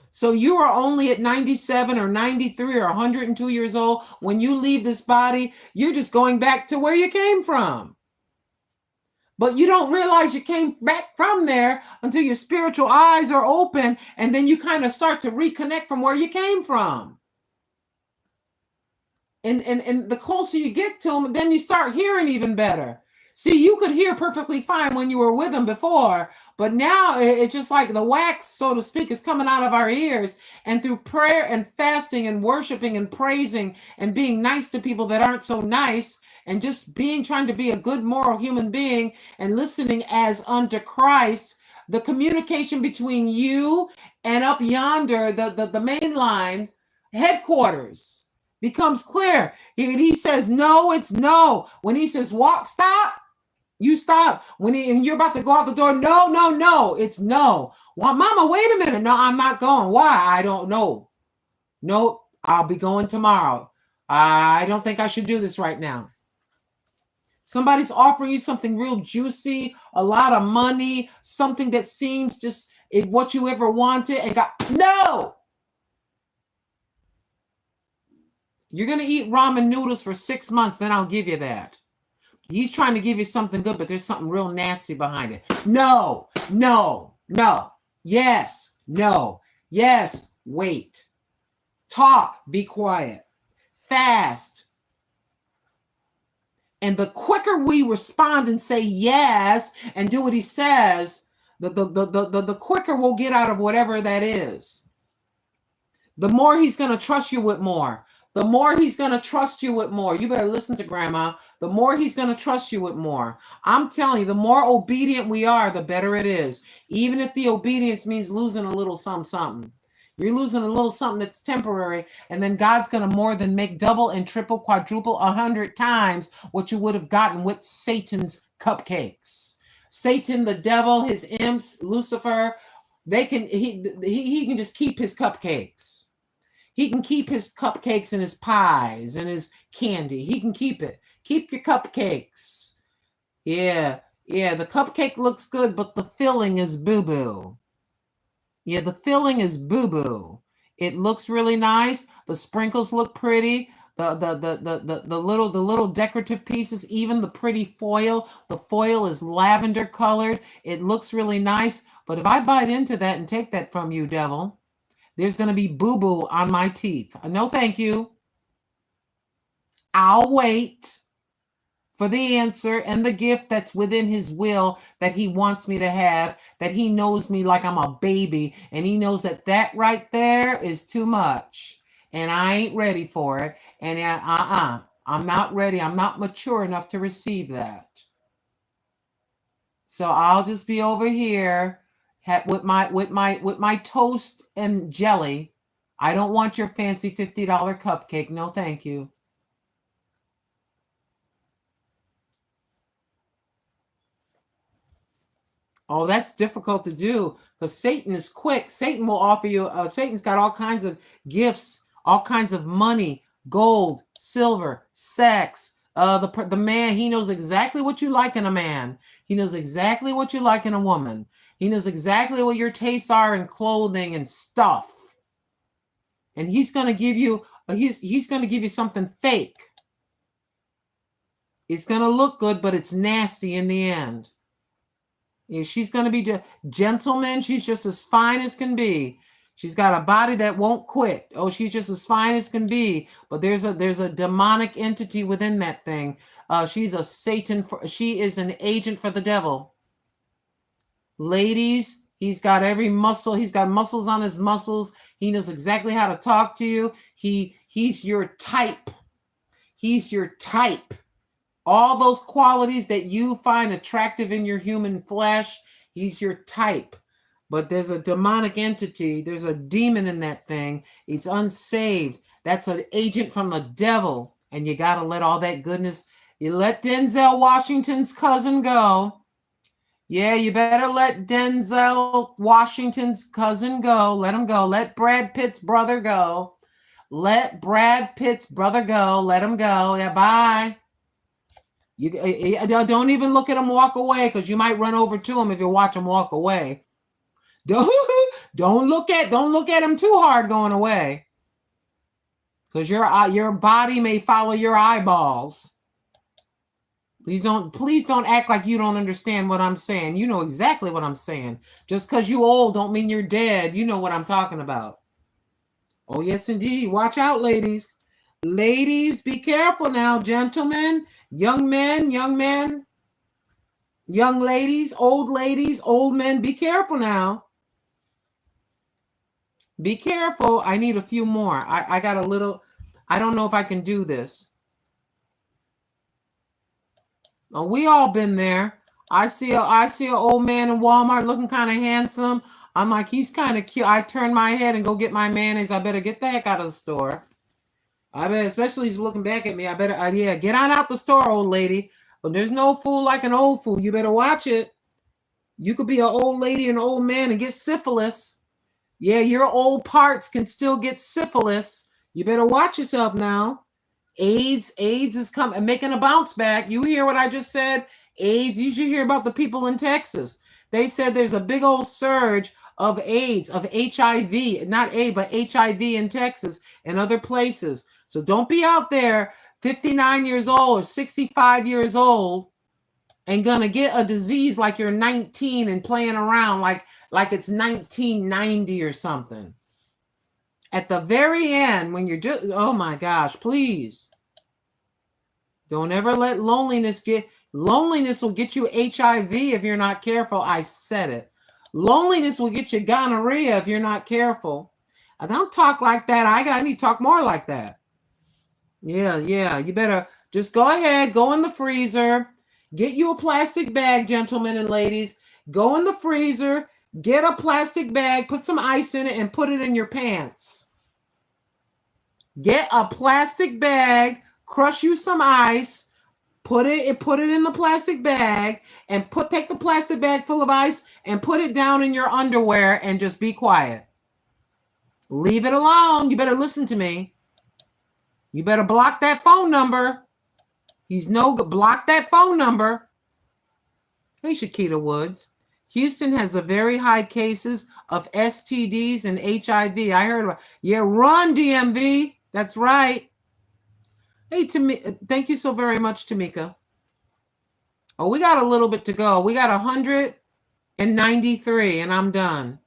So you are only at 97 or 93 or 102 years old. When you leave this body, you're just going back to where you came from. But you don't realize you came back from there until your spiritual eyes are open, and then you kind of start to reconnect from where you came from. And the closer you get to him, then you start hearing even better. See, you could hear perfectly fine when you were with him before, but now it's just like the wax, so to speak, is coming out of our ears. And through prayer and fasting and worshiping and praising and being nice to people that aren't so nice, and just trying to be a good moral human being and listening as unto Christ, the communication between you and up yonder, the main line, headquarters, becomes clear. He says, no, it's no. When he says, walk, stop, you stop. And you're about to go out the door, no, it's no. Well, mama, wait a minute. No, I'm not going. Why? I don't know. Nope, I'll be going tomorrow. I don't think I should do this right now. Somebody's offering you something real juicy, a lot of money, something that seems just what you ever wanted, and no! You're going to eat ramen noodles for 6 months, then I'll give you that. He's trying to give you something good, but there's something real nasty behind it. No. No. Yes. No. Yes. Wait. Talk. Be quiet. Fast. And the quicker we respond and say yes and do what he says, the quicker we'll get out of whatever that is. The more he's going to trust you with more. The more he's going to trust you with more. You better listen to Grandma. The more he's going to trust you with more. I'm telling you, the more obedient we are, the better it is. Even if the obedience means losing a little something. You're losing a little something that's temporary, and then God's going to more than make double and triple, quadruple, 100 times what you would have gotten with Satan's cupcakes. Satan, the devil, his imps, Lucifer, he can just keep his cupcakes. He can keep his cupcakes and his pies and his candy. He can keep it. Keep your cupcakes. Yeah, the cupcake looks good, but the filling is boo-boo. Yeah, the filling is boo-boo. It looks really nice. The sprinkles look pretty. The little decorative pieces, even the pretty foil. The foil is lavender colored. It looks really nice. But if I bite into that and take that from you, devil, there's going to be boo-boo on my teeth. No, thank you. I'll wait for the answer and the gift that's within his will that he wants me to have, that he knows me like I'm a baby, and he knows that that right there is too much, and I ain't ready for it, and I'm not ready. I'm not mature enough to receive that. So I'll just be over here with my toast and jelly. I don't want your fancy $50 cupcake. No, thank you. Oh, that's difficult to do because Satan is quick. Satan will offer you, Satan's got all kinds of gifts, all kinds of money, gold, silver, sex. The man, he knows exactly what you like in a man. He knows exactly what you like in a woman. He knows exactly what your tastes are in clothing and stuff. And he's going to give you, he's going to give you something fake. It's going to look good, but it's nasty in the end. Yeah, she's going to be gentleman. She's just as fine as can be. She's got a body that won't quit. Oh, she's just as fine as can be. But there's a demonic entity within that thing. She's a Satan. She is an agent for the devil. Ladies, he's got every muscle. He's got muscles on his muscles. He knows exactly how to talk to you. He's your type. He's your type. All those qualities that you find attractive in your human flesh, he's your type. But there's a demonic entity. There's a demon in that thing. It's unsaved. That's an agent from the devil. And you got to let all that goodness. You let Denzel Washington's cousin go. Yeah, you better let Denzel Washington's cousin go. Let him go. Let Brad Pitt's brother go. Let Brad Pitt's brother go. Let him go. Yeah, bye. You don't even look at him walk away, because you might run over to him if you watch him walk away. Don't look at him too hard going away, because your body may follow your eyeballs. Please don't act like you don't understand what I'm saying. You know exactly what I'm saying. Just because you old don't mean you're dead. You know what I'm talking about. Oh yes, indeed. Watch out, ladies. Ladies, be careful now, gentlemen. Young men, young ladies, old men, be careful now. Be careful. I need a few more. I got a little, I don't know if I can do this. Oh, we all been there. I see an old man in Walmart looking kind of handsome. I'm like, he's kind of cute. I turn my head and go get my mayonnaise. I better get the heck out of the store. I bet, especially he's looking back at me. I better, yeah, get on out the store, old lady. But there's no fool like an old fool. You better watch it. You could be an old lady and an old man and get syphilis. Yeah, your old parts can still get syphilis. You better watch yourself now. AIDS is coming and making a bounce back. You hear what I just said? AIDS, you should hear about the people in Texas. They said there's a big old surge of AIDS, of HIV, not AIDS, but HIV in Texas and other places. So don't be out there 59 years old or 65 years old and gonna get a disease like you're 19 and playing around like it's 1990 or something. At the very end, when you're just, oh my gosh, please. Don't ever let loneliness will get you HIV if you're not careful. I said it. Loneliness will get you gonorrhea if you're not careful. I don't talk like that. I need to talk more like that. Yeah. You better just go ahead, go in the freezer, get you a plastic bag, gentlemen and ladies. Go in the freezer, get a plastic bag, put some ice in it, and put it in your pants. Get a plastic bag, crush you some ice, put it in the plastic bag, and take the plastic bag full of ice and put it down in your underwear and just be quiet. Leave it alone. You better listen to me. You better block that phone number. Block that phone number. Hey, Shakita Woods. Houston has a very high cases of STDs and HIV. I heard about. Yeah, run DMV. That's right. Hey, thank you so very much, Tamika. Oh, we got a little bit to go. We got 193, and I'm done.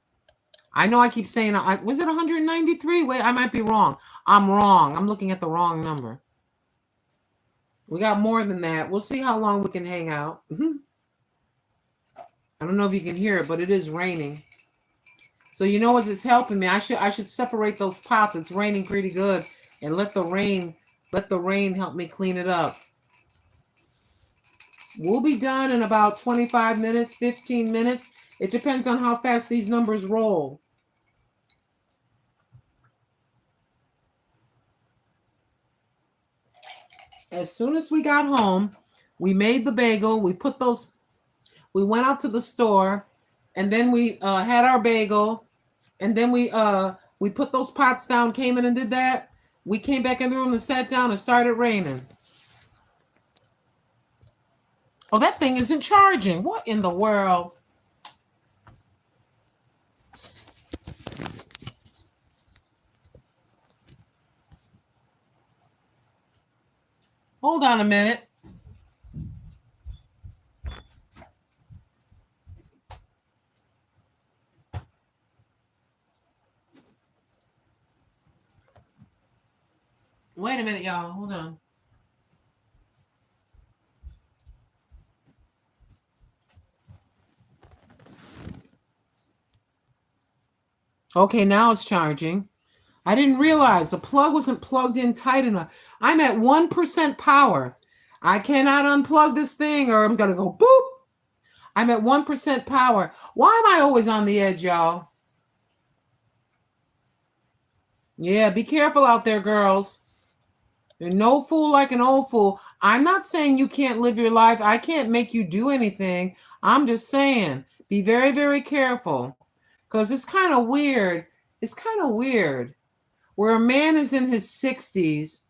I know I keep saying, was it 193? Wait, I might be wrong. I'm wrong. I'm looking at the wrong number. We got more than that. We'll see how long we can hang out. I don't know if you can hear it, but it is raining. So you know what is helping me? I should separate those pots. It's raining pretty good, and let the rain help me clean it up. We'll be done in about 25 minutes, 15 minutes. It depends on how fast these numbers roll. As soon as we got home, we made the bagel. We went out to the store, and then we had our bagel, and then we put those pots down, came in and did that. We came back in the room and sat down and started raining. Oh, that thing isn't charging. What in the world? Hold on a minute. Wait a minute, y'all. Hold on. Okay, now it's charging. I didn't realize the plug wasn't plugged in tight enough. I'm at 1% power. I cannot unplug this thing or I'm going to go boop. I'm at 1% power. Why am I always on the edge, y'all? Yeah, be careful out there, girls. You're no fool like an old fool. I'm not saying you can't live your life. I can't make you do anything. I'm just saying be very, very careful. Because it's kind of weird. It's kind of weird where a man is in his 60s.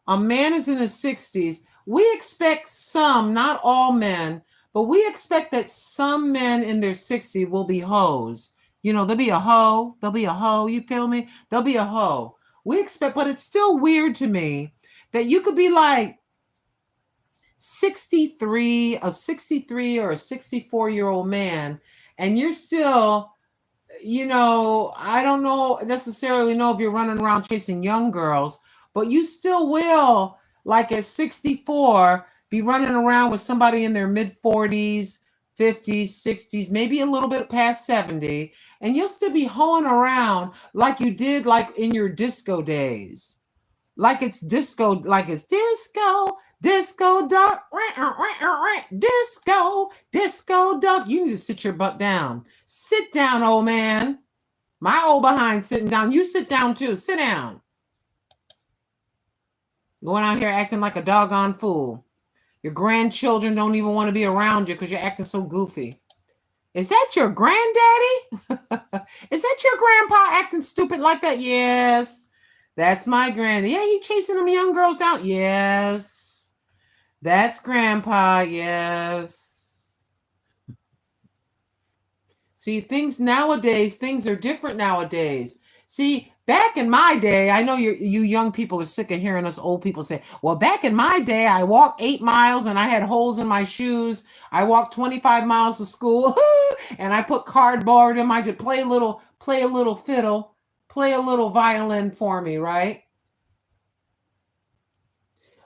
A man is in his 60s. We expect some, not all men, but we expect that some men in their 60s will be hoes. You know, there'll be a hoe. There'll be a hoe. You feel me? There'll be a hoe. We expect, but it's still weird to me that you could be like 63 or a 64-year-old man, and you're still, you know, I don't necessarily know if you're running around chasing young girls, but you still will, like at 64, be running around with somebody in their mid 40s, 50s, 60s, maybe a little bit past 70, and you'll still be hoeing around like you did like in your disco days. Like it's disco duck, disco, duck. You need to sit your butt down. Sit down, old man. My old behind sitting down. You sit down too. Sit down. Going out here acting like a doggone fool. Your grandchildren don't even want to be around you because you're acting so goofy. Is that your granddaddy? Is that your grandpa acting stupid like that? Yes. That's my granddad. Yeah, he chasing them young girls down. Yes. That's grandpa. Yes. See, things are different nowadays. See, Back in my day, I know you young people are sick of hearing us old people say, well, back in my day, I walked 8 miles and I had holes in my shoes. I walked 25 miles to school and I put cardboard in my, play a little fiddle, play a little violin for me, right?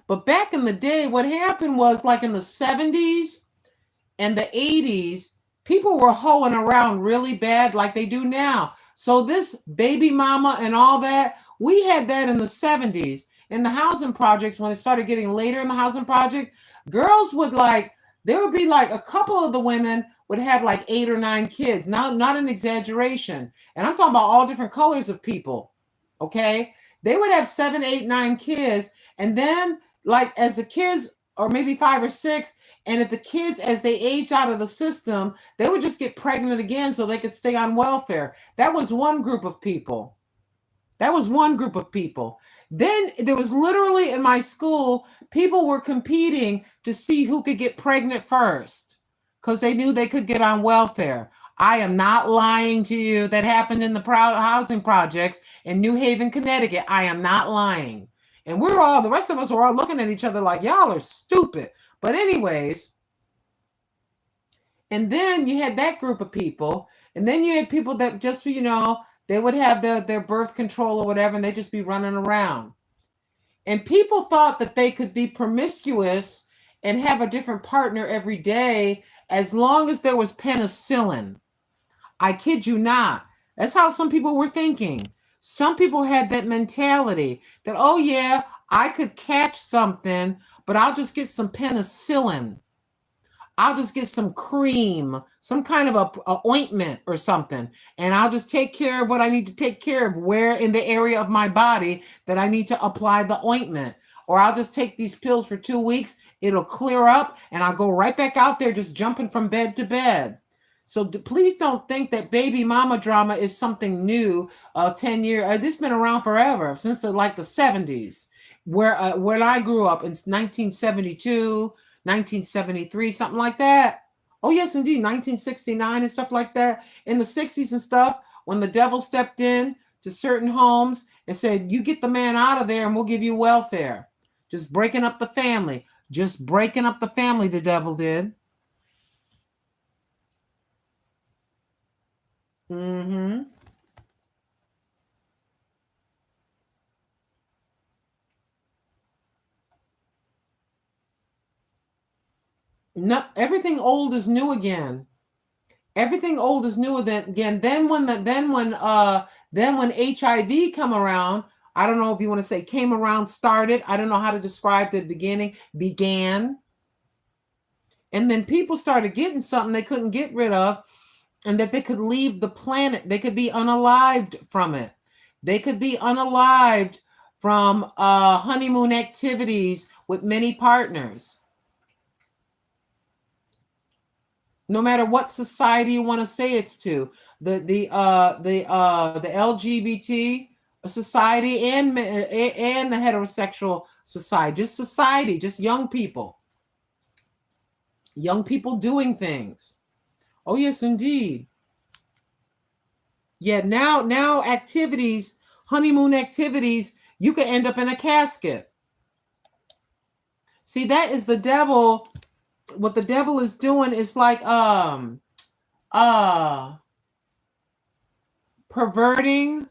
But back in the day, what happened was like in the 70s and the 80s, people were hoeing around really bad like they do now. So this baby mama and all that, we had that in the 70s. In the housing projects, when it started getting later in the housing project, girls would there would be like a couple of the women would have like 8 or 9 kids. Now, not an exaggeration. And I'm talking about all different colors of people. Okay. They would have 7, 8, 9 kids. And then like as the kids, or maybe 5 or 6, and if the kids, as they age out of the system, they would just get pregnant again so they could stay on welfare. That was one group of people. That was one group of people. Then there was literally in my school, people were competing to see who could get pregnant first because they knew they could get on welfare. I am not lying to you. That happened in the housing projects in New Haven, Connecticut. I am not lying. And the rest of us were all looking at each other like, y'all are stupid. But anyways, and then you had that group of people, and then you had people that just, they would have their birth control or whatever, and they'd just be running around. And people thought that they could be promiscuous and have a different partner every day as long as there was penicillin. I kid you not. That's how some people were thinking. Some people had that mentality that, oh yeah, I could catch something, but I'll just get some penicillin. I'll just get some cream, some kind of a ointment or something, and I'll just take care of what I need to take care of, where in the area of my body that I need to apply the ointment. Or I'll just take these pills for 2 weeks, it'll clear up, and I'll go right back out there just jumping from bed to bed. So please don't think that baby mama drama is something new. 10 years, this has been around forever, since the 70s, where when I grew up in 1972, 1973, something like that. Oh yes, indeed, 1969 and stuff like that. In the 60s and stuff, when the devil stepped in to certain homes and said, you get the man out of there and we'll give you welfare. Just breaking up the family. Just breaking up the family, the devil did. Mm-hmm. No, everything old is new again. Everything old is new again. Then when HIV come around, I don't know if you want to say came around, started. I don't know how to describe the beginning. Began. And then people started getting something they couldn't get rid of, and that they could leave the planet. They could be unalived from it. They could be unalived from honeymoon activities with many partners. No matter what society you want to say it's to, the LGBT society and the heterosexual society, just society, just young people doing things. Oh yes, indeed. Yeah, now activities, honeymoon activities, you could end up in a casket. See, that is the devil. What the devil is doing is like perverting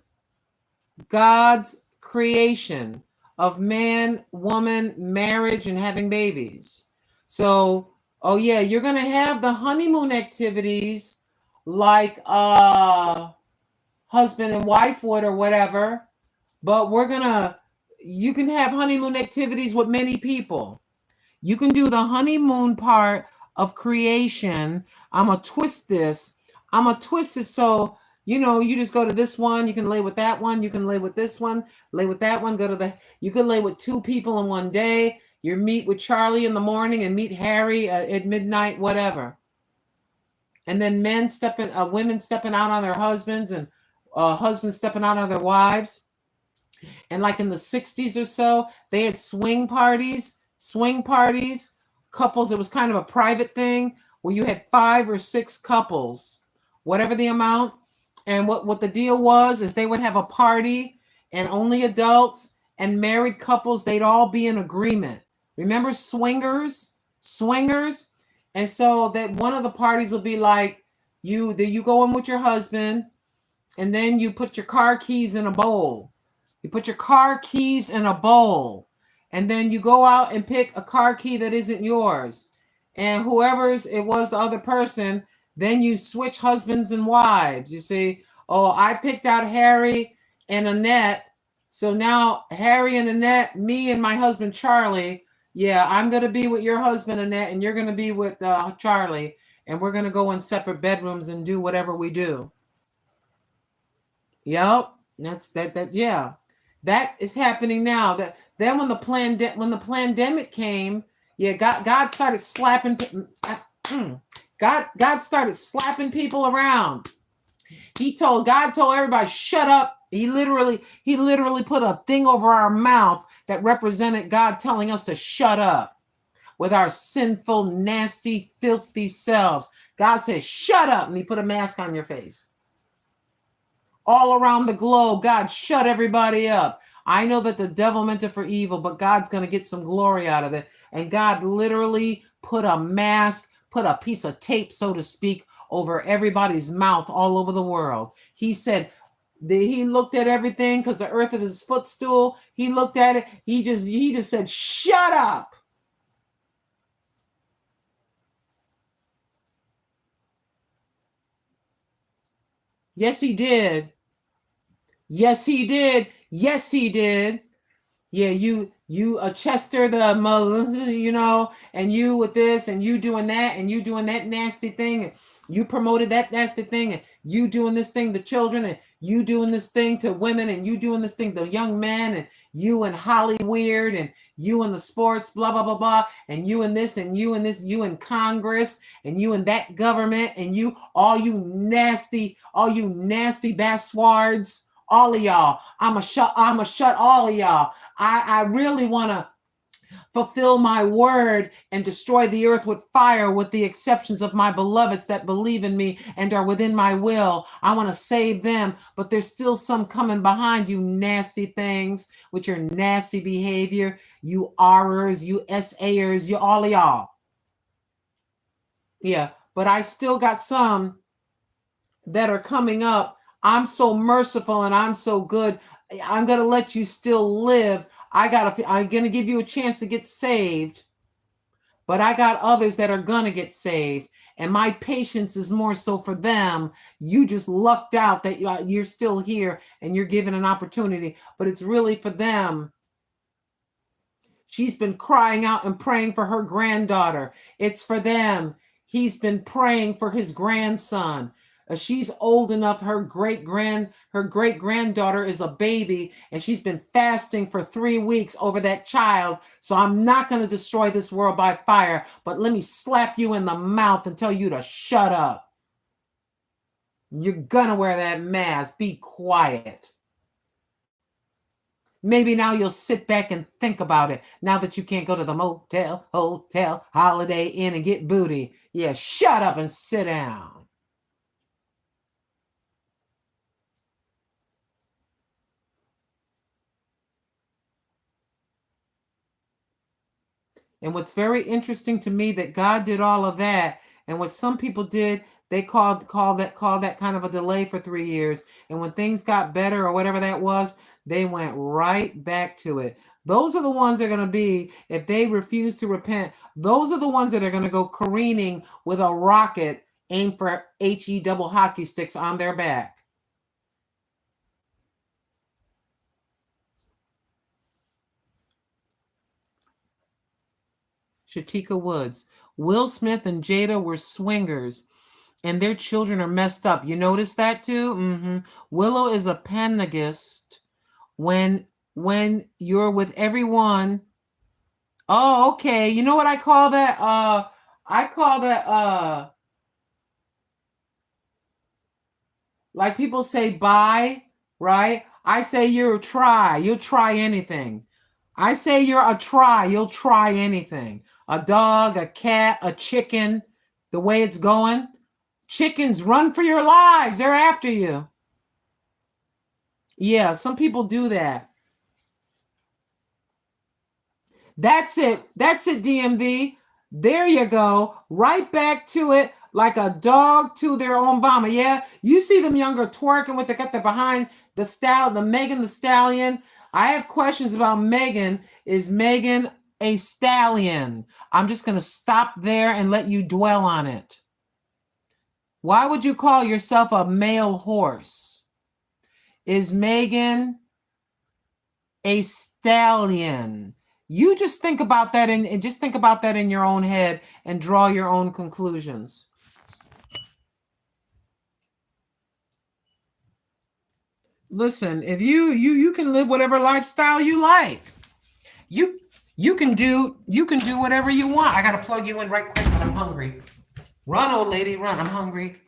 God's creation of man, woman, marriage, and having babies. So, oh yeah, you're gonna have the honeymoon activities like husband and wife would or whatever, but you can have honeymoon activities with many people. You can do the honeymoon part of creation. I'm gonna twist this so you just go to this one, you can lay with that one, you can lay with this one, lay with that one, you can lay with 2 people in one day. You meet with Charlie in the morning and meet Harry at midnight, whatever. And then women stepping out on their husbands, and husbands stepping out on their wives. And like in the 60s or so, they had swing parties, couples. It was kind of a private thing where you had 5 or 6 couples, whatever the amount. And what the deal was is they would have a party, and only adults and married couples, they'd all be in agreement. Remember swingers? Swingers? And so that one of the parties will be like, you go in with your husband, and then you put your car keys in a bowl. You put your car keys in a bowl, and then you go out and pick a car key that isn't yours. And whoever's it was the other person, then you switch husbands and wives. You see, oh, I picked out Harry and Annette. So now Harry and Annette, me and my husband Charlie, yeah, I'm going to be with your husband Annette, and you're going to be with Charlie, and we're going to go in separate bedrooms and do whatever we do. Yep, yeah. That is happening now. That then when the pandemic came, yeah, God started slapping God started slapping people around. God told everybody, shut up. He literally put a thing over our mouth that represented God telling us to shut up with our sinful, nasty, filthy selves. God said, shut up, and he put a mask on your face. All around the globe, God shut everybody up. I know that the devil meant it for evil, but God's going to get some glory out of it. And God literally put a mask, put a piece of tape, so to speak, over everybody's mouth all over the world. He said, he looked at everything because the earth of his footstool. He looked at it. He just said, shut up. Yes, he did. Yes, he did. Yes, he did. Yeah, you Chester and you with this and you doing that and you doing that nasty thing and you promoted that nasty thing and you doing this thing to children and you doing this thing to women and you doing this thing to young men and you and Hollywood and you in the sports, blah, blah, blah, blah, and you in this and you in this, you in Congress and you in that government and all you nasty basswards. All of y'all, I'ma shut all of y'all. I really want to fulfill my word and destroy the earth with fire, with the exceptions of my beloveds that believe in me and are within my will. I want to save them, but there's still some coming behind you nasty things with your nasty behavior, you R'ers, you SA'ers, you all of y'all. Yeah, but I still got some that are coming up. I'm so merciful and I'm so good. I'm going to let you still live. I'm going to give you a chance to get saved, but I got others that are going to get saved. And my patience is more so for them. You just lucked out that you're still here and you're given an opportunity, but it's really for them. She's been crying out and praying for her granddaughter. It's for them. He's been praying for his grandson. She's old enough. Her great granddaughter is a baby, and she's been fasting for 3 weeks over that child. So I'm not going to destroy this world by fire, but let me slap you in the mouth and tell you to shut up. You're going to wear that mask. Be quiet. Maybe now you'll sit back and think about it. Now that you can't go to the motel, hotel, Holiday Inn and get booty. Yeah, shut up and sit down. And what's very interesting to me that God did all of that, and what some people did, they called that kind of a delay for 3 years. And when things got better or whatever that was, they went right back to it. Those are the ones that are going to be, if they refuse to repent, those are the ones that are going to go careening with a rocket aimed for HE double hockey sticks on their back. Shatika Woods. Will Smith and Jada were swingers, and their children are messed up. You notice that too? Mm-hmm. Willow is a panegist. When you're with everyone. Oh, okay. You know what I call that? I call that like people say bye, right? I say you'll try anything. I say you're a try, you'll try anything. A dog, a cat, a chicken, the way it's going. Chickens run for your lives. They're after you. Yeah, some people do that. That's it. That's it, DMV. There you go. Right back to it like a dog to their own vomit. Yeah, you see them younger twerking with got the behind the Megan the Stallion. I have questions about Megan. Is Megan a stallion? I'm just going to stop there and let you dwell on it. Why would you call yourself a male horse? Is Megan a stallion? You just think about that and just think about that in your own head and draw your own conclusions. Listen, if you can live whatever lifestyle you like. You can do whatever you want. I gotta plug you in right quick, but I'm hungry. Run, old lady, run. I'm hungry.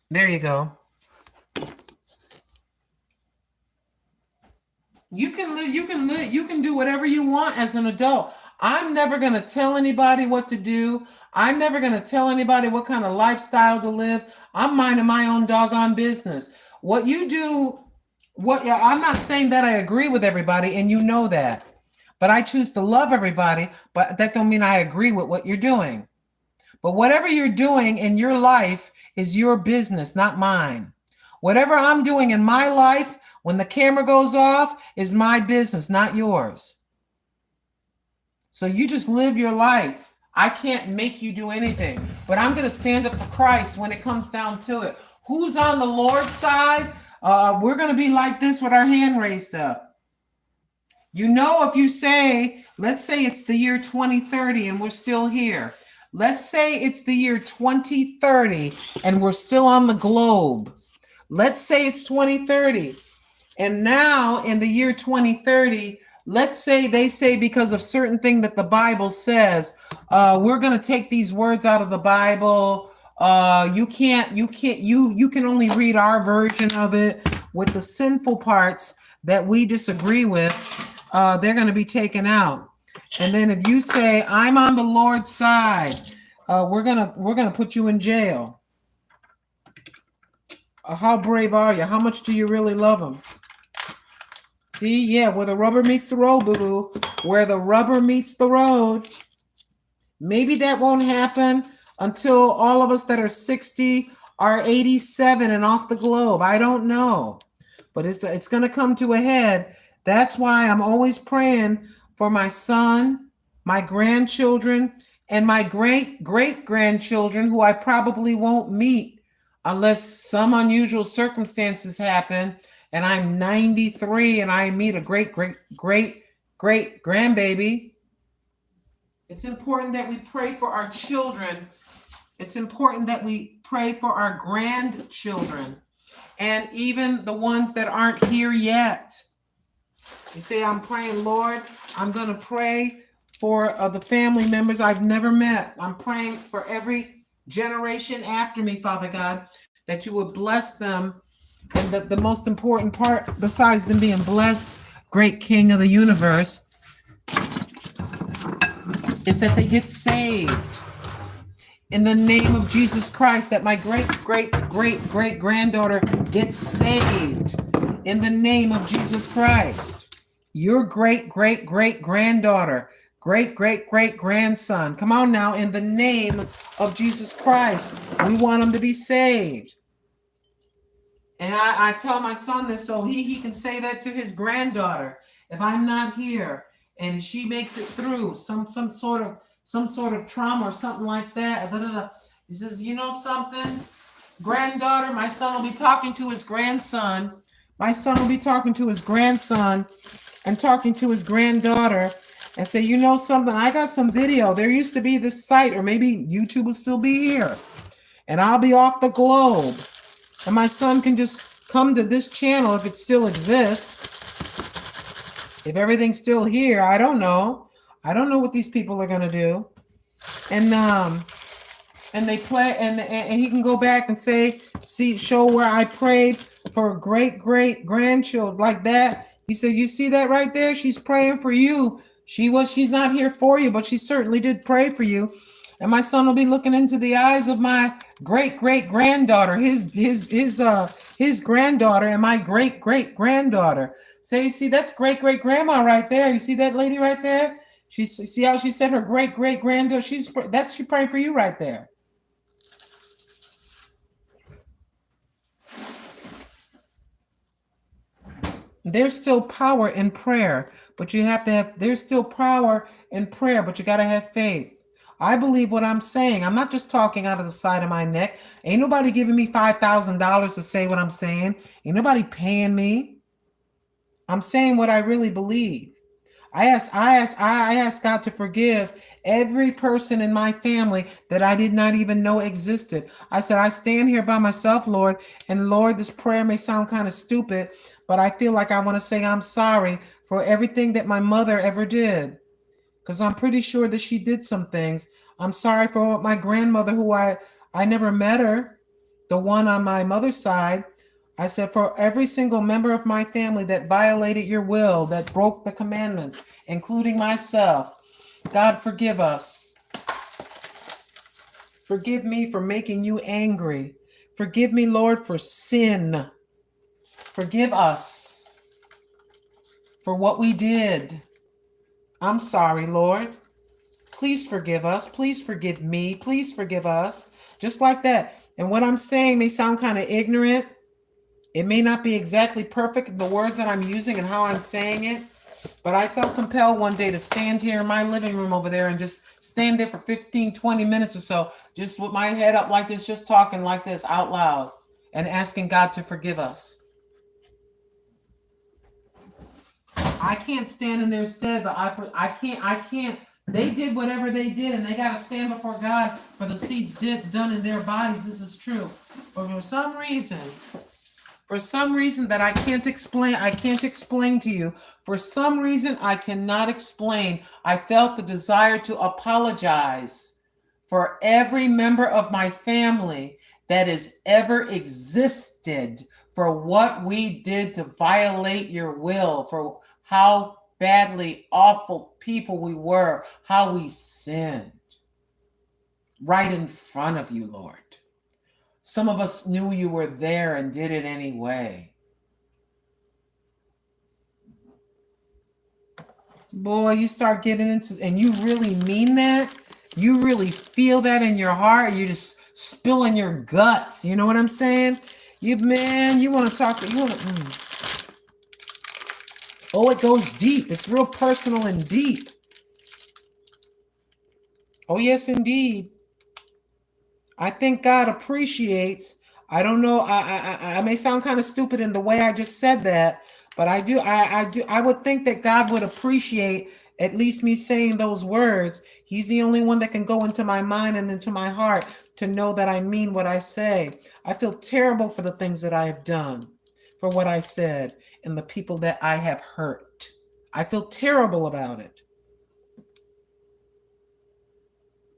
There you go. You can do whatever you want as an adult. I'm never going to tell anybody what to do. I'm never going to tell anybody what kind of lifestyle to live. I'm minding my own doggone business. What you do, I'm not saying that I agree with everybody, and you know that. But I choose to love everybody, but that don't mean I agree with what you're doing. But whatever you're doing in your life is your business, not mine. Whatever I'm doing in my life, when the camera goes off, is my business, not yours. So you just live your life. I can't make you do anything, but I'm going to stand up for Christ when it comes down to it. Who's on the Lord's side? We're going to be like this with our hand raised up. You know, if you say, let's say it's the year 2030 and we're still here. Let's say it's the year 2030 and we're still on the globe. Let's say it's 2030. And now in the year 2030, let's say they say because of certain thing that the Bible says, we're going to take these words out of the Bible. You can only read our version of it with the sinful parts that we disagree with. They're going to be taken out. And then if you say, I'm on the Lord's side, we're gonna put you in jail. How brave are you? How much do you really love him? See, yeah, where the rubber meets the road, boo-boo. Where the rubber meets the road. Maybe that won't happen until all of us that are 60 are 87 and off the globe. I don't know. But it's going to come to a head. That's why I'm always praying for my son, my grandchildren, and my great-great-grandchildren, who I probably won't meet unless some unusual circumstances happen. And I'm 93 and I meet a great-great-great-great-grandbaby. It's important that we pray for our children. It's important that we pray for our grandchildren and even the ones that aren't here yet. You say, I'm praying, Lord, I'm going to pray for the family members I've never met. I'm praying for every generation after me, Father God, that you would bless them. And the most important part, besides them being blessed, great King of the universe, is that they get saved. In the name of Jesus Christ, that my great-great-great-great-granddaughter gets saved. In the name of Jesus Christ. Your great-great-great-granddaughter, great-great-great-grandson. Come on now, in the name of Jesus Christ. We want them to be saved. And I tell my son this so he can say that to his granddaughter. If I'm not here and she makes it through some sort of trauma or something like that, he says, you know something, granddaughter, my son will be talking to his grandson. My son will be talking to his grandson and talking to his granddaughter and say, you know something, I got some video. There used to be this site, or maybe YouTube will still be here. And I'll be off the globe. And my son can just come to this channel if it still exists. If everything's still here, I don't know. I don't know what these people are going to do. And they play, and he can go back and show where I prayed for great-great-grandchildren like that. He said, you see that right there? She's praying for you. She's not here for you, but she certainly did pray for you. And my son will be looking into the eyes of my great granddaughter, his granddaughter, and my great granddaughter. So you see, that's great grandma right there. You see that lady right there? See how she said her great granddaughter. She praying for you right there. There's still power in prayer, but you have to have. There's still power in prayer, but you got to have faith. I believe what I'm saying. I'm not just talking out of the side of my neck. Ain't nobody giving me $5,000 to say what I'm saying. Ain't nobody paying me. I'm saying what I really believe. I ask God to forgive every person in my family that I did not even know existed. I said, I stand here by myself, Lord, and Lord, this prayer may sound kind of stupid, but I feel like I want to say I'm sorry for everything that my mother ever did, because I'm pretty sure that she did some things. I'm sorry for what my grandmother, who I never met her, the one on my mother's side. I said, for every single member of my family that violated your will, that broke the commandments, including myself, God, forgive us. Forgive me for making you angry. Forgive me, Lord, for sin. Forgive us for what we did. I'm sorry, Lord. Please forgive us. Please forgive me. Please forgive us. Just like that. And what I'm saying may sound kind of ignorant. It may not be exactly perfect, the words that I'm using and how I'm saying it, but I felt compelled one day to stand here in my living room over there and just stand there for 15, 20 minutes or so, just with my head up like this, just talking like this out loud and asking God to forgive us. I can't stand in their stead, but I can't. They did whatever they did, and they got to stand before God for the seeds done in their bodies. This is true. But for some reason that I can't explain to you. For some reason I cannot explain. I felt the desire to apologize for every member of my family that has ever existed for what we did to violate your will, for how badly awful people we were, how we sinned right in front of you, Lord. Some of us knew you were there and did it anyway. Boy, you start getting into, and you really mean that? You really feel that in your heart? You're just spilling your guts. You know what I'm saying? You want to talk. Oh, it goes deep. It's real personal and deep. Oh, yes, indeed. I think God appreciates. I don't know. I may sound kind of stupid in the way I just said that, but I do. I would think that God would appreciate at least me saying those words. He's the only one that can go into my mind and into my heart to know that I mean what I say. I feel terrible for the things that I have done, for what I said, and the people that I have hurt. I feel terrible about it.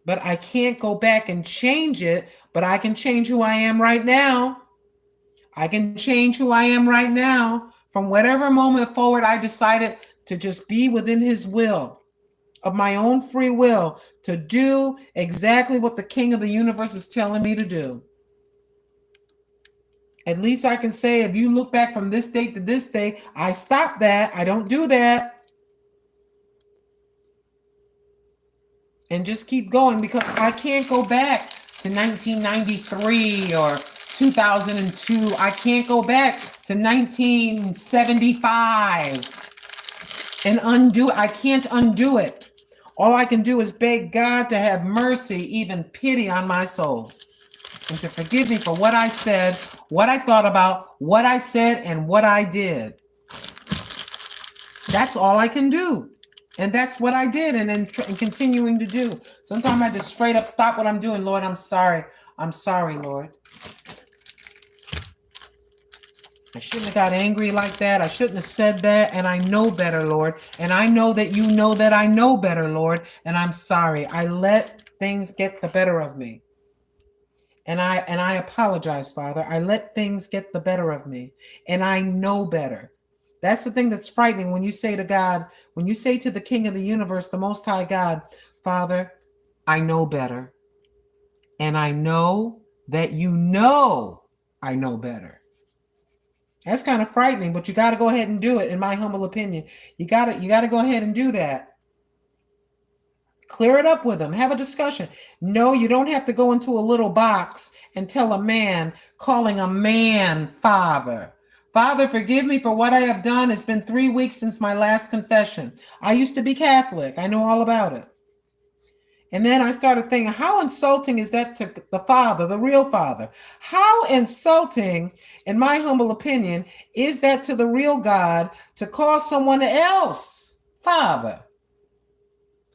But I can't go back and change it, but I can change who I am right now. I can change who I am right now. From whatever moment forward, I decided to just be within his will, of my own free will, to do exactly what the King of the universe is telling me to do. At least I can say, if you look back from this date to this day, I stopped that. I don't do that. And just keep going, because I can't go back to 1993 or 2002. I can't go back to 1975 and undo. I can't undo it. All I can do is beg God to have mercy, even pity on my soul, and to forgive me for what I said, what I thought about, what I said, and what I did. That's all I can do. And that's what I did, and continuing to do. Sometimes I just straight up stop what I'm doing. Lord, I'm sorry. I'm sorry, Lord. I shouldn't have got angry like that. I shouldn't have said that. And I know better, Lord. And I know that you know that I know better, Lord. And I'm sorry. I let things get the better of me. And I apologize, Father. I let things get the better of me. And I know better. That's the thing that's frightening when you say to God, when you say to the King of the universe, the Most High God, Father, I know better. And I know that you know I know better. That's kind of frightening, but you got to go ahead and do it, in my humble opinion. You got to go ahead and do that. Clear it up with them. Have a discussion. No, you don't have to go into a little box and tell a man, calling a man father. Father, forgive me for what I have done. It's been 3 weeks since my last confession. I used to be Catholic. I know all about it. And then I started thinking, how insulting is that to the Father, the real Father? How insulting, in my humble opinion, is that to the real God to call someone else Father?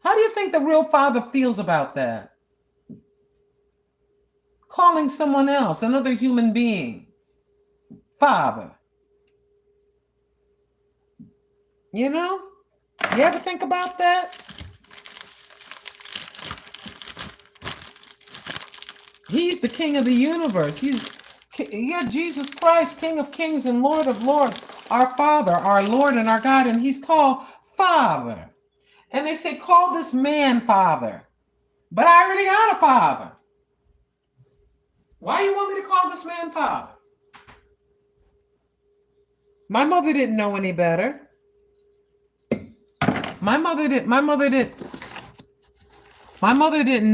How do you think the real Father feels about that? Calling someone else, another human being, Father. You know? You ever think about that? He's the King of the universe. Jesus Christ, King of kings and Lord of lords, our Father, our Lord and our God, and he's called Father. And they say, call this man Father. But I already got a father. Why do you want me to call this man Father? My mother didn't know any better. My mother didn't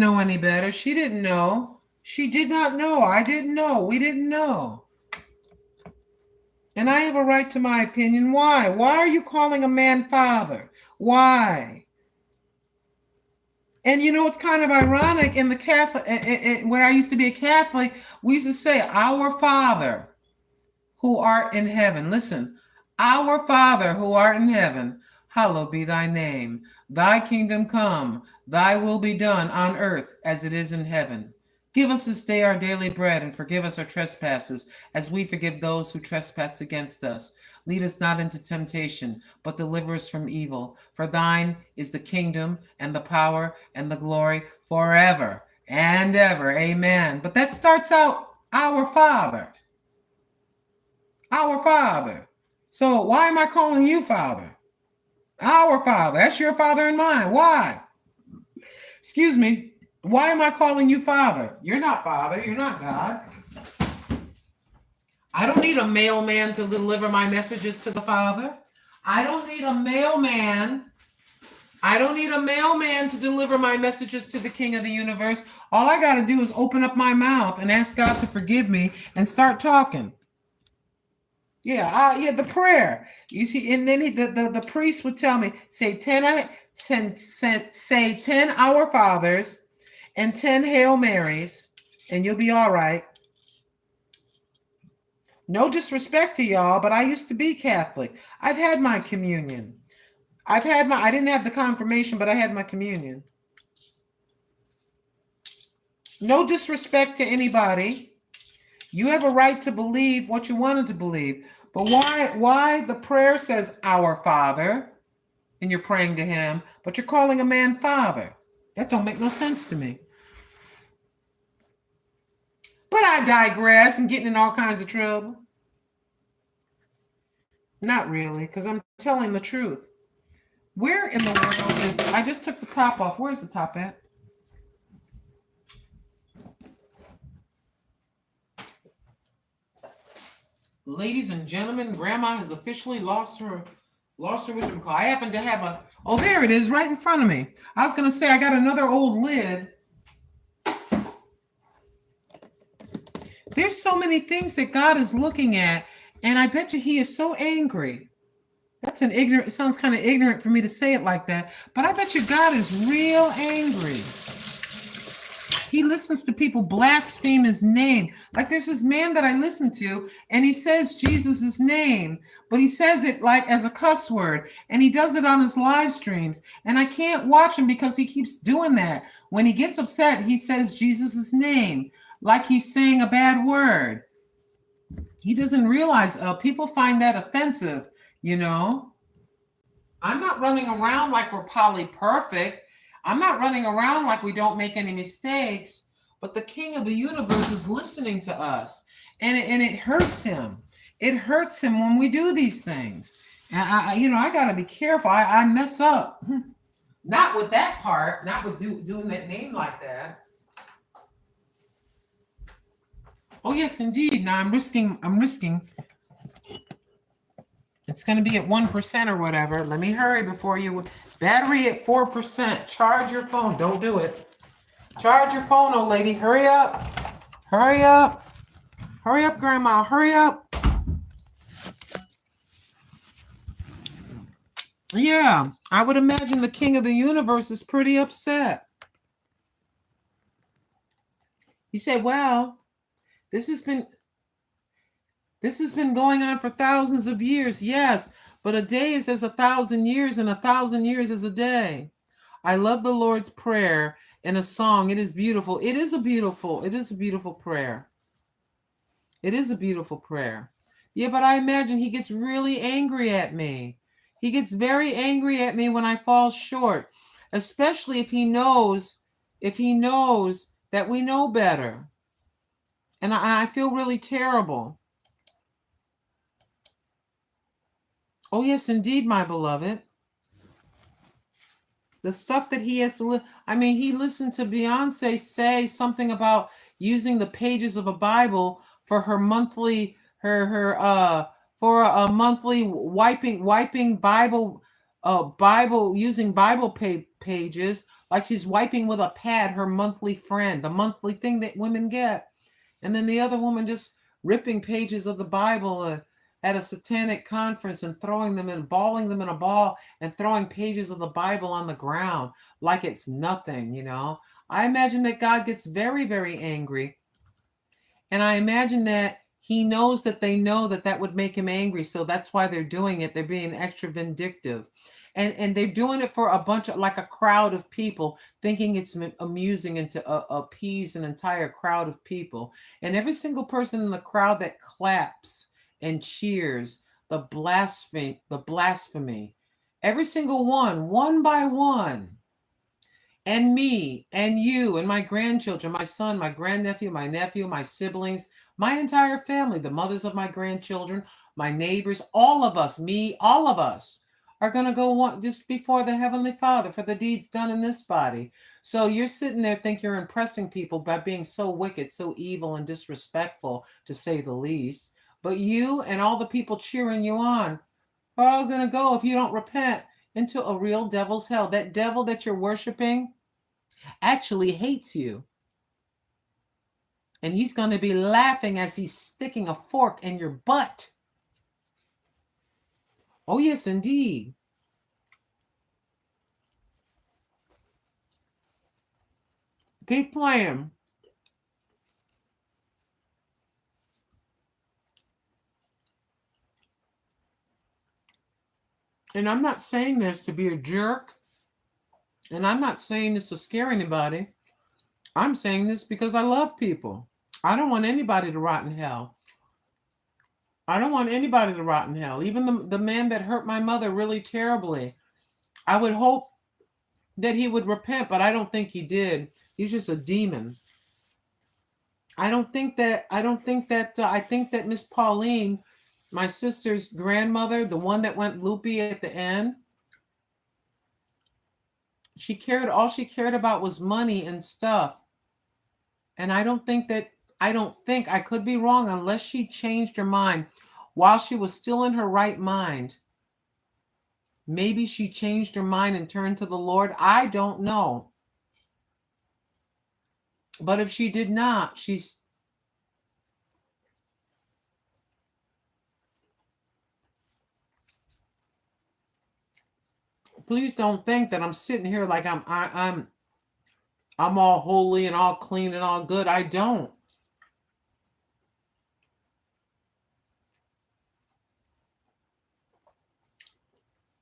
know any better. She didn't know. She did not know. I didn't know. We didn't know. And I have a right to my opinion. Why? Why are you calling a man father? Why? And you know, it's kind of ironic in the Catholic, when I used to be a Catholic, we used to say, our Father who art in heaven. Listen, our Father who art in heaven, hallowed be thy name. Thy kingdom come, thy will be done on earth as it is in heaven. Give us this day our daily bread, and forgive us our trespasses, as we forgive those who trespass against us. Lead us not into temptation, but deliver us from evil. For thine is the kingdom and the power and the glory forever and ever. Amen. But that starts out, our Father. Our Father. So why am I calling you Father? Our Father. That's your father and mine. Why? Excuse me. Why am I calling you Father? You're not Father. You're not God. I don't need a mailman to deliver my messages to the Father. I don't need a mailman. I don't need a mailman to deliver my messages to the King of the universe. All I got to do is open up my mouth and ask God to forgive me and start talking. Yeah, the prayer. You see, and then the priest would tell me, say 10 Our Fathers and 10 Hail Marys, and you'll be all right. No disrespect to y'all, but I used to be Catholic. I've had my communion. I didn't have the confirmation, but I had my communion. No disrespect to anybody. You have a right to believe what you wanted to believe. But why the prayer says our Father, and you're praying to him, but you're calling a man Father? That don't make no sense to me. But I digress and getting in all kinds of trouble. Not really, because I'm telling the truth. Where in the world is, I just took the top off. Where's the top at? Ladies and gentlemen, Grandma has officially lost her whatchamacallit. I happen to have oh, there it is, right in front of me. I was going to say, I got another old lid. There's so many things that God is looking at, and I bet you he is so angry. That's it sounds kind of ignorant for me to say it like that, but I bet you God is real angry. He listens to people blaspheme his name. Like there's this man that I listen to, and he says Jesus' name, but he says it like as a cuss word, and he does it on his live streams, and I can't watch him because he keeps doing that. When he gets upset, he says Jesus' name like he's saying a bad word. He doesn't realize people find that offensive, you know. I'm not running around like we're poly perfect. I'm not running around like we don't make any mistakes, but the King of the universe is listening to us, and it hurts him. It hurts him when we do these things. And I got to be careful. I mess up. Not with that part. Not with doing that name like that. Oh yes, indeed. Now I'm risking. It's going to be at 1% or whatever. Let me hurry before you. Battery at 4%. Charge your phone. Don't do it. Charge your phone, old lady. Hurry up. Hurry up. Hurry up, Grandma. Hurry up. Yeah, I would imagine the king of the universe is pretty upset. He said, well, this has been going on for thousands of years. Yes, but a day is as 1,000 years, and 1,000 years is a day. I love the Lord's Prayer in a song. It is beautiful. It is a beautiful prayer. It is a beautiful prayer. Yeah, but I imagine he gets really angry at me. He gets very angry at me when I fall short, especially if he knows that we know better. And I feel really terrible. Oh, yes, indeed, my beloved. The stuff that he has to he listened to Beyonce say something about using the pages of a Bible for her monthly for a monthly wiping Bible using Bible pages, like she's wiping with a pad her monthly friend, the monthly thing that women get. And then the other woman just ripping pages of the Bible at a satanic conference and throwing them and balling them in a ball and throwing pages of the Bible on the ground like it's nothing, you know. I imagine that God gets very, very angry. And I imagine that he knows that they know that that would make him angry. So that's why they're doing it. They're being extra vindictive. And they're doing it for a bunch of, like a crowd of people, thinking it's amusing and to appease an entire crowd of people. And every single person in the crowd that claps and cheers the blasphemy, every single one by one, and me and you and my grandchildren, my son, my grandnephew, my nephew, my siblings, my entire family, the mothers of my grandchildren, my neighbors, all of us, all of us are going to go just before the Heavenly Father for the deeds done in this body. So you're sitting there think you're impressing people by being so wicked, so evil and disrespectful, to say the least. But you and all the people cheering you on are all going to go, if you don't repent, into a real devil's hell. That devil that you're worshiping actually hates you. And he's going to be laughing as he's sticking a fork in your butt. Oh, yes, indeed. Keep playing. And I'm not saying this to be a jerk. And I'm not saying this to scare anybody. I'm saying this because I love people. I don't want anybody to rot in hell. I don't want anybody to rot in hell. Even the man that hurt my mother really terribly. I would hope that he would repent, but I don't think he did. He's just a demon. I think that Miss Pauline, my sister's grandmother, the one that went loopy at the end, all she cared about was money and stuff. And I could be wrong, unless she changed her mind while she was still in her right mind. Maybe she changed her mind and turned to the Lord. I don't know. But if she did not, please don't think that I'm sitting here like I'm all holy and all clean and all good. I don't.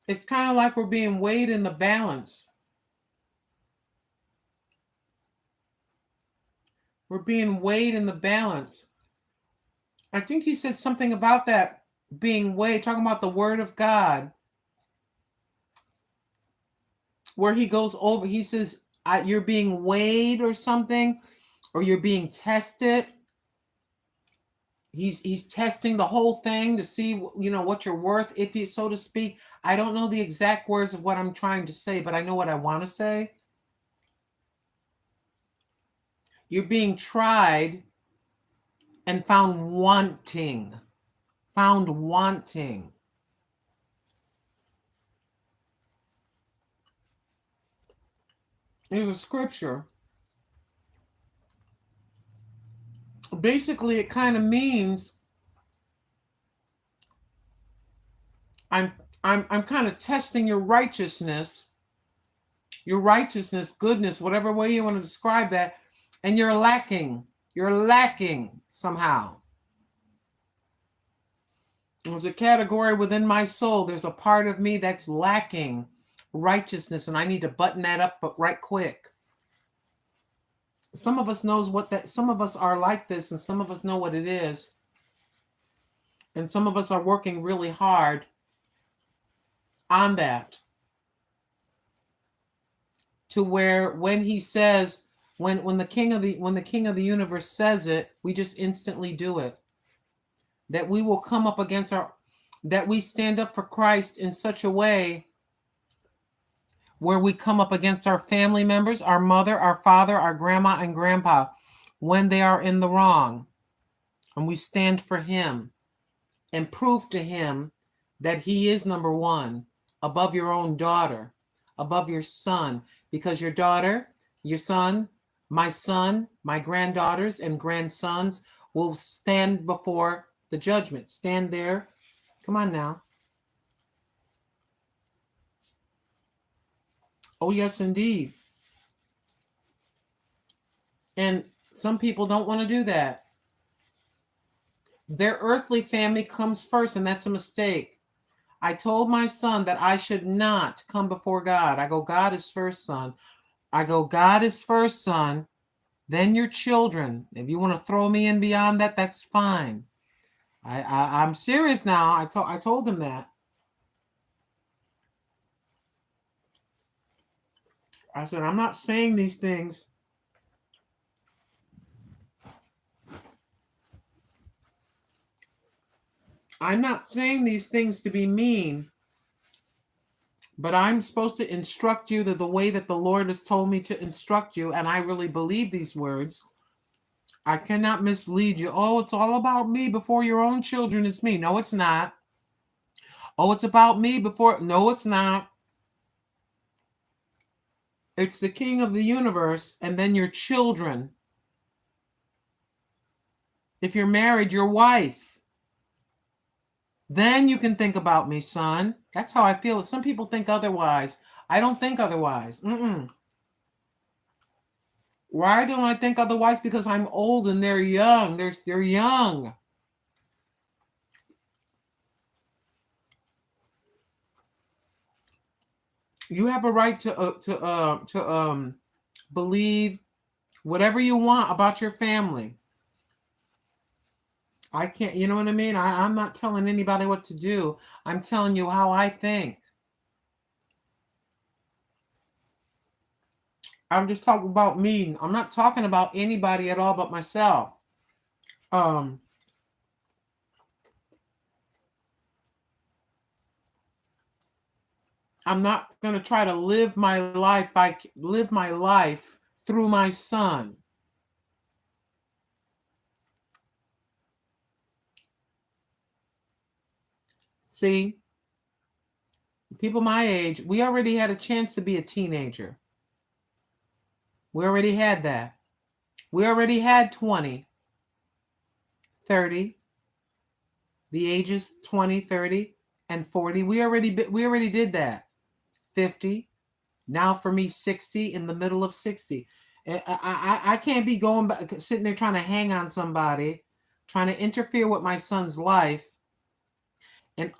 It's kind of like we're being weighed in the balance. We're being weighed in the balance. I think he said something about that being weighed, talking about the word of God, where he goes over, he says, you're being weighed or something, or you're being tested. He's testing the whole thing to see, what you're worth, if you, so to speak. I don't know the exact words of what I'm trying to say, but I know what I want to say. You're being tried and found wanting. Found wanting. There's a scripture. Basically, it kind of means I'm kind of testing your righteousness, goodness, whatever way you want to describe that, and you're lacking. You're lacking somehow. There's a category within my soul. There's a part of me that's lacking righteousness, and I need to button that up, but right quick. Some of us knows what that. Some of us are like this, and some of us know what it is, and some of us are working really hard on that. To where when he says, when the king of the universe says it, we just instantly do it. That we will come up against that we stand up for Christ in such a way where we come up against our family members, our mother, our father, our grandma, and grandpa when they are in the wrong. And we stand for him and prove to him that he is number one, above your own daughter, above your son, because your daughter, your son, my granddaughters and grandsons will stand before the judgment. Stand there. Come on now. Oh, yes, indeed. And some people don't want to do that. Their earthly family comes first, and that's a mistake. I told my son that I should not come before God. I go, God is first, son. God is first, son. Then your children. If you want to throw me in beyond that, that's fine. I'm serious now. I told him that. I said, I'm not saying these things. I'm not saying these things to be mean, but I'm supposed to instruct you the way that the Lord has told me to instruct you, and I really believe these words. I cannot mislead you. Oh, it's all about me before your own children. It's me. No, it's not. Oh, it's about me before. No, it's not. It's the King of the universe, and then your children. If you're married, your wife. Then you can think about me, son. That's how I feel. Some people think otherwise. I don't think otherwise. Why don't I think otherwise? Because I'm old and they're young. They're young. You have a right to believe whatever you want about your family. I can't, you know what I mean? I'm not telling anybody what to do. I'm telling you how I think. I'm just talking about me. I'm not talking about anybody at all but myself. I'm not going to try to live my life through my son. See, people my age, we already had a chance to be a teenager. We already had that. We already had 20, 30, the ages 20, 30, and 40. We already did that. 50. Now for me, 60, in the middle of 60. I can't be going back, sitting there trying to hang on somebody, trying to interfere with my son's life. And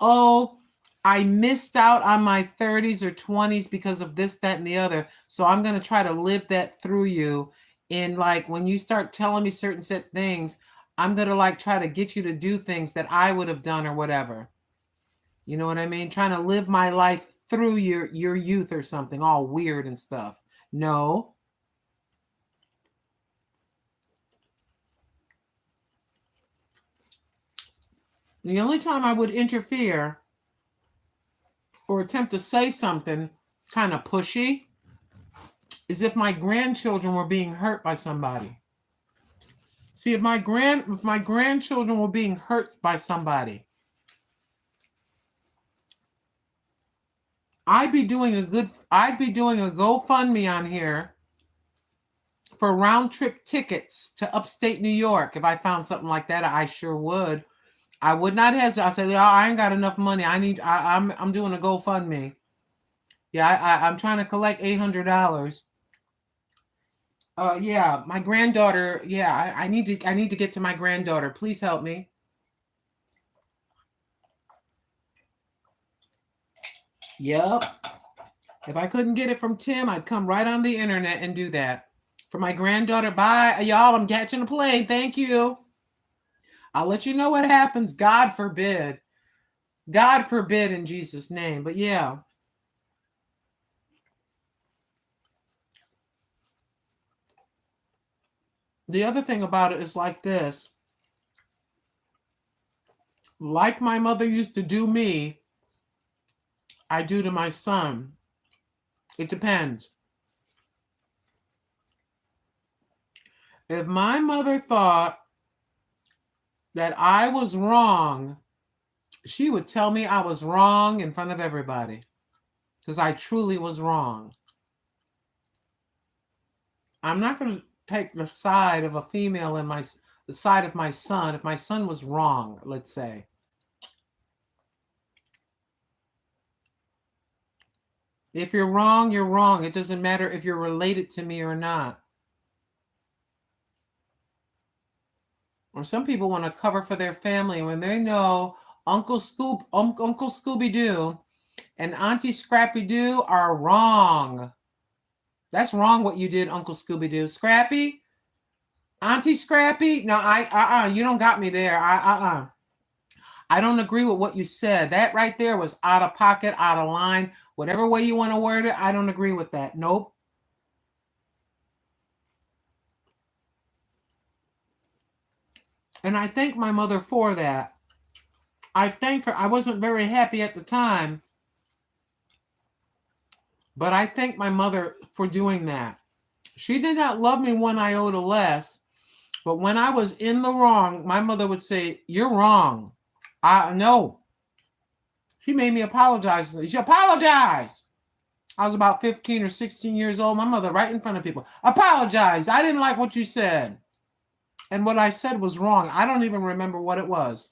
I missed out on my 30s or 20s because of this, that, and the other. So I'm going to try to live that through you. And like when you start telling me certain set things, I'm going to try to get you to do things that I would have done or whatever. You know what I mean? Trying to live my life through your youth or something, all weird and stuff. No. The only time I would interfere or attempt to say something kind of pushy is if my grandchildren were being hurt by somebody. See, if my grandchildren were being hurt by somebody, I'd be doing a GoFundMe on here for round trip tickets to upstate New York. If I found something like that, I sure would. I would not hesitate. I say, oh, I ain't got enough money. I'm doing a GoFundMe. Yeah, I'm trying to collect $800. Yeah, my granddaughter. Yeah, I need to get to my granddaughter. Please help me. Yep. If I couldn't get it from Tim, I'd come right on the internet and do that. For my granddaughter, bye. Y'all, I'm catching a plane. Thank you. I'll let you know what happens. God forbid. God forbid in Jesus' name. But yeah. The other thing about it is like this. Like my mother used to do me, I do to my son. It depends. If my mother thought that I was wrong, she would tell me I was wrong in front of everybody. Because I truly was wrong. I'm not going to take the side of a female in the side of my son if my son was wrong, let's say. If you're wrong, you're wrong. It doesn't matter if you're related to me or not. Or some people want to cover for their family when they know Uncle Scooby-Doo and Auntie Scrappy-Doo are wrong. That's wrong what you did, Uncle Scooby-Doo. Scrappy? Auntie Scrappy? No, you don't got me there. I don't agree with what you said. That right there was out of pocket, out of line. Whatever way you want to word it, I don't agree with that. Nope. And I thank my mother for that. I thank her. I wasn't very happy at the time, but I thank my mother for doing that. She did not love me one iota less, but when I was in the wrong, my mother would say, "You're wrong." No. She made me apologize. She apologized. I was about 15 or 16 years old. My mother, right in front of people, apologized. I didn't like what you said. And what I said was wrong. I don't even remember what it was.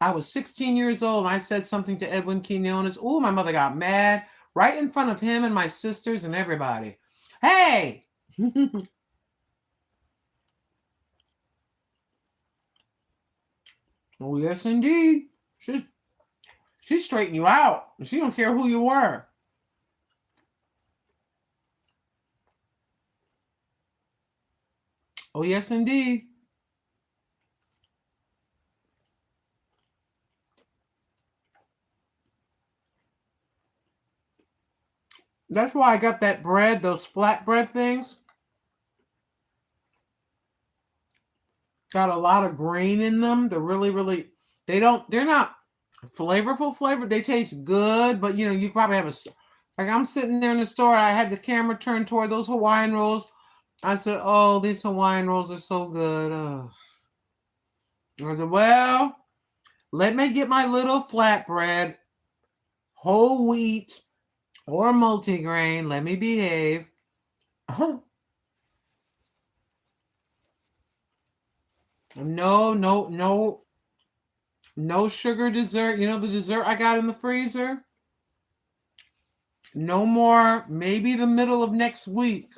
I was 16 years old and I said something to Edwin Quinones. Oh, my mother got mad right in front of him and my sisters and everybody. Hey! Oh, yes, indeed. She straightened you out. She don't care who you were. Oh, yes, indeed. That's why I got that bread, those flatbread things. Got a lot of grain in them. They're really, they're not flavorful flavor. They taste good, but you probably have like I'm sitting there in the store. I had the camera turned toward those Hawaiian rolls. I said, oh, these Hawaiian rolls are so good. I said, well, let me get my little flatbread, whole wheat or multigrain. Let me behave. No sugar dessert. You know the dessert I got in the freezer? No more. Maybe the middle of next week.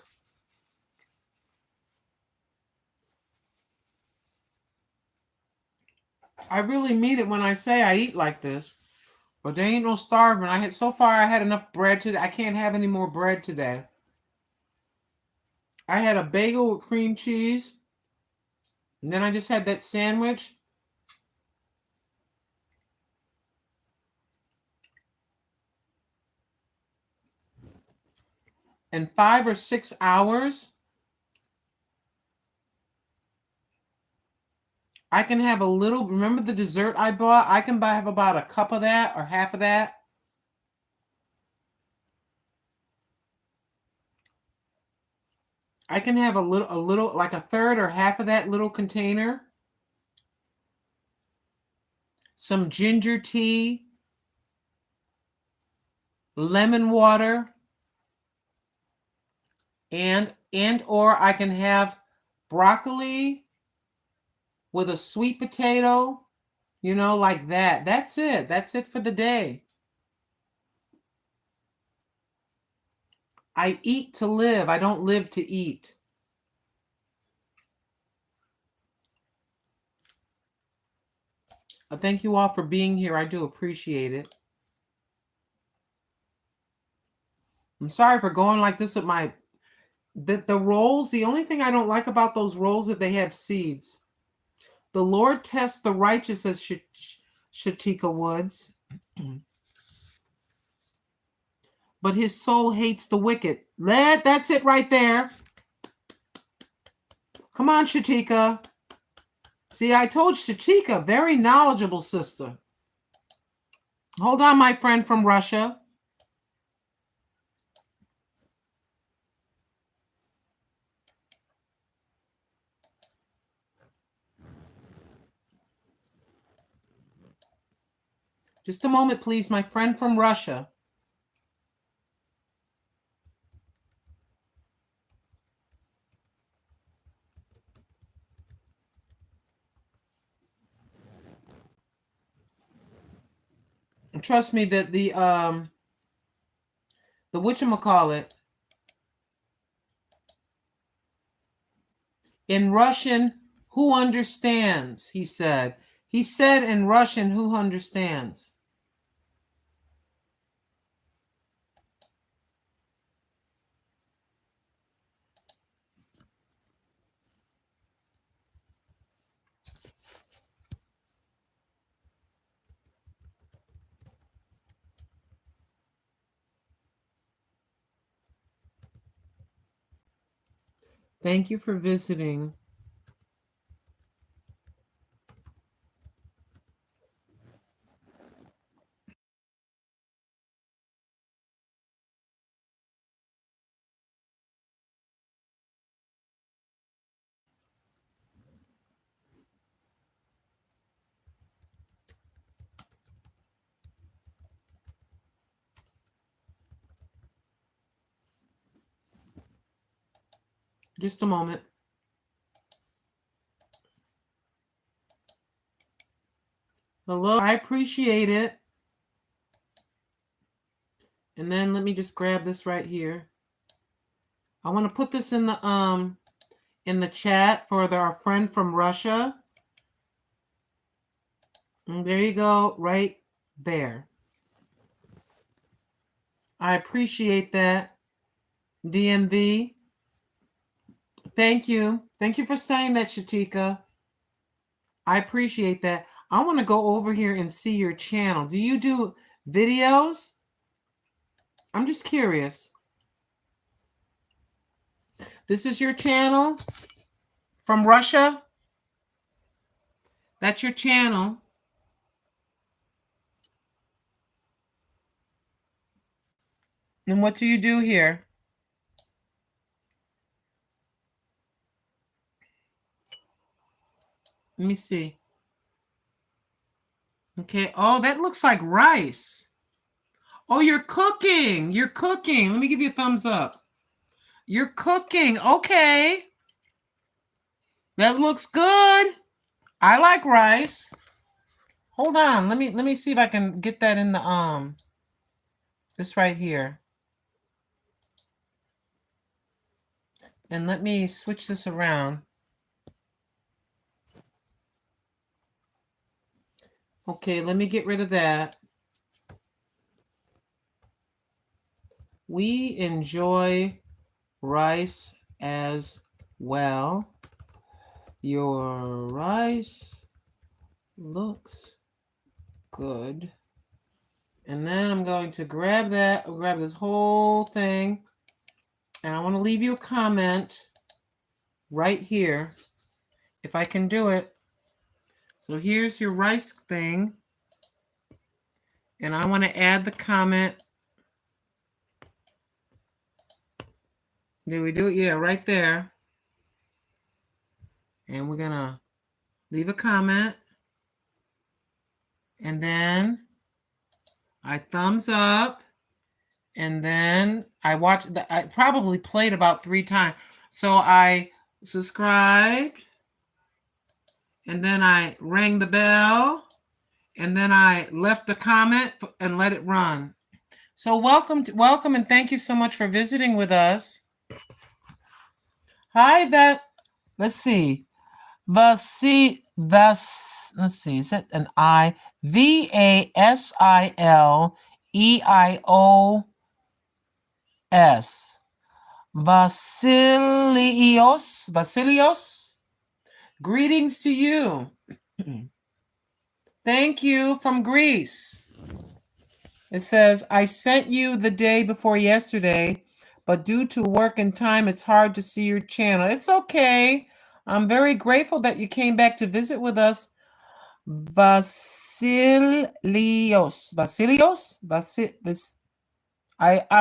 I really mean it when I say I eat like this. But there ain't no starving. So far I had enough bread today. I can't have any more bread today. I had a bagel with cream cheese. And then I just had that sandwich. In 5 or 6 hours, I can have a little, remember the dessert I bought? I can have about a cup of that or half of that. I can have a little, like a third or half of that little container. Some ginger tea, lemon water, and or I can have broccoli with a sweet potato, like that. That's it. That's it for the day. I eat to live. I don't live to eat. Thank you all for being here. I do appreciate it. I'm sorry for going like this with the rolls. The only thing I don't like about those rolls is that they have seeds. The Lord tests the righteous, as Shatika Woods, but his soul hates the wicked. That's it right there. Come on, Shatika. See, I told Shatika, very knowledgeable sister. Hold on, my friend from Russia. Just a moment, please, my friend from Russia. And trust me that the whatchamacallit, in Russian, who understands, he said. He said in Russian, who understands. Thank you for visiting. Just a moment. Hello, I appreciate it. And then let me just grab this right here. I want to put this in the chat for our friend from Russia. And there you go, right there. I appreciate that, DMV. Thank you. Thank you for saying that, Shatika. I appreciate that. I want to go over here and see your channel. Do you do videos? I'm just curious. This is your channel from Russia? That's your channel. And what do you do here? Let me see. Okay. Oh, that looks like rice. Oh, you're cooking. You're cooking. Let me give you a thumbs up. You're cooking. Okay. That looks good. I like rice. Hold on. Let me see if I can get that in the this right here. And let me switch this around. Okay, let me get rid of that. We enjoy rice as well. Your rice looks good. And then I'm going to grab this whole thing. And I want to leave you a comment right here, if I can do it. So here's your rice thing. And I want to add the comment. Did we do it? Yeah, right there. And we're going to leave a comment. And then I thumbs up. And then I probably played about 3 times. So I subscribed. And then I rang the bell. And then I left the comment and let it run. So welcome and thank you so much for visiting with us. Hi, let's see. Let's see, is it an I? Vasilios. Vasilios. Greetings to you. Thank you from Greece. It says, I sent you the day before yesterday, but due to work and time, it's hard to see your channel. It's okay. I'm very grateful that you came back to visit with us. I'm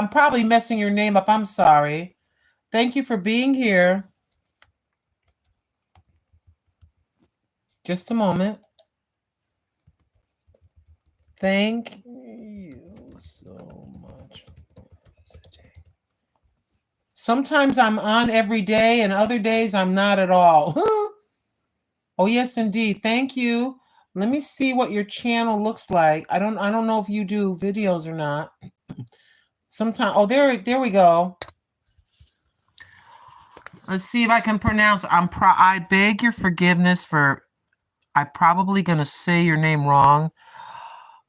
probably messing your name up. I'm sorry. Thank you for being here. Just a moment. Thank you so much for visiting. Sometimes I'm on every day and other days I'm not at all. Oh, yes, indeed. Thank you. Let me see what your channel looks like. I don't know if you do videos or not. Sometimes, oh, there we go. Let's see if I can pronounce. I beg your forgiveness for. I'm probably gonna say your name wrong.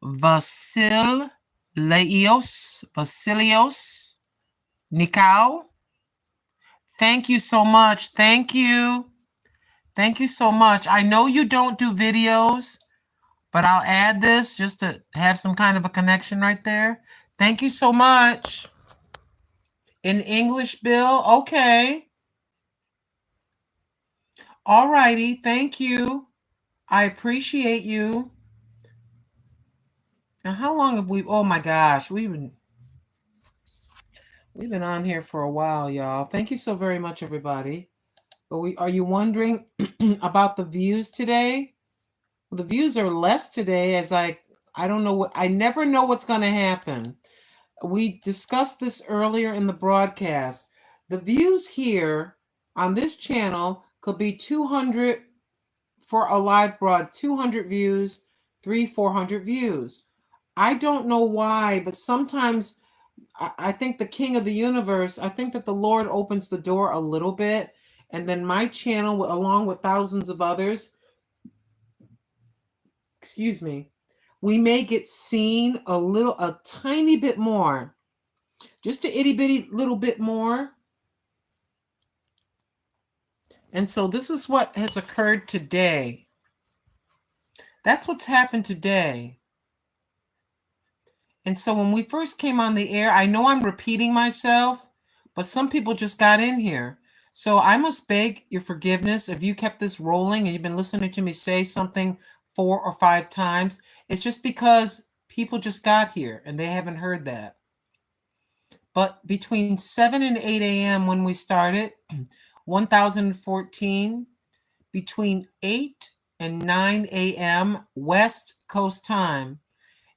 Vasilios Nikau. Thank you so much. Thank you. Thank you so much. I know you don't do videos, but I'll add this just to have some kind of a connection right there. Thank you so much. In English, Bill? Okay. All righty. Thank you. I appreciate you. Now, how long have we... Oh, my gosh. We've been on here for a while, y'all. Thank you so very much, everybody. But are you wondering about the views today? Well, the views are less today as I don't know I never know what's going to happen. We discussed this earlier in the broadcast. The views here on this channel could be 200 for a live broad, 200 views, 400 views. I don't know why, but sometimes I think the King of the Universe, I think that the Lord opens the door a little bit, and then my channel, along with thousands of others, excuse me, we may get seen a tiny bit more, just a itty bitty little bit more. And so this is what has occurred today. That's what's happened today. And so when we first came on the air, I know I'm repeating myself, but some people just got in here. So I must beg your forgiveness if you kept this rolling and you've been listening to me say something 4 or 5 times. It's just because people just got here and they haven't heard that. But between 7 and 8 a.m. when we started, 1014, between 8 and 9 a.m. West Coast time,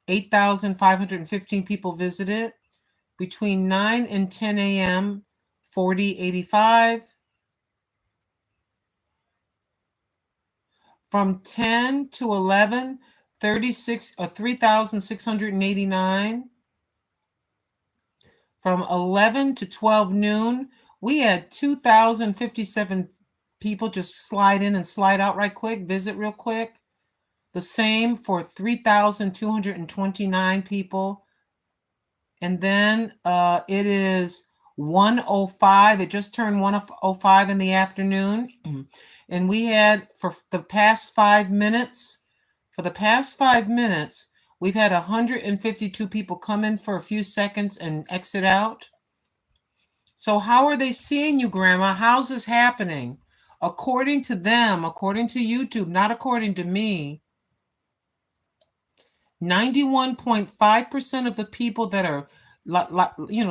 8,515 people visited. Between 9 and 10 a.m., 4085. From 10 to 11, 3,689. From 11 to 12 noon, we had 2,057 people just slide in and slide out right quick, visit real quick. The same for 3,229 people. And then it is 1:05. It just turned 1:05 in the afternoon. And we had for the past 5 minutes, we've had 152 people come in for a few seconds and exit out. So how are they seeing you, Grandma? How's this happening? According to them, according to YouTube, not according to me, 91.5% of the people that are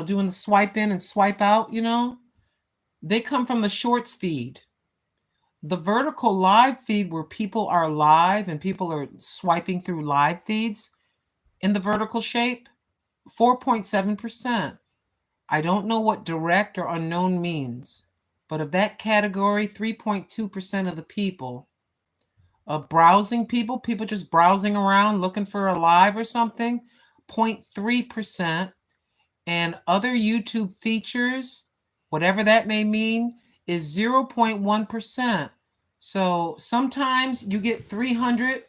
doing the swipe in and swipe out, they come from the shorts feed. The vertical live feed, where people are live and people are swiping through live feeds in the vertical shape, 4.7%. I don't know what direct or unknown means, but of that category, 3.2% of the people, browsing people just browsing around looking for a live or something, 0.3%, and other YouTube features, whatever that may mean, is 0.1%. So sometimes you get 300,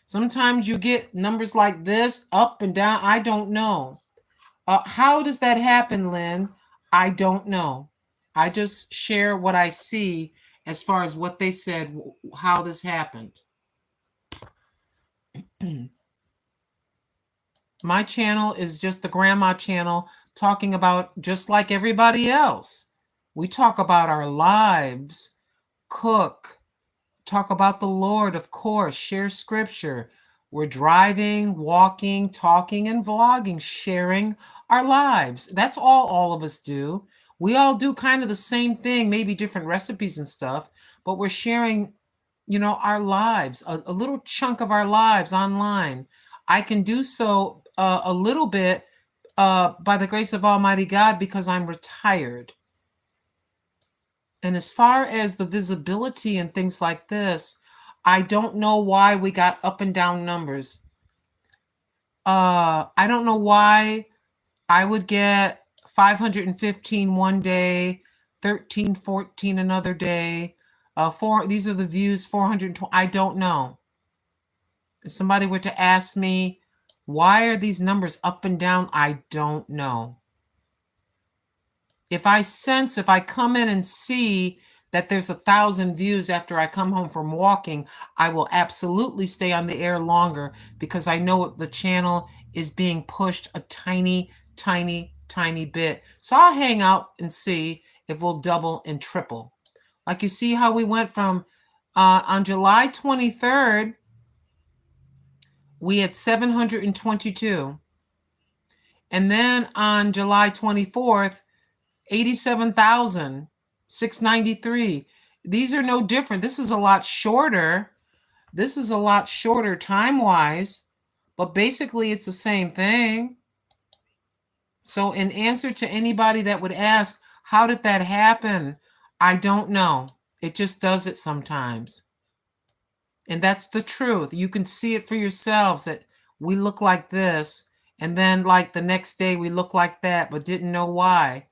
sometimes you get numbers like this, up and down. I don't know. How does that happen, Lynn? I don't know. I just share what I see as far as what they said, how this happened. My channel is just the grandma channel, talking about just like everybody else. We talk about our lives, cook, talk about the Lord, of course, share scripture. We're driving, walking, talking, and vlogging, sharing our lives. That's all of us do. We all do kind of the same thing, maybe different recipes and stuff, but we're sharing, our lives, a little chunk of our lives online. I can do so a little bit by the grace of Almighty God, because I'm retired. And as far as the visibility and things like this, I don't know why we got up and down numbers. I don't know why I would get 515 one day, 13, 14 another day. These are the views, 420. I don't know. If somebody were to ask me, why are these numbers up and down? I don't know. If I come in and see that there's 1,000 views after I come home from walking, I will absolutely stay on the air longer, because I know the channel is being pushed a tiny, tiny, tiny bit. So I'll hang out and see if we'll double and triple. Like, you see how we went from, on July 23rd, we had 722. And then on July 24th, 87,693. These are no different. This is a lot shorter. This is a lot shorter time-wise, but basically it's the same thing. So in answer to anybody that would ask, how did that happen? I don't know. It just does it sometimes. And that's the truth. You can see it for yourselves, that we look like this, and then like the next day we look like that, but didn't know why.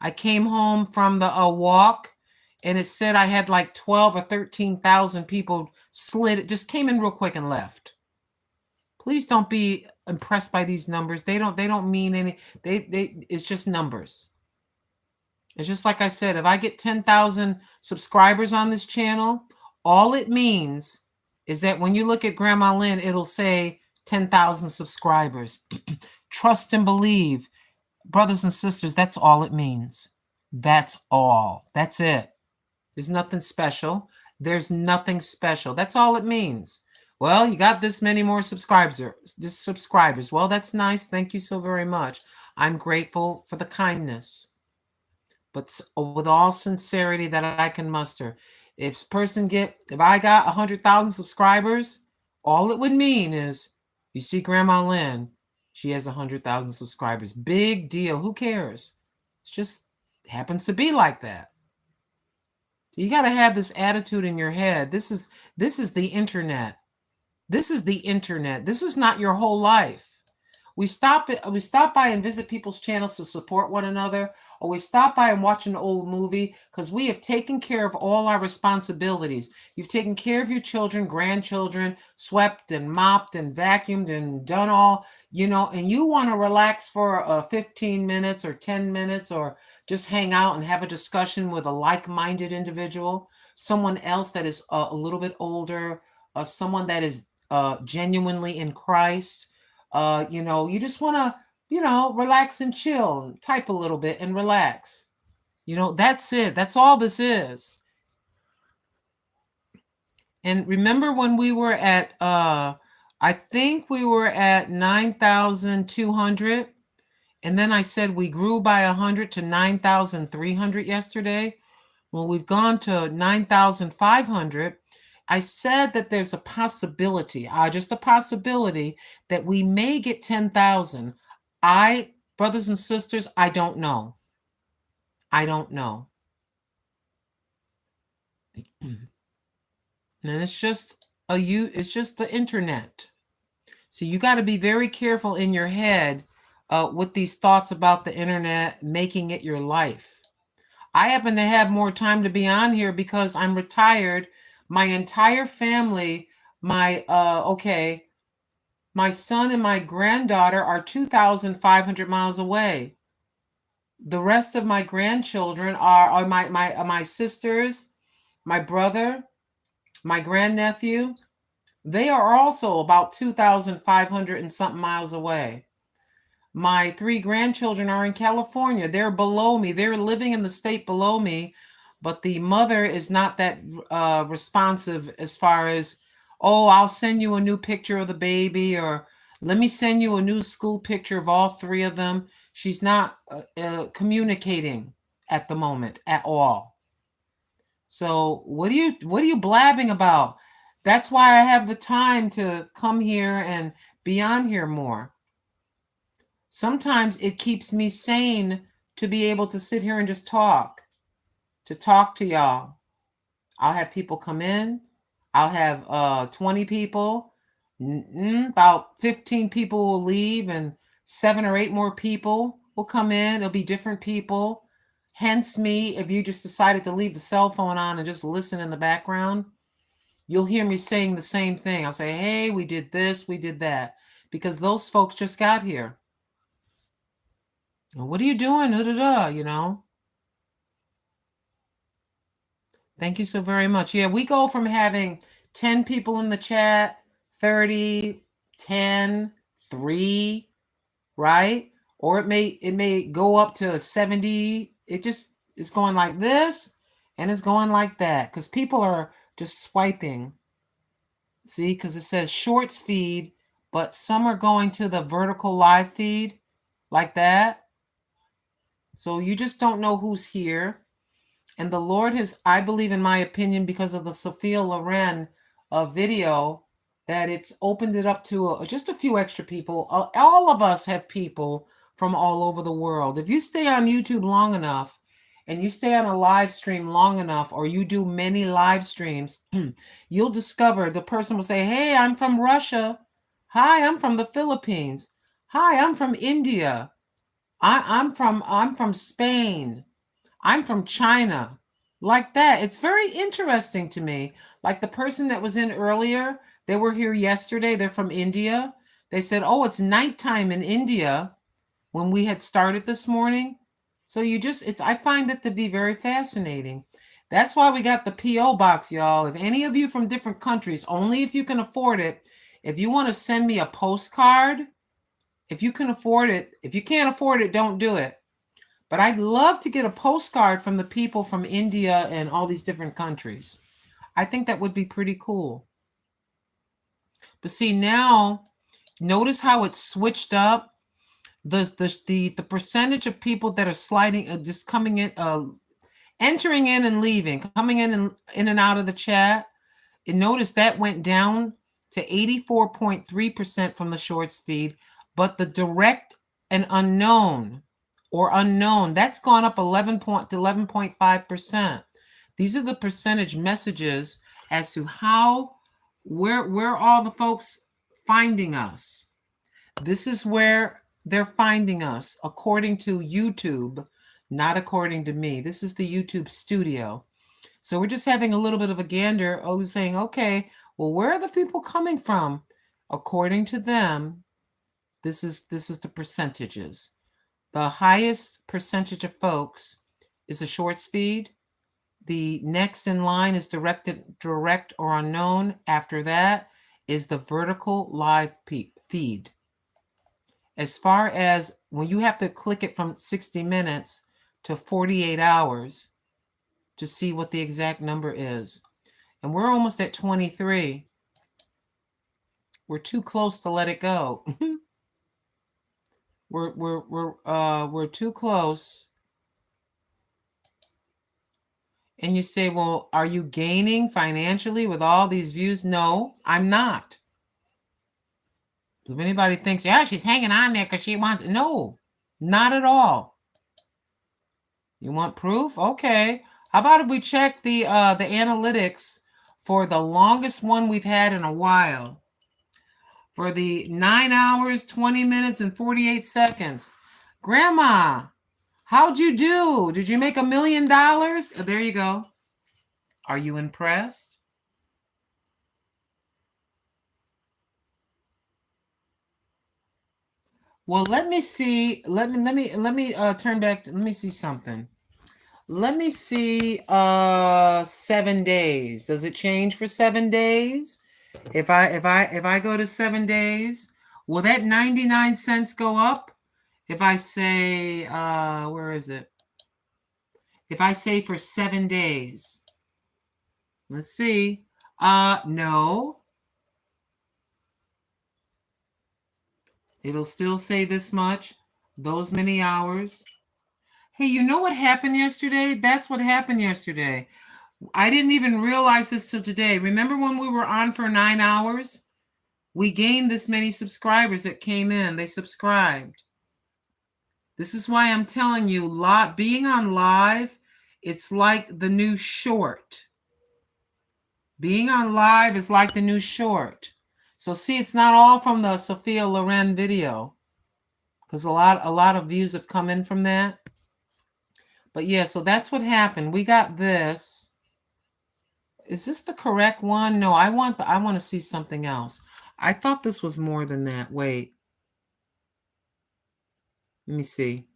I came home from the walk, and it said I had like 12 or 13,000 people slid. It just came in real quick and left. Please don't be impressed by these numbers. They don't mean any. It's just numbers. It's just like I said, if I get 10,000 subscribers on this channel, all it means is that when you look at Grandma Lynn, it'll say 10,000 subscribers. Trust and believe. Brothers and sisters, that's all it means. That's all. That's it. There's nothing special. There's nothing special. That's all it means. Well, you got this many more subscribers. Well, that's nice. Thank you so very much. I'm grateful for the kindness. But with all sincerity that I can muster, if I got 100,000 subscribers, all it would mean is, you see Grandma Lynn, she has 100,000 subscribers. Big deal. Who cares? It just happens to be like that. So you got to have this attitude in your head. This is the internet. This is the internet. This is not your whole life. We stop by and visit people's channels to support one another, or we stop by and watch an old movie because we have taken care of all our responsibilities. You've taken care of your children, grandchildren, swept and mopped and vacuumed and done all, and you want to relax for 15 minutes or 10 minutes, or just hang out and have a discussion with a like-minded individual, someone else that is a little bit older, someone that is genuinely in Christ. You just want to, relax and chill, type a little bit and relax. That's it. That's all this is. And remember when we were at I think we were at 9,200, and then I said we grew by 100 to 9,300 yesterday. Well, we've gone to 9,500. I said that there's a possibility, just a possibility, that we may get 10,000. Brothers and sisters, I don't know. I don't know. And it's just it's just the internet. So you got to be very careful in your head with these thoughts about the internet, making it your life. I happen to have more time to be on here because I'm retired. My entire family, my son and my granddaughter are 2,500 miles away. The rest of my grandchildren are my sisters, my brother, my grandnephew. They are also about 2,500 and something miles away. My 3 grandchildren are in California. They're below me. They're living in the state below me, but the mother is not that responsive as far as, oh, I'll send you a new picture of the baby, or let me send you a new school picture of all 3 of them. She's not communicating at the moment at all. So what are you blabbing about? That's why I have the time to come here and be on here more. Sometimes it keeps me sane to be able to sit here and just talk to y'all. I'll have people come in. I'll have 20 people. About 15 people will leave, and 7 or 8 more people will come in. It'll be different people. Hence me, if you just decided to leave the cell phone on and just listen in the background, you'll hear me saying the same thing. I'll say, hey, we did this, we did that, because those folks just got here. What are you doing? You know. Thank you so very much. Yeah, we go from having 10 people in the chat, 30, 10, 3, right? Or it may go up to 70. It just is going like this, and it's going like that, because people are just swiping. See, because it says shorts feed, but some are going to the vertical live feed like that. So you just don't know who's here. And the Lord has, I believe, in my opinion, because of the Sophia Loren video, that it's opened it up to just a few extra people. All of us have people from all over the world. If you stay on YouTube long enough, and you stay on a live stream long enough, or you do many live streams, you'll discover the person will say, hey, I'm from Russia. Hi, I'm from the Philippines. Hi, I'm from India. I'm from Spain. I'm from China. Like that. It's very interesting to me. Like the person that was in earlier, they were here yesterday. They're from India. They said, oh, it's nighttime in India when we had started this morning. So I find it to be very fascinating. That's why we got the P.O. box, y'all. If any of you from different countries, only if you can afford it, if you want to send me a postcard, if you can afford it, if you can't afford it, don't do it. But I'd love to get a postcard from the people from India and all these different countries. I think that would be pretty cool. But see, now, notice how it's switched up. The percentage of people that are sliding, just coming in, entering in and leaving, coming in and out of the chat. And notice that went down to 84.3% from the shorts feed, but the direct and unknown, that's gone up 11.5%. These are the percentage messages as to where all the folks finding us. This is where they're finding us according to YouTube, not according to me. This is the YouTube studio. So we're just having a little bit of a gander, saying, okay, well, where are the people coming from? According to them, this is the percentages. The highest percentage of folks is a shorts feed. The next in line is direct or unknown. After that is the vertical live feed. As far as when you have to click it from 60 minutes to 48 hours to see what the exact number is. And we're almost at 23. We're too close to let it go. We're too close. And you say, well, are you gaining financially with all these views? No, I'm not. If anybody thinks, yeah, she's hanging on there because she wants, no, not at all. You want proof? Okay. How about if we check the analytics for the longest one we've had in a while? For the 9 hours, 20 minutes, and 48 seconds. Grandma, how'd you do? Did you make $1 million? There you go. Are you impressed? Well, let me see. Let me turn back. Let me see something. Let me see 7 days. Does it change for 7 days? If I go to 7 days, will that 99 cents go up? If I say where is it? If I say for 7 days. Let's see. No. It'll still say this much, those many hours. Hey, you know what happened yesterday? That's what happened yesterday. I didn't even realize this till today. Remember when we were on for 9 hours? We gained this many subscribers that came in. They subscribed. This is why I'm telling you, being on live, it's like the new short. Being on live is like the new short. So see, it's not all from the Sophia Loren video, because a lot of views have come in from that. But yeah, so that's what happened. We got this. Is this the correct one? No, I want to see something else. I thought this was more than that. Wait. Let me see.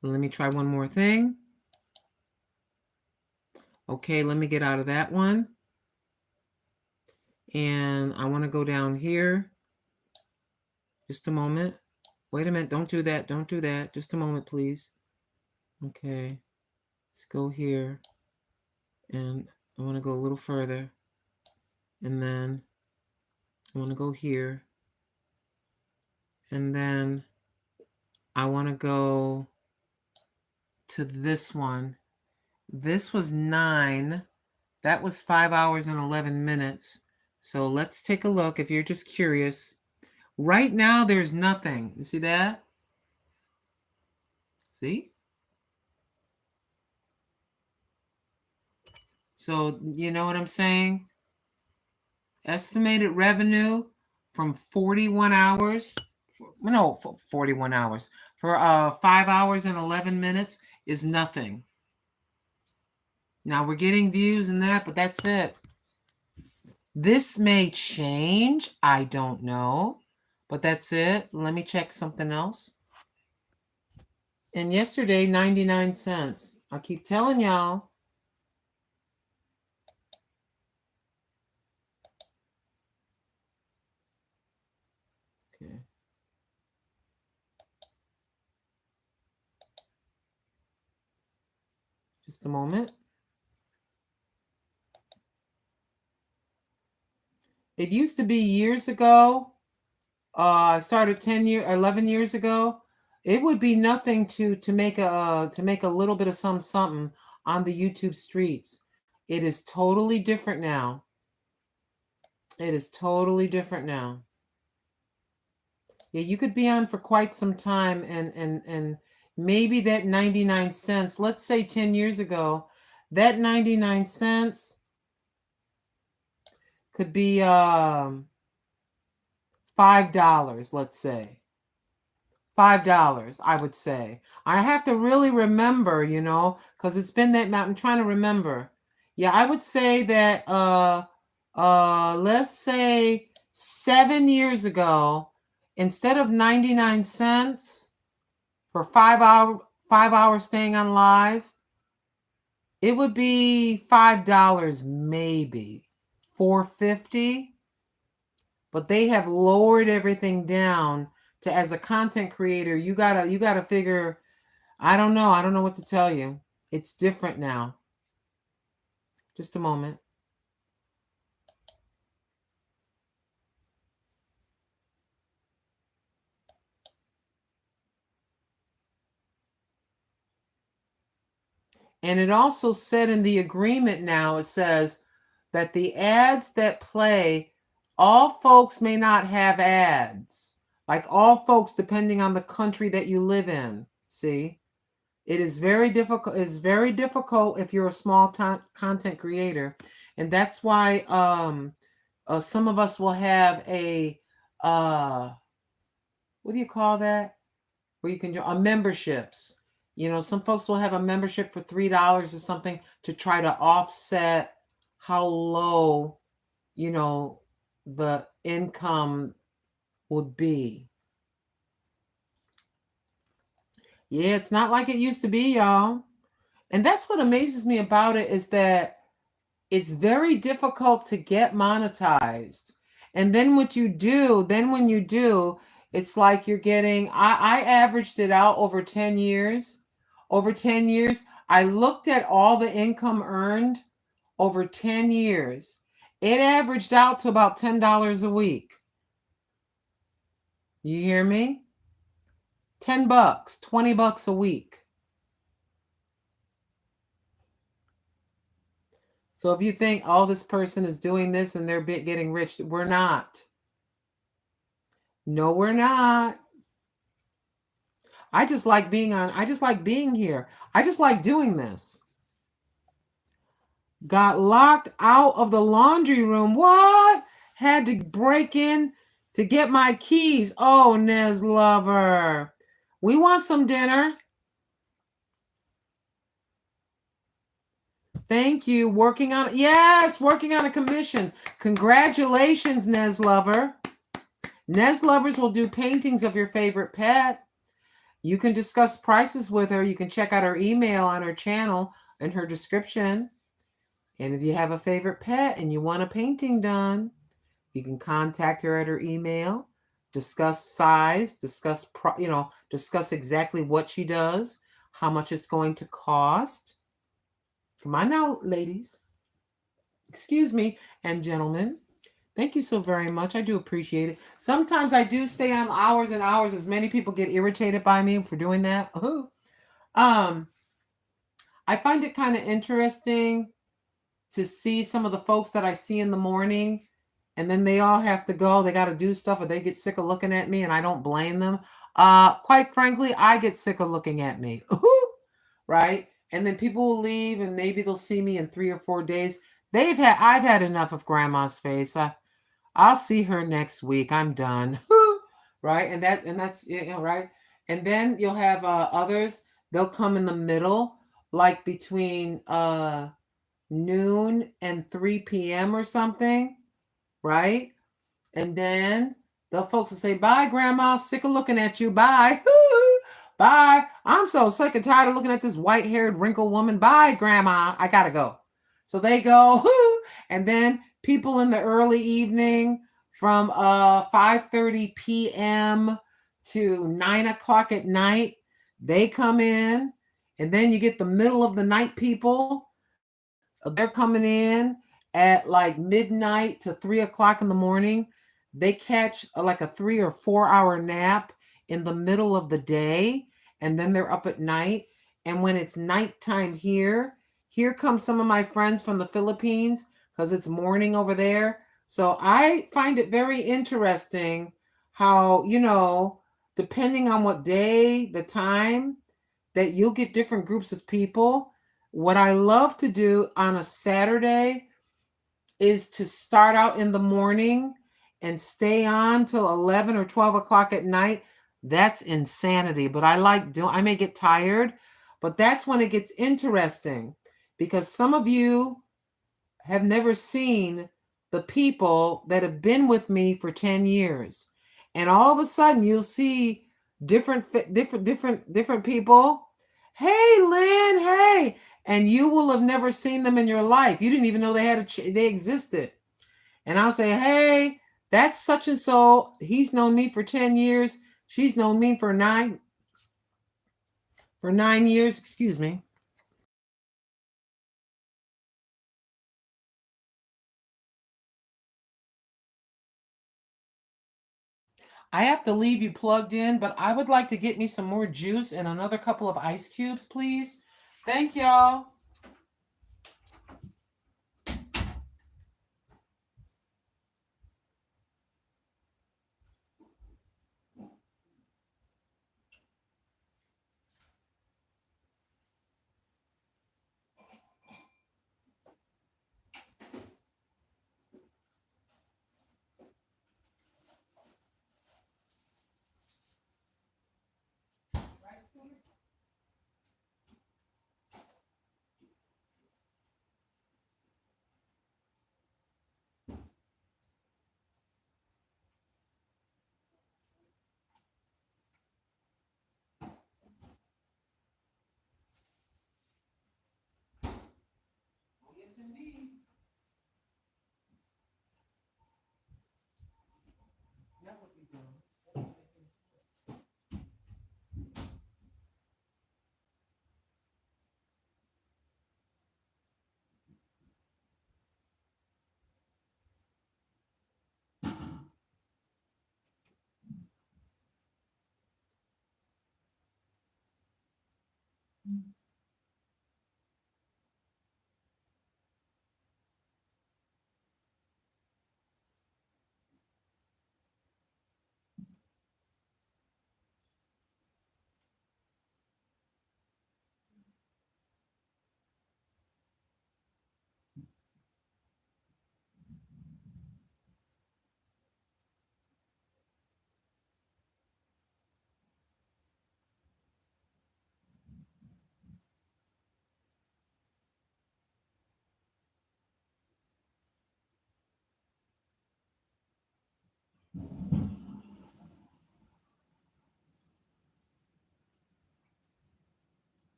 Let me try one more thing. Okay, let me get out of that one. And I want to go down here. Just a moment. Wait a minute. Don't do that. Don't do that. Just a moment, please. Okay. Let's go here. And I want to go a little further. And then I want to go here. And then I want to go to this one. This was 9. That was 5 hours and 11 minutes. So let's take a look if you're just curious. Right now, there's nothing. You see that? See? So you know what I'm saying? Estimated revenue from 41 hours. No, 41 hours. For 5 hours and 11 minutes is nothing. Now we're getting views and that, but that's it. This may change. I don't know. But that's it. Let me check something else. And yesterday, 99 cents. I keep telling y'all. Okay. Just a moment. It used to be years ago. I started 11 years ago. It would be nothing to make a little bit of something on the YouTube streets. It is totally different now. It is totally different now. Yeah, you could be on for quite some time and maybe that 99 cents, let's say 10 years ago, that 99 cents could be $5, let's say. $5, I would say. I have to really remember, you know, because it's been that I'm trying to remember. Yeah, I would say that let's say 7 years ago, instead of 99 cents for 5 hours staying on live, it would be $5 maybe. $4.50. But they have lowered everything down to, as a content creator, you gotta figure, I don't know what to tell you. It's different now. Just a moment. And it also said in the agreement now, it says that the ads that play, all folks may not have ads. Like all folks, depending on the country that you live in. See? It is very difficult. It's very difficult if you're a small content creator. And that's why some of us will have a, what do you call that? Where you can do memberships. You know, some folks will have a membership for $3 or something to try to offset how low, you know, the income would be. Yeah, it's not like it used to be, y'all. And that's what amazes me about it is that it's very difficult to get monetized. And then when you do, it's like you're getting, I averaged it out over 10 years. Over 10 years, I looked at all the income earned over 10 years. It averaged out to about $10 a week. You hear me? $10, $20 a week. So if you think, oh, this person is doing this and they're getting rich, we're not. No, we're not. I just like being here. I just like doing this. Got locked out of the laundry room. What? Had to break in to get my keys. Oh, Nez Lover. We want some dinner. Thank you. Working on a commission. Congratulations, Nez Lover. Nez Lovers will do paintings of your favorite pet. You can discuss prices with her. You can check out her email on her channel and her description. And if you have a favorite pet and you want a painting done, you can contact her at her email, discuss size, discuss exactly what she does, how much it's going to cost. Come on now, ladies. Excuse me, and gentlemen. Thank you so very much. I do appreciate it. Sometimes I do stay on hours and hours, as many people get irritated by me for doing that. I find it kind of interesting to see some of the folks that I see in the morning, and then they all have to go. They got to do stuff, or they get sick of looking at me, and I don't blame them. Quite frankly, I get sick of looking at me, right? And then people will leave, and maybe they'll see me in 3 or 4 days. I've had enough of Grandma's face. I'll see her next week. I'm done, right? And that's right. And then you'll have others. They'll come in the middle, like between noon and 3 p.m. or something, right? And then the folks will say, bye, Grandma. Sick of looking at you. Bye. Bye. I'm so sick and tired of looking at this white-haired, wrinkled woman. Bye, Grandma. I got to go. So they go. And then people in the early evening from 5:30 p.m. to 9 o'clock at night, they come in. And then you get the middle of the night people. They're coming in at like midnight to 3 o'clock in the morning. They catch like a 3 or 4 hour nap in the middle of the day, and then they're up at night. And when it's nighttime here comes some of my friends from the Philippines, because it's morning over there. So I find it very interesting how, depending on what day, the time, that you'll get different groups of people. What I love to do on a Saturday is to start out in the morning and stay on till 11 or 12 o'clock at night. That's insanity, but I may get tired, but that's when it gets interesting, because some of you have never seen the people that have been with me for 10 years. And all of a sudden you'll see different people. Hey, Lynn, hey. And you will have never seen them in your life. You didn't even know they existed. And I'll say, hey, that's such and so. He's known me for 10 years. She's known me for 9 years. Excuse me. I have to leave you plugged in, but I would like to get me some more juice and another couple of ice cubes, please. Thank y'all. Yes, indeed. That would be good.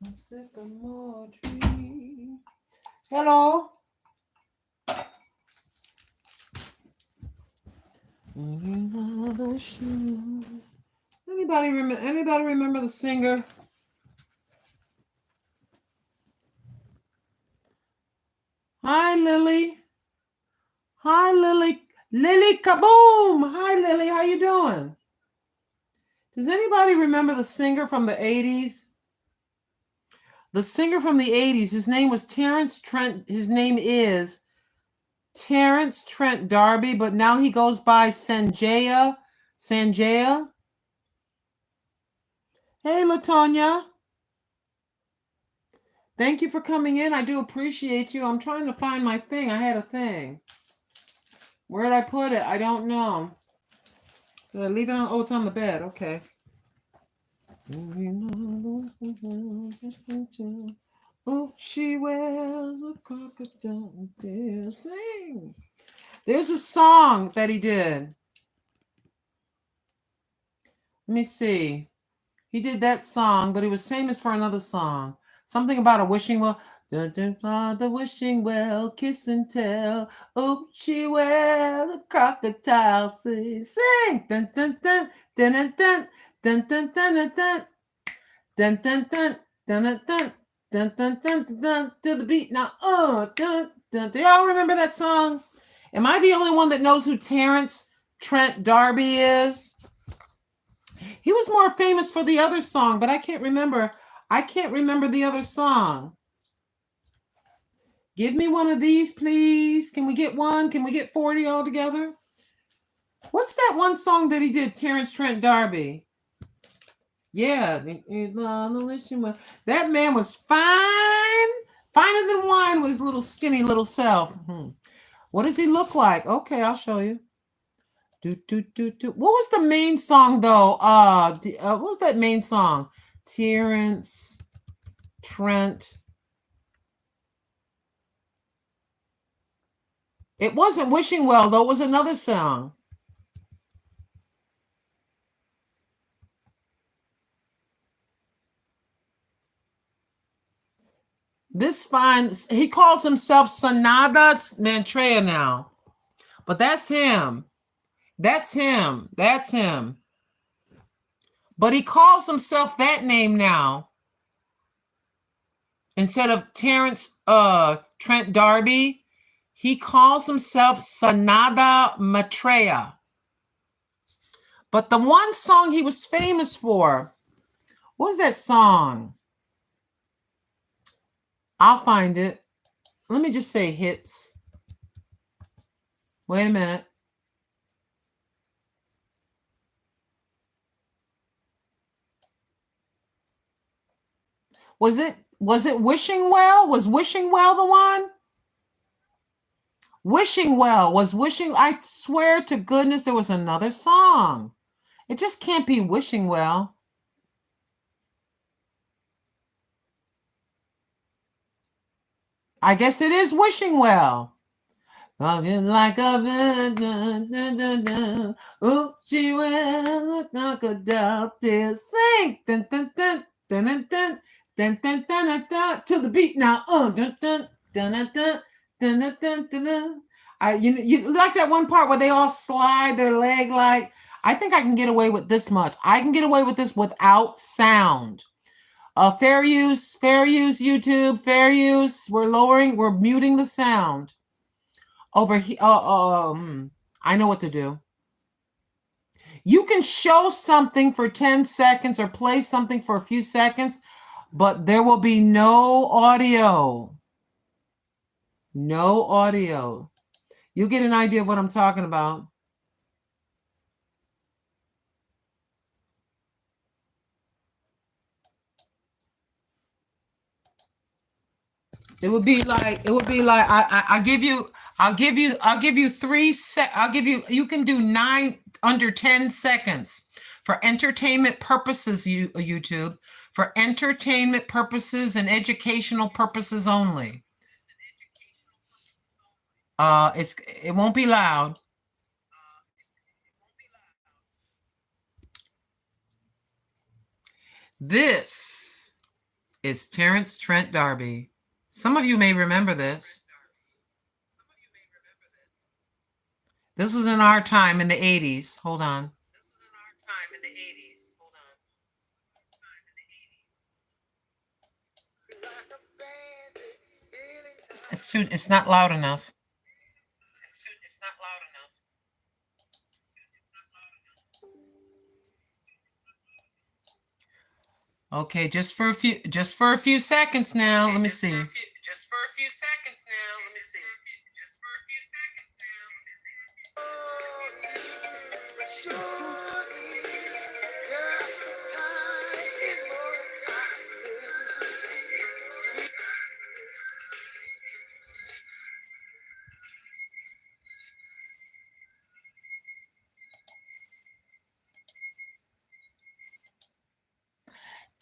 A sycamore tree. Hello. Anybody remember the singer? Hi, Lily. Hi, Lily. Lily Kaboom. Hi, Lily. How you doing? Does anybody remember the singer from the 80s? The singer from the 80s, his name was Terrence Trent. His name is Terrence Trent D'Arby, but now he goes by Sanjaya. Sanjaya. Hey, LaTonya. Thank you for coming in. I do appreciate you. I'm trying to find my thing. I had a thing. Where did I put it? I don't know. Did I leave it on? Oh, it's on the bed. Okay. Oh, she wears a crocodile tear. Sing. There's a song that he did. Let me see. He did that song, but he was famous for another song. Something about a wishing well. Dun, dun, dun, the wishing well, kiss and tell. Oh, she wears a crocodile. Sing. Dun, dun, dun, dun, dun, dun, dun, dun, dun, dun, dun. Dun dun dun dun dun dun dun dun dun dun, dun to the beat now. Dun dun. Do y'all remember that song? Am I the only one that knows who Terrence Trent D'Arby is? He was more famous for the other song, but I can't remember. I can't remember the other song. Give me one of these, please. Can we get one? Can we get 40 all together? What's that one song that he did, Terrence Trent D'Arby? Yeah, that man was fine, finer than wine with his little skinny little self. What does he look like? Okay, I'll show you. What was the main song though? What was that main song? Terrence Trent. It wasn't Wishing Well though. It was another song. This fine, he calls himself Sanada Mantrea now, but that's him. That's him. That's him. But he calls himself that name now instead of Terrence Trent D'Arby. He calls himself Sanada Maitreya. But the one song he was famous for, what was that song? I'll find it. Let me just say hits. Wait a minute. Was it Wishing Well? Was Wishing Well the one? Wishing Well was Wishing. I swear to goodness there was another song. It just can't be Wishing Well. I guess it is Wishing Well. Like a oh, she will like a crocodile tear. Sing dun dun dun dun dun dun dun dun dun dun to the beat now. Dun dun dun dun dun dun dun dun dun. You like that one part where they all slide their leg like. I think I can get away with this much. I can get away with this without sound. Fair use, YouTube, fair use. We're muting the sound. Over here, I know what to do. You can show something for 10 seconds or play something for a few seconds, but there will be no audio. No audio. You get an idea of what I'm talking about. It would be like I'll give you 3 you can do 9 under 10 seconds for entertainment purposes, YouTube, for entertainment purposes and educational purposes only. It won't be loud. This is Terrence Trent D'Arby. Some of you may remember this. This was in our time in the 80s. Hold on. It's not loud enough. Okay, just for a few seconds now. Let me see. Just for a few seconds now. Let me see. Just for a few seconds now. Let me see.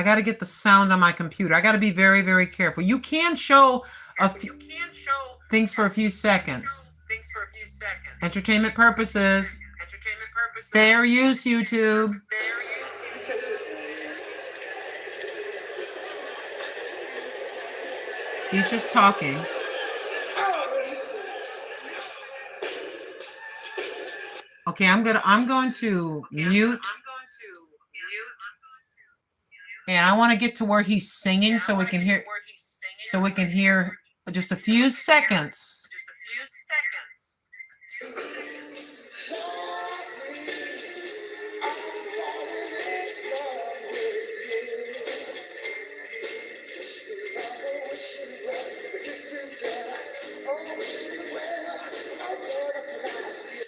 I got to get the sound on my computer. I got to be very, very careful. You can show things for a few seconds. Entertainment purposes. Fair use, YouTube. He's just talking. Okay, I'm going to mute. And I want to get to where he's singing so we can hear just a few seconds.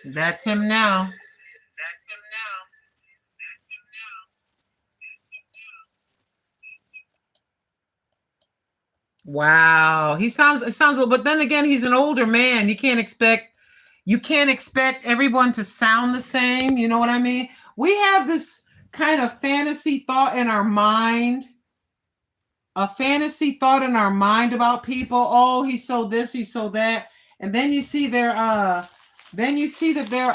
That's him now. Wow, it sounds, but then again, he's an older man. You can't expect everyone to sound the same. You know what I mean? We have this kind of fantasy thought in our mind, about people. Oh, he's so this, he's so that, and then you see that they're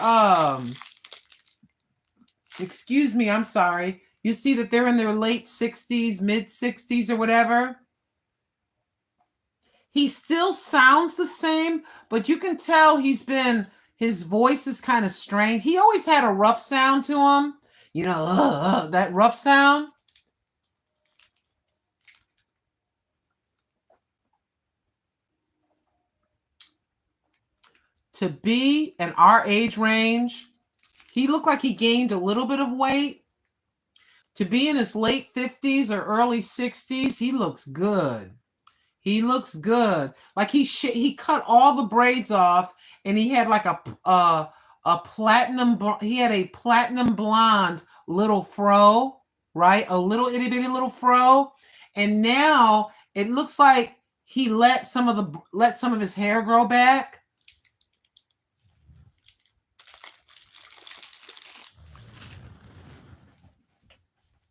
excuse me, I'm sorry. You see that they're in their late 60s, mid 60s, or whatever. He still sounds the same, but you can tell his voice is kind of strained. He always had a rough sound to him. You know, that rough sound. To be in our age range, he looked like he gained a little bit of weight. To be in his late 50s or early 60s, he looks good. He looks good. Like he cut all the braids off, and he had like a platinum blonde little fro, right? A little itty bitty little fro, and now it looks like he let some of his hair grow back.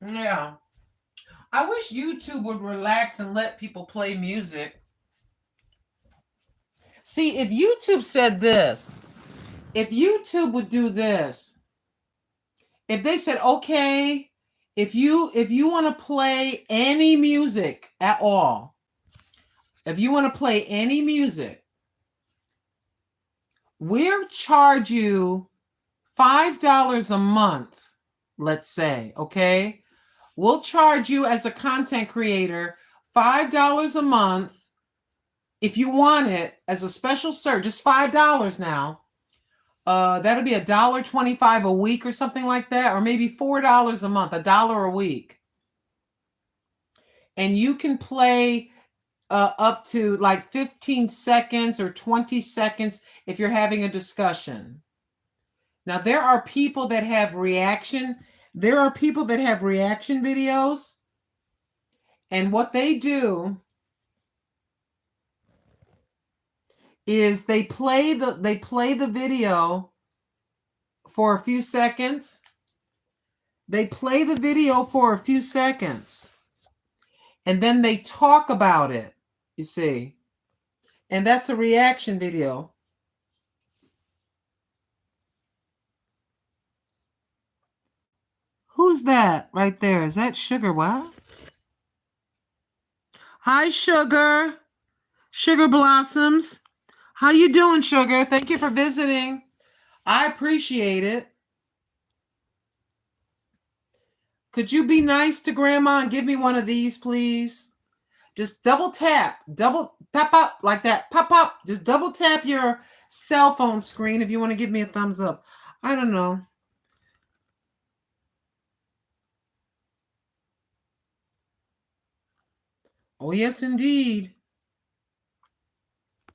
Yeah. I wish YouTube would relax and let people play music. See, if YouTube said this, if YouTube would do this, if they said, okay, if you want to play any music at all, we'll charge you $5 a month, let's say, okay? We'll charge you as a content creator $5 a month if you want it as a special service, just $5 now. That'll be $1.25 a week or something like that, or maybe $4 a month, $1 a week. And you can play up to like 15 seconds or 20 seconds if you're having a discussion. Now, there are people that have reaction videos, and what they do is they play the video for a few seconds. And then they talk about it, you see. And that's a reaction video. Who's that right there? Is that Sugar? What? Hi, Sugar. Sugar Blossoms. How you doing, Sugar? Thank you for visiting. I appreciate it. Could you be nice to Grandma and give me one of these, please? Just double tap up like that. Pop, pop. Just double tap your cell phone screen if you want to give me a thumbs up. I don't know. Oh, yes, indeed.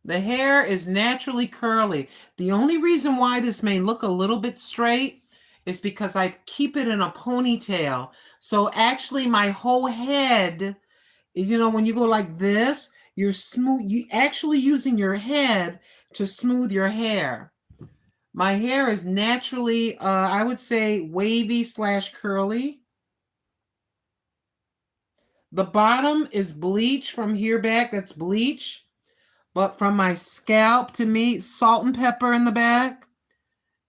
The hair is naturally curly. The only reason why this may look a little bit straight is because I keep it in a ponytail. So actually my whole head is, when you go like this, you're actually using your head to smooth your hair. My hair is naturally, I would say, wavy / curly. The bottom is bleach from here back. That's bleach. But from my scalp to me, salt and pepper in the back.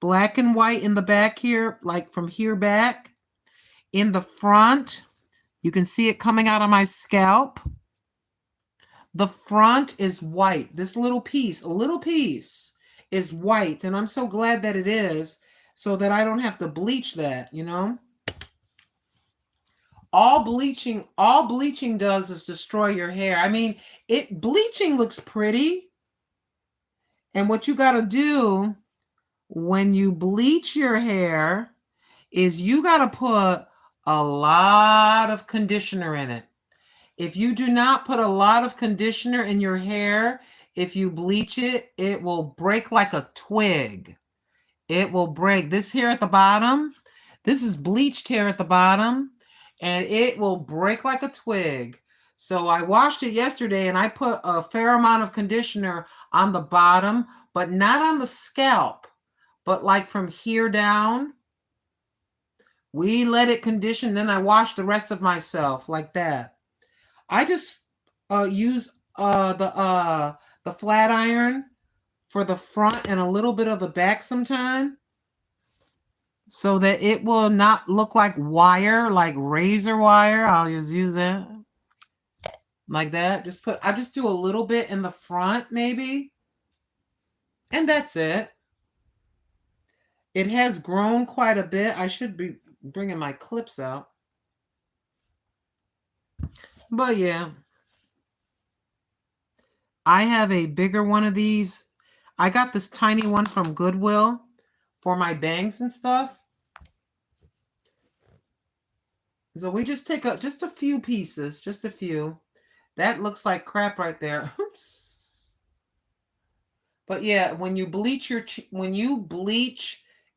Black and white in the back here, like from here back. In the front, you can see it coming out of my scalp. The front is white. This little piece, a little piece, is white. And I'm so glad that it is, so that I don't have to bleach that, you know? All bleaching does is destroy your hair. I mean, bleaching looks pretty. And what you got to do when you bleach your hair is you got to put a lot of conditioner in it. If you do not put a lot of conditioner in your hair, if you bleach it, it will break like a twig. It will break. This hair at the bottom, this is bleached hair at the bottom, and it will break like a twig. So I washed it yesterday, and I put a fair amount of conditioner on the bottom, but not on the scalp, but like from here down. We let it condition, then I washed the rest of myself like that. I just use the flat iron for the front and a little bit of the back sometime, so that it will not look like wire, like razor wire. I'll just use it like that. I just do a little bit in the front maybe, and that's it. It has grown quite a bit. I should be bringing my clips out. But yeah, I have a bigger one of these. I got this tiny one from Goodwill for my bangs and stuff. So we just take just a few pieces, just a few. That looks like crap right there. Oops. But yeah, when you bleach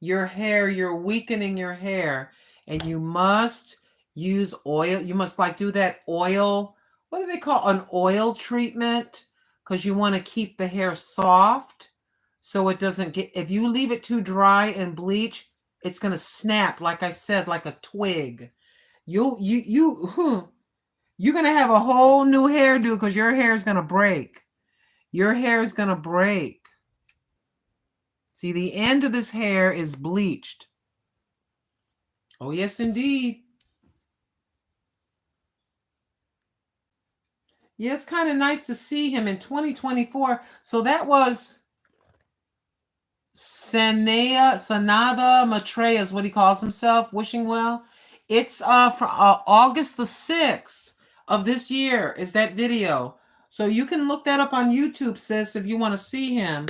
your hair, you're weakening your hair, and you must use oil. You must do that oil. What do they call an oil treatment? Because you want to keep the hair soft, so it doesn't get. If you leave it too dry and bleach, it's gonna snap. Like I said, like a twig. You're gonna have a whole new hairdo because your hair is gonna break. Your hair is gonna break. See, the end of this hair is bleached. Oh, yes, indeed. Yeah, it's kind of nice to see him in 2024. So that was Sanada Maitreya is what he calls himself, wishing well. It's from August the 6th of this year is that video. So you can look that up on YouTube, sis, if you want to see him.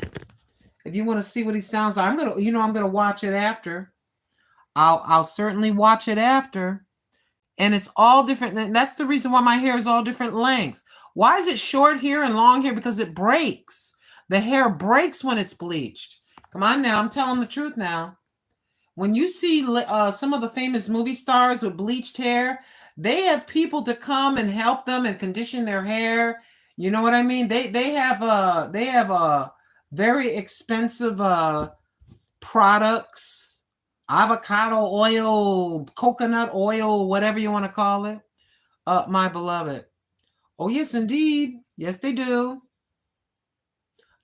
If you want to see what he sounds like. I'm gonna watch it after. I'll certainly watch it after. And it's all different. And that's the reason why my hair is all different lengths. Why is it short hair and long hair? Because it breaks. The hair breaks when it's bleached. Come on now, I'm telling the truth now. When you see some of the famous movie stars with bleached hair, they have people to come and help them and condition their hair. You know what I mean? They have a very expensive products, avocado oil, coconut oil, whatever you want to call it. My beloved. Oh, yes, indeed. Yes, they do.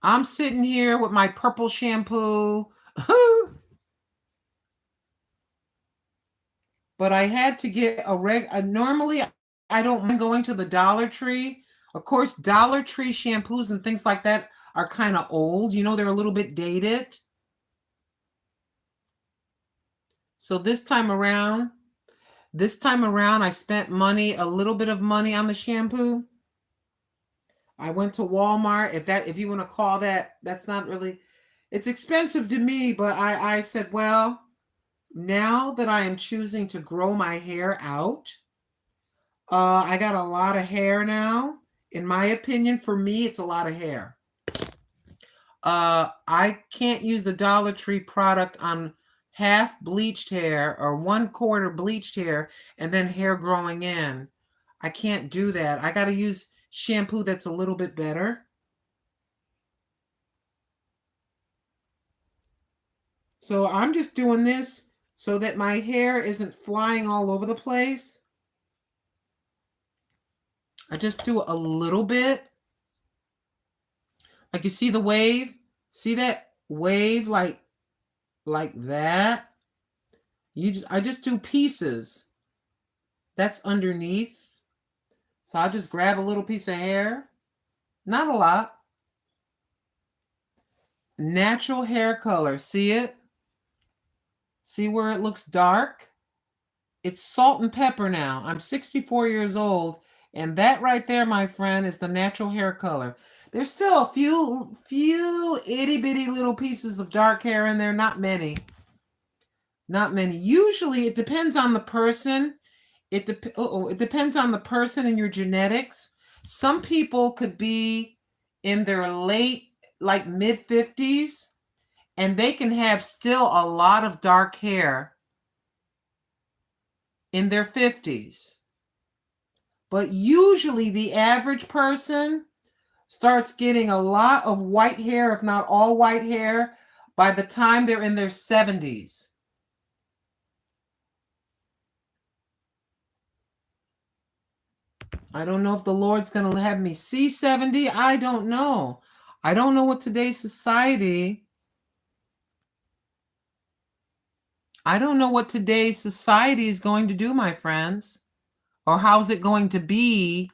I'm sitting here with my purple shampoo. But I had to get normally I don't mind going to the Dollar Tree. Of course, Dollar Tree shampoos and things like that are kind of old. You know, they're a little bit dated. So this time around, I spent a little bit of money on the shampoo. I went to Walmart. If you want to call that, that's not really, it's expensive to me, but I said, well, now that I am choosing to grow my hair out, I got a lot of hair now. In my opinion, for me, it's a lot of hair. I can't use the Dollar Tree product on half bleached hair or 1/4 bleached hair and then hair growing in. I can't do that. I got to use shampoo that's a little bit better. So I'm just doing this so that my hair isn't flying all over the place. I just do a little bit. Like you see the wave? See that wave like that? I just do pieces. That's underneath. So I'll just grab a little piece of hair. Not a lot. Natural hair color. See it? See where it looks dark? It's salt and pepper now. I'm 64 years old, and that right there, my friend, is the natural hair color. There's still a few itty-bitty little pieces of dark hair in there. Not many. Not many. Usually, it depends on the person. It depends on the person and your genetics. Some people could be in their late, like mid-50s, and they can have still a lot of dark hair in their 50s. But usually the average person starts getting a lot of white hair, if not all white hair, by the time they're in their 70s. I don't know if the Lord's going to have me see 70. I don't know. I don't know what today's society... I don't know what today's society is going to do, my friends, or how's it going to be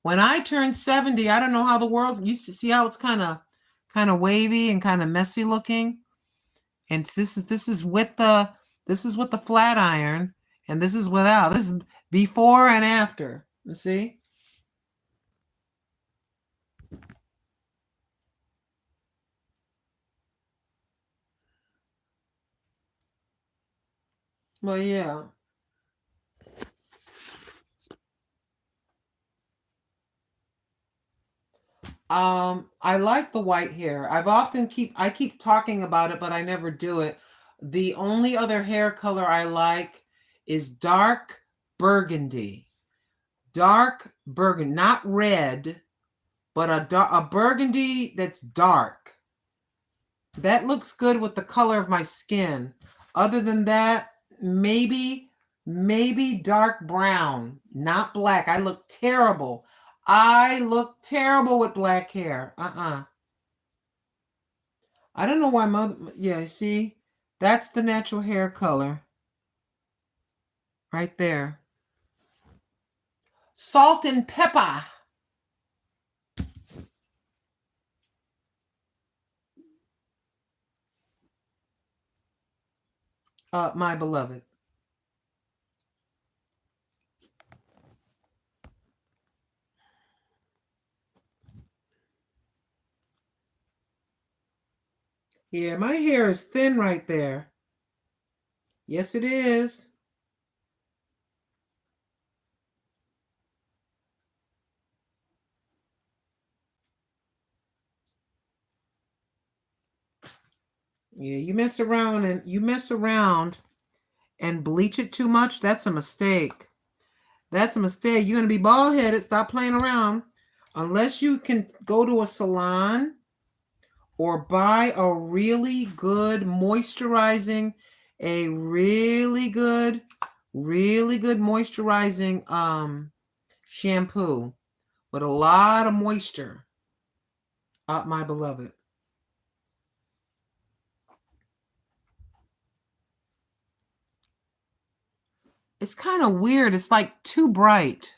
when I turn 70. I don't know how the world's. You see how it's kind of wavy and kind of messy looking, and this is with the flat iron, and this is without. This is before and after. You see. Well, yeah. I like the white hair. I keep talking about it, but I never do it. The only other hair color I like is dark burgundy. Dark burgundy, not red, but a burgundy that's dark. That looks good with the color of my skin. Other than that, maybe dark brown, not black. I look terrible. I look terrible with black hair. I don't know why yeah, see? That's the natural hair color. Right there. Salt and pepper. My beloved. Yeah, my hair is thin right there. Yes, it is. Yeah, you mess around and bleach it too much, that's a mistake. That's a mistake. You're going to be bald-headed. Stop playing around. Unless you can go to a salon or buy a really good moisturizing, shampoo with a lot of moisture. My beloved. It's kind of weird. It's like too bright.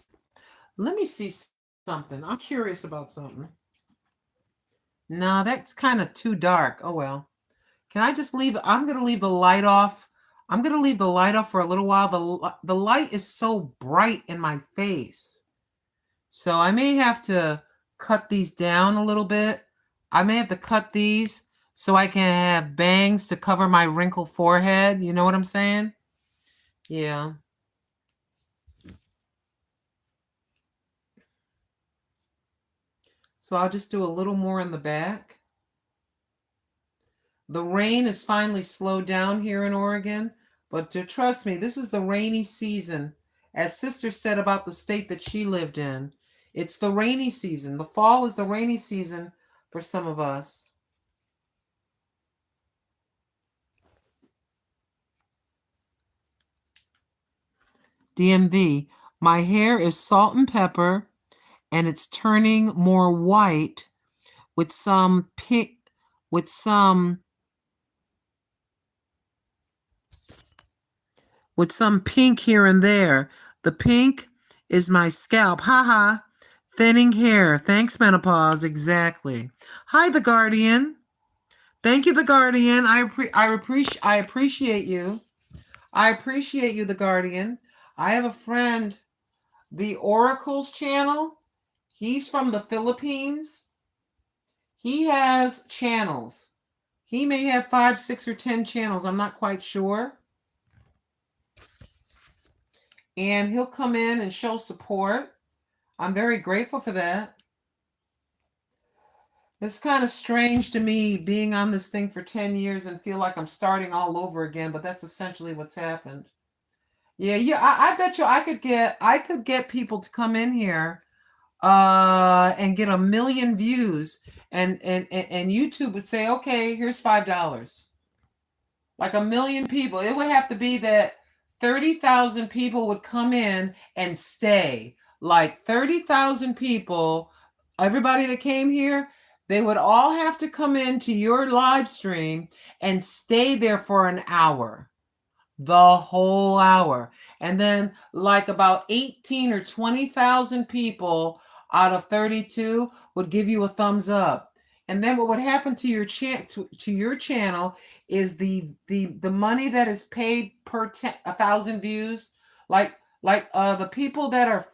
Let me see something. I'm curious about something. No, that's kind of too dark. Oh, well. Can I just leave? I'm going to leave the light off. I'm going to leave the light off for a little while. The light is so bright in my face. So I may have to cut these down a little bit. I may have to cut these so I can have bangs to cover my wrinkled forehead. You know what I'm saying? Yeah. So I'll just do a little more in the back. The rain is finally slowed down here in Oregon, but trust me, this is the rainy season. As Sister said about the state that she lived in, it's the rainy season. The fall is the rainy season for some of us. DMV, my hair is salt and pepper, and it's turning more white with some pink, with some pink here and there. The pink is my scalp. Haha. Thinning hair. Thanks, menopause. Exactly. Hi, the Guardian. Thank you, the Guardian. I appreciate you. I appreciate you, the Guardian. I have a friend, the Oracles channel. He's from the Philippines. He has channels. He may have 5, 6, or 10 channels. I'm not quite sure. And he'll come in and show support. I'm very grateful for that. It's kind of strange to me being on this thing for 10 years and feel like I'm starting all over again, but that's essentially what's happened. Yeah, I bet you I could get people to come in here and get 1 million views, and YouTube would say, okay, here's $5. Like 1 million people. It would have to be that 30,000 people would come in and stay. Like 30,000 people, everybody that came here, they would all have to come into your live stream and stay there for an hour. The whole hour. And then like about 18 or 20,000 people out of 32 would give you a thumbs up. And then what would happen to your channel is the money that is paid per 1,000 views, like the people that are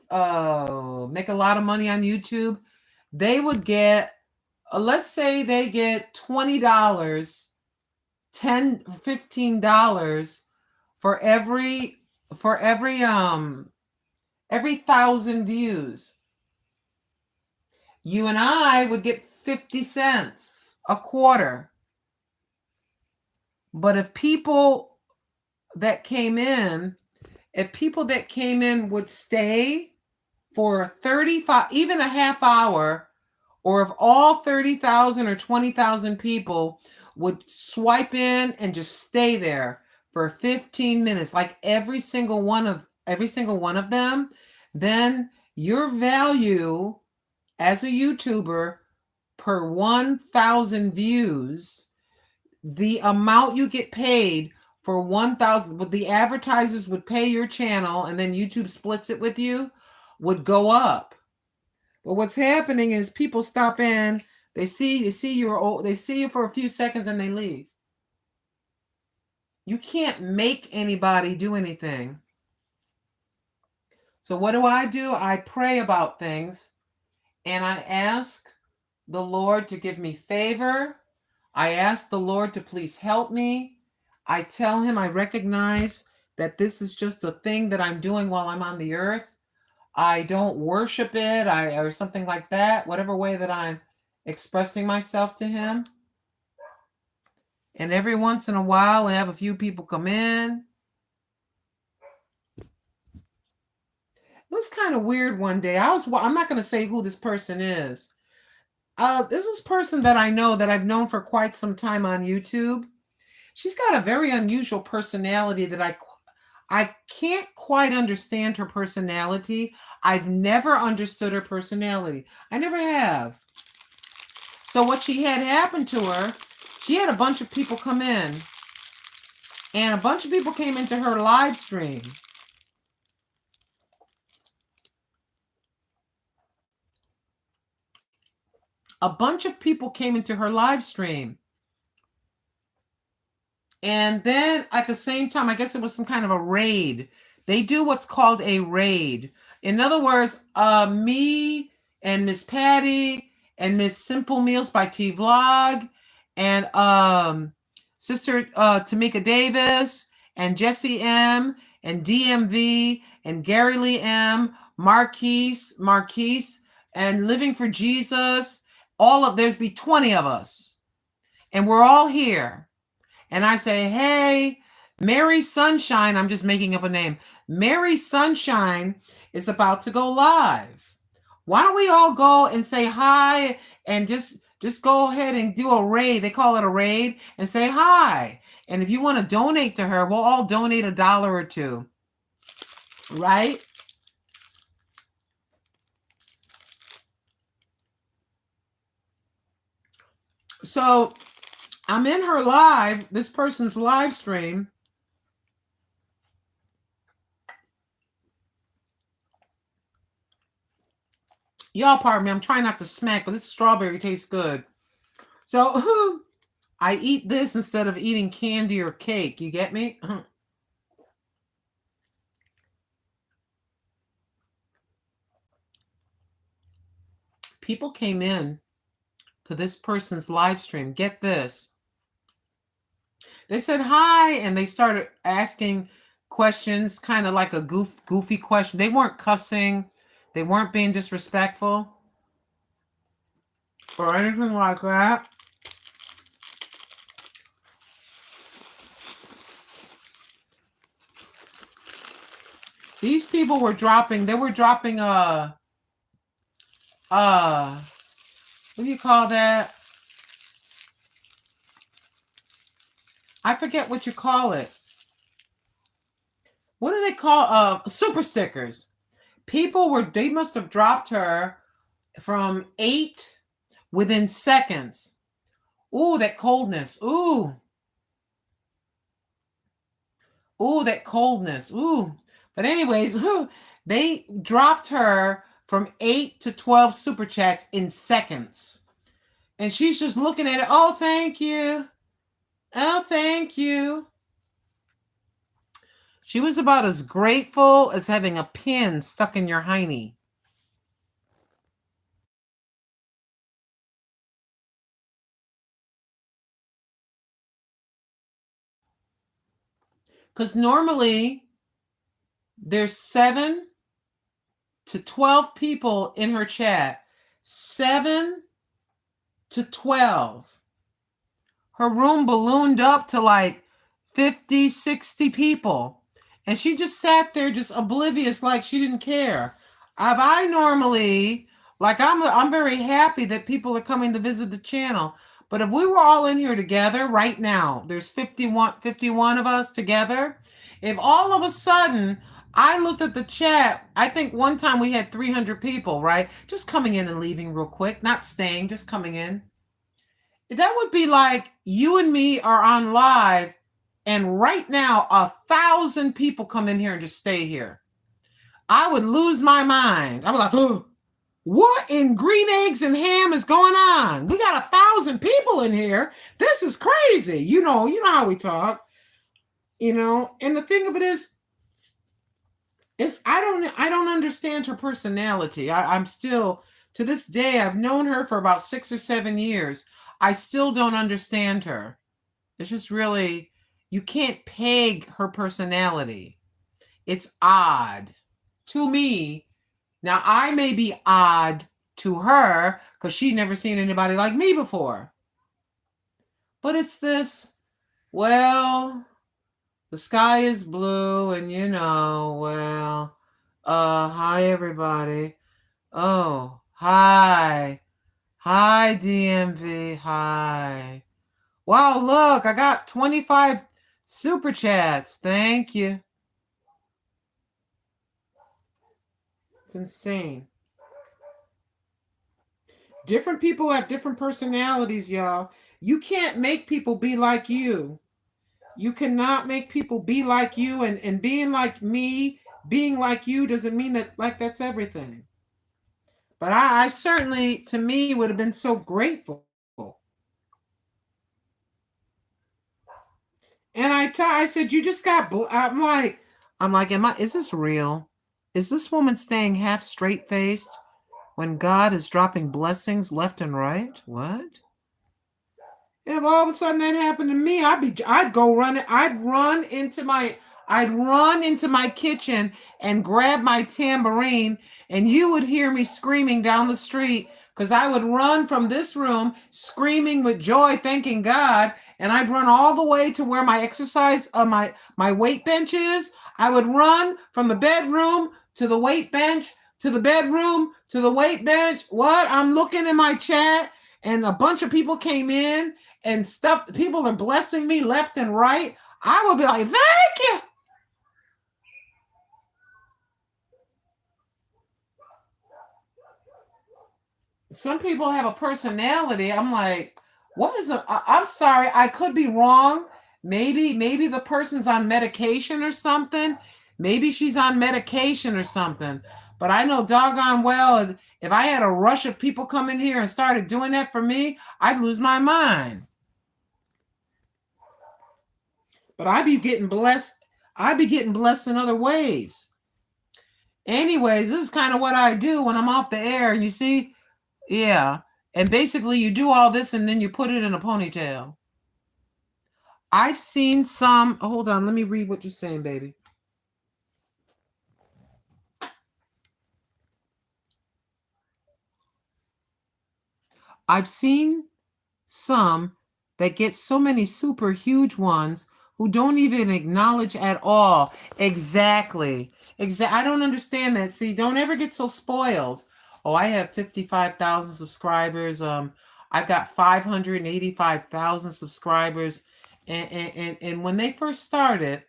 make a lot of money on YouTube, they would get, let's say they get $20, $10, $15 for every 1,000 views. You and I would get 50 cents, a quarter. But if people that came in would stay for 35, even a half hour, or if all 30,000 or 20,000 people would swipe in and just stay there for 15 minutes, like every single one of them, then your value as a YouTuber per 1,000 views, the amount you get paid for 1,000, what the advertisers would pay your channel and then YouTube splits it with you, would go up. But what's happening is people stop in, they see you for a few seconds and they leave. You can't make anybody do anything. So what do? I pray about things and I ask the Lord to give me favor. I ask the Lord to please help me. I tell him I recognize that this is just a thing that I'm doing while I'm on the earth. I don't worship it, or something like that, whatever way that I'm expressing myself to him. And every once in a while, I have a few people come in. It was kind of weird one day. I'm not going to say who this person is. This is a person that I know, that I've known for quite some time on YouTube. She's got a very unusual personality that I can't quite understand her personality. I've never understood her personality. I never have. So what she had happen to her, she had a bunch of people come in. And a bunch of people came into her live stream. A bunch of people came into her live stream. And then at the same time, I guess it was some kind of a raid. They do what's called a raid. In other words, me and Miss Patty and Miss Simple Meals by T Vlog and Sister Tamika Davis and Jesse M and DMV and Gary Lee M, Marquise and Living for Jesus. There's be 20 of us. And we're all here. And I say, hey, Mary Sunshine, I'm just making up a name. Mary Sunshine is about to go live. Why don't we all go and say hi and just go ahead and do a raid. They call it a raid, and say hi. And if you want to donate to her, we'll all donate $1 or $2. Right? So I'm in her live, this person's live stream. Y'all pardon me, I'm trying not to smack, but this strawberry tastes good. So I eat this instead of eating candy or cake. You get me? People came in to this person's live stream. Get this. They said hi, and they started asking questions, kind of like a goofy question. They weren't cussing. They weren't being disrespectful or anything like that. These people were dropping, what do you call that? I forget what you call it. What do they call super stickers? They must have dropped her from 8 within seconds. Ooh, that coldness. Ooh, that coldness. Ooh. But anyways, they dropped her from 8 to 12 super chats in seconds. And she's just looking at it. Oh, thank you. Oh, thank you. She was about as grateful as having a pin stuck in your hiney. Because normally there's 7 to 12 people in her chat. 7 to 12. Her room ballooned up to like 50, 60 people. And she just sat there just oblivious, like she didn't care. I normally, like I'm very happy that people are coming to visit the channel. But if we were all in here together right now, there's 51 of us together. If all of a sudden I looked at the chat, I think one time we had 300 people, right? Just coming in and leaving real quick, not staying, just coming in. That would be like you and me are on live, and right now 1,000 people come in here and just stay here. I would lose my mind. I was like, oh, what in green eggs and ham is going on? We got 1,000 people in here. This is crazy. You know how we talk. And the thing of it is I don't understand her personality. I'm still, to this day, I've known her for about 6 or 7 years. I still don't understand her. It's just really, you can't peg her personality. It's odd to me. Now, I may be odd to her because she'd never seen anybody like me before. But it's this, well, the sky is blue and hi everybody. Oh, hi. Hi, DMV. Hi. Wow, look, I got 25 super chats. Thank you. It's insane. Different people have different personalities, y'all. You can't make people be like you. You cannot make people be like you, and being like me, being like you doesn't mean that that's everything. But I certainly, to me, would have been so grateful. And I said, you just got, I'm like, is this real? Is this woman staying half straight faced when God is dropping blessings left and right? What? If all of a sudden that happened to me, I'd run into my kitchen and grab my tambourine, and you would hear me screaming down the street, because I would run from this room screaming with joy, thanking God, and I'd run all the way to where my exercise, my weight bench is. I would run from the bedroom to the weight bench, to the bedroom, to the weight bench. What? I'm looking in my chat, and a bunch of people came in, and stuff, people are blessing me left and right. I would be like, thank you. Some people have a personality. I'm like, What is I'm sorry, I could be wrong. Maybe the person's on medication or something. Maybe she's on medication or something. But I know doggone well if I had a rush of people come in here and started doing that for me, I'd lose my mind. But I'd be getting blessed. I'd be getting blessed in other ways. Anyways, this is kind of what I do when I'm off the air. You see? Yeah. And basically you do all this and then you put it in a ponytail. I've seen some. Oh, hold on. Let me read what you're saying, baby. I've seen some that get so many super huge ones who don't even acknowledge at all. Exactly. I don't understand that. See, don't ever get so spoiled. Oh, I have 55,000 subscribers. I've got 585,000 subscribers. And when they first started,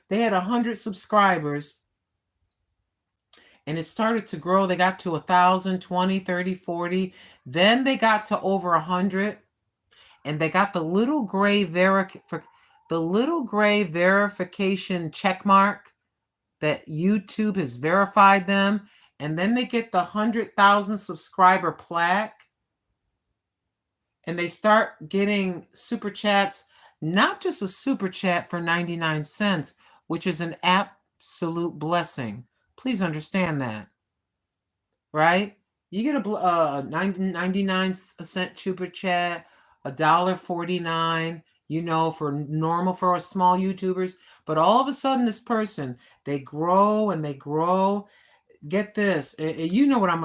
they had 100 subscribers. And it started to grow. They got to 1,000, 20, 30, 40. Then they got to over 100. And they got the little gray verification check mark that YouTube has verified them. And then they get the 100,000 subscriber plaque. And they start getting super chats, not just a super chat for 99 cents, which is an absolute blessing. Please understand that, right? You get a 99 cent super chat, $1.49, for normal for us small YouTubers. But all of a sudden, this person, they grow and they grow. Get this, you know what I'm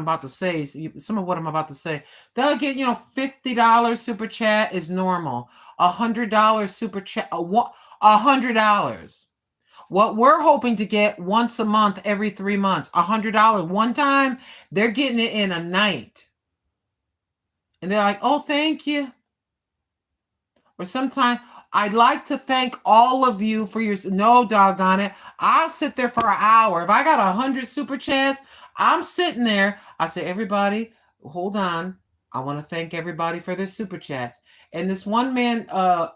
about to say. Some of what I'm about to say, they'll get $50 super chat is normal. $100 super chat, $100. What we're hoping to get once a month, every 3 months, $100 one time, they're getting it in a night. And they're like, oh, thank you. Or sometimes, I'd like to thank all of you for your, no, doggone it. I'll sit there for an hour. If I got 100 super chats, I'm sitting there. I say, everybody, hold on. I want to thank everybody for their super chats. And this one man,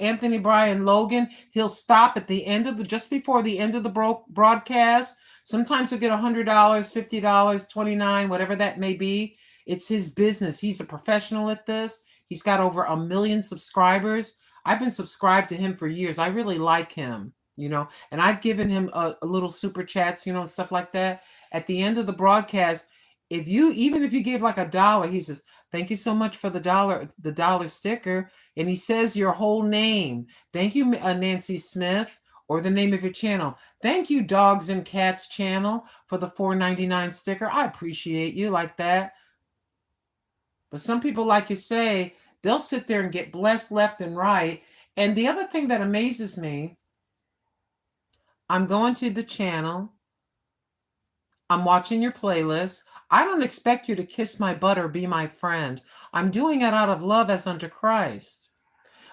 Anthony Brian Logan, he'll stop at the end of just before the end of the broadcast. Sometimes he'll get $100, $50, $29, whatever that may be. It's his business. He's a professional at this. He's got over 1 million subscribers. I've been subscribed to him for years. I really like him, and I've given him a little super chats, stuff like that. At the end of the broadcast, even if you gave like $1, he says, thank you so much for the dollar sticker. And he says your whole name. Thank you, Nancy Smith, or the name of your channel. Thank you, Dogs and Cats channel, for the $4.99 sticker. I appreciate you like that. But some people, like you say, they'll sit there and get blessed left and right. And the other thing that amazes me, I'm going to the channel. I'm watching your playlist. I don't expect you to kiss my butt or be my friend. I'm doing it out of love as unto Christ.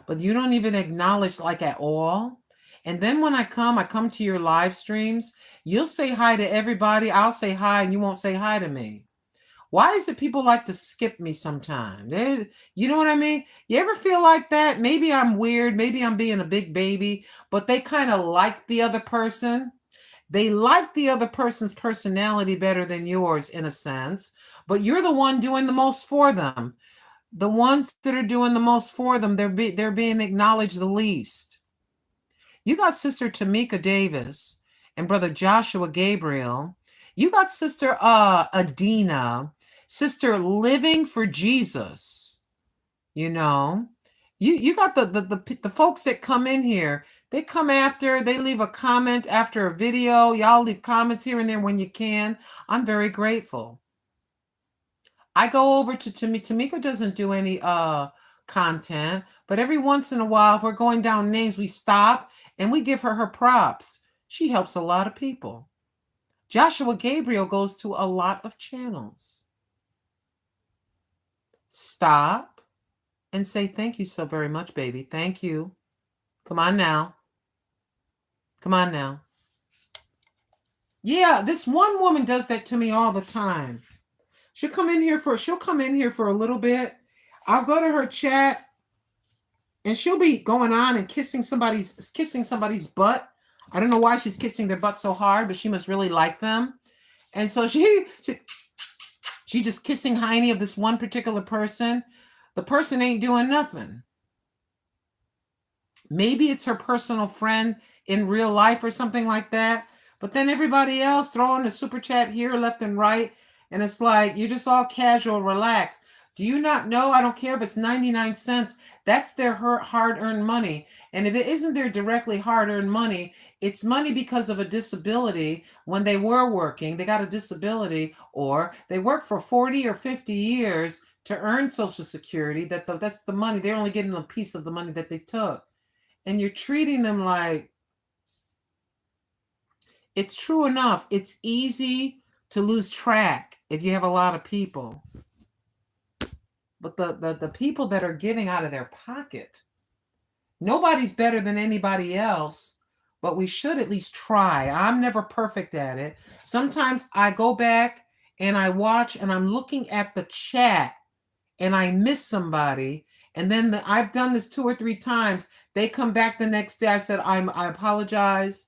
But you don't even acknowledge like at all. And then when I come to your live streams, you'll say hi to everybody. I'll say hi and you won't say hi to me. Why is it people like to skip me sometimes? You know what I mean? You ever feel like that? Maybe I'm weird. Maybe I'm being a big baby, but they kind of like the other person. They like the other person's personality better than yours in a sense, but you're the one doing the most for them. The ones that are doing the most for them, they're being acknowledged the least. You got Sister Tamika Davis and Brother Joshua Gabriel. You got Sister Adina, Sister Living for Jesus. You got the folks that come in here. They come after, they leave a comment after a video. Y'all leave comments here and there when you can. I'm very grateful. I go over to Tamika doesn't do any content, but every once in a while, if we're going down names, we stop and we give her props. She helps a lot of people. Joshua Gabriel goes to a lot of channels. Stop and say thank you so very much, baby. Thank you. Come on now. Come on now. Yeah, this one woman does that to me all the time. She'll come in here for a little bit. I'll go to her chat and she'll be going on and kissing somebody's butt. I don't know why she's kissing their butt so hard, but she must really like them. And so she just kissing hiney of this one particular person. The person ain't doing nothing. Maybe it's her personal friend in real life or something like that. But then everybody else throwing a super chat here, left and right. And it's like, you're just all casual, relaxed. Do you not know? I don't care if it's 99 cents. That's their hard-earned money. And if it isn't their directly hard-earned money, it's money because of a disability. When they were working, they got a disability, or they worked for 40 or 50 years to earn Social Security. That's the money. They're only getting a piece of the money that they took. And you're treating them like, it's true enough. It's easy to lose track if you have a lot of people. But the people that are giving out of their pocket, nobody's better than anybody else, but we should at least try. I'm never perfect at it. Sometimes I go back and I watch and I'm looking at the chat and I miss somebody. And then I've done this 2 or 3 times. They come back the next day. I said, I apologize.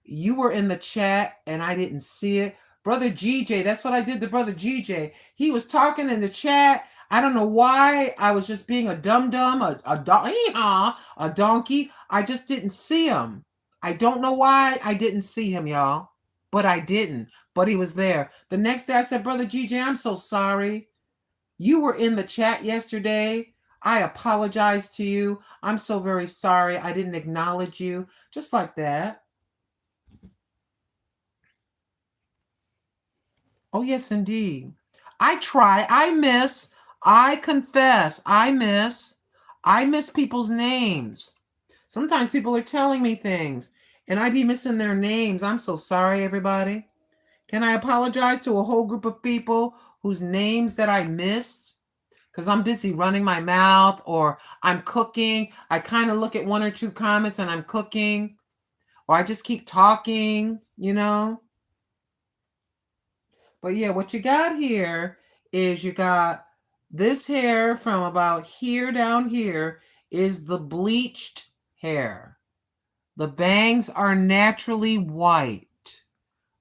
You were in the chat and I didn't see it. Brother GJ, that's what I did to Brother GJ. He was talking in the chat. I don't know why. I was just being a dum-dum, a donkey. I just didn't see him. I don't know why I didn't see him, y'all. But I didn't. But he was there. The next day I said, Brother GJ, I'm so sorry. You were in the chat yesterday. I apologize to you. I'm so very sorry. I didn't acknowledge you. Just like that. Oh, yes, indeed. I try. I miss. I confess. I miss people's names. Sometimes people are telling me things and I be missing their names. I'm so sorry, everybody. Can I apologize to a whole group of people whose names that I missed? Because I'm busy running my mouth or I'm cooking. I kind of look at 1 or 2 comments and I'm cooking. Or I just keep talking, you know. But yeah, what you got here is you got this hair from about here down here is the bleached hair. The bangs are naturally white.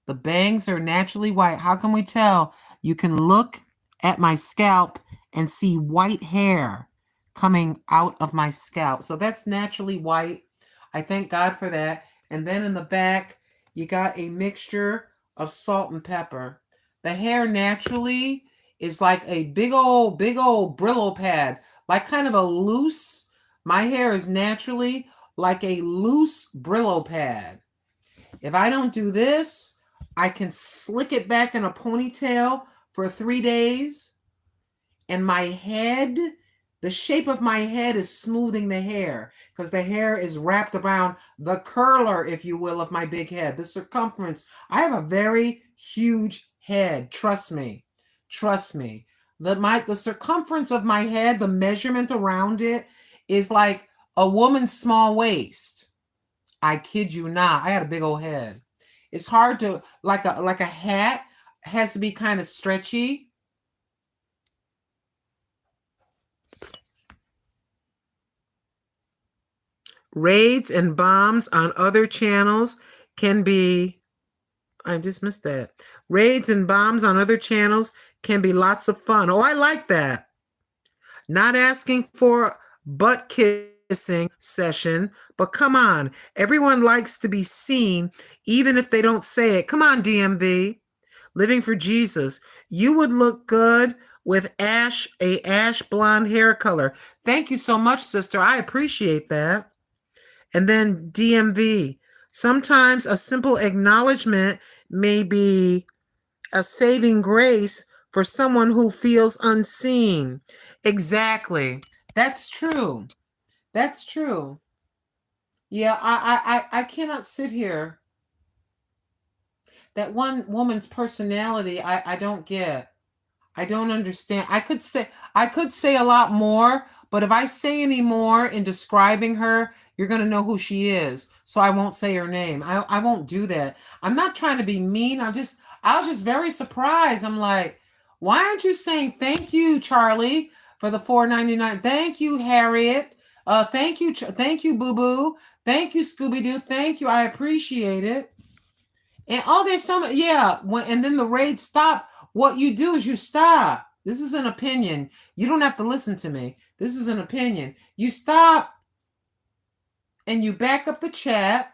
The bangs are naturally white. How can we tell? You can look at my scalp and see white hair coming out of my scalp. So that's naturally white. I thank God for that. And then in the back, you got a mixture of salt and pepper. The hair naturally is like a big old Brillo pad, like kind of a loose. My hair is naturally like a loose Brillo pad. If I don't do this, I can slick it back in a ponytail for 3 days. And my head, the shape of my head is smoothing the hair because the hair is wrapped around the curler, if you will, of my big head, the circumference. I have a very huge head. Trust me. Trust me. The circumference of my head, the measurement around it is like a woman's small waist. I kid you not. I had a big old head. It's hard to, like a hat has to be kind of stretchy. Raids and bombs on other channels can be, I just missed that. Raids and bombs on other channels can be lots of fun. Oh, I like that. Not asking for butt kissing session, but come on. Everyone likes to be seen, even if they don't say it. Come on, DMV. Living for Jesus. You would look good with a ash blonde hair color. Thank you so much, sister. I appreciate that. And then DMV. Sometimes a simple acknowledgement may be a saving grace for someone who feels unseen. Exactly. That's true. That's true. Yeah, I cannot sit here. That one woman's personality, I don't get. I don't understand. I could say a lot more, but if I say any more in describing her, you're going to know who she is. So I won't say her name. I won't do that. I'm not trying to be mean. I was just very surprised. I'm like, why aren't you saying thank you, Charlie? for the $4.99. Thank you, Harriet. Thank you, Boo Boo. Thank you, Scooby Doo. Thank you. I appreciate it. And there's some, yeah. And then the raid stop. What you do is you stop. This is an opinion. You don't have to listen to me. This is an opinion. You stop and you back up the chat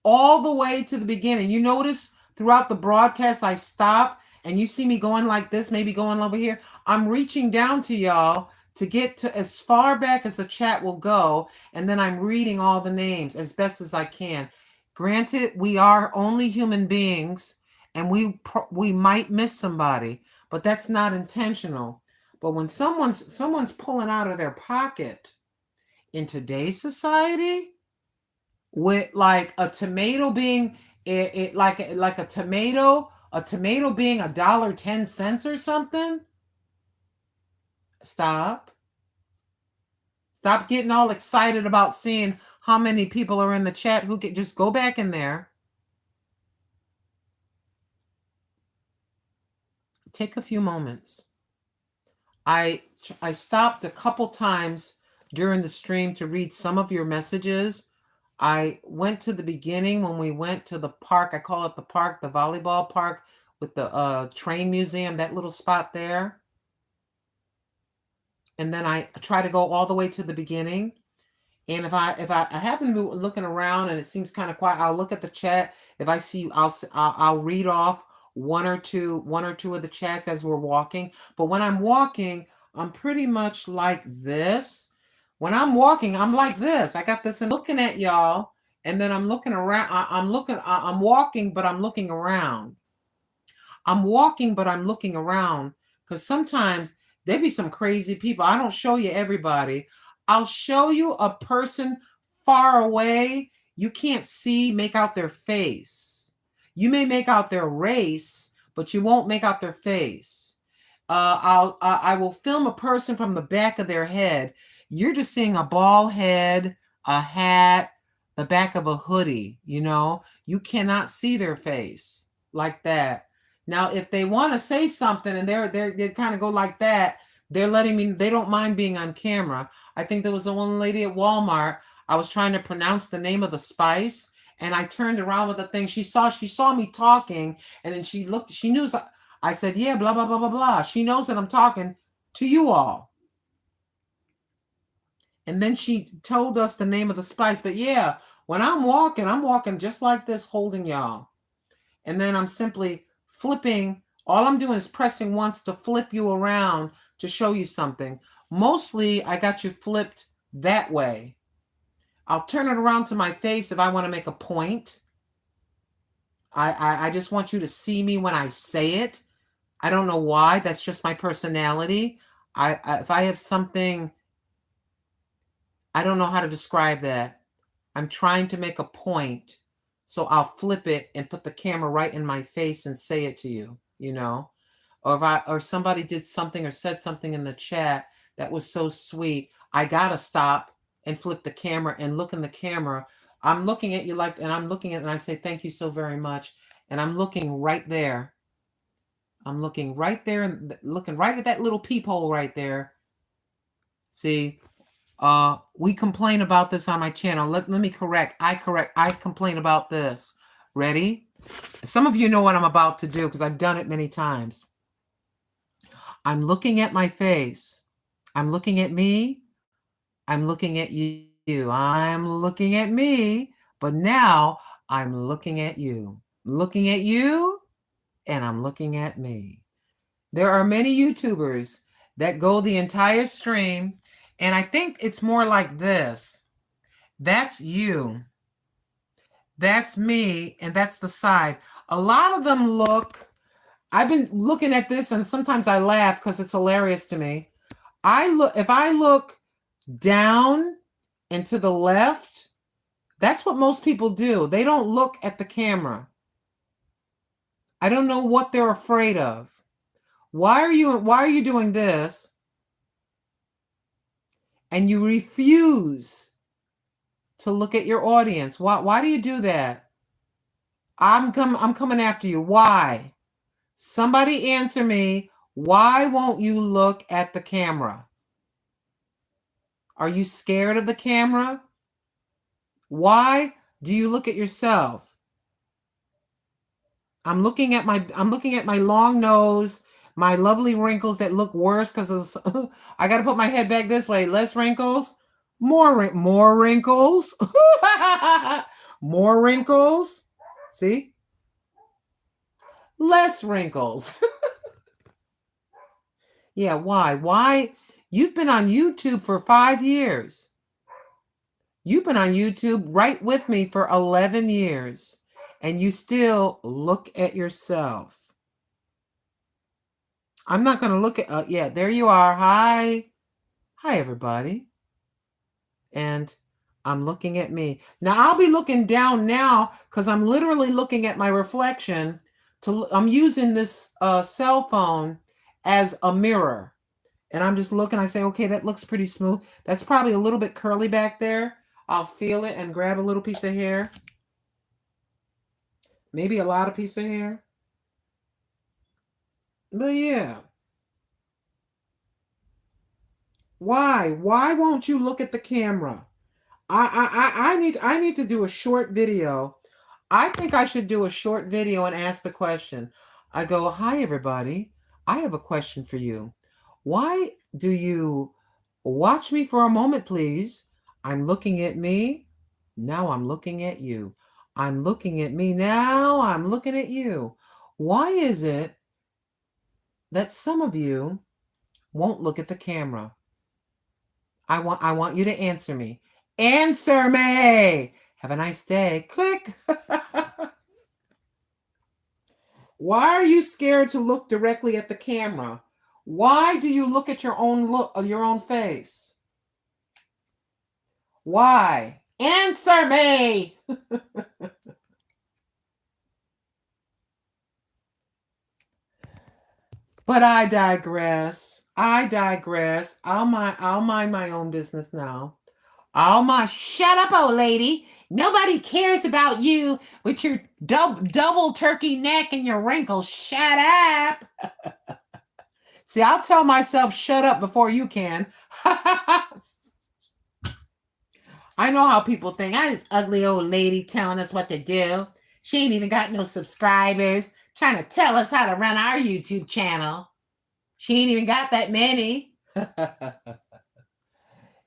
all the way to the beginning. You notice throughout the broadcast, I stop and you see me going like this, maybe going over here. I'm reaching down to y'all to get to as far back as the chat will go. And then I'm reading all the names as best as I can. Granted, we are only human beings and we might miss somebody, but that's not intentional. But when someone's pulling out of their pocket in today's society, with like a tomato being like a tomato being $1.10 or something, stop getting all excited about seeing how many people are in the chat. Who can just go back in there, take a few moments. I stopped a couple times during the stream to read some of your messages. I went to the beginning when we went to the park. I call it the park, the volleyball park with the train museum, that little spot there. And then I try to go all the way to the beginning. And if I happen to be looking around and it seems kind of quiet, I'll look at the chat. If I see, I'll read off one or two of the chats as we're walking. But when I'm walking, I'm pretty much like this. When I'm walking, I'm like this. I got this and looking at y'all, and then I'm looking around. I'm walking, but I'm looking around. I'm walking, but I'm looking around because sometimes there be some crazy people. I don't show you everybody. I'll show you a person far away. You can't make out their face. You may make out their race, but you won't make out their face. I will film a person from the back of their head. You're just seeing a bald head, a hat, the back of a hoodie, You cannot see their face like that. Now, if they want to say something and they kind of go like that, they're letting me, they don't mind being on camera. I think there was a one lady at Walmart. I was trying to pronounce the name of the spice and I turned around with the thing. She saw me talking and then she looked, she knew, I said, yeah, blah, blah, blah, blah, blah. She knows that I'm talking to you all. And then she told us the name of the spice. But yeah, when I'm walking just like this, holding y'all. And then I'm simply flipping. All I'm doing is pressing once to flip you around to show you something. Mostly, I got you flipped that way. I'll turn it around to my face if I want to make a point. I just want you to see me when I say it. I don't know why. That's just my personality. If I have something, I don't know how to describe that. I'm trying to make a point. So I'll flip it and put the camera right in my face and say it to you, Or if somebody did something or said something in the chat that was so sweet, I gotta stop and flip the camera and look in the camera. I'm looking at you and I'm looking at it and I say, thank you so very much. And I'm looking right there. I'm looking right there and looking right at that little peephole right there. See, we complain about this on my channel. Let me correct. I complain about this. Ready? Some of you know what I'm about to do because I've done it many times. I'm looking at my face. I'm looking at me. I'm looking at you. I'm looking at me. But now I'm looking at you. Looking at you, and I'm looking at me. There are many YouTubers that go the entire stream, and I think it's more like this. That's you. That's me, and that's the side. A lot of them look, I've been looking at this, and sometimes I laugh because it's hilarious to me. If I look down and to the left, that's what most people do. They don't look at the camera. I don't know what they're afraid of. Why are you doing this? And you refuse to look at your audience. Why do you do that? I'm coming after you. Why? Somebody answer me. Why won't you look at the camera? Are you scared of the camera? Why do you look at yourself? I'm looking at my long nose, my lovely wrinkles that look worse because I got to put my head back this way. Less wrinkles, more wrinkles, more wrinkles. See, less wrinkles. Yeah, why? Why? You've been on YouTube for 5 years. You've been on YouTube right with me for 11 years, and you still look at yourself. I'm not going to look at, yeah, there you are. Hi. Hi, everybody. And I'm looking at me. Now, I'll be looking down now because I'm literally looking at my reflection. I'm using this cell phone as a mirror. And I'm just looking, I say, okay, that looks pretty smooth. That's probably a little bit curly back there. I'll feel it and grab a little piece of hair. Maybe a lot of piece of hair. But yeah. Why? Why won't you look at the camera? I need to do a short video. I think I should do a short video and ask the question. I go, hi everybody. I have a question for you. Why do you watch me for a moment, please? I'm looking at me. Now I'm looking at you. I'm looking at me. Now I'm looking at you. Why is it that some of you won't look at the camera? I want you to answer me. Answer me. Have a nice day. Click. Why are you scared to look directly at the camera? Why do you look at your own face? Why? Answer me. But I digress. I'll mind my own business now. Shut up, old lady. Nobody cares about you with your double turkey neck and your wrinkles. Shut up. See, I'll tell myself shut up before you can. I know how people think. This ugly old lady telling us what to do. She ain't even got no subscribers, trying to tell us how to run our YouTube channel. She ain't even got that many.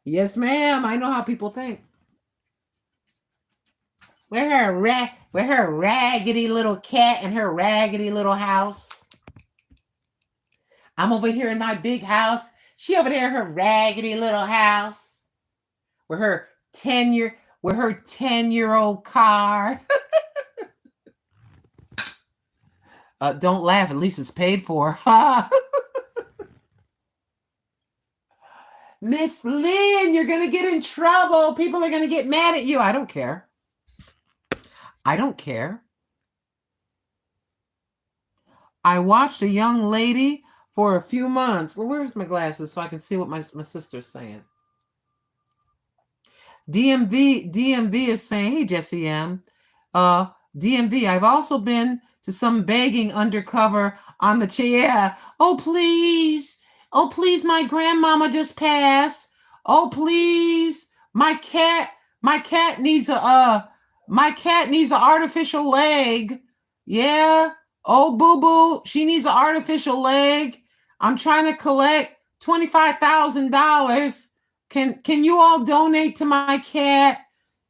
Yes, ma'am. I know how people think. We're her raggedy little cat and her raggedy little house. I'm over here in my big house. She over there in her raggedy little house. With her 10-year-old car. Don't laugh. At least it's paid for. Miss Lynn, you're going to get in trouble. People are going to get mad at you. I don't care. I don't care. I watched a young lady for a few months. Well, where's my glasses so I can see what my sister's saying? DMV is saying, hey, Jessie M. DMV, I've also been to some begging undercover on the chair. Oh, please. Oh, please, my grandmama just passed. Oh, please. My cat needs an artificial leg. Yeah. Oh, boo-boo, she needs an artificial leg. I'm trying to collect $25,000. Can you all donate to my cat?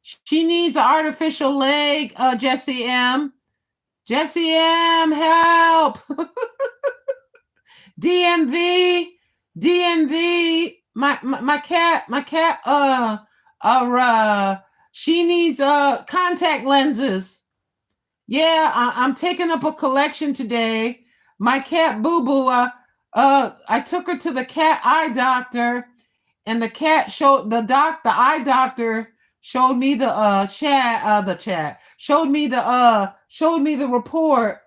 She needs an artificial leg, Jessie M. Jessie M, help. DMV, my cat, she needs contact lenses. Yeah, I'm taking up a collection today. My cat Boo Boo, I took her to the cat eye doctor, and the eye doctor showed me showed me the report,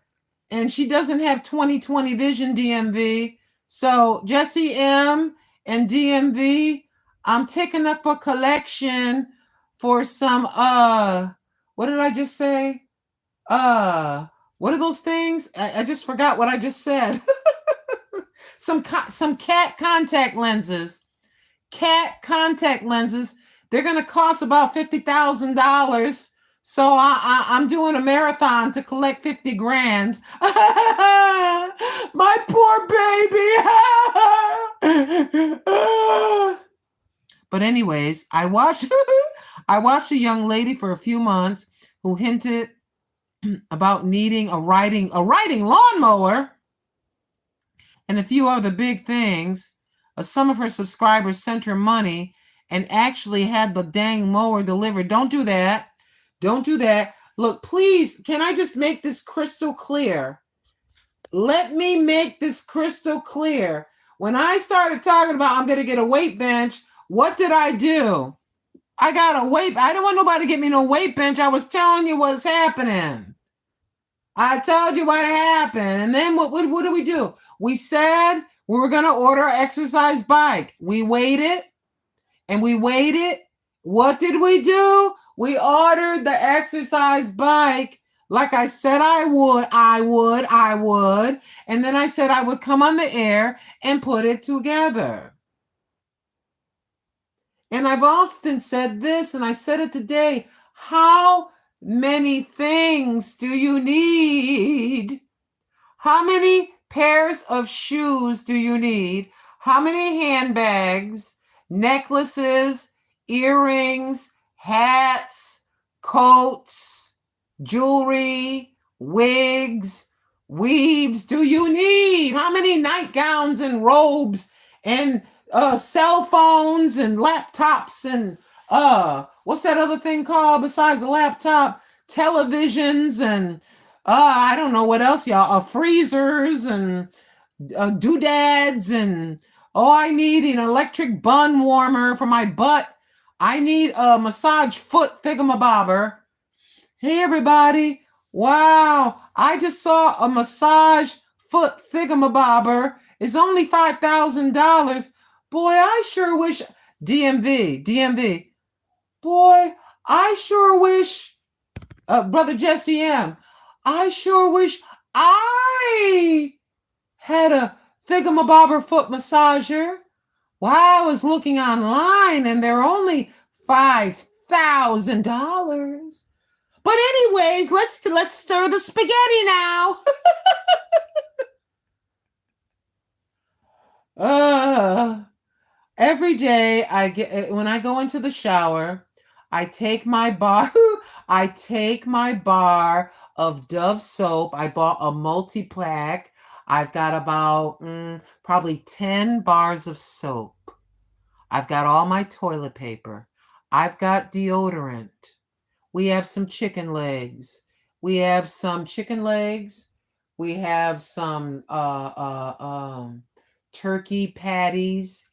and she doesn't have 20/20 vision, DMV. So Jessie M and DMV, I'm taking up a collection for some what did I just say? What are those things? I just forgot what I just said. some cat contact lenses. Cat contact lenses. They're gonna cost about $50,000. So I'm doing a marathon to collect 50 grand. My poor baby. But anyways, I watched a young lady for a few months who hinted about needing a riding lawnmower and a few other big things. Some of her subscribers sent her money and actually had the dang mower delivered. Don't do that. Don't do that. Look, please, can I just make this crystal clear? Let me make this crystal clear. When I started talking about I'm going to get a weight bench, what did I do? I got a weight. I don't want nobody to get me no weight bench. I was telling you what's happening. I told you what happened. And then what did we do? We said we were going to order an exercise bike. We waited and we waited. What did we do? We ordered the exercise bike. Like I said, I would. And then I said I would come on the air and put it together. And I've often said this, and I said it today. How many things do you need? How many pairs of shoes do you need? How many handbags, necklaces, earrings, hats, coats, jewelry, wigs, weaves do you need? How many nightgowns and robes and cell phones and laptops and what's that other thing called besides the laptop? Televisions and I don't know what else, y'all. Freezers and doodads and I need an electric bun warmer for my butt. I need a massage foot thingamabobber. Hey everybody! Wow! I just saw a massage foot thingamabobber. It's only $5,000. Boy, I sure wish DMV. Boy, I sure wish, Brother Jesse M. I sure wish I had a thingamabobber foot massager. Well, I was looking online and they're only $5,000. But anyways, let's stir the spaghetti now. Every day when I go into the shower, I take my bar of Dove soap. I bought a multi-pack. I've got about probably 10 bars of soap. I've got all my toilet paper. I've got deodorant. We have some chicken legs. We have some turkey patties,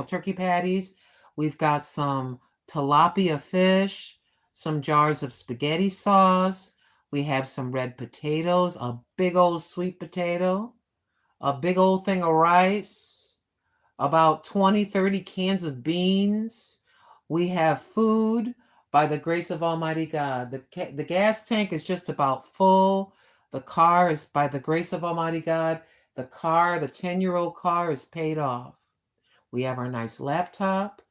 turkey patties. We've got some tilapia fish, some jars of spaghetti sauce. We have some red potatoes, a big old sweet potato, a big old thing of rice, about 20, 30 cans of beans. We have food by the grace of Almighty God. The gas tank is just about full. The car is by the grace of Almighty God. The 10-year-old car is paid off. We have our nice laptop.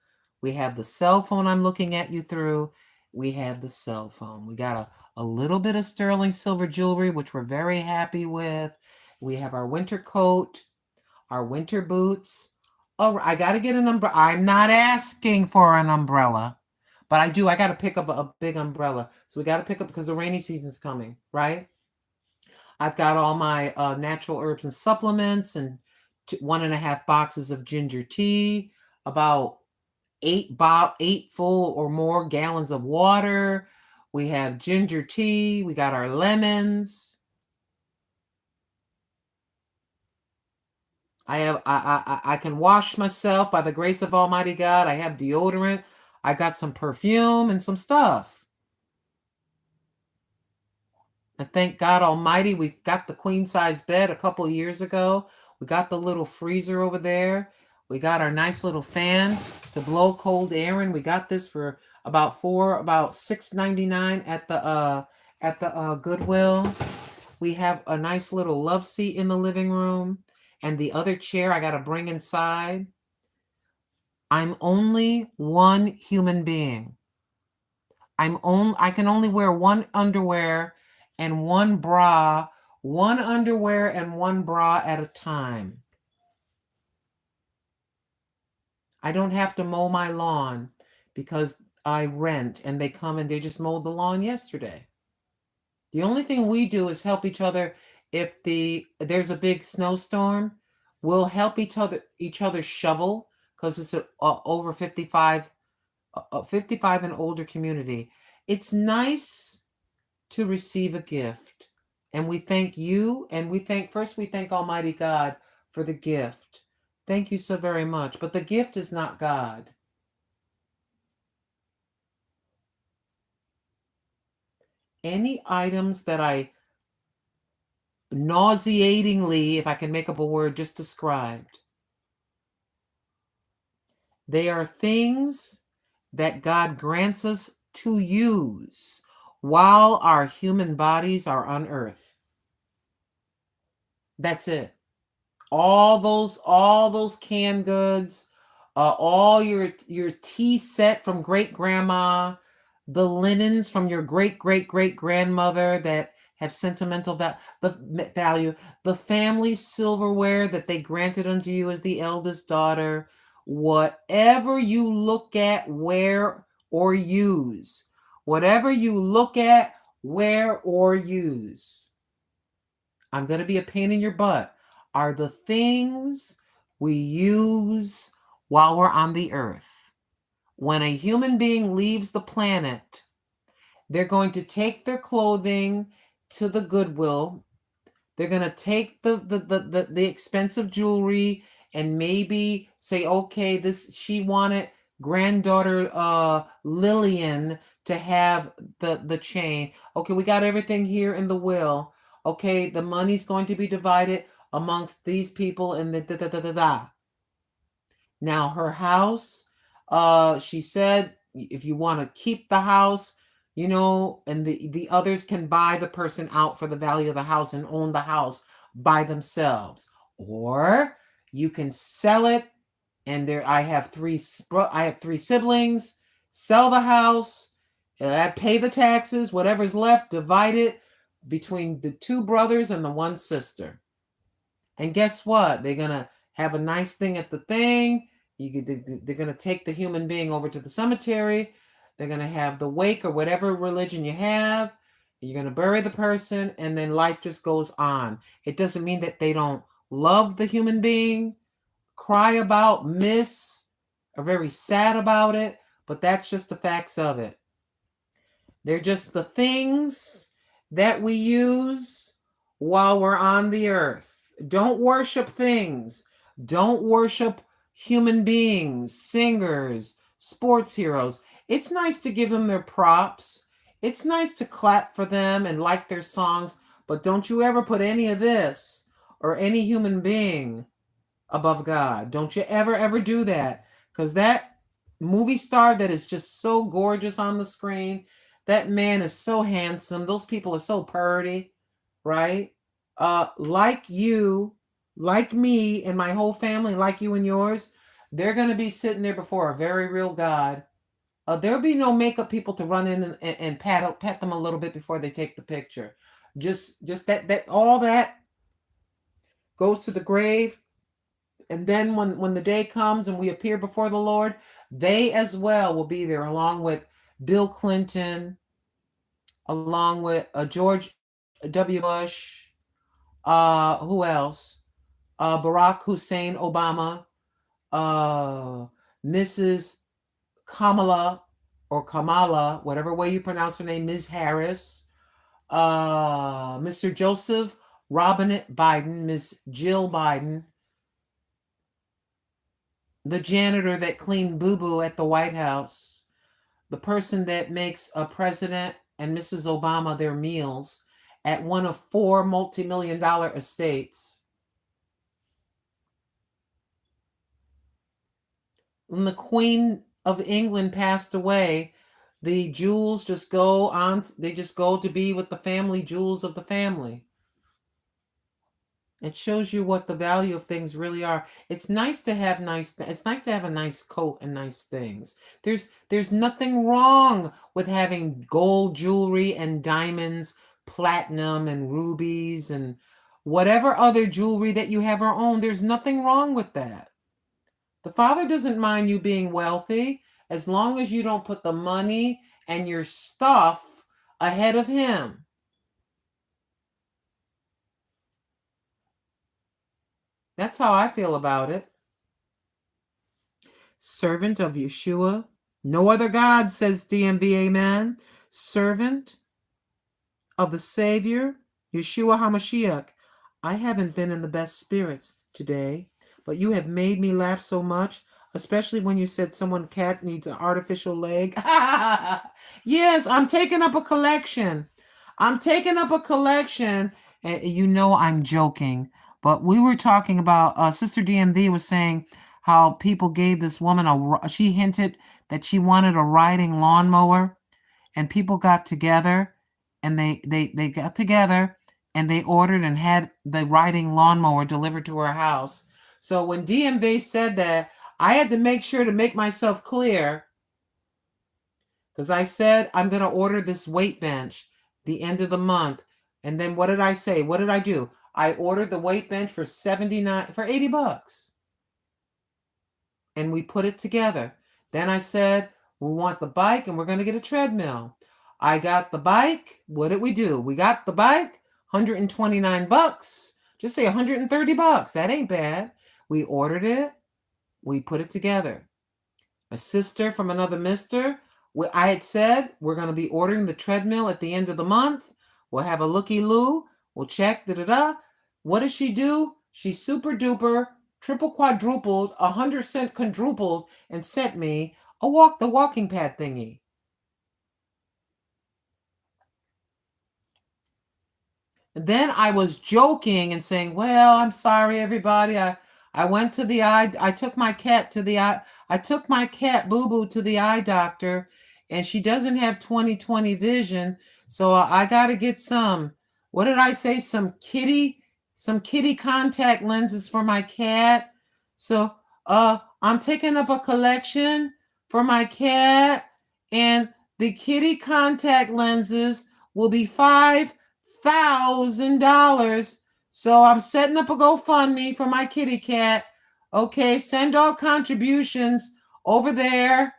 We have the cell phone I'm looking at you through. We have the cell phone. We got a little bit of sterling silver jewelry, which we're very happy with. We have our winter coat, our winter boots. Oh, I got to get an umbrella. I'm not asking for an umbrella, but I do. I got to pick up a big umbrella. So we got to pick up because the rainy season's coming, right? I've got all my natural herbs and supplements and 1.5 boxes of ginger tea, about 8 full or more gallons of water. We have ginger tea. We got our lemons. I can wash myself by the grace of Almighty God. I have deodorant. I got some perfume and some stuff. And thank God Almighty, we got the queen size bed a couple years ago. We got the little freezer over there. We got our nice little fan to blow cold air in. We got this for about $6.99 at the Goodwill. We have a nice little love seat in the living room. and the other chair I got to bring inside. I'm only one human being. I can only wear one underwear and one bra, one underwear and one bra at a time. I don't have to mow my lawn because I rent and they come and they just mowed the lawn yesterday. The only thing we do is help each other. If there's a big snowstorm, we'll help each other shovel, because it's a over 55 and older community. It's nice to receive a gift, and we thank you, and we thank Almighty God for the gift. Thank you so very much. But the gift is not God. Any items that I nauseatingly, if I can make up a word, just described, they are things that God grants us to use while our human bodies are on earth. That's it. All those canned goods, all your tea set from great grandma, the linens from your great grandmother that have sentimental value, the family silverware that they granted unto you as the eldest daughter, whatever you look at, wear, or use, whatever you look at, wear, or use, I'm going to be a pain in your butt, are the things we use while we're on the earth. When a human being leaves the planet, they're going to take their clothing to the Goodwill. They're going to take the expensive jewelry and maybe say, okay, she wanted granddaughter Lillian to have the chain. Okay, we got everything here in the will. Okay, the money's going to be divided amongst these people and the. Now her house, she said, if you want to keep the house, and the others can buy the person out for the value of the house and own the house by themselves, or you can sell it. And I have three siblings. Sell the house, pay the taxes, whatever's left, divide it between the two brothers and the one sister. And guess what? They're gonna have a nice thing at the thing. They're gonna take the human being over to the cemetery. They're going to have the wake or whatever religion you have. You're going to bury the person, and then life just goes on. It doesn't mean that they don't love the human being, cry about, miss, are very sad about it, but that's just the facts of it. They're just the things that we use while we're on the earth. Don't worship things. Don't worship human beings, singers, sports heroes. It's nice to give them their props. It's nice to clap for them and like their songs, but don't you ever put any of this or any human being above God. Don't you ever do that, because that movie star that is just so gorgeous on the screen, that man is so handsome. Those people are so pretty, right? Like you, like me and my whole family, like you and yours, they're going to be sitting there before a very real God. There'll be no makeup people to run in and pat them a little bit before they take the picture. Just that all that goes to the grave. And then when the day comes and we appear before the Lord, they as well will be there, along with Bill Clinton, along with George W. Bush, who else? Barack Hussein Obama, Mrs. Kamala, whatever way you pronounce her name, Ms. Harris, Mr. Joseph Robinette Biden, Ms. Jill Biden, the janitor that cleaned boo-boo at the White House, the person that makes a president and Mrs. Obama their meals at one of 4 multi-million-dollar estates. When the Queen of England passed away, the jewels just go on, they just go to be with the family jewels of the family. It shows you what the value of things really are. It's nice to have it's nice to have a nice coat and nice things. There's nothing wrong with having gold jewelry and diamonds, platinum and rubies and whatever other jewelry that you have or own. There's nothing wrong with that. The Father doesn't mind you being wealthy as long as you don't put the money and your stuff ahead of Him. That's how I feel about it. Servant of Yeshua. No other God, says DMV, amen. Servant of the Savior, Yeshua HaMashiach. I haven't been in the best spirits today, but you have made me laugh so much, especially when you said someone cat needs an artificial leg. Yes, I'm taking up a collection. I'm taking up a collection. And you know I'm joking, but we were talking about, Sister DMV was saying how people gave this woman she hinted that she wanted a riding lawnmower, and people got together and they got together and they ordered and had the riding lawnmower delivered to her house. So when DMV said that, I had to make sure to make myself clear, because I said I'm going to order this weight bench the end of the month. And then what did I say? What did I do? I ordered the weight bench for $80. And we put it together. Then I said, we want the bike and we're going to get a treadmill. I got the bike. What did we do? We got the bike, $129. Just say $130. That ain't bad. We ordered it. We put it together. A sister from another mister, I had said we're going to be ordering the treadmill at the end of the month. We'll have a looky-loo. We'll check, da-da-da. What does she do? She super duper, triple quadrupled, 100% quadrupled, and sent me the walking pad thingy. And then I was joking and saying, well, I'm sorry, everybody. I went to the eye. I took my cat to the eye. I took my cat Boo Boo to the eye doctor, and she doesn't have 20/20 vision. So I got to get some. What did I say? Some kitty contact lenses for my cat. So I'm taking up a collection for my cat, and the kitty contact lenses will be $5,000. So I'm setting up a GoFundMe for my kitty cat. Okay, send all contributions over there,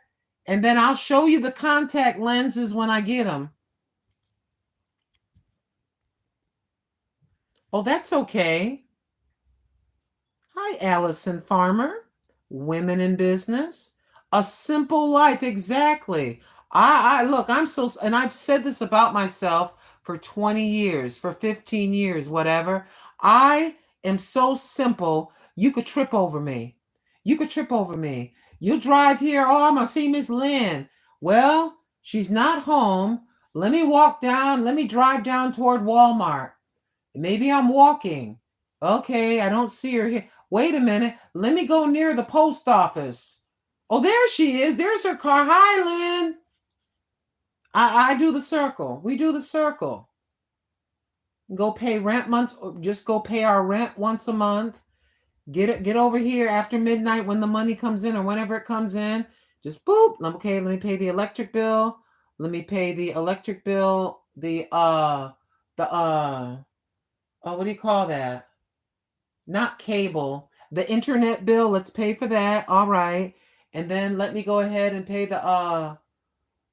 and then I'll show you the contact lenses when I get them. Oh, that's okay. Hi, Allison Farmer. Women in business. A simple life, exactly. I look, I'm so, and I've said this about myself for 20 years, for 15 years, whatever. I am so simple. You could trip over me. You could trip over me. You drive here. Oh, I'm going to see Miss Lynn. Well, she's not home. Let me drive down toward Walmart. Maybe I'm walking. Okay, I don't see her here. Wait a minute. Let me go near the post office. Oh, there she is. There's her car. Hi, Lynn. I do the circle. We do the circle. Go pay rent just go pay our rent once a month. Get over here after midnight when the money comes in or whenever it comes in. Just boop. Okay, let me pay the electric bill. Let me pay the electric bill. What do you call that? Not cable. The internet bill. Let's pay for that. All right. And then let me go ahead and pay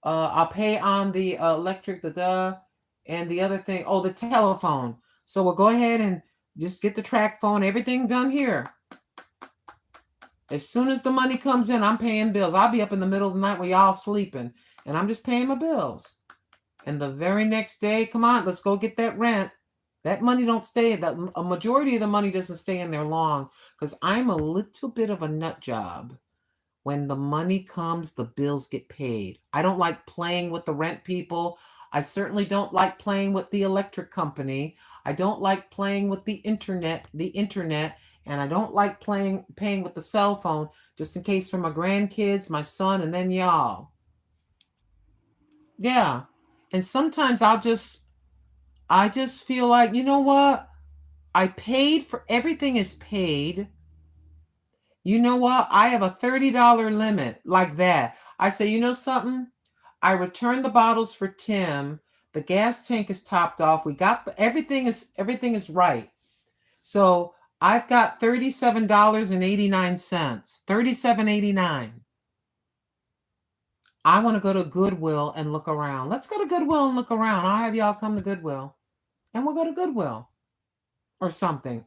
I'll pay on the electric, and the other thing. Oh, the telephone. So we'll go ahead and just get the track phone, everything done here. As soon as the money comes in, I'm paying bills. I'll be up in the middle of the night when y'all sleeping, and I'm just paying my bills. And the very next day, come on, let's go get that rent. That money don't stay. A majority of the money doesn't stay in there long, because I'm a little bit of a nut job. When the money comes, the bills get paid. I don't like playing with the rent people. I certainly don't like playing with the electric company. I don't like playing with the internet, and I don't like paying with the cell phone, just in case for my grandkids, my son, and then y'all. Yeah. And sometimes I just feel like, you know what? I paid for everything is paid. You know what? I have a $30 limit like that. I say, you know something? I returned the bottles for Tim. The gas tank is topped off. We got everything is right. So I've got $37.89. $37.89. I want to go to Goodwill and look around. Let's go to Goodwill and look around. I'll have y'all come to Goodwill. And we'll go to Goodwill or something.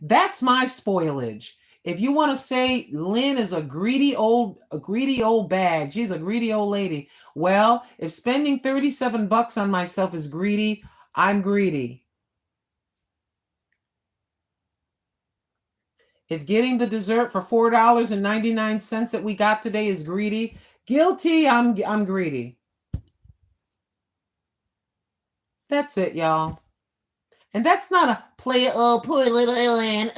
That's my spoilage. If you want to say Lynn is a greedy old bag, she's a greedy old lady. Well, if spending $37 on myself is greedy, I'm greedy. If getting the dessert for $4.99 that we got today is greedy, guilty, I'm greedy. That's it, y'all. And that's not a play, oh, poor little Lynn.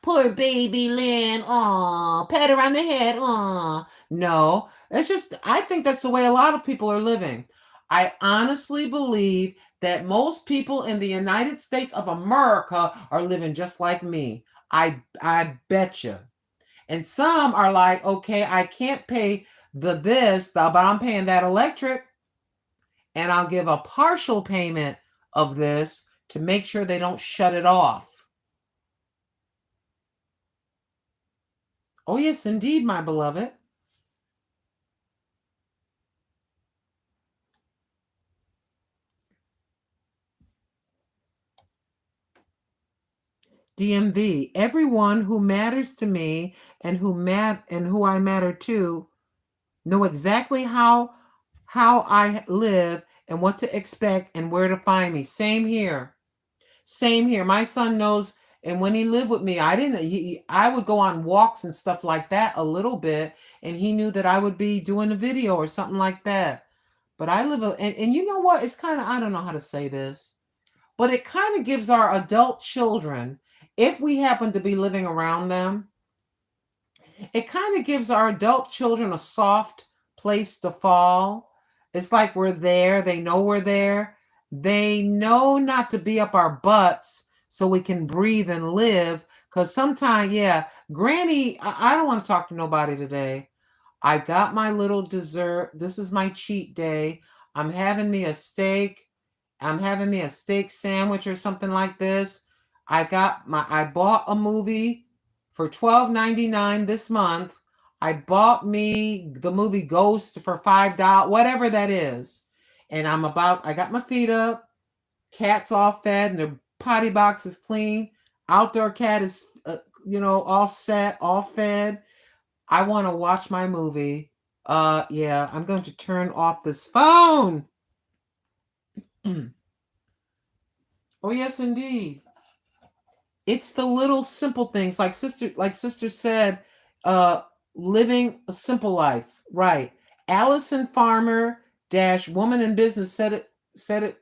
Poor baby Lynn. Aw, pat her on the head. Aw. No, it's just, I think that's the way a lot of people are living. I honestly believe that most people in the United States of America are living just like me. I bet you. And some are like, okay, I can't pay but I'm paying that electric. And I'll give a partial payment of this to make sure they don't shut it off. Oh, yes, indeed, my beloved. DMV, everyone who matters to me and who I matter to know exactly how I live and what to expect and where to find me. Same here. Same here. My son knows, and when he lived with me, I would go on walks and stuff like that a little bit, and he knew that I would be doing a video or something like that. But I live, and you know what? It's kind of, I don't know how to say this, but it kind of gives our adult children, if we happen to be living around them, it kind of gives our adult children a soft place to fall. It's like we're there. They know we're there. They know not to be up our butts so we can breathe and live. Because sometimes, yeah, Granny, I don't want to talk to nobody today. I got my little dessert. This is my cheat day. I'm having me a steak. I'm having me a steak sandwich or something like this. I bought a movie for $12.99 this month. I bought me the movie Ghost for $5, whatever that is. And I got my feet up. Cat's all fed and the potty box is clean. Outdoor cat is, all set, all fed. I want to watch my movie. Yeah, I'm going to turn off this phone. Oh, yes, indeed. It's the little simple things, like sister said, living a simple life, right? Allison Farmer woman in business said it.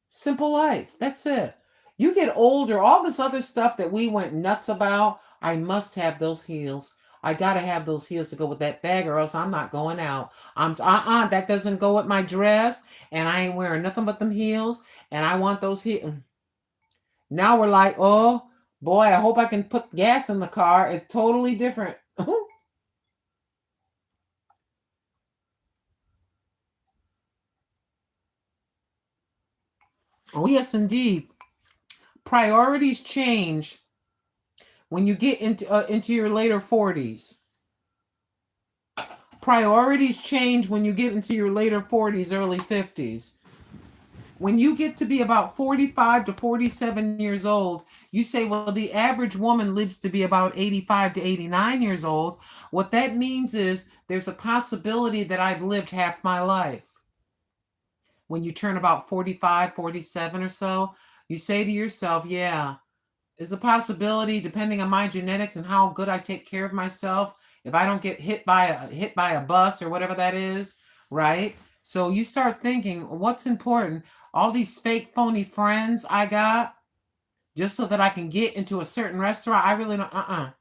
Simple life. That's it. You get older, all this other stuff that we went nuts about. I must have those heels. I gotta have those heels to go with that bag, or else I'm not going out. That doesn't go with my dress, and I ain't wearing nothing but them heels. And I want those heels. Now we're like, oh boy, I hope I can put gas in the car. It's totally different. Oh, yes, indeed. Priorities change when you get into your later 40s. Priorities change when you get into your later 40s, early 50s. When you get to be about 45 to 47 years old, you say, well, the average woman lives to be about 85 to 89 years old. What that means is there's a possibility that I've lived half my life. When you turn about 45, 47 or so, you say to yourself, yeah, there's a possibility, depending on my genetics and how good I take care of myself, if I don't get hit by a bus or whatever that is, right? So you start thinking, what's important? All these fake, phony friends I got, just so that I can get into a certain restaurant, I really don't,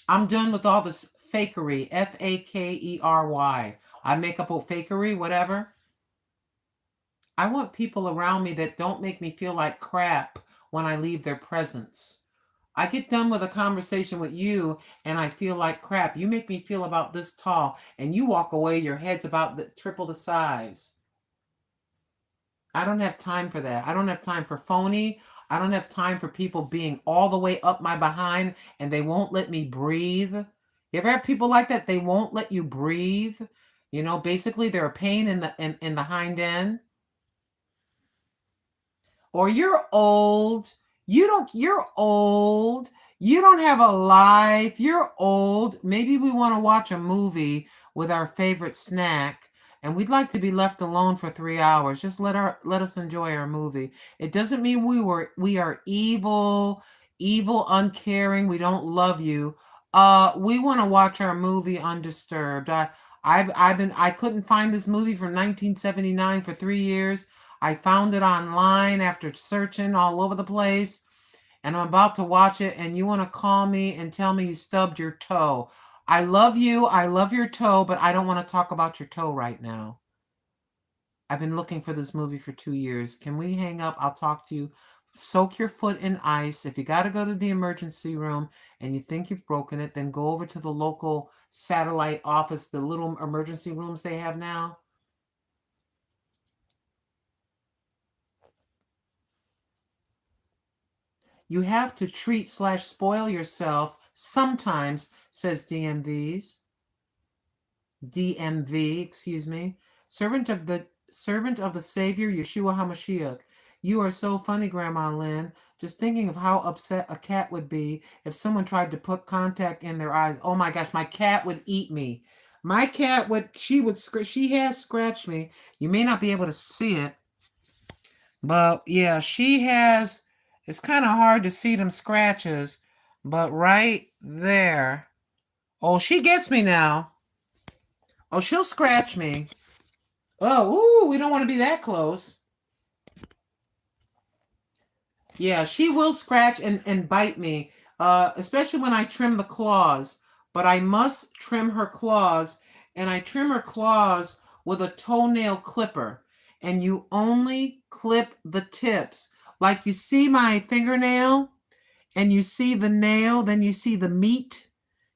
I'm done with all this fakery, Fakery. I make up a fakery, whatever. I want people around me that don't make me feel like crap when I leave their presence. I get done with a conversation with you and I feel like crap. You make me feel about this tall and you walk away, your head's about triple the size. I don't have time for that. I don't have time for phony. I don't have time for people being all the way up my behind and they won't let me breathe. You ever have people like that? They won't let you breathe. You know, basically they're a pain in the hind end. Or you're old. You're old. You don't have a life. You're old. Maybe we want to watch a movie with our favorite snack and we'd like to be left alone for 3 hours. Just let us enjoy our movie. It doesn't mean we are evil, uncaring. We don't love you. We want to watch our movie undisturbed. I couldn't find this movie from 1979 for 3 years. I found it online after searching all over the place, and I'm about to watch it, and you want to call me and tell me you stubbed your toe. I love you. I love your toe, but I don't want to talk about your toe right now. I've been looking for this movie for 2 years. Can we hang up? I'll talk to you. Soak your foot in ice. If you got to go to the emergency room and you think you've broken it, then go over to the local satellite office, the little emergency rooms they have now. You have to treat/spoil yourself sometimes, says DMV, excuse me. Servant of the Savior, Yeshua HaMashiach. You are so funny, Grandma Lynn. Just thinking of how upset a cat would be if someone tried to put contact in their eyes. Oh my gosh, my cat would eat me. My cat she has scratched me. You may not be able to see it, but yeah, she has. It's kind of hard to see them scratches, but right there. Oh, she gets me now. Oh, she'll scratch me. Oh, ooh, we don't want to be that close. Yeah, she will scratch and bite me, especially when I trim the claws. But I must trim her claws, and I trim her claws with a toenail clipper. And you only clip the tips. Like you see my fingernail, and you see the nail, then you see the meat.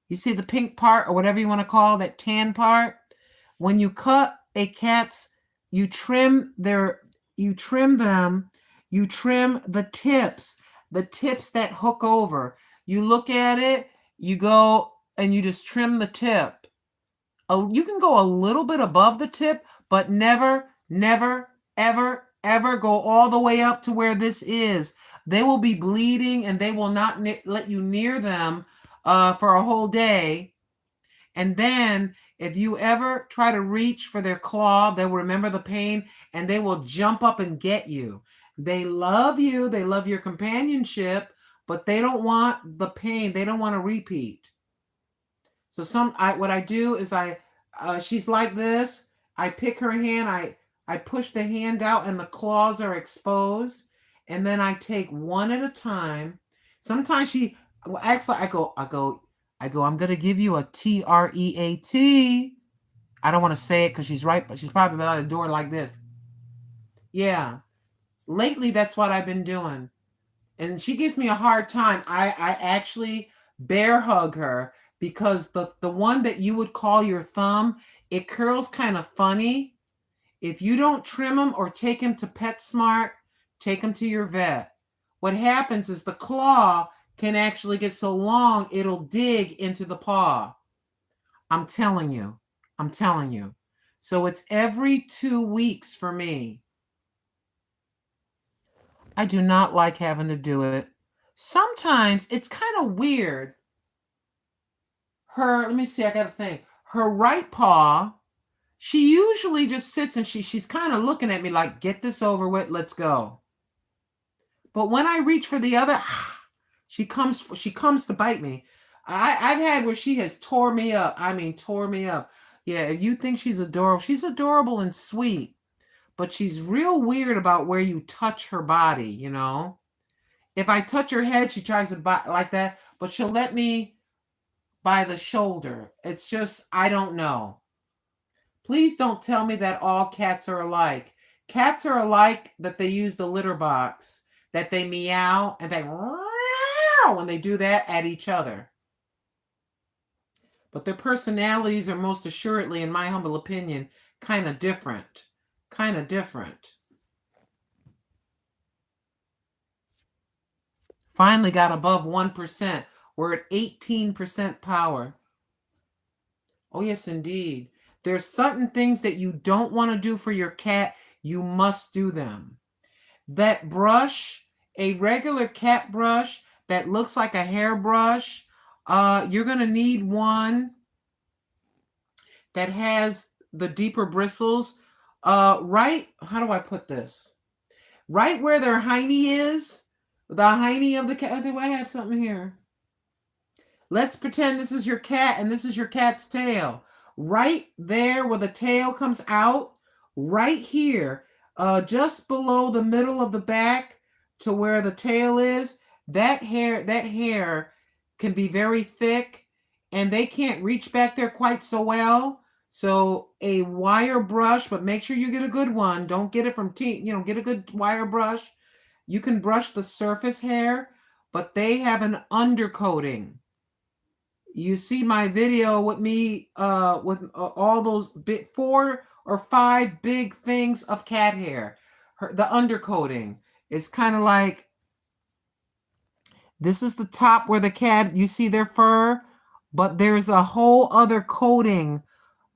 You see the pink part, or whatever you want to call that tan part. When you cut a cat's, you trim them, you trim the tips that hook over. You look at it, you go and you just trim the tip. You can go a little bit above the tip, but never, ever go all the way up to where this is. They will be bleeding and they will not let you near them for a whole day. And then if you ever try to reach for their claw, they'll remember the pain and they will jump up and get you. They love you. They love your companionship, but they don't want the pain. They don't want to repeat. So what I do is she's like this. I pick her hand. I push the hand out and the claws are exposed. And then I take one at a time. Sometimes actually I go, I'm going to give you a TREAT. I don't want to say it because she's right, but she's probably by the door like this. Yeah. Lately, that's what I've been doing. And she gives me a hard time. I actually bear hug her because the one that you would call your thumb, it curls kind of funny. If you don't trim them or take them to PetSmart, take them to your vet. What happens is the claw can actually get so long, it'll dig into the paw. I'm telling you. So it's every 2 weeks for me. I do not like having to do it. Sometimes it's kind of weird. Let me see, I got to think. Her right paw, she usually just sits and she's kind of looking at me like, get this over with, let's go. But when I reach for the other, she comes to bite me. I've had where she has tore me up. I mean, tore me up. Yeah, if you think she's adorable and sweet. But she's real weird about where you touch her body, you know. If I touch her head, she tries to bite like that, but she'll let me by the shoulder. It's just, I don't know. Please don't tell me that all cats are alike. Cats are alike that they use the litter box, that they meow and they meow when they do that at each other. But their personalities are most assuredly, in my humble opinion, kind of different. Kind of different. Finally got above 1%. We're at 18% power. Oh, yes, indeed. There's certain things that you don't want to do for your cat. You must do them. That brush, a regular cat brush that looks like a hairbrush, you're going to need one that has the deeper bristles. Right, how do I put this? Right where their hiney is, the hiney of the cat. Do I have something here? Let's pretend this is your cat and this is your cat's tail. Right there where the tail comes out, right here, just below the middle of the back to where the tail is, that hair can be very thick and they can't reach back there quite so well. So a wire brush, but make sure you get a good one. Don't get it from get a good wire brush. You can brush the surface hair, but they have an undercoating. You see my video with me with all those 4 or 5 big things of cat hair. The undercoating is kind of like, this is the top where the cat, you see their fur, but there's a whole other coating.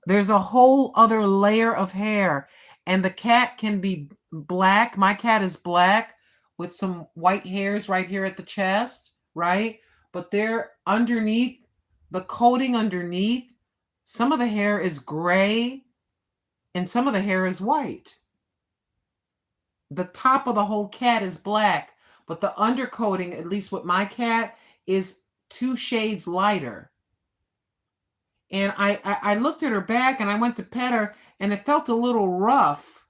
There's a whole other layer of hair, and the cat can be black. My cat is black with some white hairs right here at the chest, right? But they're underneath, the coating underneath, some of the hair is gray and some of the hair is white. The top of the whole cat is black, but the undercoating, at least with my cat, is 2 shades lighter. And I looked at her back and I went to pet her and it felt a little rough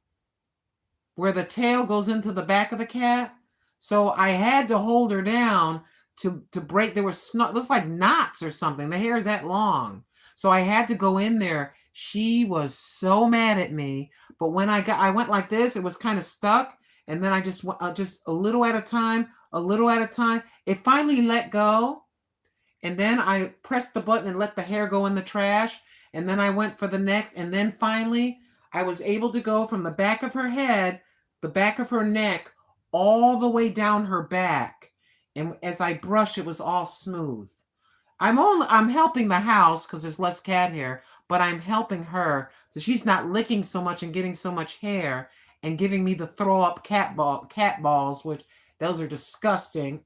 where the tail goes into the back of the cat. So I had to hold her down to break. There was looks like knots or something. The hair is that long. So I had to go in there. She was so mad at me. But when I went like this, it was kind of stuck. And then I just a little at a time, a little at a time. It finally let go. And then I pressed the button and let the hair go in the trash. And then I went for the next. And then finally, I was able to go from the back of her head, the back of her neck, all the way down her back. And as I brushed, it was all smooth. I'm helping the house because there's less cat hair, but I'm helping her so she's not licking so much and getting so much hair and giving me the throw up cat balls, which those are disgusting.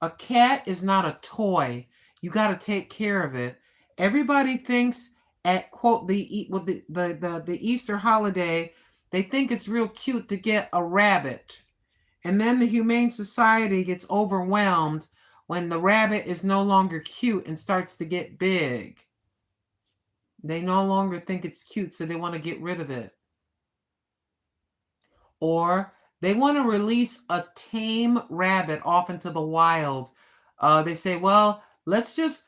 A cat is not a toy. You got to take care of it. Everybody thinks at quote the Easter holiday, they think it's real cute to get a rabbit. And then the Humane Society gets overwhelmed when the rabbit is no longer cute and starts to get big. They no longer think it's cute, so they want to get rid of it. Or they want to release a tame rabbit off into the wild. They say, well, let's just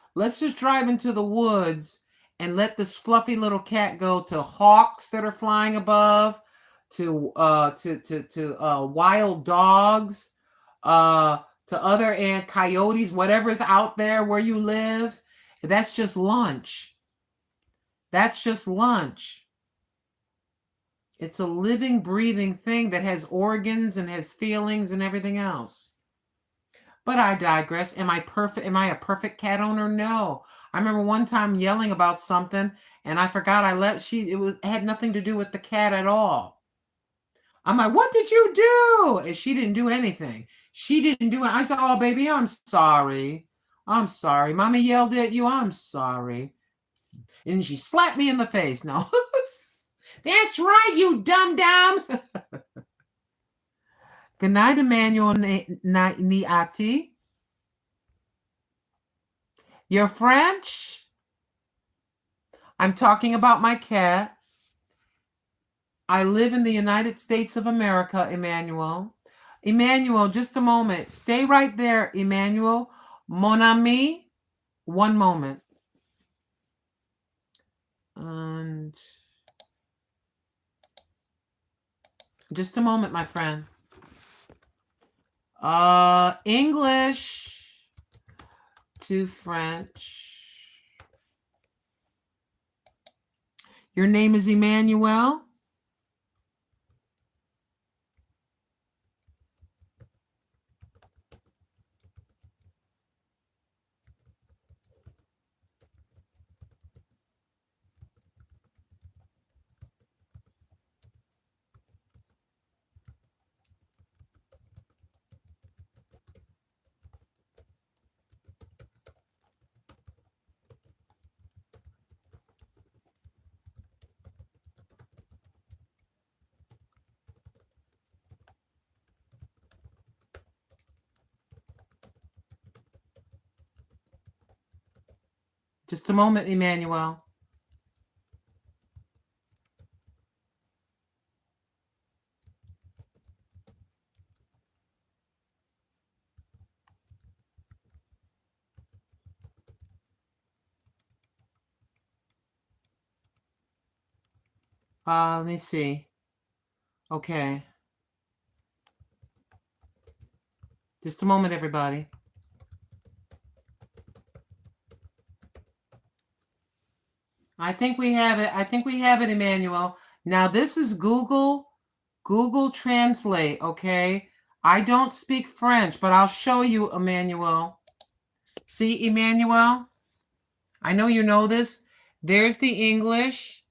drive into the woods and let this fluffy little cat go to hawks that are flying above, to wild dogs, to other coyotes, whatever's out there where you live. That's just lunch. That's just lunch. It's a living, breathing thing that has organs and has feelings and everything else. But I digress. Am I perfect? Am I a perfect cat owner? No. I remember one time yelling about something and I forgot it had nothing to do with the cat at all. I'm like, what did you do? And she didn't do anything. She didn't do it. I said, oh, baby, I'm sorry. I'm sorry. Mommy yelled at you. I'm sorry. And she slapped me in the face. No. That's right, you dum-dum. Good night, Emmanuel Niati. You're French? I'm talking about my cat. I live in the United States of America, Emmanuel. Emmanuel, just a moment. Stay right there, Emmanuel. Mon ami, one moment. And Just a moment, my friend. English to French. Your name is Emmanuel? Just a moment, Emmanuel. Let me see. Okay. Just a moment, everybody. I think we have it. I think we have it, Emmanuel. Now, this is Google Translate, okay? I don't speak French, but I'll show you, Emmanuel. See, Emmanuel? I know you know this. There's the English,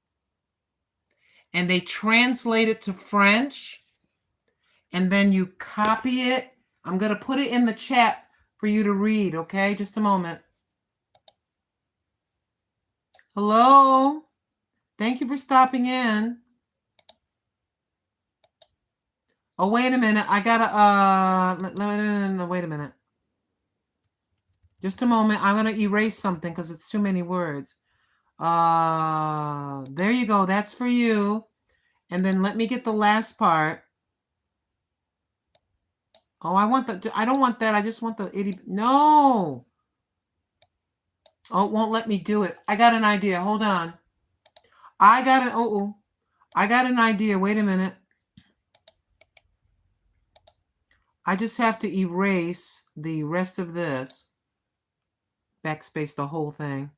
and they translate it to French, and then you copy it. I'm going to put it in the chat for you to read, okay? Just a moment. Hello? Thank you for stopping in. Oh, wait a minute. I gotta, wait a minute. Just a moment. I'm going to erase something because it's too many words. There you go. That's for you. And then let me get the last part. Oh, I want that. I don't want that. I just want the itty. No. Oh, it won't let me do it. I got an idea. Hold on. I got an idea. Wait a minute. I just have to erase the rest of this. Backspace the whole thing.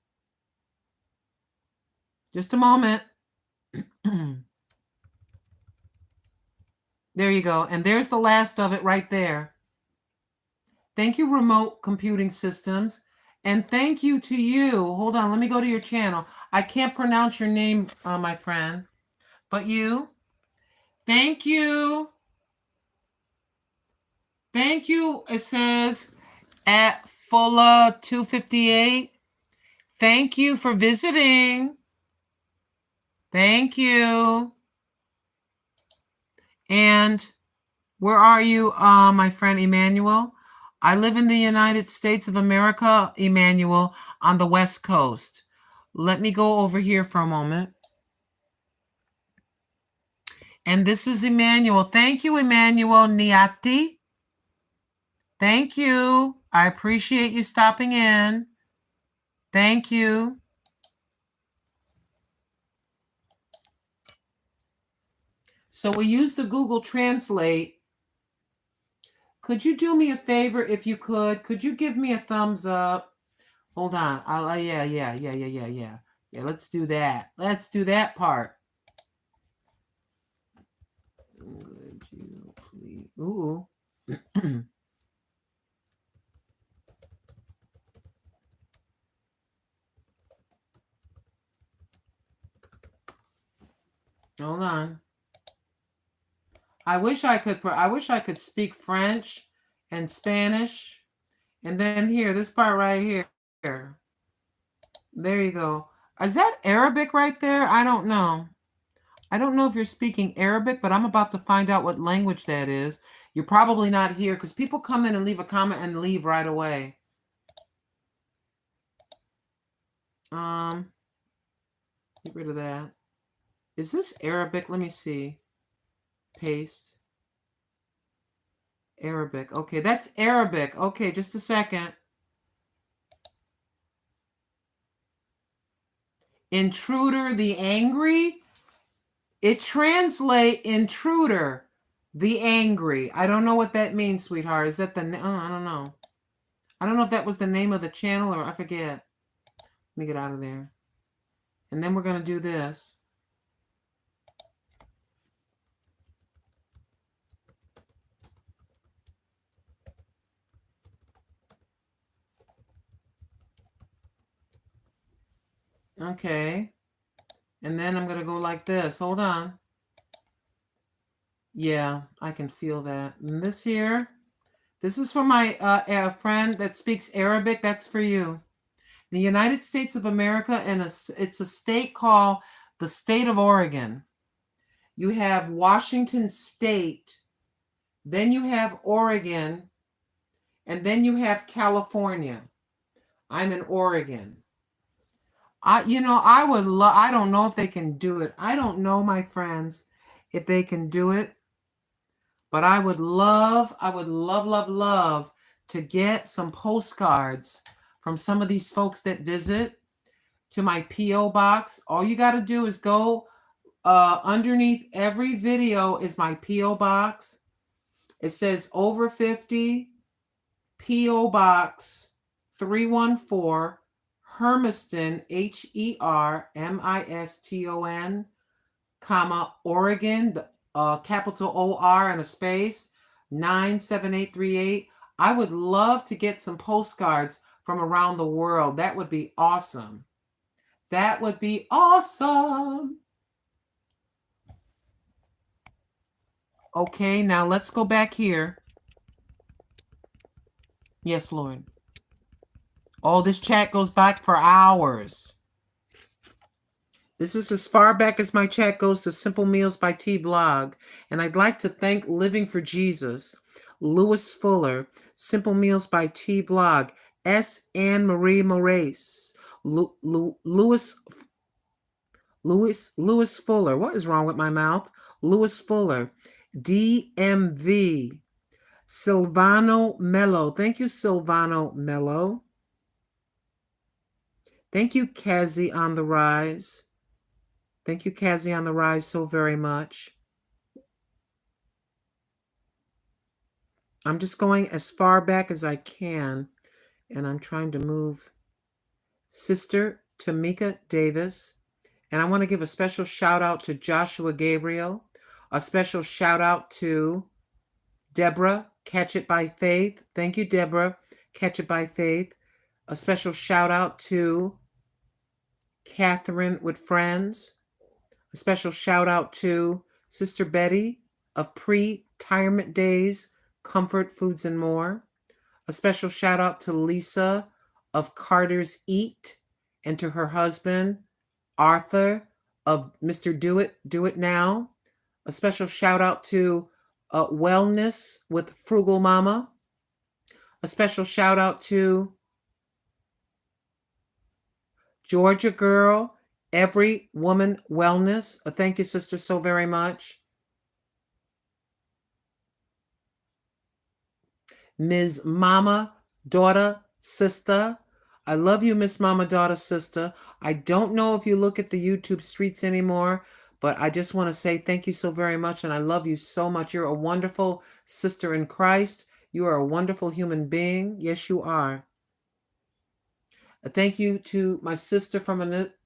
Just a moment. There you go. And there's the last of it right there. Thank you, Remote Computing Systems. And thank you to you. Hold on. Let me go to your channel. I can't pronounce your name, my friend. But you. Thank you. Thank you. It says at Fola 258. Thank you for visiting. Thank you. And where are you, my friend Emmanuel? I live in the United States of America, Emmanuel, on the West Coast. Let me go over here for a moment. And this is Emmanuel. Thank you, Emmanuel Niati. Thank you. I appreciate you stopping in. Thank you. So we use the Google Translate. Could you do me a favor if you could? Could you give me a thumbs up? Hold on. Yeah. Yeah, let's do that. Let's do that part. Would you please? Ooh. Hold on. I wish I could speak French and Spanish. And then here, this part right here. There you go. Is that Arabic right there? I don't know. I don't know if you're speaking Arabic, but I'm about to find out what language that is. You're probably not here because people come in and leave a comment and leave right away. Get rid of that. Is this Arabic? Let me see. Paste. Arabic. Okay, that's Arabic. Okay, just a second. Intruder the angry. It translates intruder. The angry. I don't know what that means, sweetheart. Is that the I don't know. I don't know if that was the name of the channel or I forget. Let me get out of there. And then we're going to do this. Okay. And then I'm going to go like this. Hold on. Yeah, I can feel that. And this here, this is for my friend that speaks Arabic. That's for you. The United States of America, and it's a state called the state of Oregon. You have Washington State, then you have Oregon, and then you have California. I'm in Oregon. I don't know if they can do it. I don't know, my friends, if they can do it. But I would love to get some postcards from some of these folks that visit to my P.O. box. All you got to do is go underneath every video is my P.O. box. It says over 50 P.O. Box 314 Hermiston, Hermiston, comma, Oregon, the capital O-R and a space, 97838. I would love to get some postcards from around the world. That would be awesome. That would be awesome. Okay, now let's go back here. Yes, Lord. Oh, this chat goes back for hours. This is as far back as my chat goes to Simple Meals by T Vlog. And I'd like to thank Living for Jesus, Lewis Fuller, Simple Meals by T Vlog, S. Anne Marie Moraes, Lewis Fuller. What is wrong with my mouth? Lewis Fuller, DMV, Silvano Mello. Thank you, Silvano Mello. Thank you, Kazi on the Rise. Thank you, Kazi on the Rise, so very much. I'm just going as far back as I can, and I'm trying to move Sister Tamika Davis. And I want to give a special shout out to Joshua Gabriel, a special shout out to Deborah, Catch It by Faith. Thank you, Deborah, Catch It by Faith. A special shout out to Catherine with Friends. A special shout out to Sister Betty of Pre-Retirement Days, Comfort Foods and More. A special shout out to Lisa of Carter's Eat, and to her husband, Arthur of Mr. Do It Now. A special shout out to Wellness with Frugal Mama. A special shout out to Georgia Girl, Every Woman Wellness. Thank you, sister, so very much. Ms. Mama, Daughter, Sister. I love you, Miss Mama, Daughter, Sister. I don't know if you look at the YouTube streets anymore, but I just want to say thank you so very much, and I love you so much. You're a wonderful sister in Christ. You are a wonderful human being. Yes, you are. Thank you to my sister from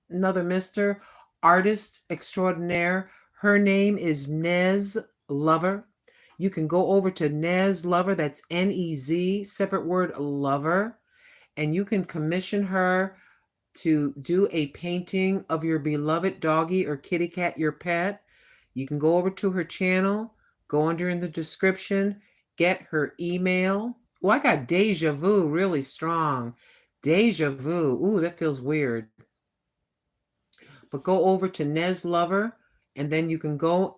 another mister, artist extraordinaire. Her name is Nez Lover. You can go over to Nez Lover, that's N-E-Z, separate word, Lover, and you can commission her to do a painting of your beloved doggy or kitty cat, your pet. You can go over to her channel, go under in the description, get her email. Oh, I got deja vu really strong. Deja vu. Ooh, that feels weird. But go over to Nez Lover, and then you can go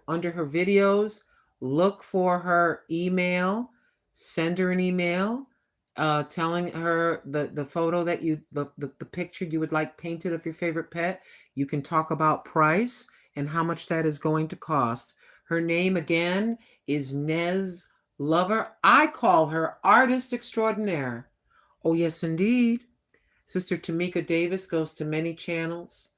under her videos, look for her email, send her an email, telling her the photo that the picture you would like painted of your favorite pet. You can talk about price and how much that is going to cost. Her name again is Nez Lover. I call her Artist Extraordinaire. Oh, yes, indeed. Sister Tamika Davis goes to many channels,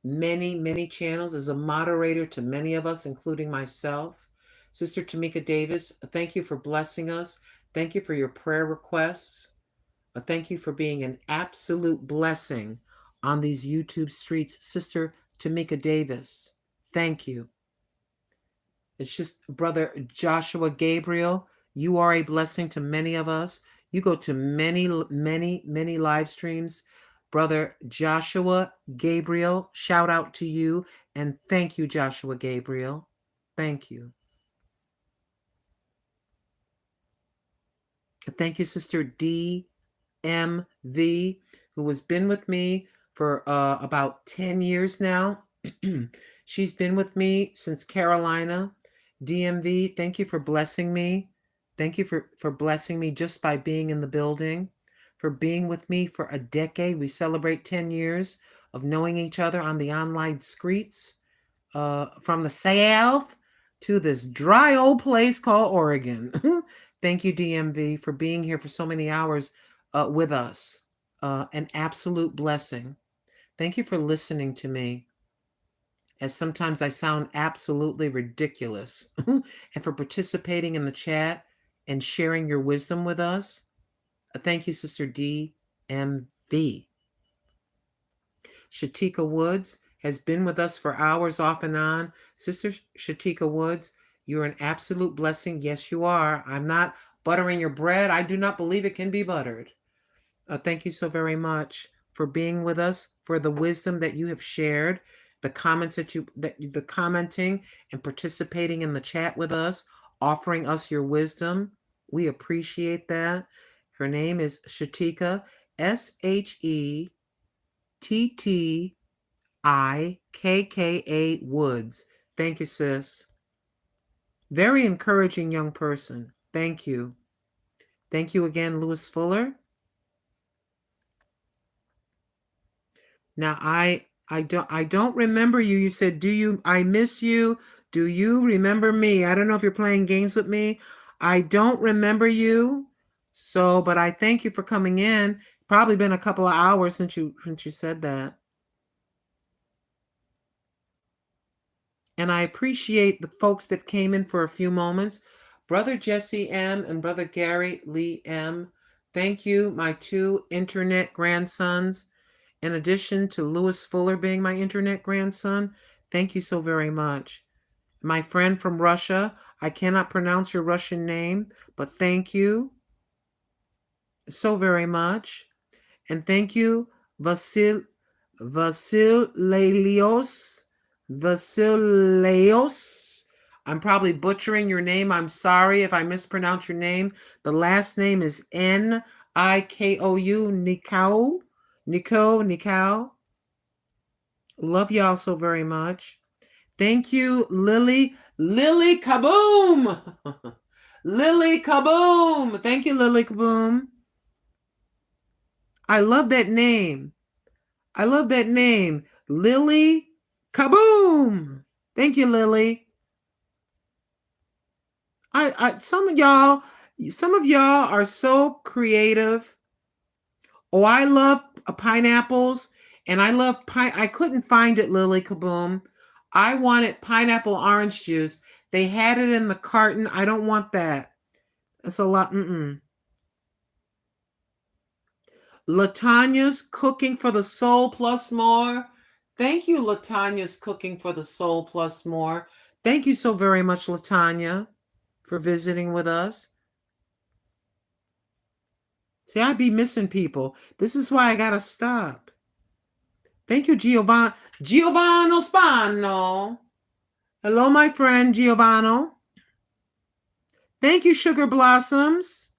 many channels, is a moderator to many of us, including myself. Sister Tamika Davis, thank you for blessing us. Thank you for your prayer requests. Thank you for being an absolute blessing on these YouTube streets. Sister Tamika Davis, thank you. It's just Brother Joshua Gabriel, you are a blessing to many of us. You go to many, many, many live streams. Brother Joshua Gabriel, shout out to you. And thank you, Joshua Gabriel. Thank you. Thank you, Sister DMV, who has been with me for about 10 years now. She's been with me since Carolina. DMV, thank you for blessing me. Thank you for blessing me just by being in the building, for being with me for a decade. We celebrate 10 years of knowing each other on the online streets, from the South to this dry old place called Oregon. Thank you, DMV, for being here for so many hours with us. An absolute blessing. Thank you for listening to me, as sometimes I sound absolutely ridiculous, and for participating in the chat and sharing your wisdom with us. Thank you, Sister DMV. Shatika Woods has been with us for hours off and on. Sister Shatika Woods, you're an absolute blessing. Yes, you are. I'm not buttering your bread. I do not believe it can be buttered. Thank you so very much for being with us, for the wisdom that you have shared, the comments the commenting and participating in the chat with us, offering us your wisdom. We appreciate that. Her name is Shatika, SHETTIKKA Woods. Thank you, sis. Very encouraging young person. Thank you. Thank you again, Lewis Fuller. Now I don't remember you. You said, I miss you. Do you remember me? I don't know if you're playing games with me. I don't remember you. So, but I thank you for coming in. Probably been a couple of hours since you said that. And I appreciate the folks that came in for a few moments. Brother Jesse M. and Brother Gary Lee M. Thank you, my two internet grandsons. In addition to Lewis Fuller being my internet grandson, thank you so very much. My friend from Russia, I cannot pronounce your Russian name, but thank you so very much. And thank you, Vasileios. I'm probably butchering your name. I'm sorry if I mispronounce your name. The last name is Nikou. Nikau. Love y'all so very much. Thank you, Lily Kaboom. Lily Kaboom. Thank you, Lily Kaboom. I love that name. Lily Kaboom. Thank you, Lily. Some of y'all are so creative. Oh, I love pineapples, and I love I couldn't find it, Lily Kaboom. I wanted pineapple orange juice. They had it in the carton. I don't want that. That's a lot. Latanya's Cooking for the Soul Plus More. Thank you, Latanya's Cooking for the Soul Plus More. Thank you so very much, Latanya, for visiting with us. See, I'd be missing people. This is why I gotta stop. Thank you, Giovanni Spano. Hello, my friend, Giovanni. Thank you, Sugar Blossoms.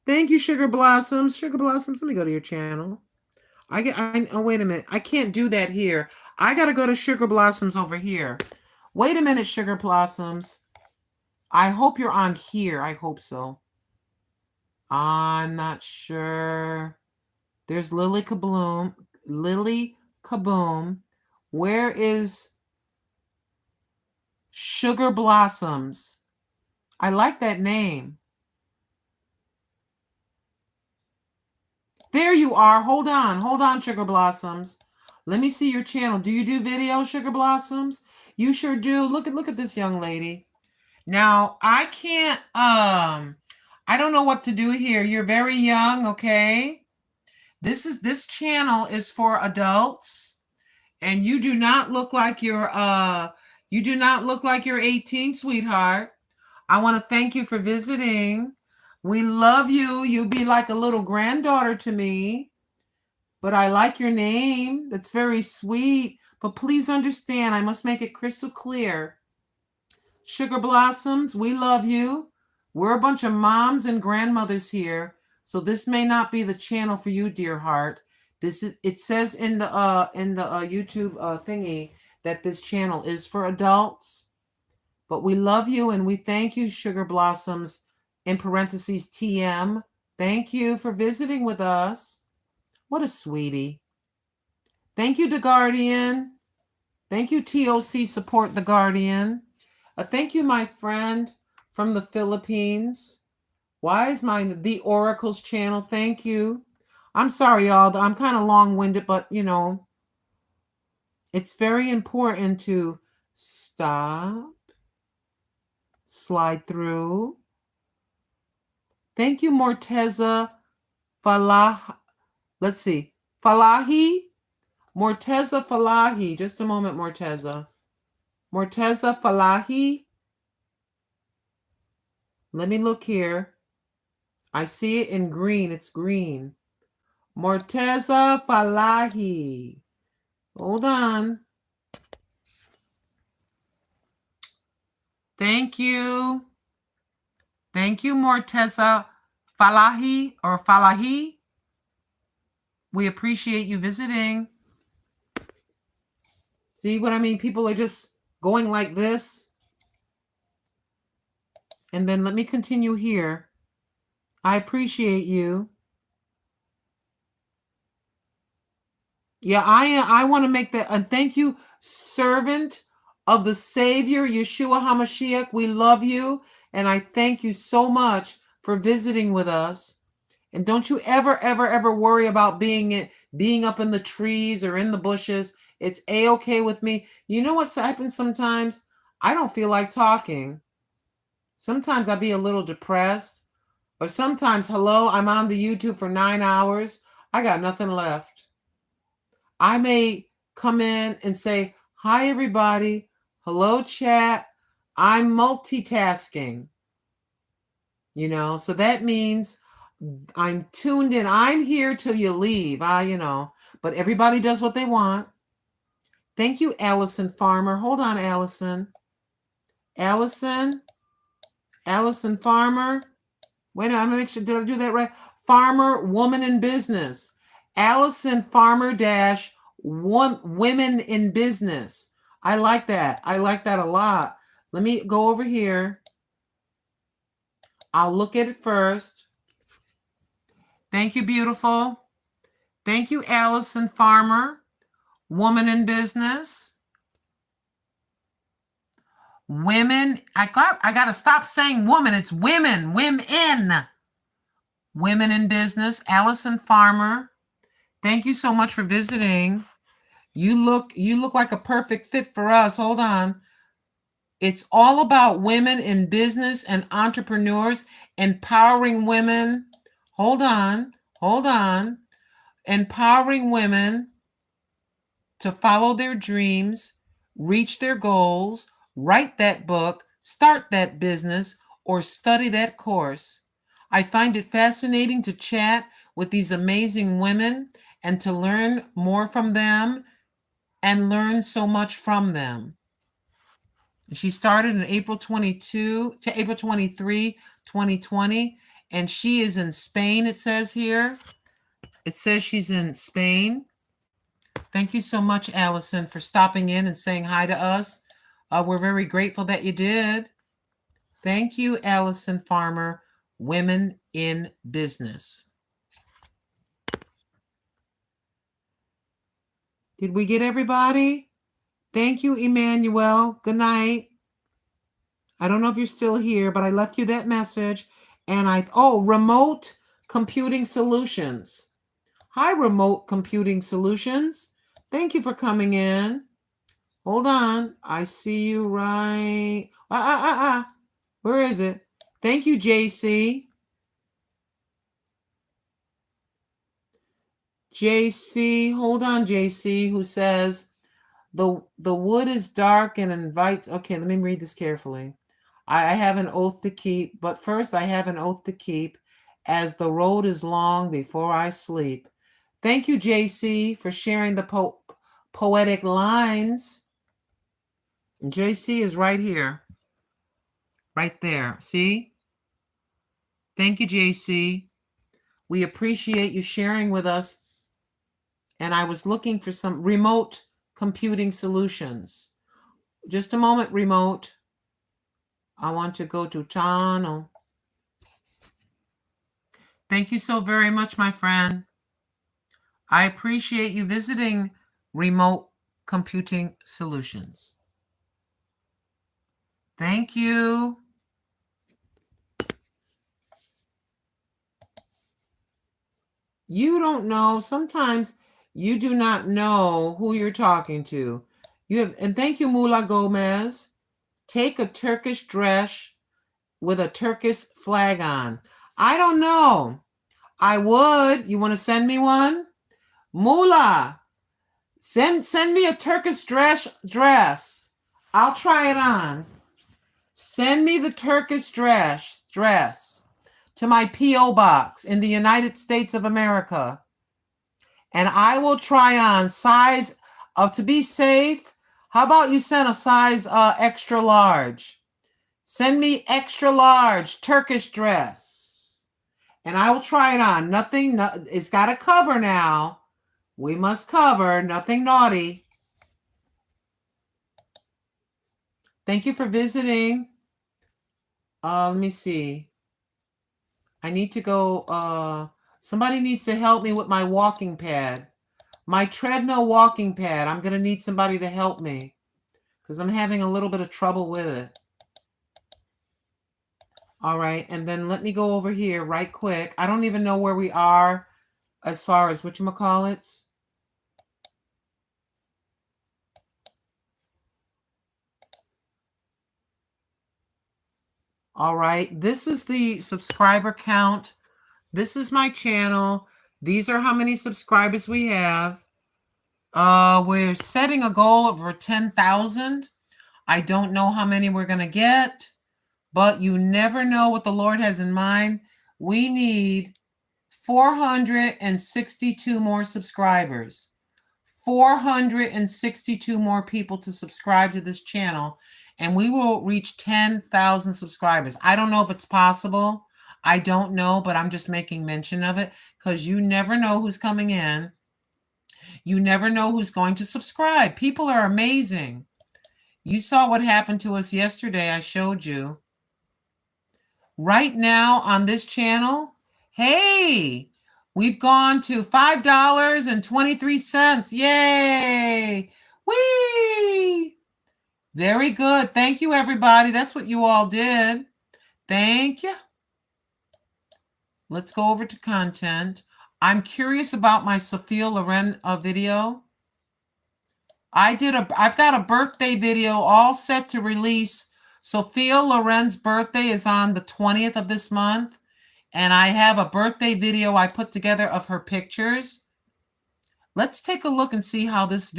Thank you, Sugar Blossoms. Sugar Blossoms, let me go to your channel. Oh, wait a minute. I can't do that here. I gotta go to Sugar Blossoms over here. Wait a minute, Sugar Blossoms. I hope you're on here. I hope so. I'm not sure. There's Lily Kaboom. Lily Kaboom. Where is Sugar Blossoms? I like that name. There you are. Hold on, Sugar Blossoms. Let me see your channel. Do you do video, Sugar Blossoms? You sure do. Look at this young lady. Now, I can't I don't know what to do here. You're very young, okay? This channel is for adults, and you do not look like you're 18, sweetheart. I want to thank you for visiting. We love you. You'll be like a little granddaughter to me. But I like your name. That's very sweet. But please understand, I must make it crystal clear. Sugar Blossoms, we love you. We're a bunch of moms and grandmothers here. So this may not be the channel for you, dear heart. It says in the YouTube thingy that this channel is for adults. But we love you and we thank you, Sugar Blossoms, in parentheses TM. Thank you for visiting with us. What a sweetie. Thank you, The Guardian. Thank you, TOC Support The Guardian. Thank you, my friend from the Philippines. Why is mine The Oracles channel? Thank you. I'm sorry, y'all. I'm kind of long-winded, but, you know, it's very important to stop, slide through. Thank you, Morteza Falah. Let's see. Falahi? Morteza Falahi. Just a moment, Morteza. Morteza Falahi. Let me look here. I see it in green. It's green. Morteza Falahi. Hold on. Thank you. Thank you, Morteza Falahi or Falahi. We appreciate you visiting. See what I mean? People are just going like this. And then let me continue here. I appreciate you. Yeah, I want to make that. And thank you, servant of the Savior, Yeshua HaMashiach. We love you. And I thank you so much for visiting with us. And don't you ever worry about being up in the trees or in the bushes. It's A-okay with me. You know what's happened sometimes? I don't feel like talking. Sometimes I'll be a little depressed. Or sometimes, hello, I'm on the YouTube for 9 hours. I got nothing left. I may come in and say, hi, everybody. Hello, chat. I'm multitasking. You know, so that means I'm tuned in. I'm here till you leave. But everybody does what they want. Thank you, Allison Farmer. Hold on, Allison. Allison Farmer. Wait a minute, I'm gonna make sure, did I do that right? Farmer, woman in business. Allison Farmer women in business. I like that. I like that a lot. Let me go over here. I'll look at it first. Thank you, beautiful. Thank you, Allison Farmer, woman in business. Women, I got to stop saying woman. It's women. Women in business. Allison Farmer. Thank you so much for visiting. You look like a perfect fit for us. Hold on. It's all about women in business and entrepreneurs, empowering women. Hold on. Empowering women to follow their dreams, reach their goals, write that book, start that business, or study that course. I find it fascinating to chat with these amazing women and to learn more from them and learn so much from them. She started in April 23, 2020, and she is in Spain, it says here. It says she's in Spain. Thank you so much, Allison, for stopping in and saying hi to us. We're very grateful that you did. Thank you, Allison Farmer, women in business. Did we get everybody? Thank you, Emmanuel. Good night. I don't know if you're still here, but I left you that message. And Remote Computing Solutions. Hi, Remote Computing Solutions. Thank you for coming in. Hold on. I see you right. Where is it? Thank you, JC. JC, hold on, JC, who says the wood is dark and invites. Okay, let me read this carefully. I have an oath to keep, but first I have an oath to keep as the road is long before I sleep. Thank you, JC, for sharing the poetic lines. JC is right here. Right there. See? Thank you, JC. We appreciate you sharing with us. And I was looking for some remote computing solutions. Just a moment, remote. I want to go to channel. Thank you so very much, my friend. I appreciate you visiting remote computing solutions. Thank you. You don't know. Sometimes you do not know who you're talking to. And thank you, Mula Gomez. Take a Turkish dress with a Turkish flag on. I don't know. I would. You want to send me one? Mula, send me a Turkish dress. I'll try it on. Send me the Turkish dress to my P.O. box in the United States of America. And I will try on size to be safe. How about you send a size extra large? Send me extra large Turkish dress. And I will try it on. It's got a cover now. We must cover. Nothing naughty. Thank you for visiting. Let me see. I need to go. Somebody needs to help me with my walking pad. My treadmill walking pad. I'm going to need somebody to help me because I'm having a little bit of trouble with it. All right. And then let me go over here right quick. I don't even know where we are as far as whatchamacallits. All right. This is the subscriber count. This is my channel. These are how many subscribers we have. We're setting a goal of over 10,000. I don't know how many we're going to get, but you never know what the Lord has in mind. We need 462 more subscribers. 462 more people to subscribe to this channel, and we will reach 10,000 subscribers. I don't know if it's possible. I don't know, but I'm just making mention of it because you never know who's coming in. You never know who's going to subscribe. People are amazing. You saw what happened to us yesterday. I showed you. Right now on this channel, hey, we've gone to $5.23. Yay! Whee! Very good. Thank you, everybody. That's what you all did. Thank you. Let's go over to content. I'm curious about my Sophia Loren video. I've got a birthday video all set to release. Sophia Loren's birthday is on the 20th of this month. And I have a birthday video I put together of her pictures. Let's take a look and see how this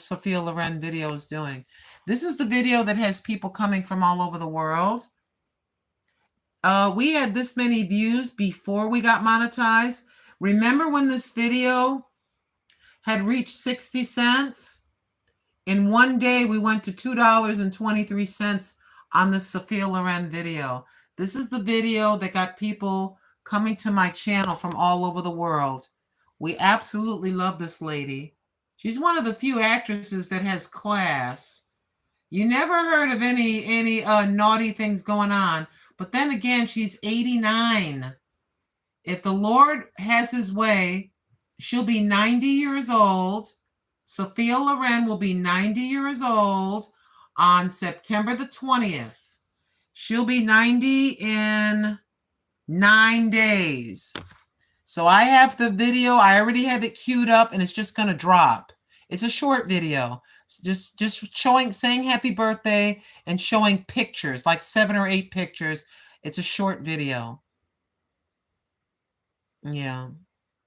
Sophia Loren video is doing. This is the video that has people coming from all over the world. We had this many views before we got monetized. Remember when this video had reached 60 cents? In one day, we went to $2.23 on the Sophia Loren video. This is the video that got people coming to my channel from all over the world. We absolutely love this lady. She's one of the few actresses that has class. You never heard of any naughty things going on. But then again, she's 89. If the Lord has his way, she'll be 90 years old. Sophia Loren will be 90 years old on September the 20th. She'll be 90 in 9 days. So I have the video. I already have it queued up, and it's just going to drop. It's a short video. Just showing, saying happy birthday and showing pictures, like 7 or 8 pictures. It's a short video. Yeah.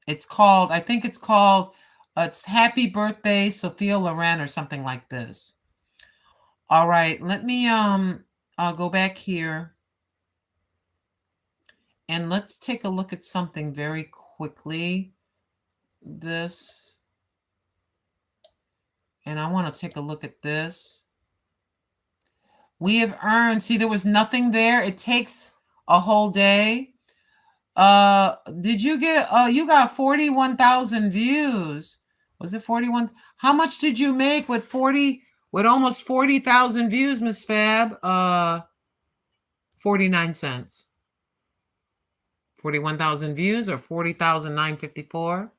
It's called, I think it's called, it's Happy Birthday, Sophia Loren, or something like this. All right, let me I'll go back here. And let's take a look at something very quickly. This. And I want to take a look at this. We have earned, see, there was nothing there. It takes a whole day. Did you get, you got 41,000 views. Was it 41? How much did you make with almost 40,000 views, Miss Fab? 49 cents. 41,000 views or 40,954?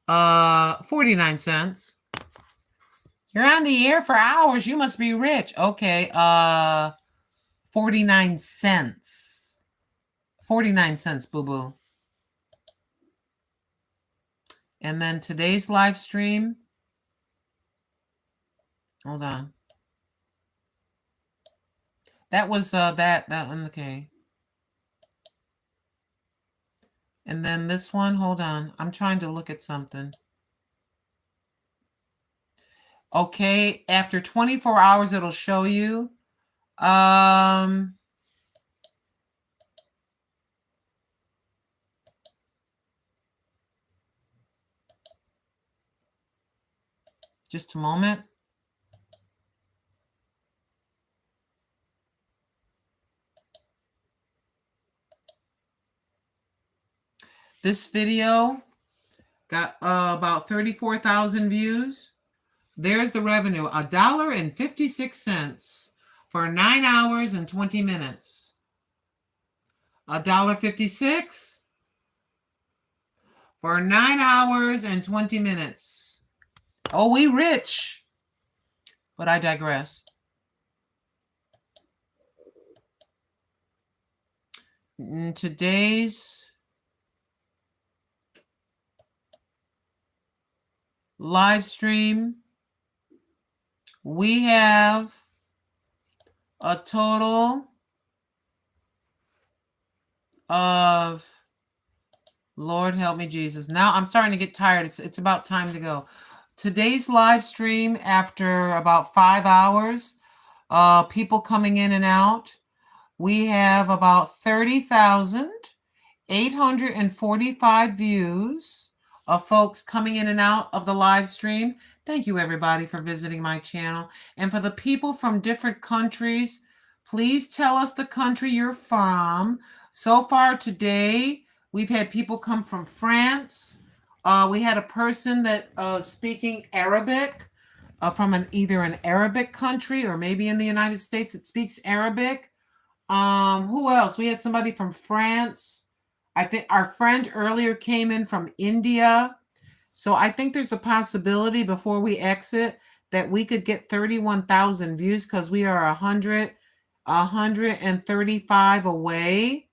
49 cents. You're on the air for hours. You must be rich. Okay. 49 cents. 49 cents, boo-boo. And then today's live stream. Hold on. That was that okay. And then this one, hold on. I'm trying to look at something. Okay, after 24 hours, it'll show you. Just a moment. This video got about 34,000 views. There's the revenue, $1.56 for 9 hours and 20 minutes. $1.56 for 9 hours and 20 minutes. Oh, we rich. But I digress. In today's live stream, we have a total of, Lord help me, Jesus. Now I'm starting to get tired. It's about time to go. Today's live stream, after about 5 hours, people coming in and out, we have about 30,845 views of folks coming in and out of the live stream. Thank you, everybody, for visiting my channel. And for the people from different countries, please tell us the country you're from. So far today, we've had people come from France. We had a person that speaking Arabic from either an Arabic country or maybe in the United States that speaks Arabic. Who else? We had somebody from France. I think our friend earlier came in from India. So I think there's a possibility before we exit that we could get 31,000 views because we are 135 away.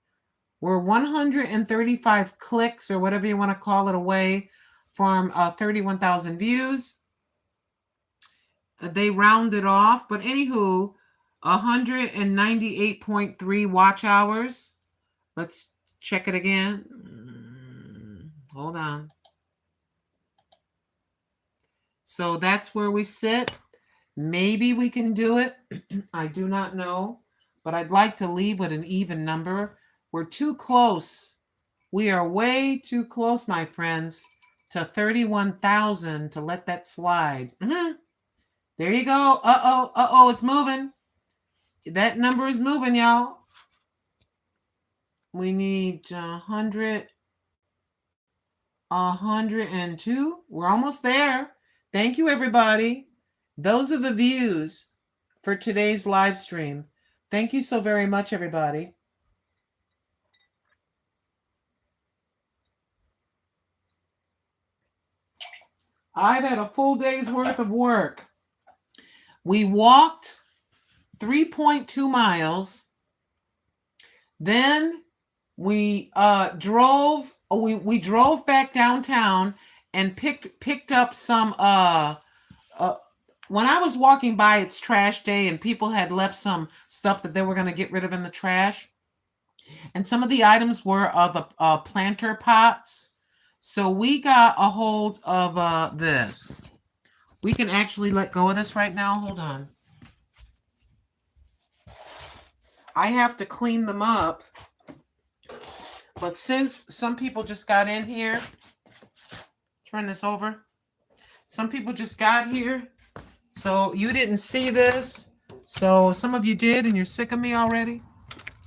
We're 135 clicks or whatever you want to call it away from 31,000 views. They rounded off, but anywho, 198.3 watch hours. Let's check it again. Hold on. So that's where we sit. Maybe we can do it. I do not know, but I'd like to leave with an even number. We're too close. We are way too close, my friends, to 31,000 to let that slide. There you go. Uh-oh, it's moving. That number is moving, y'all. We need 102. We're almost there. Thank you, everybody. Those are the views for today's live stream. Thank you so very much, everybody. I've had a full day's worth of work. We walked 3.2 miles. Then we drove. We drove back downtown and picked up some when I was walking by, it's trash day, and people had left some stuff that they were going to get rid of in the trash. And some of the items were of planter pots. So we got a hold of this. We can actually let go of this right now. Hold on. I have to clean them up. But since some people just got in here, turn this over. Some people just got here. So you didn't see this. So some of you did, and you're sick of me already.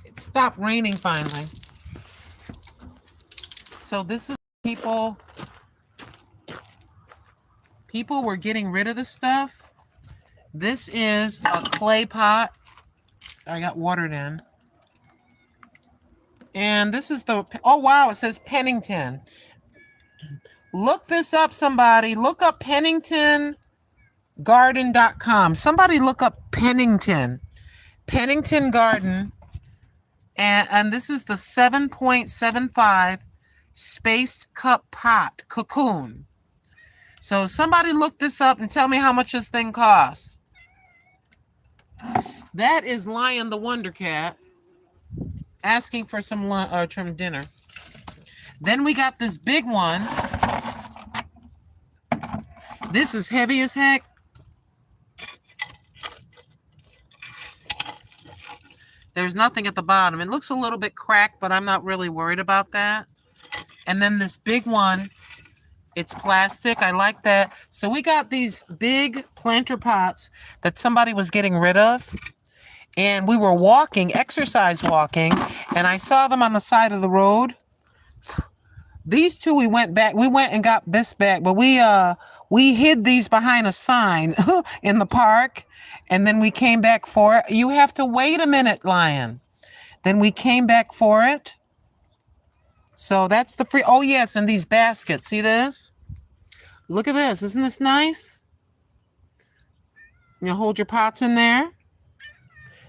It stopped raining finally. So this is people. People were getting rid of the stuff. This is a clay pot. I got watered in. And this is the, oh wow, it says Pennington. Look this up, somebody. Look up PenningtonGarden.com. Somebody look up Pennington. Pennington Garden. And this is the 7.75 spaced cup pot cocoon. So somebody look this up and tell me how much this thing costs. That is Lion the Wonder Cat asking for some dinner. Then we got this big one. This is heavy as heck. There's nothing at the bottom. It looks a little bit cracked, but I'm not really worried about that. And then this big one, it's plastic. I like that. So we got these big planter pots that somebody was getting rid of. And we were walking, exercise walking, and I saw them on the side of the road. These two, we went and got this back, but we hid these behind a sign in the park, and then we came back for it. You have to wait a minute, Lion. Then we came back for it. So that's the free, oh yes, and these baskets, see this? Look at this, isn't this nice? You hold your pots in there.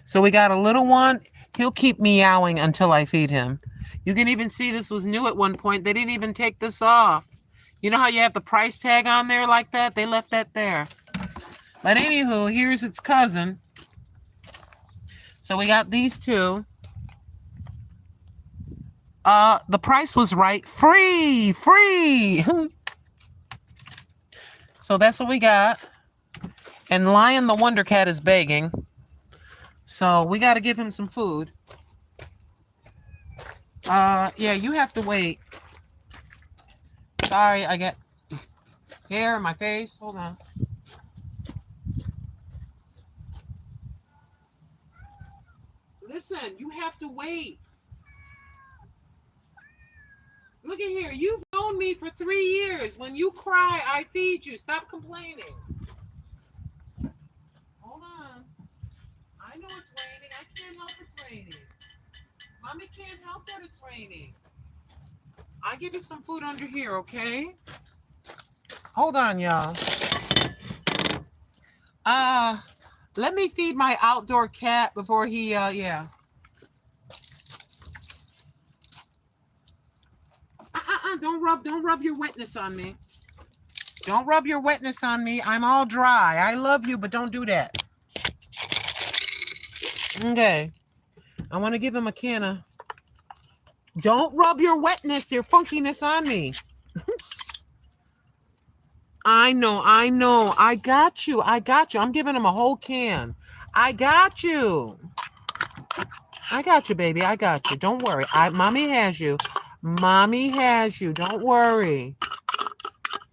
So we got a little one. He'll keep meowing until I feed him. You can even see this was new at one point. They didn't even take this off. You know how you have the price tag on there like that? They left that there. But anywho, here's its cousin. So we got these two. The price was right. Free. So that's what we got. And Lion the Wonder Cat is begging. So we got to give him some food. Yeah, you have to wait. Sorry, I got hair in my face. Hold on. Listen, you have to wait. Look at here. You've known me for 3 years. When you cry, I feed you. Stop complaining. Hold on. I know it's raining. I can't help it's raining. Mommy can't help that it's raining. I'll give you some food under here, okay? Hold on, y'all. Let me feed my outdoor cat before he, yeah. Don't rub your wetness on me. Don't rub your wetness on me. I'm all dry. I love you, but don't do that. Okay. I want to give him a can of. Don't rub your wetness, your funkiness on me. I know. I got you. I'm giving him a whole can. I got you, baby. I got you. Don't worry. Mommy has you. Don't worry.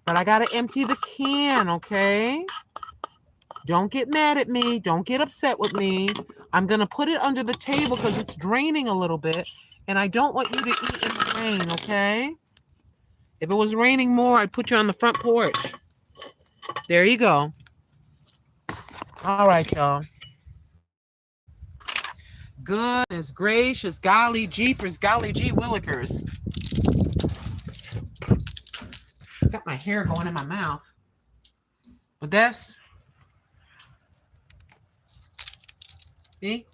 But I got to empty the can, okay? Don't get mad at me. Don't get upset with me. I'm going to put it under the table because it's draining a little bit. And I don't want you to eat in the rain, okay? If it was raining more, I'd put you on the front porch. There you go. All right, y'all. Goodness gracious, golly jeepers, golly gee willikers. Got my hair going in my mouth. But that's... See?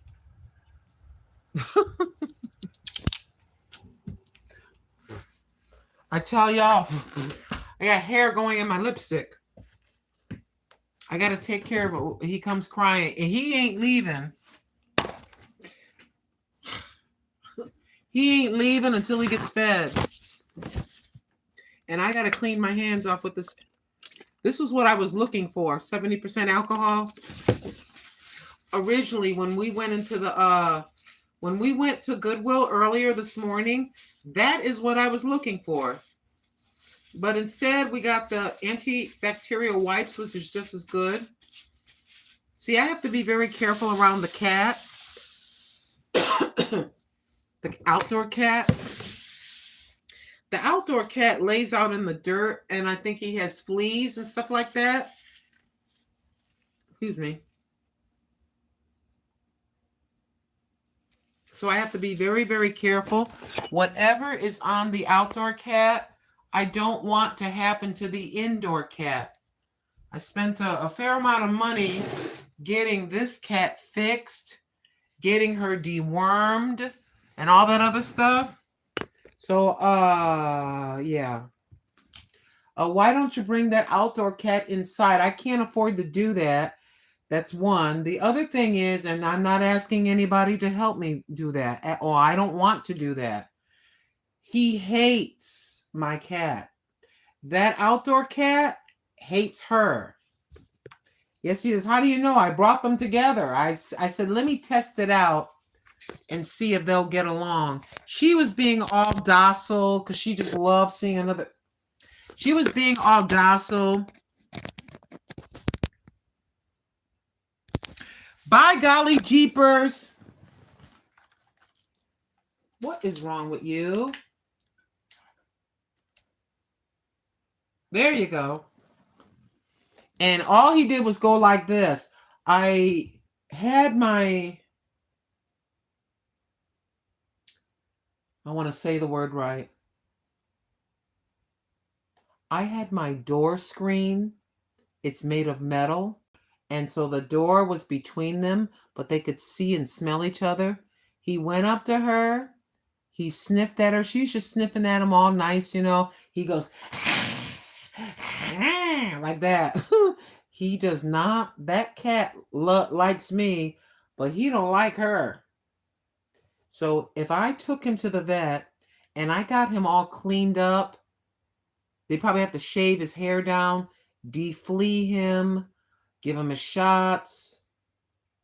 I tell y'all, I got hair going in my lipstick. I got to take care of it. He comes crying, and he ain't leaving. He ain't leaving until he gets fed. And I got to clean my hands off with this. This is what I was looking for, 70% alcohol. Originally, when we went to Goodwill earlier this morning, that is what I was looking for. But instead, we got the antibacterial wipes, which is just as good. See, I have to be very careful around the cat. The outdoor cat. The outdoor cat lays out in the dirt, and I think he has fleas and stuff like that. Excuse me. So I have to be very, very careful. Whatever is on the outdoor cat, I don't want to happen to the indoor cat. I spent a fair amount of money getting this cat fixed, getting her dewormed, and all that other stuff. So, yeah. Why don't you bring that outdoor cat inside? I can't afford to do that. That's one. The other thing is, and I'm not asking anybody to help me do that at all. I don't want to do that. He hates my cat. That outdoor cat hates her. Yes, he does. How do you know? I brought them together. I said, let me test it out and see if they'll get along. She was being all docile because she just loved seeing another. She was being all docile. By golly jeepers. What is wrong with you? There you go. And all he did was go like this. I want to say the word right. I had my door screen. It's made of metal. And so the door was between them, but they could see and smell each other. He went up to her. He sniffed at her. She was just sniffing at him all nice, you know. He goes, like that. He does not. That cat likes me, but he don't like her. So if I took him to the vet and I got him all cleaned up, they probably have to shave his hair down, deflea him, give him his shots,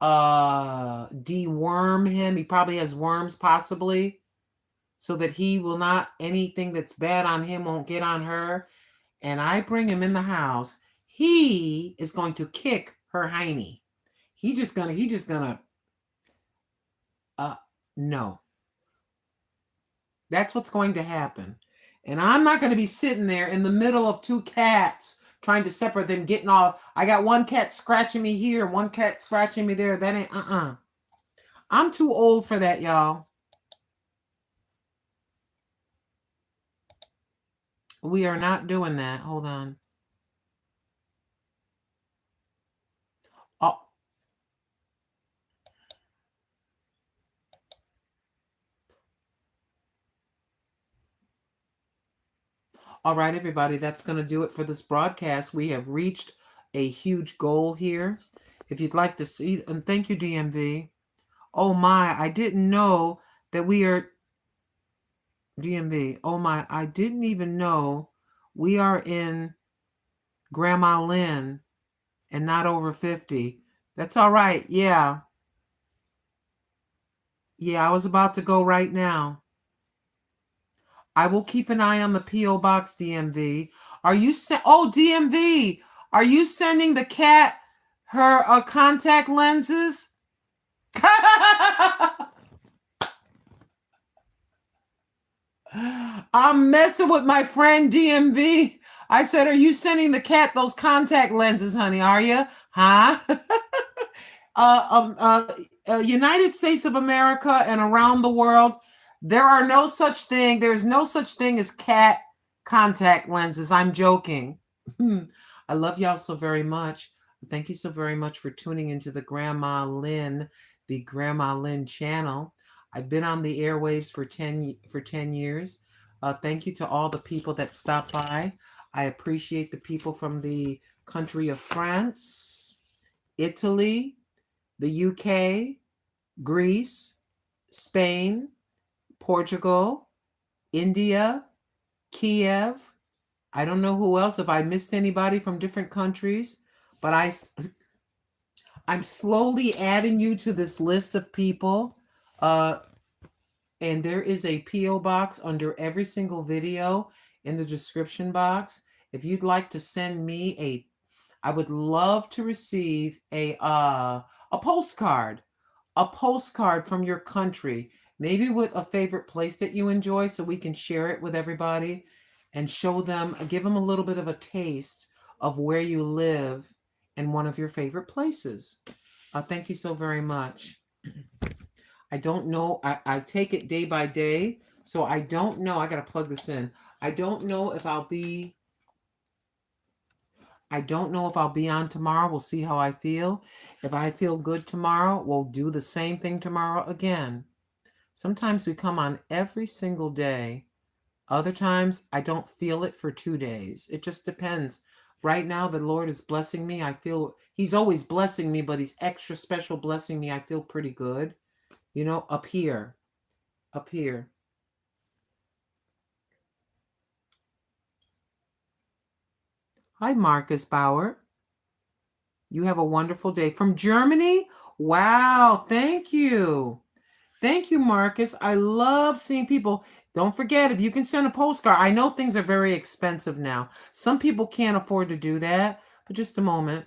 deworm him. He probably has worms possibly, so that he will not, anything that's bad on him won't get on her. And I bring him in the house. He is going to kick her hiney. He just gonna, no. That's what's going to happen. And I'm not going to be sitting there in the middle of two cats trying to separate them, getting all, I got one cat scratching me here, one cat scratching me there. That ain't, I'm too old for that, y'all. We are not doing that. Hold on. Oh. All right, everybody, that's going to do it for this broadcast. We have reached a huge goal here. If you'd like to see, and thank you, DMV. Oh my, I didn't know that we are, DMV, oh my, I didn't even know we are in Grandma Lynn and not over 50. That's all right. Yeah. Yeah, I was about to go right now. I will keep an eye on the P.O. Box, DMV. Are you DMV, are you sending the cat her contact lenses? I'm messing with my friend DMV. I said, are you sending the cat those contact lenses, honey? Are you? Huh? United States of America and around the world, there's no such thing as cat contact lenses. I'm joking. I love y'all so very much. Thank you so very much for tuning into the Grandma Lynn channel. I've been on the airwaves for 10 years. Thank you to all the people that stopped by. I appreciate the people from the country of France, Italy, the UK, Greece, Spain, Portugal, India, Kiev. I don't know who else, if I missed anybody from different countries, but I'm slowly adding you to this list of people. And there is a P.O. box under every single video in the description box. If you'd like to send me I would love to receive a postcard from your country, maybe with a favorite place that you enjoy, so we can share it with everybody and show them, give them a little bit of a taste of where you live in one of your favorite places. Thank you so very much. I don't know. I take it day by day, so I don't know. I got to plug this in. I don't know if I'll be on tomorrow. We'll see how I feel. If I feel good tomorrow, we'll do the same thing tomorrow again. Sometimes we come on every single day. Other times I don't feel it for 2 days. It just depends. Right now, the Lord is blessing me. I feel He's always blessing me, but He's extra special blessing me. I feel pretty good. You know, up here. Hi, Marcus Bauer. You have a wonderful day. From Germany? Wow, thank you. Thank you, Marcus. I love seeing people. Don't forget, if you can send a postcard. I know things are very expensive now. Some people can't afford to do that, but just a moment.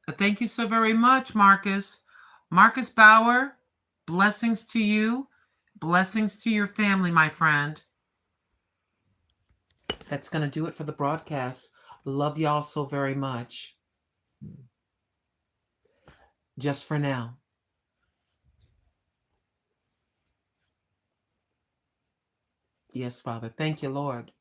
Thank you so very much, Marcus. Marcus Bauer, blessings to you. Blessings to your family, my friend. That's going to do it for the broadcast. Love y'all so very much. Just for now. Yes, Father. Thank you, Lord.